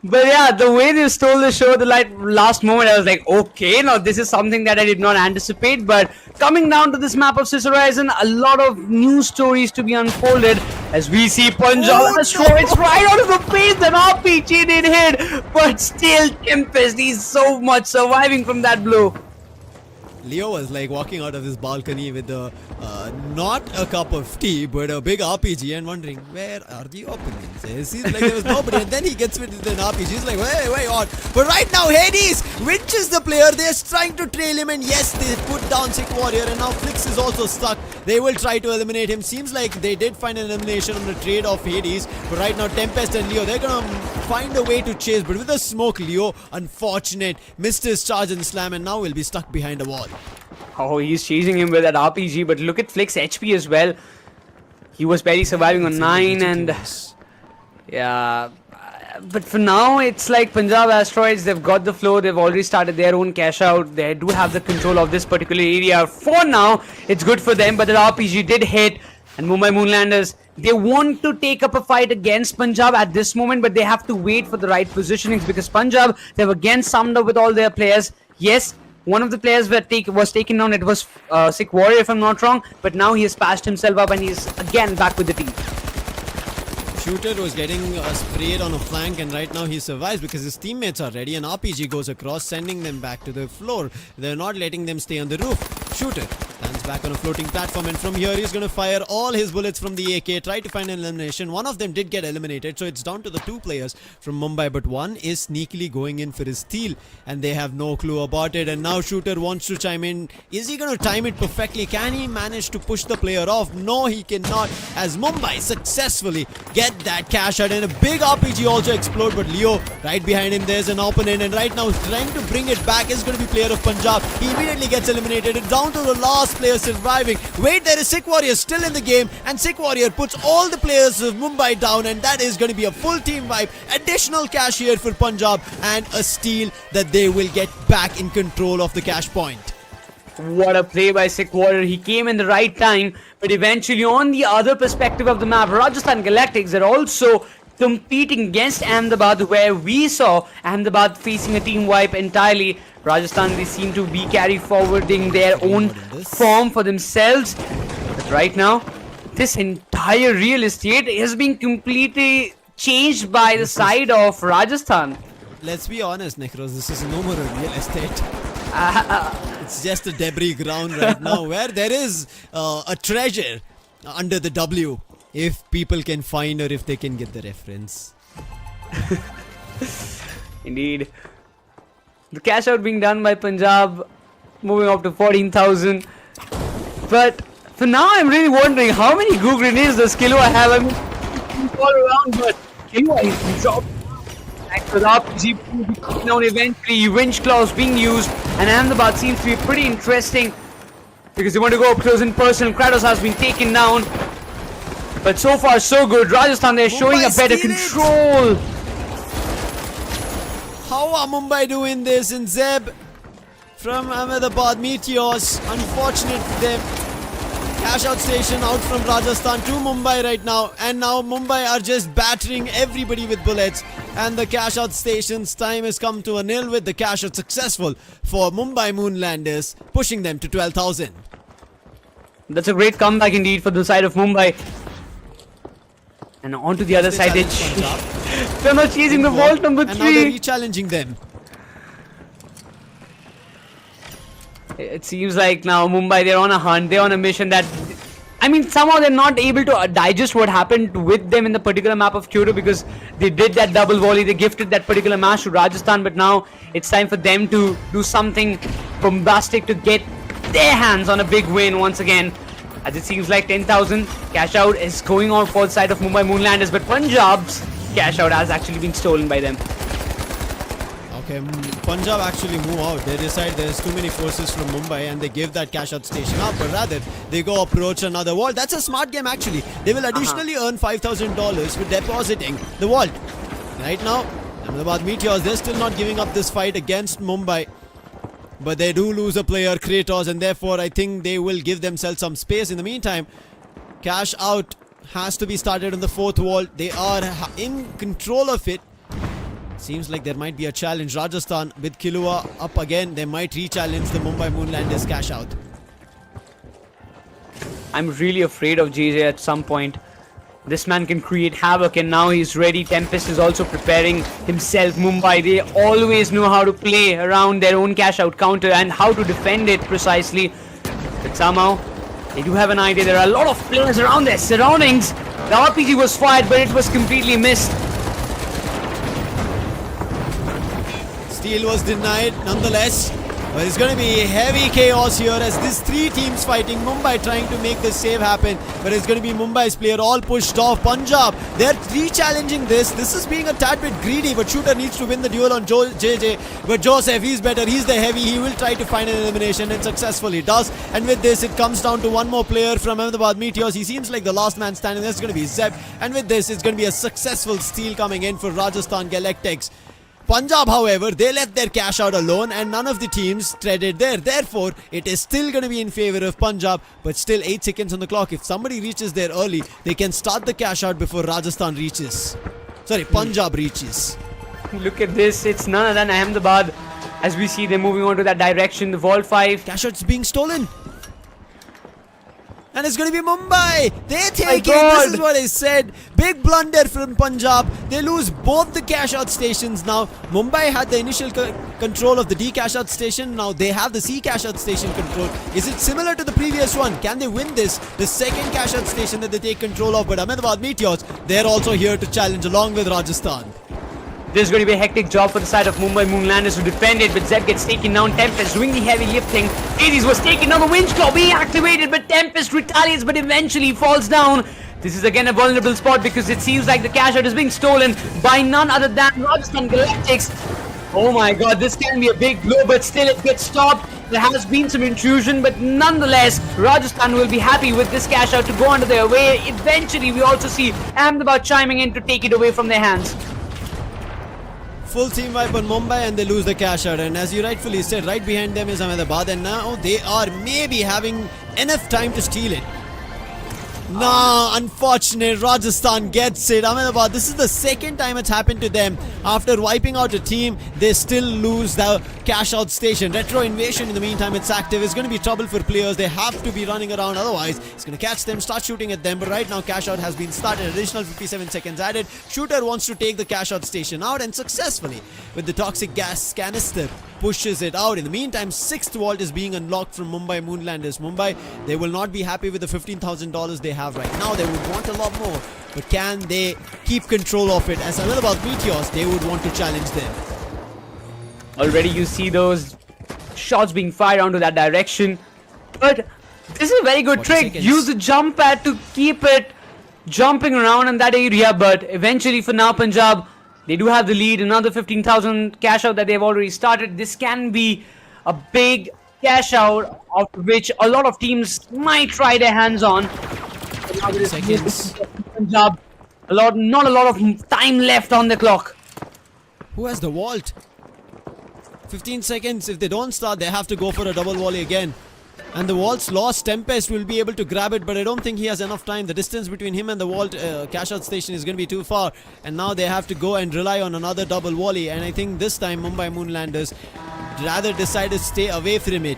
But yeah, the way they stole the show, the last moment, I was like, okay, now this is something that I did not anticipate. But coming down to this map of Sister Horizon, a lot of new stories to be unfolded as we see Punjab Asteroids right out of the face. That RPG did hit, but still Tempest, he's so much surviving from that blow. Leo was like walking out of his balcony with not a cup of tea but a big RPG and wondering, where are the opponents? It seems like there was nobody, and then he gets with an RPG. He's like, wait on. But right now Hades winches the player. They're trying to trail him, and yes, they put down Sikh Warrior, and now Flix is also stuck. They will try to eliminate him. Seems like they did find an elimination on the trade of Hades, but right now Tempest and Leo, they're gonna find a way to chase, but with the smoke, Leo, unfortunate, missed his charge and slam, and now will be stuck behind a wall. Oh, he's chasing him with that RPG, but look at Flick's HP as well. He was barely surviving on 9, and yeah, but for now it's like Punjab Asteroids, they've got the flow, they've already started their own cash out, they do have the control of this particular area. For now, it's good for them, but the RPG did hit, and Mumbai Moonlanders, they want to take up a fight against Punjab at this moment, but they have to wait for the right positionings, because Punjab, they've again summed up with all their players. Yes, one of the players was taken down, it was Sikh Warrior if I'm not wrong, but now he has patched himself up and he's again back with the team. Shooter was getting sprayed on a flank, and right now he survives because his teammates are ready, and RPG goes across, sending them back to the floor. They're not letting them stay on the roof. Shooter lands back on a floating platform, and from here he's going to fire all his bullets from the AK, try to find an elimination. One of them did get eliminated, so it's down to the 2 players from Mumbai, but one is sneakily going in for his steal, and they have no clue about it. And now Shooter wants to chime in. Is he going to time it perfectly? Can he manage to push the player off? No, he cannot, as Mumbai successfully get that cash out, and a big RPG also explode. But Leo right behind him, there's an opponent, and right now trying to bring it back is going to be player of Punjab. He immediately gets eliminated. It's down to the last player, surviving. Wait, there is Sick Warrior still in the game, and Sick Warrior puts all the players of Mumbai down, and that is going to be a full team wipe. Additional cash here for Punjab, and a steal that they will get back in control of the cash point. What a play by Sick Warrior. He came in the right time, but eventually on the other perspective of the map, Rajasthan Galactics are also competing against Ahmedabad, where we saw Ahmedabad facing a team wipe entirely. Rajasthan, they seem to be carry forwarding their own form for themselves. But right now, this entire real estate has been completely changed by the side of Rajasthan. Let's be honest, Necros, this is no more a real estate. It's just a debris ground right now where there is a treasure under the W. If people can find or if they can get the reference. Indeed. The cash out being done by Punjab, moving up to 14,000. But for now, I'm really wondering how many goo grenades does Killua have? I mean, all around, but Killua is dropped. Back with RPG down eventually, Winch Claws being used, and Ahmedabad seems to be pretty interesting because they want to go up close and personal. Kratos has been taken down. But so far, so good. Rajasthan, they're showing a better control. How are Mumbai doing this? And Zeb from Ahmedabad Meteors. Unfortunate for them. Cash out station out from Rajasthan to Mumbai right now. And now Mumbai are just battering everybody with bullets. And the cash out station's time has come to a nil with the cash out successful for Mumbai Moonlanders, pushing them to 12,000. That's a great comeback indeed for the side of Mumbai. And on to the other side, they're not chasing the vault number 3. And now they're re-challenging them. It seems like now Mumbai, they're on a hunt, they're on a mission that... I mean, somehow they're not able to digest what happened with them in the particular map of Kyoto because they did that double volley, they gifted that particular match to Rajasthan, but now it's time for them to do something bombastic to get their hands on a big win once again. As it seems like 10,000 cash out is going on for the side of Mumbai Moonlanders, but Punjab's cash out has actually been stolen by them. Okay, Punjab actually move out. They decide there's too many forces from Mumbai and they give that cash out station up, but rather they go approach another vault. That's a smart game actually. They will additionally earn $5,000 for depositing the vault. Right now, Ahmedabad Meteors, they're still not giving up this fight against Mumbai. But they do lose a player, Kratos, and therefore I think they will give themselves some space. In the meantime, cash out has to be started on the 4th vault. They are in control of it. Seems like there might be a challenge. Rajasthan with Killua up again. They might re-challenge the Mumbai Moonlanders cash out. I'm really afraid of JJ at some point. This man can create havoc and now he's ready. Tempest is also preparing himself. Mumbai, they always know how to play around their own cash out counter and how to defend it precisely. But somehow, they do have an idea. There are a lot of players around their surroundings. The RPG was fired, but it was completely missed. Steal was denied nonetheless. But it's going to be heavy chaos here as these 3 teams fighting. Mumbai trying to make the save happen. But it's going to be Mumbai's player all pushed off. Punjab, they're re-challenging this. This is being a tad bit greedy. But Shooter needs to win the duel on JJ. But Joseph, he's better. He's the heavy. He will try to find an elimination and successfully does. And with this, it comes down to one more player from Ahmedabad Meteors. He seems like the last man standing. That's going to be Zeb. And with this, it's going to be a successful steal coming in for Rajasthan Galactics. Punjab, however, they left their cash out alone and none of the teams treaded there. Therefore, it is still going to be in favor of Punjab, but still 8 seconds on the clock. If somebody reaches there early, they can start the cash out before Rajasthan reaches. Sorry, Punjab reaches. Look at this. It's none other than Ahmedabad. As we see them moving on to that direction, the Vault 5. Cash out's being stolen. And it's going to be Mumbai. They take it. God. This is what I said. Big blunder from Punjab. They lose both the cash out stations now. Mumbai had the initial control of the D cash out station. Now they have the C cash out station control. Is it similar to the previous one? Can they win this? The second cash out station that they take control of. But Ahmedabad Meteors, they're also here to challenge along with Rajasthan. This is going to be a hectic job for the side of Mumbai Moonlanders to defend it, but Zeb gets taken down. Tempest doing the heavy lifting. Hades was taken down. The Winch Claw being activated, but Tempest retaliates, but eventually falls down. This is again a vulnerable spot because it seems like the cash out is being stolen by none other than Rajasthan Galactics. Oh my god, this can be a big blow, but still it gets stopped. There has been some intrusion, but nonetheless, Rajasthan will be happy with this cash out to go under their way. Eventually, we also see Ahmedabad chiming in to take it away from their hands. Full team wipe on Mumbai and they lose the cash out. And as you rightfully said, right behind them is Ahmedabad, and now they are maybe having enough time to steal it. Nah, unfortunate. Rajasthan gets it. Ahmedabad, this is the second time it's happened to them. After wiping out a team, they still lose the cash out station. Retro invasion, in the meantime, it's active. It's going to be trouble for players. They have to be running around. Otherwise, it's going to catch them, start shooting at them. But right now, cash out has been started. Additional 57 seconds added. Shooter wants to take the cash out station out, and successfully, with the toxic gas canister, pushes it out. In the meantime, 6th vault is being unlocked from Mumbai Moonlanders. Mumbai, they will not be happy with the $15,000 they have right now. They would want a lot more, but can they keep control of it? As Ahmedabad Meteors, they would want to challenge them. Already you see those shots being fired onto that direction, but this is a very good 40 trick. seconds. Use the jump pad to keep it jumping around in that area, but eventually for now Punjab, they do have the lead. Another 15,000 cash out that they've already started. This can be a big cash out, of which a lot of teams might try their hands on. Seconds. Punjab, not a lot of time left on the clock. Who has the vault? 15 seconds. If they don't start, they have to go for a double volley again. And the vault's lost. Tempest will be able to grab it, but I don't think he has enough time. The distance between him and the vault cash out station is going to be too far. And now they have to go and rely on another double volley. And I think this time Mumbai Moonlanders rather decide to stay away from it.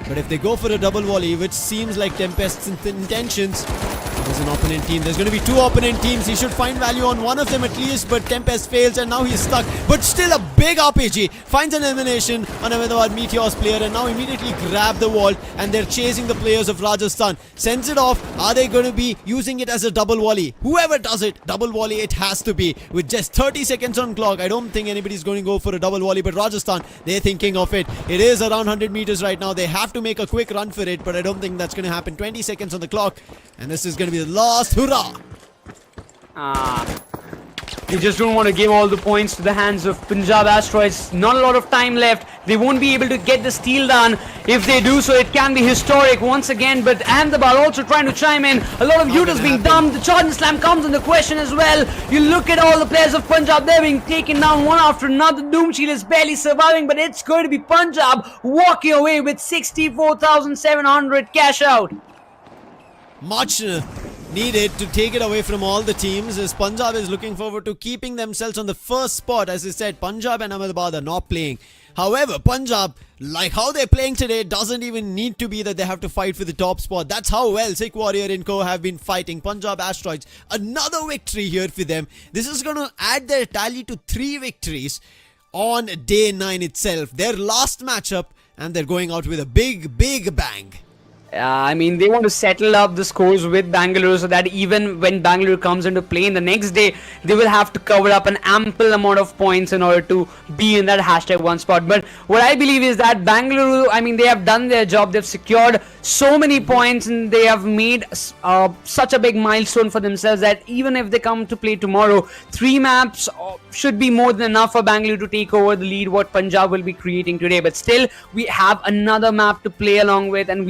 But if they go for a double volley, which seems like Tempest's intentions, there's an opponent team. There's going to be 2 opponent teams. He should find value on one of them at least, but Tempest fails and now he's stuck. But still a big RPG. Finds an elimination on Ahmedabad Meteors player and now immediately grab the vault and they're chasing the players of Rajasthan. Sends it off. Are they going to be using it as a double volley? Whoever does it, double volley it has to be. With just 30 seconds on clock, I don't think anybody's going to go for a double volley, but Rajasthan, they're thinking of it. It is around 100 meters right now. They have to make a quick run for it, but I don't think that's going to happen. 20 seconds on the clock and this is going to be the last hurrah. They just don't want to give all the points to the hands of Punjab Asteroids. Not a lot of time left. They won't be able to get the steal done. If they do so, it can be historic once again. But Ahmedabad also trying to chime in. A lot of Utahs being dumped. The charge and slam comes into question as well. You look at all the players of Punjab. They're being taken down one after another. Doom Shield is barely surviving. But it's going to be Punjab walking away with 64,700 cash out. Much needed to take it away from all the teams, as Punjab is looking forward to keeping themselves on the first spot. As I said, Punjab and Ahmedabad are not playing. However, Punjab, like how they're playing today, doesn't even need to be that they have to fight for the top spot. That's how well Sikh Warrior and Co have been fighting. Punjab Asteroids, another victory here for them. This is going to add their tally to 3 victories on day 9 itself. Their last matchup, and they're going out with a big bang. I mean, they want to settle up the scores with Bengaluru so that even when Bengaluru comes into play in the next day, they will have to cover up an ample amount of points in order to be in that #1 spot. But what I believe is that Bengaluru, I mean, they have done their job. They've secured so many points and they have made such a big milestone for themselves that even if they come to play tomorrow, 3 maps should be more than enough for Bengaluru to take over the lead what Punjab will be creating today. But still, we have another map to play along with, and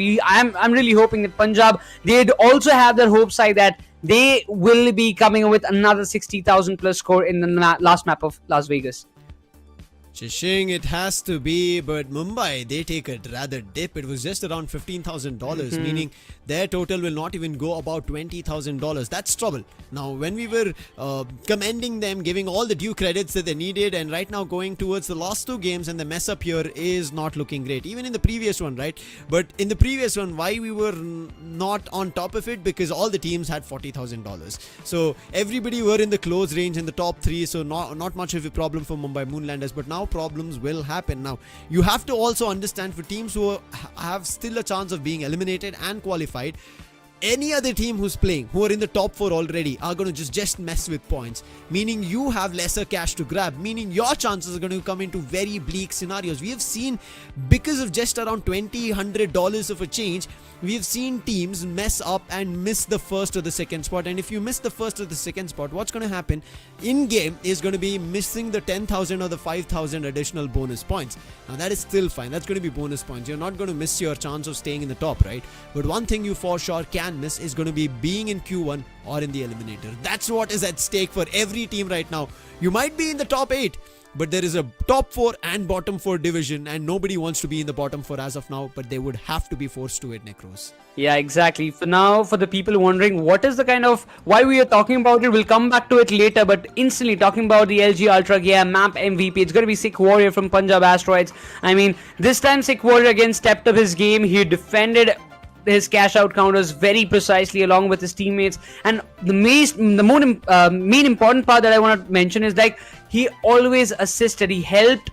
I'm really hoping that Punjab, they'd also have their hopes high that they will be coming with another 60,000 plus score in the last map of Las Vegas. Chishing, it has to be, but Mumbai, they take a rather dip. It was just around $15,000, meaning their total will not even go about $20,000. That's trouble. Now, when we were commending them, giving all the due credits that they needed, and right now going towards the last 2 games, and the mess up here is not looking great. Even in the previous one, right? But in the previous one, why we were not on top of it? Because all the teams had $40,000. So everybody were in the close range in the top 3, so not much of a problem for Mumbai Moonlanders. But now problems will happen. Now, you have to also understand, for teams who have still a chance of being eliminated and qualified, any other team who's playing, who are in the top 4 already, are going to just mess with points, meaning you have lesser cash to grab, meaning your chances are going to come into very bleak scenarios. We have seen, because of just around $100 of a change, we have seen teams mess up and miss the first or the second spot. And if you miss the first or the second spot, what's going to happen in game is going to be missing the 10,000 or the 5,000 additional bonus points. Now that is still fine, that's going to be bonus points. You're not going to miss your chance of staying in the top, right? But one thing you for sure can miss is going to be being in Q1 or in the eliminator. That's what is at stake for every team right now. You might be in the top 8, but there is a top 4 and bottom 4 division, and nobody wants to be in the bottom 4 as of now, but they would have to be forced to it, Necros. Yeah, exactly. For now, for the people wondering what is the kind of why we are talking about it, we'll come back to it later. But instantly talking about the LG Ultragear map MVP, it's going to be Sick Warrior from Punjab Asteroids. I mean, this time Sick Warrior again stepped up his game. He defended his cash out counters very precisely along with his teammates, and the main important part that I want to mention is like he always assisted. He helped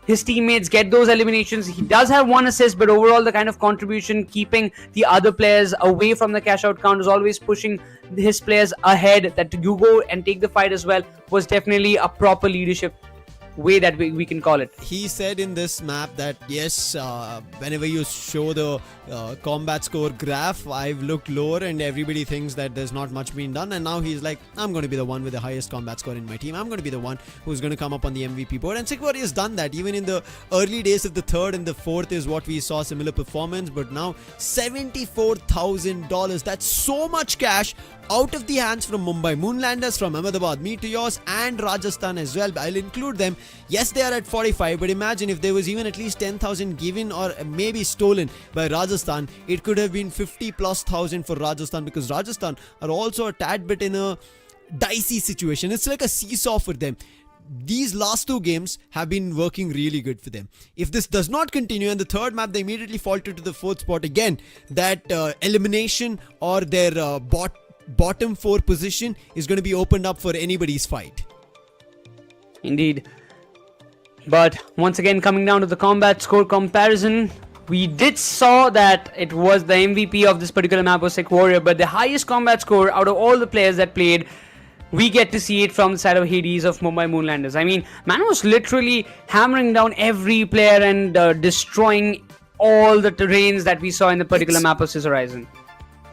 his teammates get those eliminations. He does have 1 assist, but overall the kind of contribution, keeping the other players away from the cash out counters, always pushing his players ahead, that you go and take the fight as well, was definitely a proper leadership way that we can call it. He said in this map that yes, whenever you show the combat score graph, I've looked lower and everybody thinks that there's not much being done, and now he's like, I'm going to be the one with the highest combat score in my team. I'm going to be the one who's going to come up on the MVP board, and Sick Warrior has done that. Even in the early days of the 3rd and the 4th is what we saw similar performance, but now $74,000, that's so much cash out of the hands from Mumbai Moonlanders, from Ahmedabad Meteors and Rajasthan as well. I'll include them. Yes, they are at 45, but imagine if there was even at least 10,000 given or maybe stolen by Rajasthan, it could have been 50 plus thousand for Rajasthan, because Rajasthan are also a tad bit in a dicey situation. It's like a seesaw for them. These last 2 games have been working really good for them. If this does not continue and the 3rd map they immediately falter to the 4th spot again, that elimination or their bottom 4 position is going to be opened up for anybody's fight. Indeed. But once again, coming down to the combat score comparison, we did saw that it was the MVP of this particular map was Sick Warrior, but the highest combat score out of all the players that played, we get to see it from the side of Hades of Mumbai Moonlanders. I mean, man was literally hammering down every player and destroying all the terrains that we saw in the particular map of Scissor Horizon.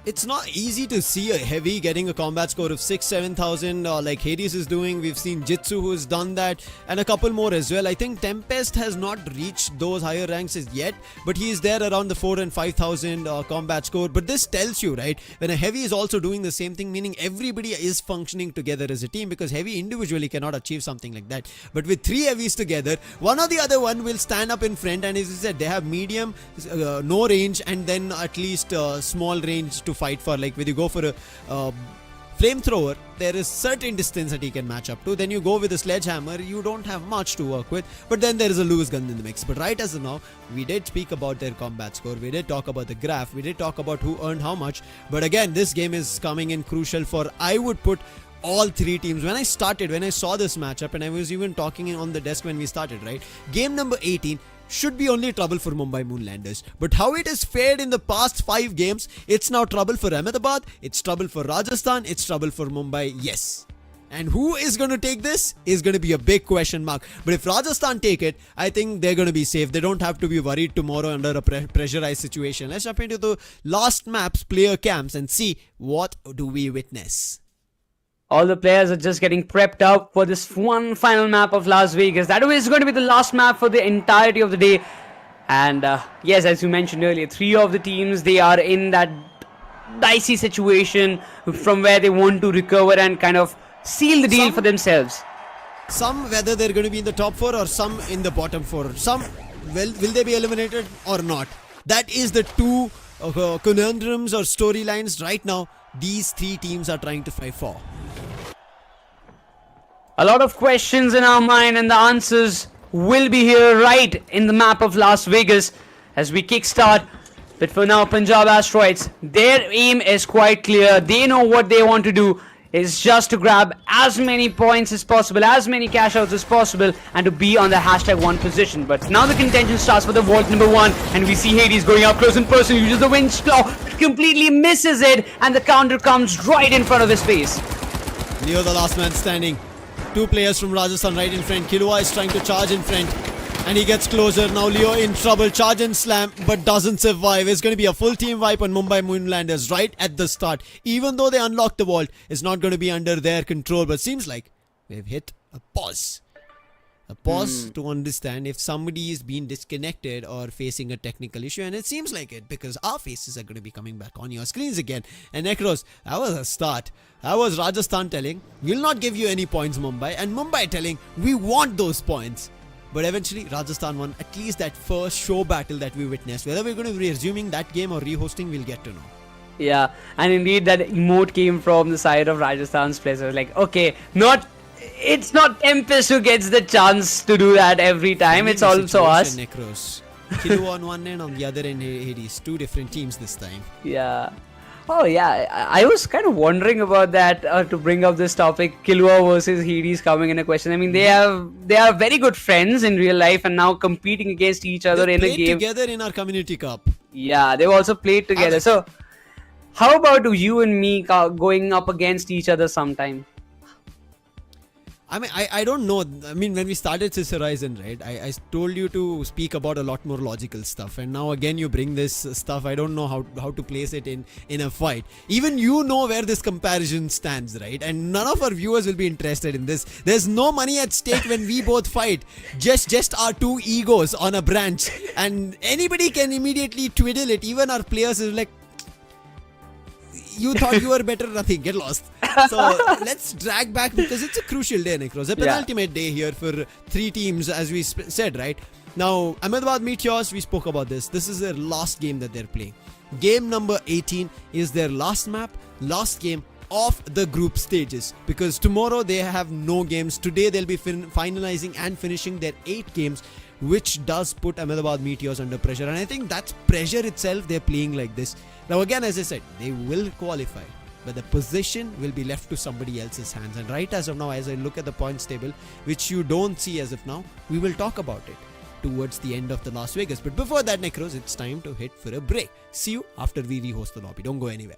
It's not easy to see a heavy getting a combat score of 6,000-7,000 like Hades is doing. We've seen Jitsu who has done that, and a couple more as well. I think Tempest has not reached those higher ranks as yet, but he is there around the 4,000 and 5,000 combat score. But this tells you, right, when a heavy is also doing the same thing, meaning everybody is functioning together as a team, because heavy individually cannot achieve something like that. But with 3 heavies together, one or the other one will stand up in front, and as I said, they have medium, no range, and then at least small range to fight for. Like when you go for a flamethrower, there is certain distance that he can match up to. Then you go with a sledgehammer, you don't have much to work with, but then there is a loose gun in the mix. But right as of now, we did speak about their combat score, we did talk about the graph, we did talk about who earned how much. But again, this game is coming in crucial for, I would put, all 3 teams. When I saw this matchup, and I was even talking on the desk when we started, right, game number 18 should be only trouble for Mumbai Moonlanders. But how it has fared in the past 5 games, it's now trouble for Ahmedabad, it's trouble for Rajasthan, it's trouble for Mumbai, yes. And who is going to take this is going to be a big question mark. But if Rajasthan take it, I think they're going to be safe. They don't have to be worried tomorrow under a pressurized situation. Let's jump into the last maps, player camps, and see what do we witness. All the players are just getting prepped up for this one final map of Las Vegas. That is going to be the last map for the entirety of the day. And yes, as you mentioned earlier, 3 of the teams, they are in that dicey situation from where they want to recover and kind of seal the deal for themselves. Some, whether they're going to be in the top 4 or some in the bottom 4. Some, will they be eliminated or not? That is the 2 conundrums or storylines right now these 3 teams are trying to fight for. A lot of questions in our mind, and the answers will be here right in the map of Las Vegas as we kickstart. But for now, Punjab Asteroids, their aim is quite clear. They know what they want to do. is just to grab as many points as possible, as many cash outs as possible, and to be on the #1 position. But now the contention starts for the vault number 1, and we see Hades going up close in person, uses the wind claw, completely misses it, and the counter comes right in front of his face. Leo, the last man standing. 2 players from Rajasthan right in front. Kilua is trying to charge in front. And he gets closer. Now Leo in trouble. Charge and slam, but doesn't survive. It's going to be a full team wipe on Mumbai Moonlanders right at the start. Even though they unlock the vault, it's not going to be under their control. But seems like we've hit a pause. A pause to understand if somebody is being disconnected or facing a technical issue. And it seems like it, because our faces are going to be coming back on your screens again. And Necros, that was a start. That was Rajasthan telling, we'll not give you any points, Mumbai. And Mumbai telling, we want those points. But eventually, Rajasthan won at least that first show battle that we witnessed. Whether we're going to be resuming that game or rehosting, we'll get to know. Yeah, and indeed that emote came from the side of Rajasthan's players. I was like, okay, it's not Tempest who gets the chance to do that every time. It's also us. Necros. Kilo on one end, on the other end, Hades. 2 different teams this time. Yeah. Oh yeah, I was kind of wondering about that to bring up this topic, Killua versus Hades coming in a question. I mean, they are very good friends in real life and now competing against each other They in a played game. together in our community cup. Yeah, they've also played together. So, how about you and me going up against each other sometime? I mean, I don't know. I mean, when we started this Horizon, right, I told you to speak about a lot more logical stuff. And now again, you bring this stuff. I don't know how to place it in a fight. Even you know where this comparison stands, right? And none of our viewers will be interested in this. There's no money at stake when we both fight. Just our 2 egos on a branch. And anybody can immediately twiddle it. Even our players is like, you thought you were better, nothing, get lost. So let's drag back, because it's a crucial day, Necros. A penultimate day here for 3 teams, as we said, right? Now, Ahmedabad Meteors, we spoke about this. This is their last game that they're playing. Game number 18 is their last map, last game of the group stages, because tomorrow they have no games. Today they'll be finalizing and finishing their 8 games, which does put Ahmedabad Meteors under pressure. And I think that's pressure itself. They're playing like this. Now again, as I said, they will qualify, but the position will be left to somebody else's hands. And right as of now, as I look at the points table, which you don't see as of now, we will talk about it towards the end of the Las Vegas. But before that, Necros, it's time to hit for a break. See you after we rehost the lobby. Don't go anywhere.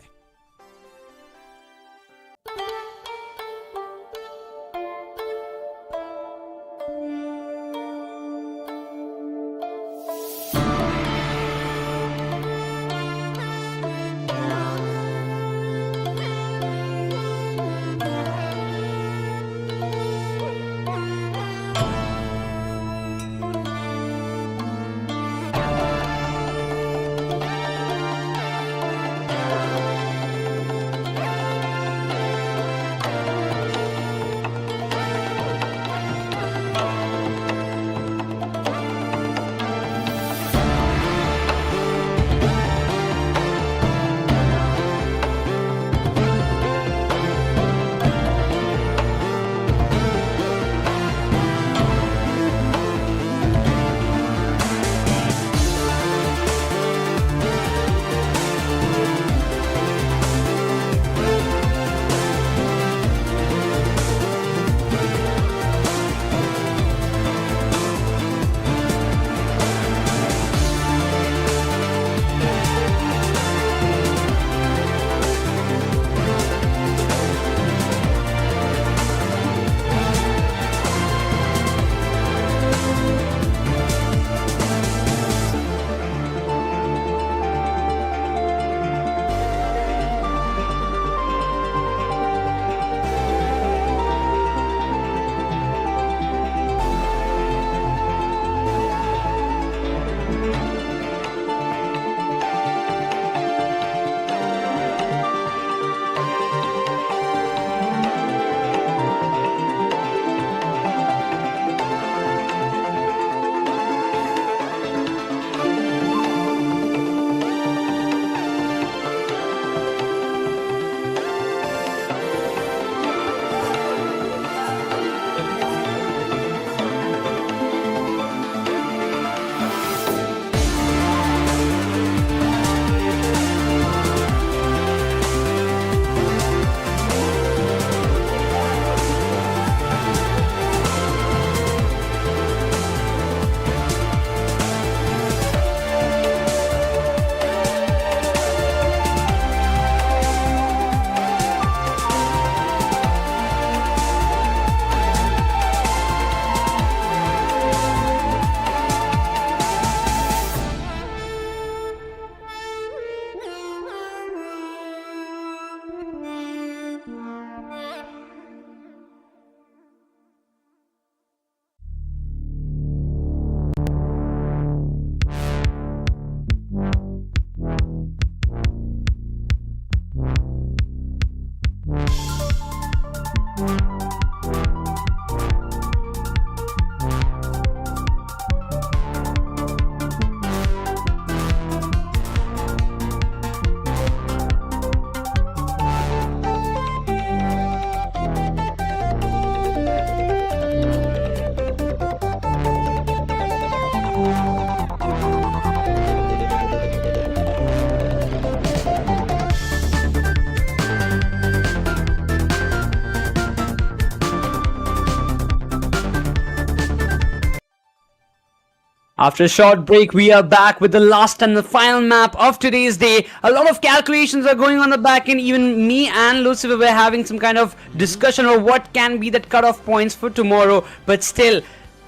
After a short break, we are back with the last and the final map of today's day. A lot of calculations are going on the back end. Even me and Lucifer were having some kind of discussion of what can be the cutoff points for tomorrow. But still,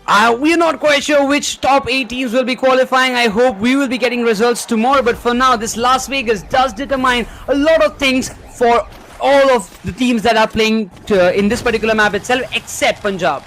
we're not quite sure which top 8 teams will be qualifying. I hope we will be getting results tomorrow. But for now, this Las Vegas does determine a lot of things for all of the teams that are playing in this particular map itself, except Punjab.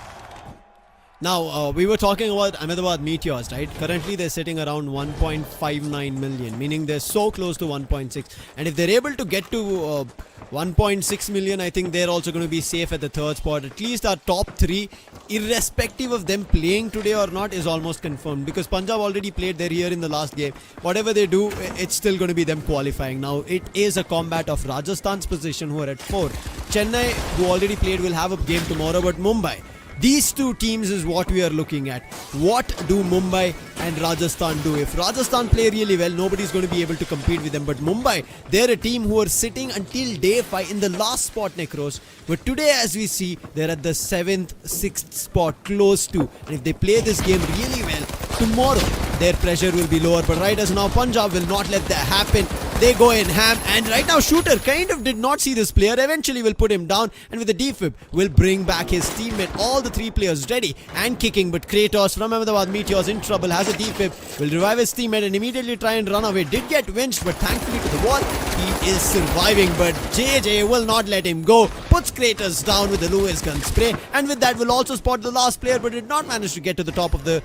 Now, we were talking about Ahmedabad Meteors, right? Currently, they're sitting around 1.59 million, meaning they're so close to 1.6. And if they're able to get to 1.6 million, I think they're also going to be safe at the third spot. At least our top 3, irrespective of them playing today or not, is almost confirmed. Because Punjab already played their here in the last game. Whatever they do, it's still going to be them qualifying. Now, it is a combat of Rajasthan's position, who are at 4. Chennai, who already played, will have a game tomorrow, but Mumbai. These two teams is what we are looking at. What do Mumbai and Rajasthan do? If Rajasthan play really well, nobody's going to be able to compete with them. But Mumbai, they're a team who are sitting until day 5 in the last spot, Necros. But today, as we see, they're at the 7th, 6th spot, close to. And if they play this game really well, tomorrow their pressure will be lower. But right as now, Punjab will not let that happen. They go in ham, and right now Shooter kind of did not see this player. Eventually will put him down, and with the defib will bring back his teammate. All the 3 players ready and kicking, but Kratos from Ahmedabad Meteors in trouble, has a defib, will revive his teammate and immediately try and run away. Did get winched, but thankfully to the wall, he is surviving. But JJ will not let him go, puts Kratos down with the Lewis gun spray, and with that will also spot the last player, but did not manage to get to the top of the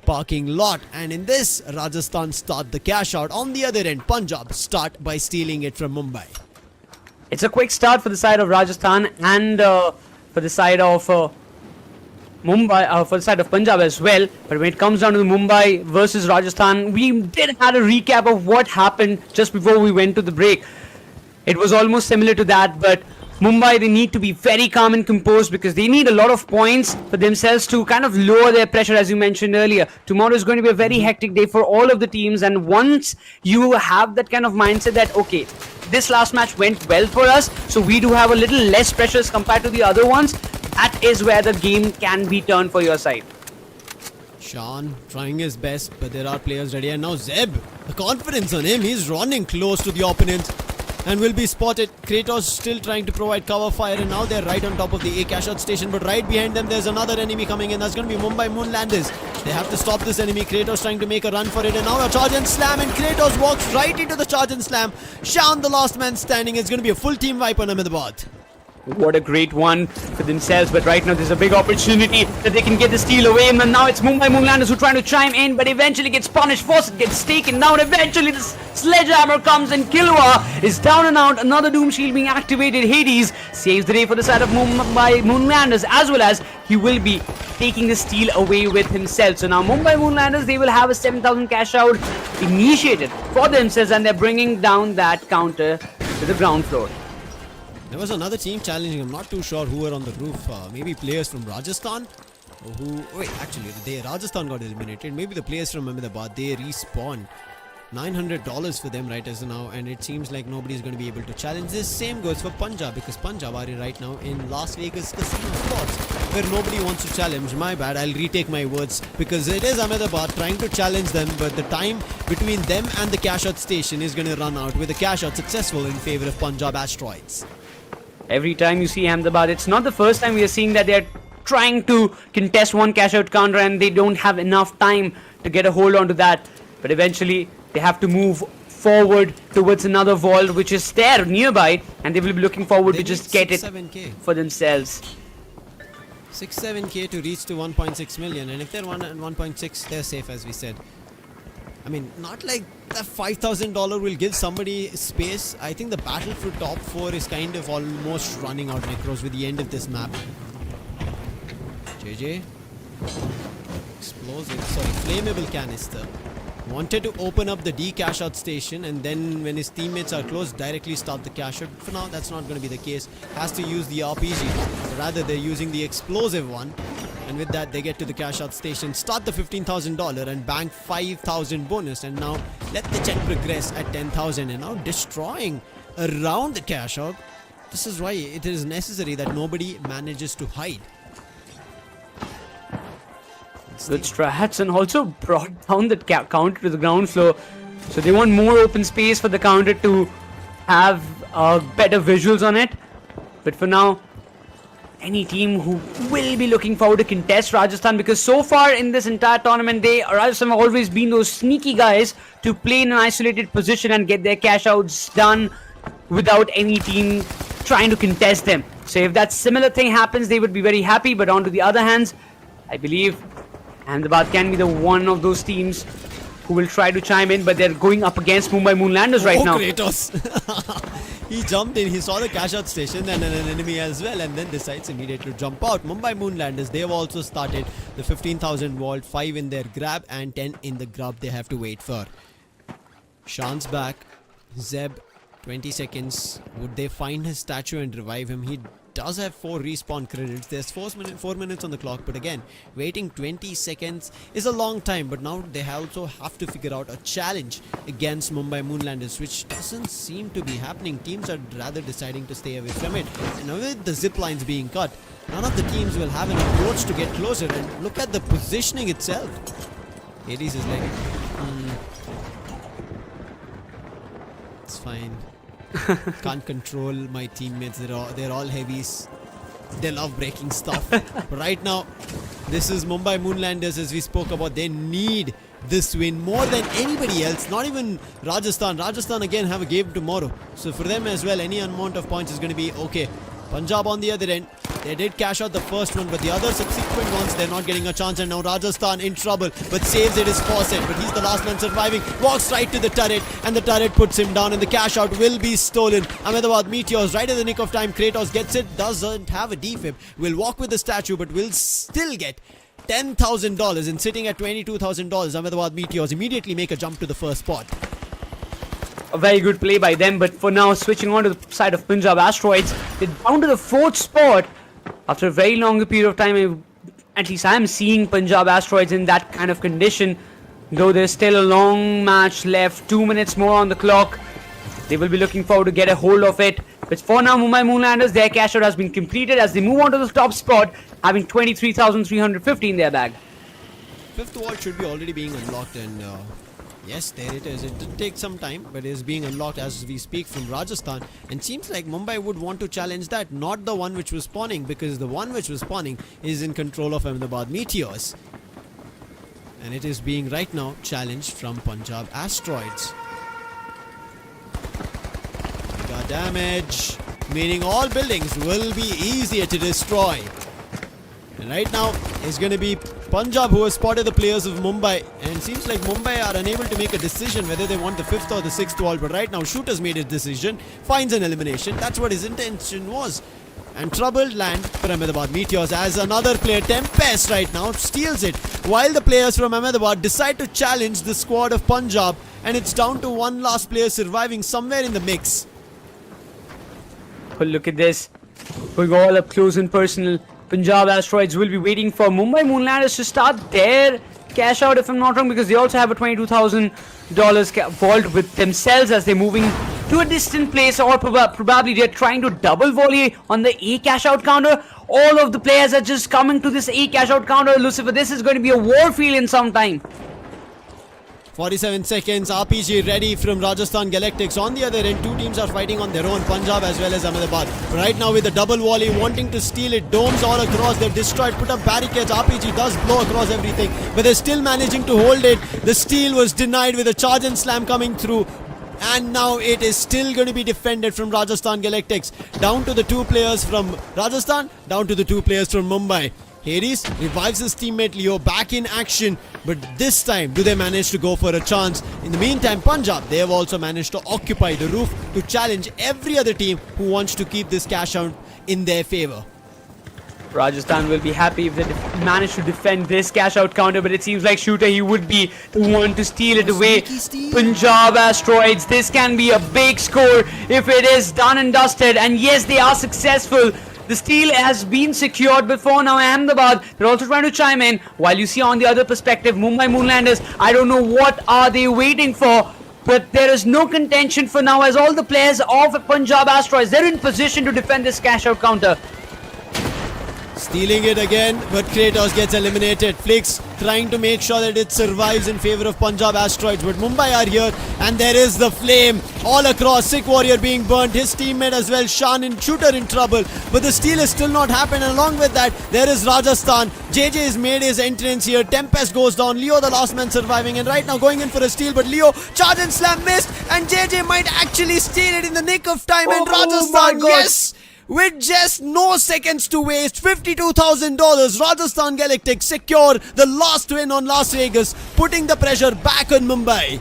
parking lot. And in this, Rajasthan start the cash out. On the other end, Punjab start by stealing it from Mumbai. It's a quick start for the side of Rajasthan and for the side of Mumbai, for the side of Punjab as well. But when it comes down to the Mumbai versus Rajasthan, we did have a recap of what happened just before we went to the break. It was almost similar to that, but Mumbai, they need to be very calm and composed because they need a lot of points for themselves to kind of lower their pressure, as you mentioned earlier. Tomorrow is going to be a very hectic day for all of the teams, and once you have that kind of mindset that, okay, this last match went well for us, so we do have a little less pressure as compared to the other ones, that is where the game can be turned for your side. Sean trying his best, but there are players ready. And now Zeb, the confidence on him, he's running close to the opponent and will be spotted. Kratos still trying to provide cover fire, and now they're right on top of the A CashOut station, but right behind them there's another enemy coming in. That's going to be Mumbai Moonlanders. They have to stop this enemy. Kratos trying to make a run for it, and now a charge and slam, and Kratos walks right into the charge and slam. Sean, the last man standing. It's going to be a full team wipe on Ahmedabad. What a great one for themselves, but right now there's a big opportunity that they can get the steal away, and now it's Mumbai Moonlanders who are trying to chime in, but eventually gets punished. Fawcett gets taken down. Eventually the sledgehammer comes, and Kilwa is down and out. Another Doom Shield being activated. Hades saves the day for the side of Mumbai Moonlanders, as well as he will be taking the steal away with himself. So now Mumbai Moonlanders, they will have a 7,000 cash out initiated for themselves, and they're bringing down that counter to the ground floor. There was another team challenging. I'm not too sure who were on the roof. Maybe players from Rajasthan, or who? Wait, actually, Rajasthan got eliminated. Maybe the players from Ahmedabad, they respawned. $900 for them right as now, and it seems like nobody's going to be able to challenge this. Same goes for Punjab, because Punjab are right now in Las Vegas casino spots where nobody wants to challenge. My bad, I'll retake my words, because it is Ahmedabad trying to challenge them, but the time between them and the cash out station is going to run out, with the cash out successful in favor of Punjab Asteroids. Every time you see Ahmedabad, it's not the first time we are seeing that they're trying to contest one cash out counter and they don't have enough time to get a hold on to that. But eventually, they have to move forward towards another vault which is there nearby, and they will be looking forward to just get it 7K. for themselves. 6-7K to reach to 1.6 million, and if they're 1.6, they're safe, as we said. I mean, not like that $5,000 will give somebody space. I think the battle for top 4 is kind of almost running out, Necros, with the end of this map. JJ. Flammable canister. Wanted to open up the D cash out station, and then when his teammates are close, directly start the cash out. For now, that's not going to be the case. Has to use the RPG. Rather, they're using the explosive one. And with that, they get to the cash out station, start the $15,000 and bank 5,000 bonus. And now let the check progress at 10,000, and now destroying around the cash out. This is why it is necessary that nobody manages to hide. Good strats, and also brought down the counter to the ground floor. So they want more open space for the counter to have better visuals on it. But for now, any team who will be looking forward to contest Rajasthan, because so far in this entire tournament, Rajasthan have always been those sneaky guys to play in an isolated position and get their cash outs done without any team trying to contest them. So if that similar thing happens, they would be very happy. But on to the other hands, I believe Ahmedabad can be the one of those teams who will try to chime in, but they're going up against Mumbai Moonlanders right now. Kratos. He jumped in, he saw the cash out station and an enemy as well, and then decides immediately to jump out. Mumbai Moonlanders, they have also started the 15,000 vault, 5 in their grab and 10 in the grub they have to wait for. Shan's back. Zeb, 20 seconds. Would they find his statue and revive him? He does have 4 respawn credits. There's 4 minutes on the clock, but again, waiting 20 seconds is a long time. But now they also have to figure out a challenge against Mumbai Moonlanders, which doesn't seem to be happening. Teams are rather deciding to stay away from it. And now with the zip lines being cut, none of the teams will have an approach to get closer. And look at the positioning itself. Hades is like, it's fine. Can't control my teammates. They're all heavies. They love breaking stuff. But right now, this is Mumbai Moonlanders, as we spoke about. They need this win more than anybody else. Not even Rajasthan. Rajasthan again have a game tomorrow. So for them as well, any amount of points is going to be okay. Punjab on the other end, they did cash out the first one, but the other subsequent ones, they're not getting a chance. And now Rajasthan in trouble, but saves it is Fawcett. But he's the last man surviving, walks right to the turret, and the turret puts him down, and the cash out will be stolen. Ahmedabad Meteors, right at the nick of time, Kratos gets it, doesn't have a defib, will walk with the statue, but will still get $10,000, and sitting at $22,000, Ahmedabad Meteors immediately make a jump to the first spot. A very good play by them, but for now, switching on to the side of Punjab Asteroids, they're down to the 4th spot after a very long period of time. At least I am seeing Punjab Asteroids in that kind of condition, though there's still a long match left, 2 minutes more on the clock. They will be looking forward to get a hold of it. But for now, Mumbai Moonlanders, their cash out has been completed as they move on to the top spot, having 23,350 in their bag. 5th wall should be already being unlocked, and yes, there it is. It did take some time, but it is being unlocked as we speak from Rajasthan. And seems like Mumbai would want to challenge that, not the one which was spawning, because the one which was spawning is in control of Ahmedabad Meteors. And it is being right now challenged from Punjab Asteroids. Got damage, meaning all buildings will be easier to destroy. And right now, it's going to be Punjab who has spotted the players of Mumbai, and seems like Mumbai are unable to make a decision whether they want the 5th or the 6th wall. But right now, Shooter's made his decision, finds an elimination. That's what his intention was. And troubled land for Ahmedabad Meteors as another player, Tempest, right now steals it, while the players from Ahmedabad decide to challenge the squad of Punjab, and it's down to one last player surviving somewhere in the mix. But look at this, going all up close and personal. Punjab Asteroids will be waiting for Mumbai Moonlanders to start their cash out, if I'm not wrong, because they also have a $22,000 vault with themselves as they're moving to a distant place, or probably they're trying to double volley on the A cash out counter. All of the players are just coming to this A cash out counter. Lucifer, this is going to be a war field in some time. 47 seconds, RPG ready from Rajasthan Galactics. On the other end, 2 teams are fighting on their own, Punjab as well as Ahmedabad. Right now with the double volley, wanting to steal it, domes all across, they've destroyed, put up barricades. RPG does blow across everything, but they're still managing to hold it. The steal was denied with a charge and slam coming through. And now it is still going to be defended from Rajasthan Galactics. Down to the 2 players from Rajasthan, down to the 2 players from Mumbai. Hades revives his teammate Leo, back in action, but this time do they manage to go for a chance? In the meantime, Punjab, they have also managed to occupy the roof to challenge every other team who wants to keep this cash out in their favor. Rajasthan will be happy if they manage to defend this cash out counter, but it seems like Shooter, he would be the one to steal it away. Punjab Asteroids, this can be a big score if it is done and dusted, and yes, they are successful. The steal has been secured before now. Ahmedabad, they're also trying to chime in. While you see on the other perspective, Mumbai Moonlanders, I don't know what are they waiting for, but there is no contention for now as all the players of Punjab Asteroids, they're in position to defend this cash out counter. Stealing it again, but Kratos gets eliminated. Flix trying to make sure that it survives in favor of Punjab Asteroids, but Mumbai are here, and there is the flame all across. Sick Warrior being burnt, his teammate as well, Shan and Shooter in trouble, but the steal is still not happened, and along with that, there is Rajasthan. JJ has made his entrance here, Tempest goes down, Leo the last man surviving, and right now going in for a steal, but Leo charge and slam missed, and JJ might actually steal it in the nick of time, and Rajasthan, yes! With just no seconds to waste, $52,000, Rajasthan Galactics secure the last win on Las Vegas, putting the pressure back on Mumbai.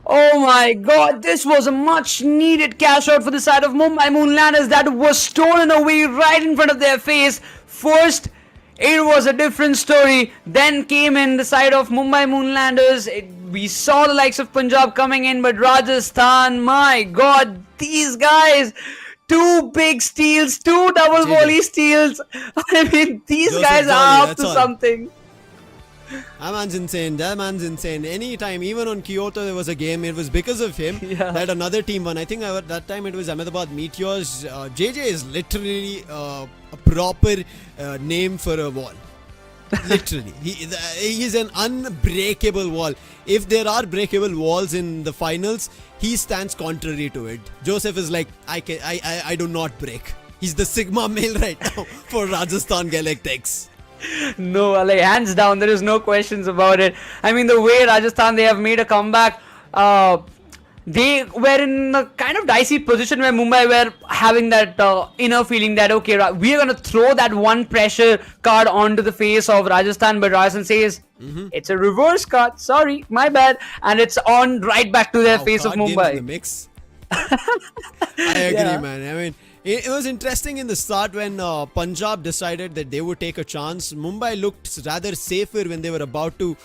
Oh my god, this was a much needed cash out for the side of Mumbai Moonlanders that was stolen away right in front of their face. First, it was a different story. Then came in the side of Mumbai Moonlanders. We saw the likes of Punjab coming in, but Rajasthan, my god, these guys... 2 big steals, 2 double volley steals. I mean, these guys are up to something. That man's insane. That man's insane. Anytime, even on Kyoto, there was a game. It was because of him that another team won. I think that time it was Ahmedabad Meteors. JJ is literally a proper name for a wall. Literally, he is an unbreakable wall. If there are breakable walls in the finals, he stands contrary to it. Joseph is like, I do not break. He's the Sigma male right now for Rajasthan Galactics. No, like hands down, there is no questions about it. I mean, the way Rajasthan, they have made a comeback. They were in a kind of dicey position where Mumbai were having that inner feeling that, okay, we are going to throw that one pressure card onto the face of Rajasthan, but Rajasthan says, it's a reverse card, sorry, my bad, and it's on right back to their face of Mumbai. In the mix. I agree, man. I mean, it was interesting in the start when Punjab decided that they would take a chance. Mumbai looked rather safer when they were about to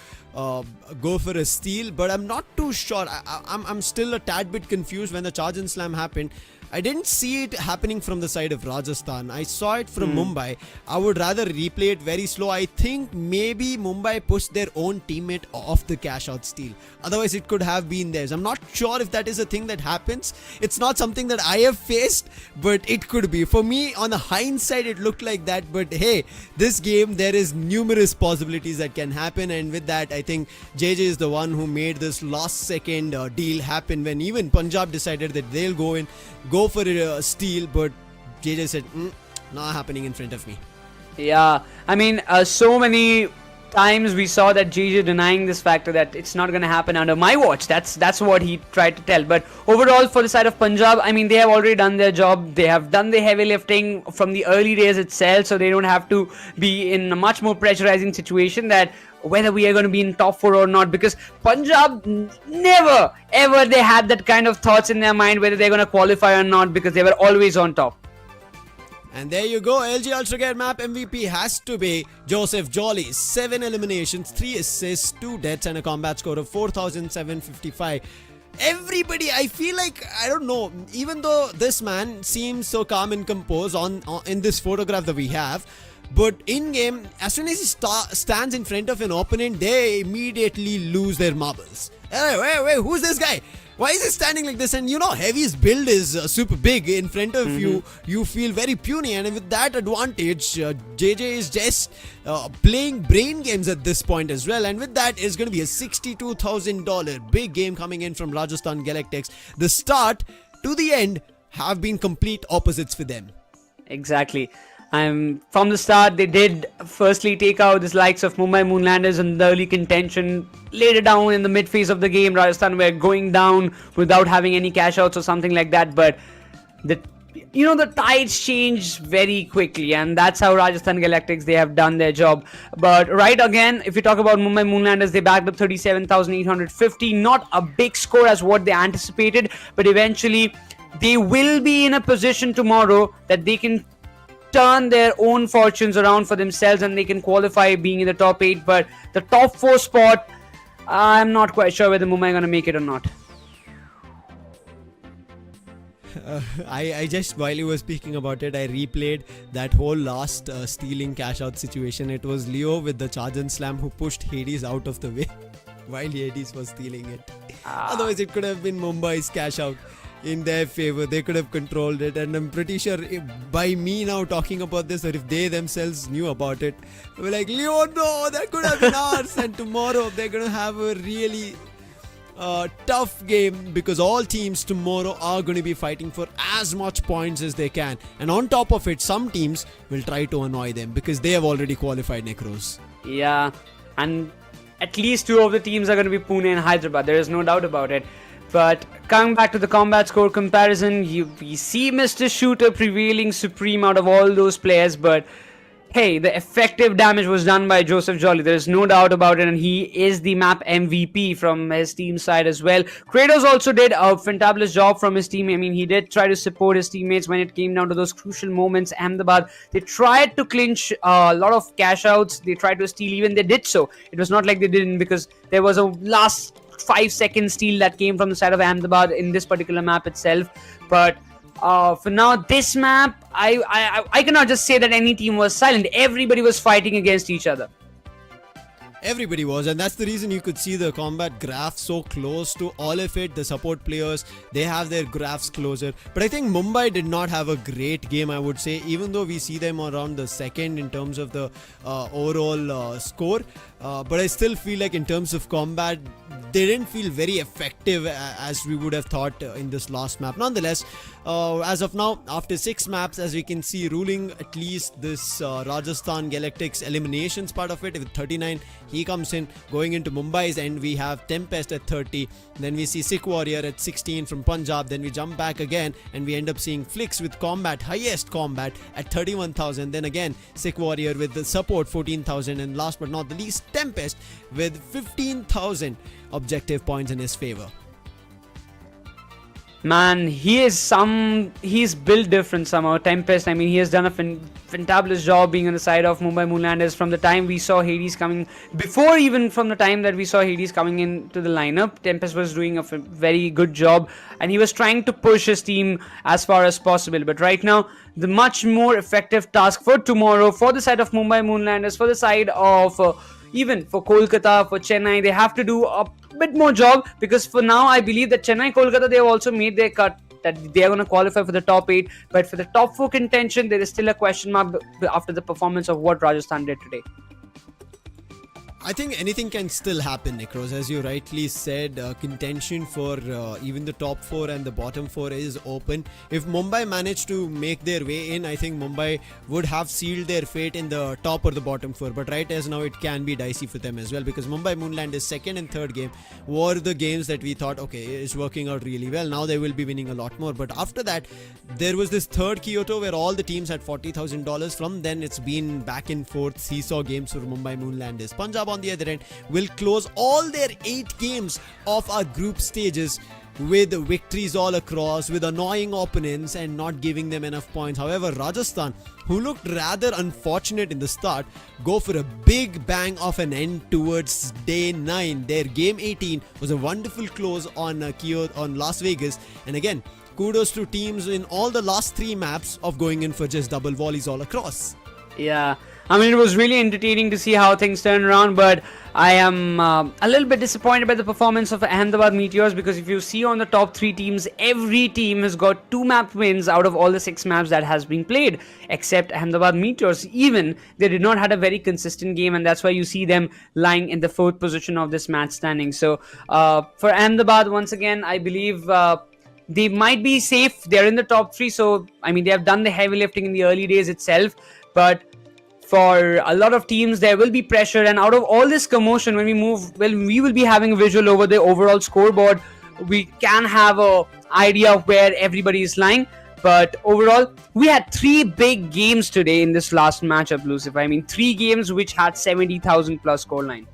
go for a steal, but I'm not too sure. I'm still a tad bit confused when the charge and slam happened. I didn't see it happening from the side of Rajasthan. I saw it from Mumbai. I would rather replay it very slow. I think maybe Mumbai pushed their own teammate off the cash out steal. Otherwise, it could have been theirs. I'm not sure if that is a thing that happens. It's not something that I have faced, but it could be. For me, on the hindsight, it looked like that. But hey, this game, there is numerous possibilities that can happen. And with that, I think JJ is the one who made this last second deal happen when even Punjab decided that they'll go for a steal, but JJ said, not happening in front of me. Yeah, I mean, so many times we saw that JJ denying this factor that it's not going to happen under my watch. That's what he tried to tell. But overall, for the side of Punjab, I mean, they have already done their job. They have done the heavy lifting from the early days itself, so they don't have to be in a much more pressurizing situation that whether we are going to be in top 4 or not, because Punjab never ever they had that kind of thoughts in their mind whether they're going to qualify or not, because they were always on top. And there you go, LG Ultragear map MVP has to be Joseph Jolly. 7 eliminations, 3 assists, 2 deaths, and a combat score of 4,755. Everybody, I feel like, I don't know, even though this man seems so calm and composed in this photograph that we have, but in game, as soon as he stands in front of an opponent, they immediately lose their marbles. Wait, who's this guy? Why is he standing like this? And you know, Heavy's build is super big in front of you. You feel very puny, and with that advantage, JJ is just playing brain games at this point as well. And with that, is going to be a $62,000 big game coming in from Rajasthan Galactics. The start to the end have been complete opposites for them. Exactly. From the start, they did firstly take out the likes of Mumbai Moonlanders in the early contention. Later down in the mid phase of the game, Rajasthan were going down without having any cash outs or something like that. But the tides changed very quickly, and that's how Rajasthan Galactics, they have done their job. But right again, if you talk about Mumbai Moonlanders, they backed up 37,850. Not a big score as what they anticipated, but eventually they will be in a position tomorrow that they can turn their own fortunes around for themselves and they can qualify being in the top 8. But the top 4 spot, I'm not quite sure whether Mumbai are going to make it or not. I just, while you were speaking about it, I replayed that whole last stealing cash out situation. It was Leo with the charge and slam who pushed Hades out of the way while Hades was stealing it. Otherwise, it could have been Mumbai's cash out. in their favor. They could have controlled it, and I'm pretty sure by me now talking about this, or if they themselves knew about it, we're like, Leo, no, that could have been ours. And tomorrow they're gonna have a really tough game, because all teams tomorrow are going to be fighting for as much points as they can, and on top of it, some teams will try to annoy them because they have already qualified, Necros. Yeah, and at least two of the teams are going to be Pune and Hyderabad. There is no doubt about it. But coming back to the combat score comparison, we see Mr. Shooter prevailing supreme out of all those players. But hey, the effective damage was done by Joseph Jolly. There is no doubt about it, and he is the map MVP from his team side as well. Kratos also did a fantabulous job from his team. I mean, he did try to support his teammates when it came down to those crucial moments. Ahmedabad, they tried to clinch a lot of cash outs. They tried to steal, even they did so. It was not like they didn't, because there was a last 5-second steal that came from the side of Ahmedabad in this particular map itself. But for now, this map, I cannot just say that any team was silent. Everybody was fighting against each other. Everybody was, and that's the reason you could see the combat graph so close to all of it. The support players, they have their graphs closer. But I think Mumbai did not have a great game, I would say, even though we see them around the second in terms of the overall score. But I still feel like in terms of combat, they didn't feel very effective as we would have thought in this last map. Nonetheless, as of now, after 6 maps, as we can see, ruling at least this Rajasthan Galactics eliminations part of it with 39. He comes in, going into Mumbai's end. We have Tempest at 30. Then we see Sikh Warrior at 16 from Punjab. Then we jump back again, and we end up seeing Flix with combat, highest combat at 31,000. Then again, Sikh Warrior with the support 14,000. And last but not the least, Tempest with 15,000 objective points in his favor. Man, he's built different somehow. Tempest, I mean, he has done a fantabulous job being on the side of Mumbai Moonlanders from the time we saw Hades coming. Before even from the time that we saw Hades coming into the lineup, Tempest was doing a very good job, and he was trying to push his team as far as possible. But right now, the much more effective task for tomorrow, for the side of Mumbai Moonlanders, for the side of even for Kolkata, for Chennai, they have to do a bit more job, because for now I believe that Chennai, Kolkata, they have also made their cut, that they are going to qualify for the top 8, but for the top 4 contention, there is still a question mark after the performance of what Rajasthan did today. I think anything can still happen, Necros. As you rightly said, contention for even the top 4 and the bottom 4 is open. If Mumbai managed to make their way in, I think Mumbai would have sealed their fate in the top or the bottom 4. But right as now, it can be dicey for them as well, because Mumbai Moonlanders' second and third game were the games that we thought, okay, it's working out really well. Now they will be winning a lot more. But after that, there was this third Kyoto where all the teams had $40,000. From then, it's been back and forth seesaw games for Mumbai Moonlanders. Punjab, on the other end, will close all their 8 games of our group stages with victories all across, with annoying opponents and not giving them enough points. However, Rajasthan, who looked rather unfortunate in the start, go for a big bang of an end towards day 9. Their game 18 was a wonderful close on on Las Vegas, and again, kudos to teams in all the last 3 maps of going in for just double volleys all across. Yeah, I mean, it was really entertaining to see how things turned around, but I am a little bit disappointed by the performance of Ahmedabad Meteors, because if you see on the top 3 teams, every team has got 2 map wins out of all the 6 maps that has been played, except Ahmedabad Meteors. Even they did not have a very consistent game, and that's why you see them lying in the 4th position of this match standing. So for Ahmedabad, once again, I believe they might be safe. They're in the top 3, so I mean, they have done the heavy lifting in the early days itself, but for a lot of teams, there will be pressure, and out of all this commotion, when we move, well, we will be having a visual over the overall scoreboard. We can have an idea of where everybody is lying. But overall, we had 3 big games today in this last matchup, Lucifer. I mean, 3 games which had 70,000 plus scoreline.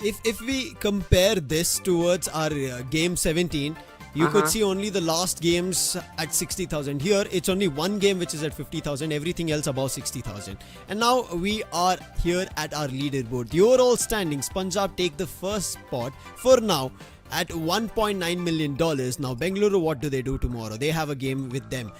If we compare this towards our game 17, you could see only the last games at 60,000. Here, it's only one game which is at 50,000. Everything else above 60,000. And now we are here at our leaderboard. The overall standings, Punjab take the first spot for now at $1.9 million. Now, Bengaluru, what do they do tomorrow? They have a game with them.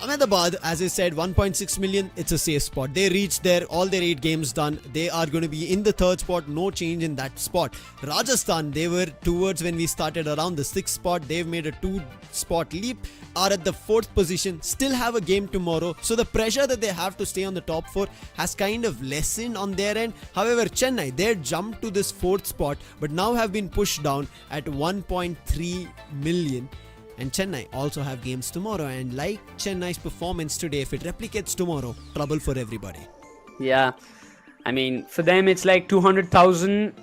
Ahmedabad, as I said, 1.6 million, it's a safe spot. They reached all their 8 games done. They are going to be in the 3rd spot, no change in that spot. Rajasthan, they were towards when we started around the 6th spot. They've made a 2-spot leap, are at the 4th position, still have a game tomorrow. So the pressure that they have to stay on the top 4 has kind of lessened on their end. However, Chennai, they jumped to this 4th spot, but now have been pushed down at 1.3 million. And Chennai also have games tomorrow, and like Chennai's performance today, if it replicates tomorrow, trouble for everybody. Yeah, I mean, for them it's like 200,000.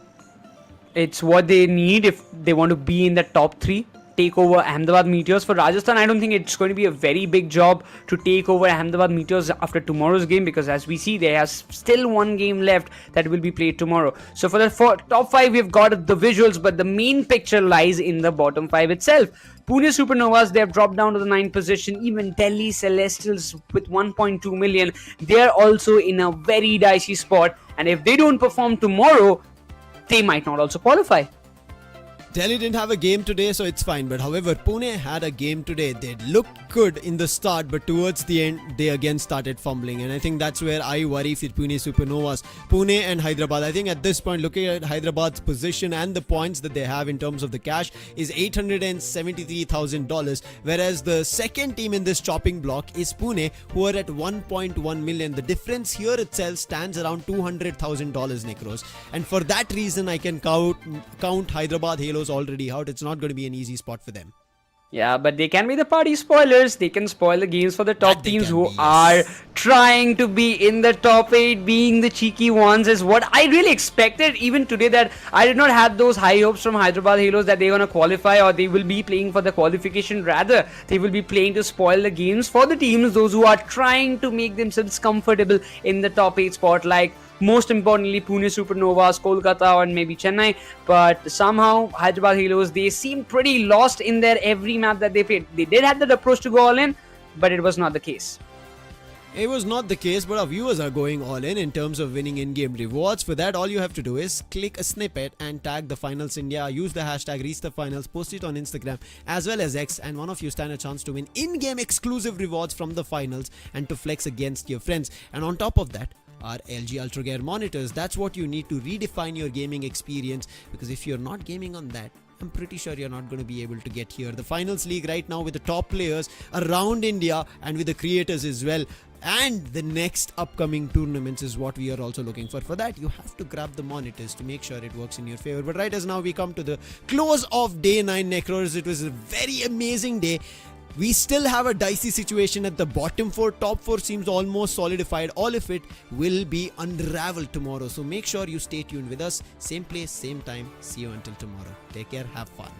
It's what they need if they want to be in the top 3. Take over Ahmedabad Meteors. For Rajasthan, I don't think it's going to be a very big job to take over Ahmedabad Meteors after tomorrow's game, because as we see, there has still 1 game left that will be played tomorrow. So for the top 5, we've got the visuals, but the main picture lies in the bottom 5 itself. Pune Supernovas, they have dropped down to the 9th position. Even Delhi Celestials with 1.2 million, they are also in a very dicey spot. And if they don't perform tomorrow, they might not also qualify. Delhi didn't have a game today, so it's fine. But however, Pune had a game today. They looked good in the start, but towards the end, they again started fumbling. And I think that's where I worry for Pune Supernovas. Pune and Hyderabad, I think at this point, looking at Hyderabad's position and the points that they have in terms of the cash, is $873,000. Whereas the second team in this chopping block is Pune, who are at 1.1 million. The difference here itself stands around $200,000, Necros. And for that reason, I can count Hyderabad Halos already out. It's not going to be an easy spot for them. Yeah, but they can be the party spoilers. They can spoil the games for the top teams who are trying to be in the top 8, being the cheeky ones, is what I really expected even today. That I did not have those high hopes from Hyderabad Halos that they're going to qualify or they will be playing for the qualification. Rather, they will be playing to spoil the games for the teams, those who are trying to make themselves comfortable in the top 8 spot, like most importantly Pune Supernovas, Kolkata, and maybe Chennai. But somehow Hyderabad Halos, they seem pretty lost in their every map that they played. They did have that approach to go all in, but it was not the case. It was not the case, but our viewers are going all in terms of winning in-game rewards. For that, all you have to do is click a snippet and tag the Finals India. Use the hashtag ReachTheFinals, post it on Instagram as well as X, and one of you stand a chance to win in-game exclusive rewards from the finals and to flex against your friends. And on top of that, are LG Ultragear monitors. That's what you need to redefine your gaming experience, because if you're not gaming on that, I'm pretty sure you're not going to be able to get here. The Finals League right now with the top players around India and with the creators as well. And the next upcoming tournaments is what we are also looking for. For that, you have to grab the monitors to make sure it works in your favor. But right as now, we come to the close of day 9, Necros. It was a very amazing day. We still have a dicey situation at the bottom 4. Top 4 seems almost solidified. All of it will be unraveled tomorrow. So make sure you stay tuned with us. Same place, same time. See you until tomorrow. Take care. Have fun.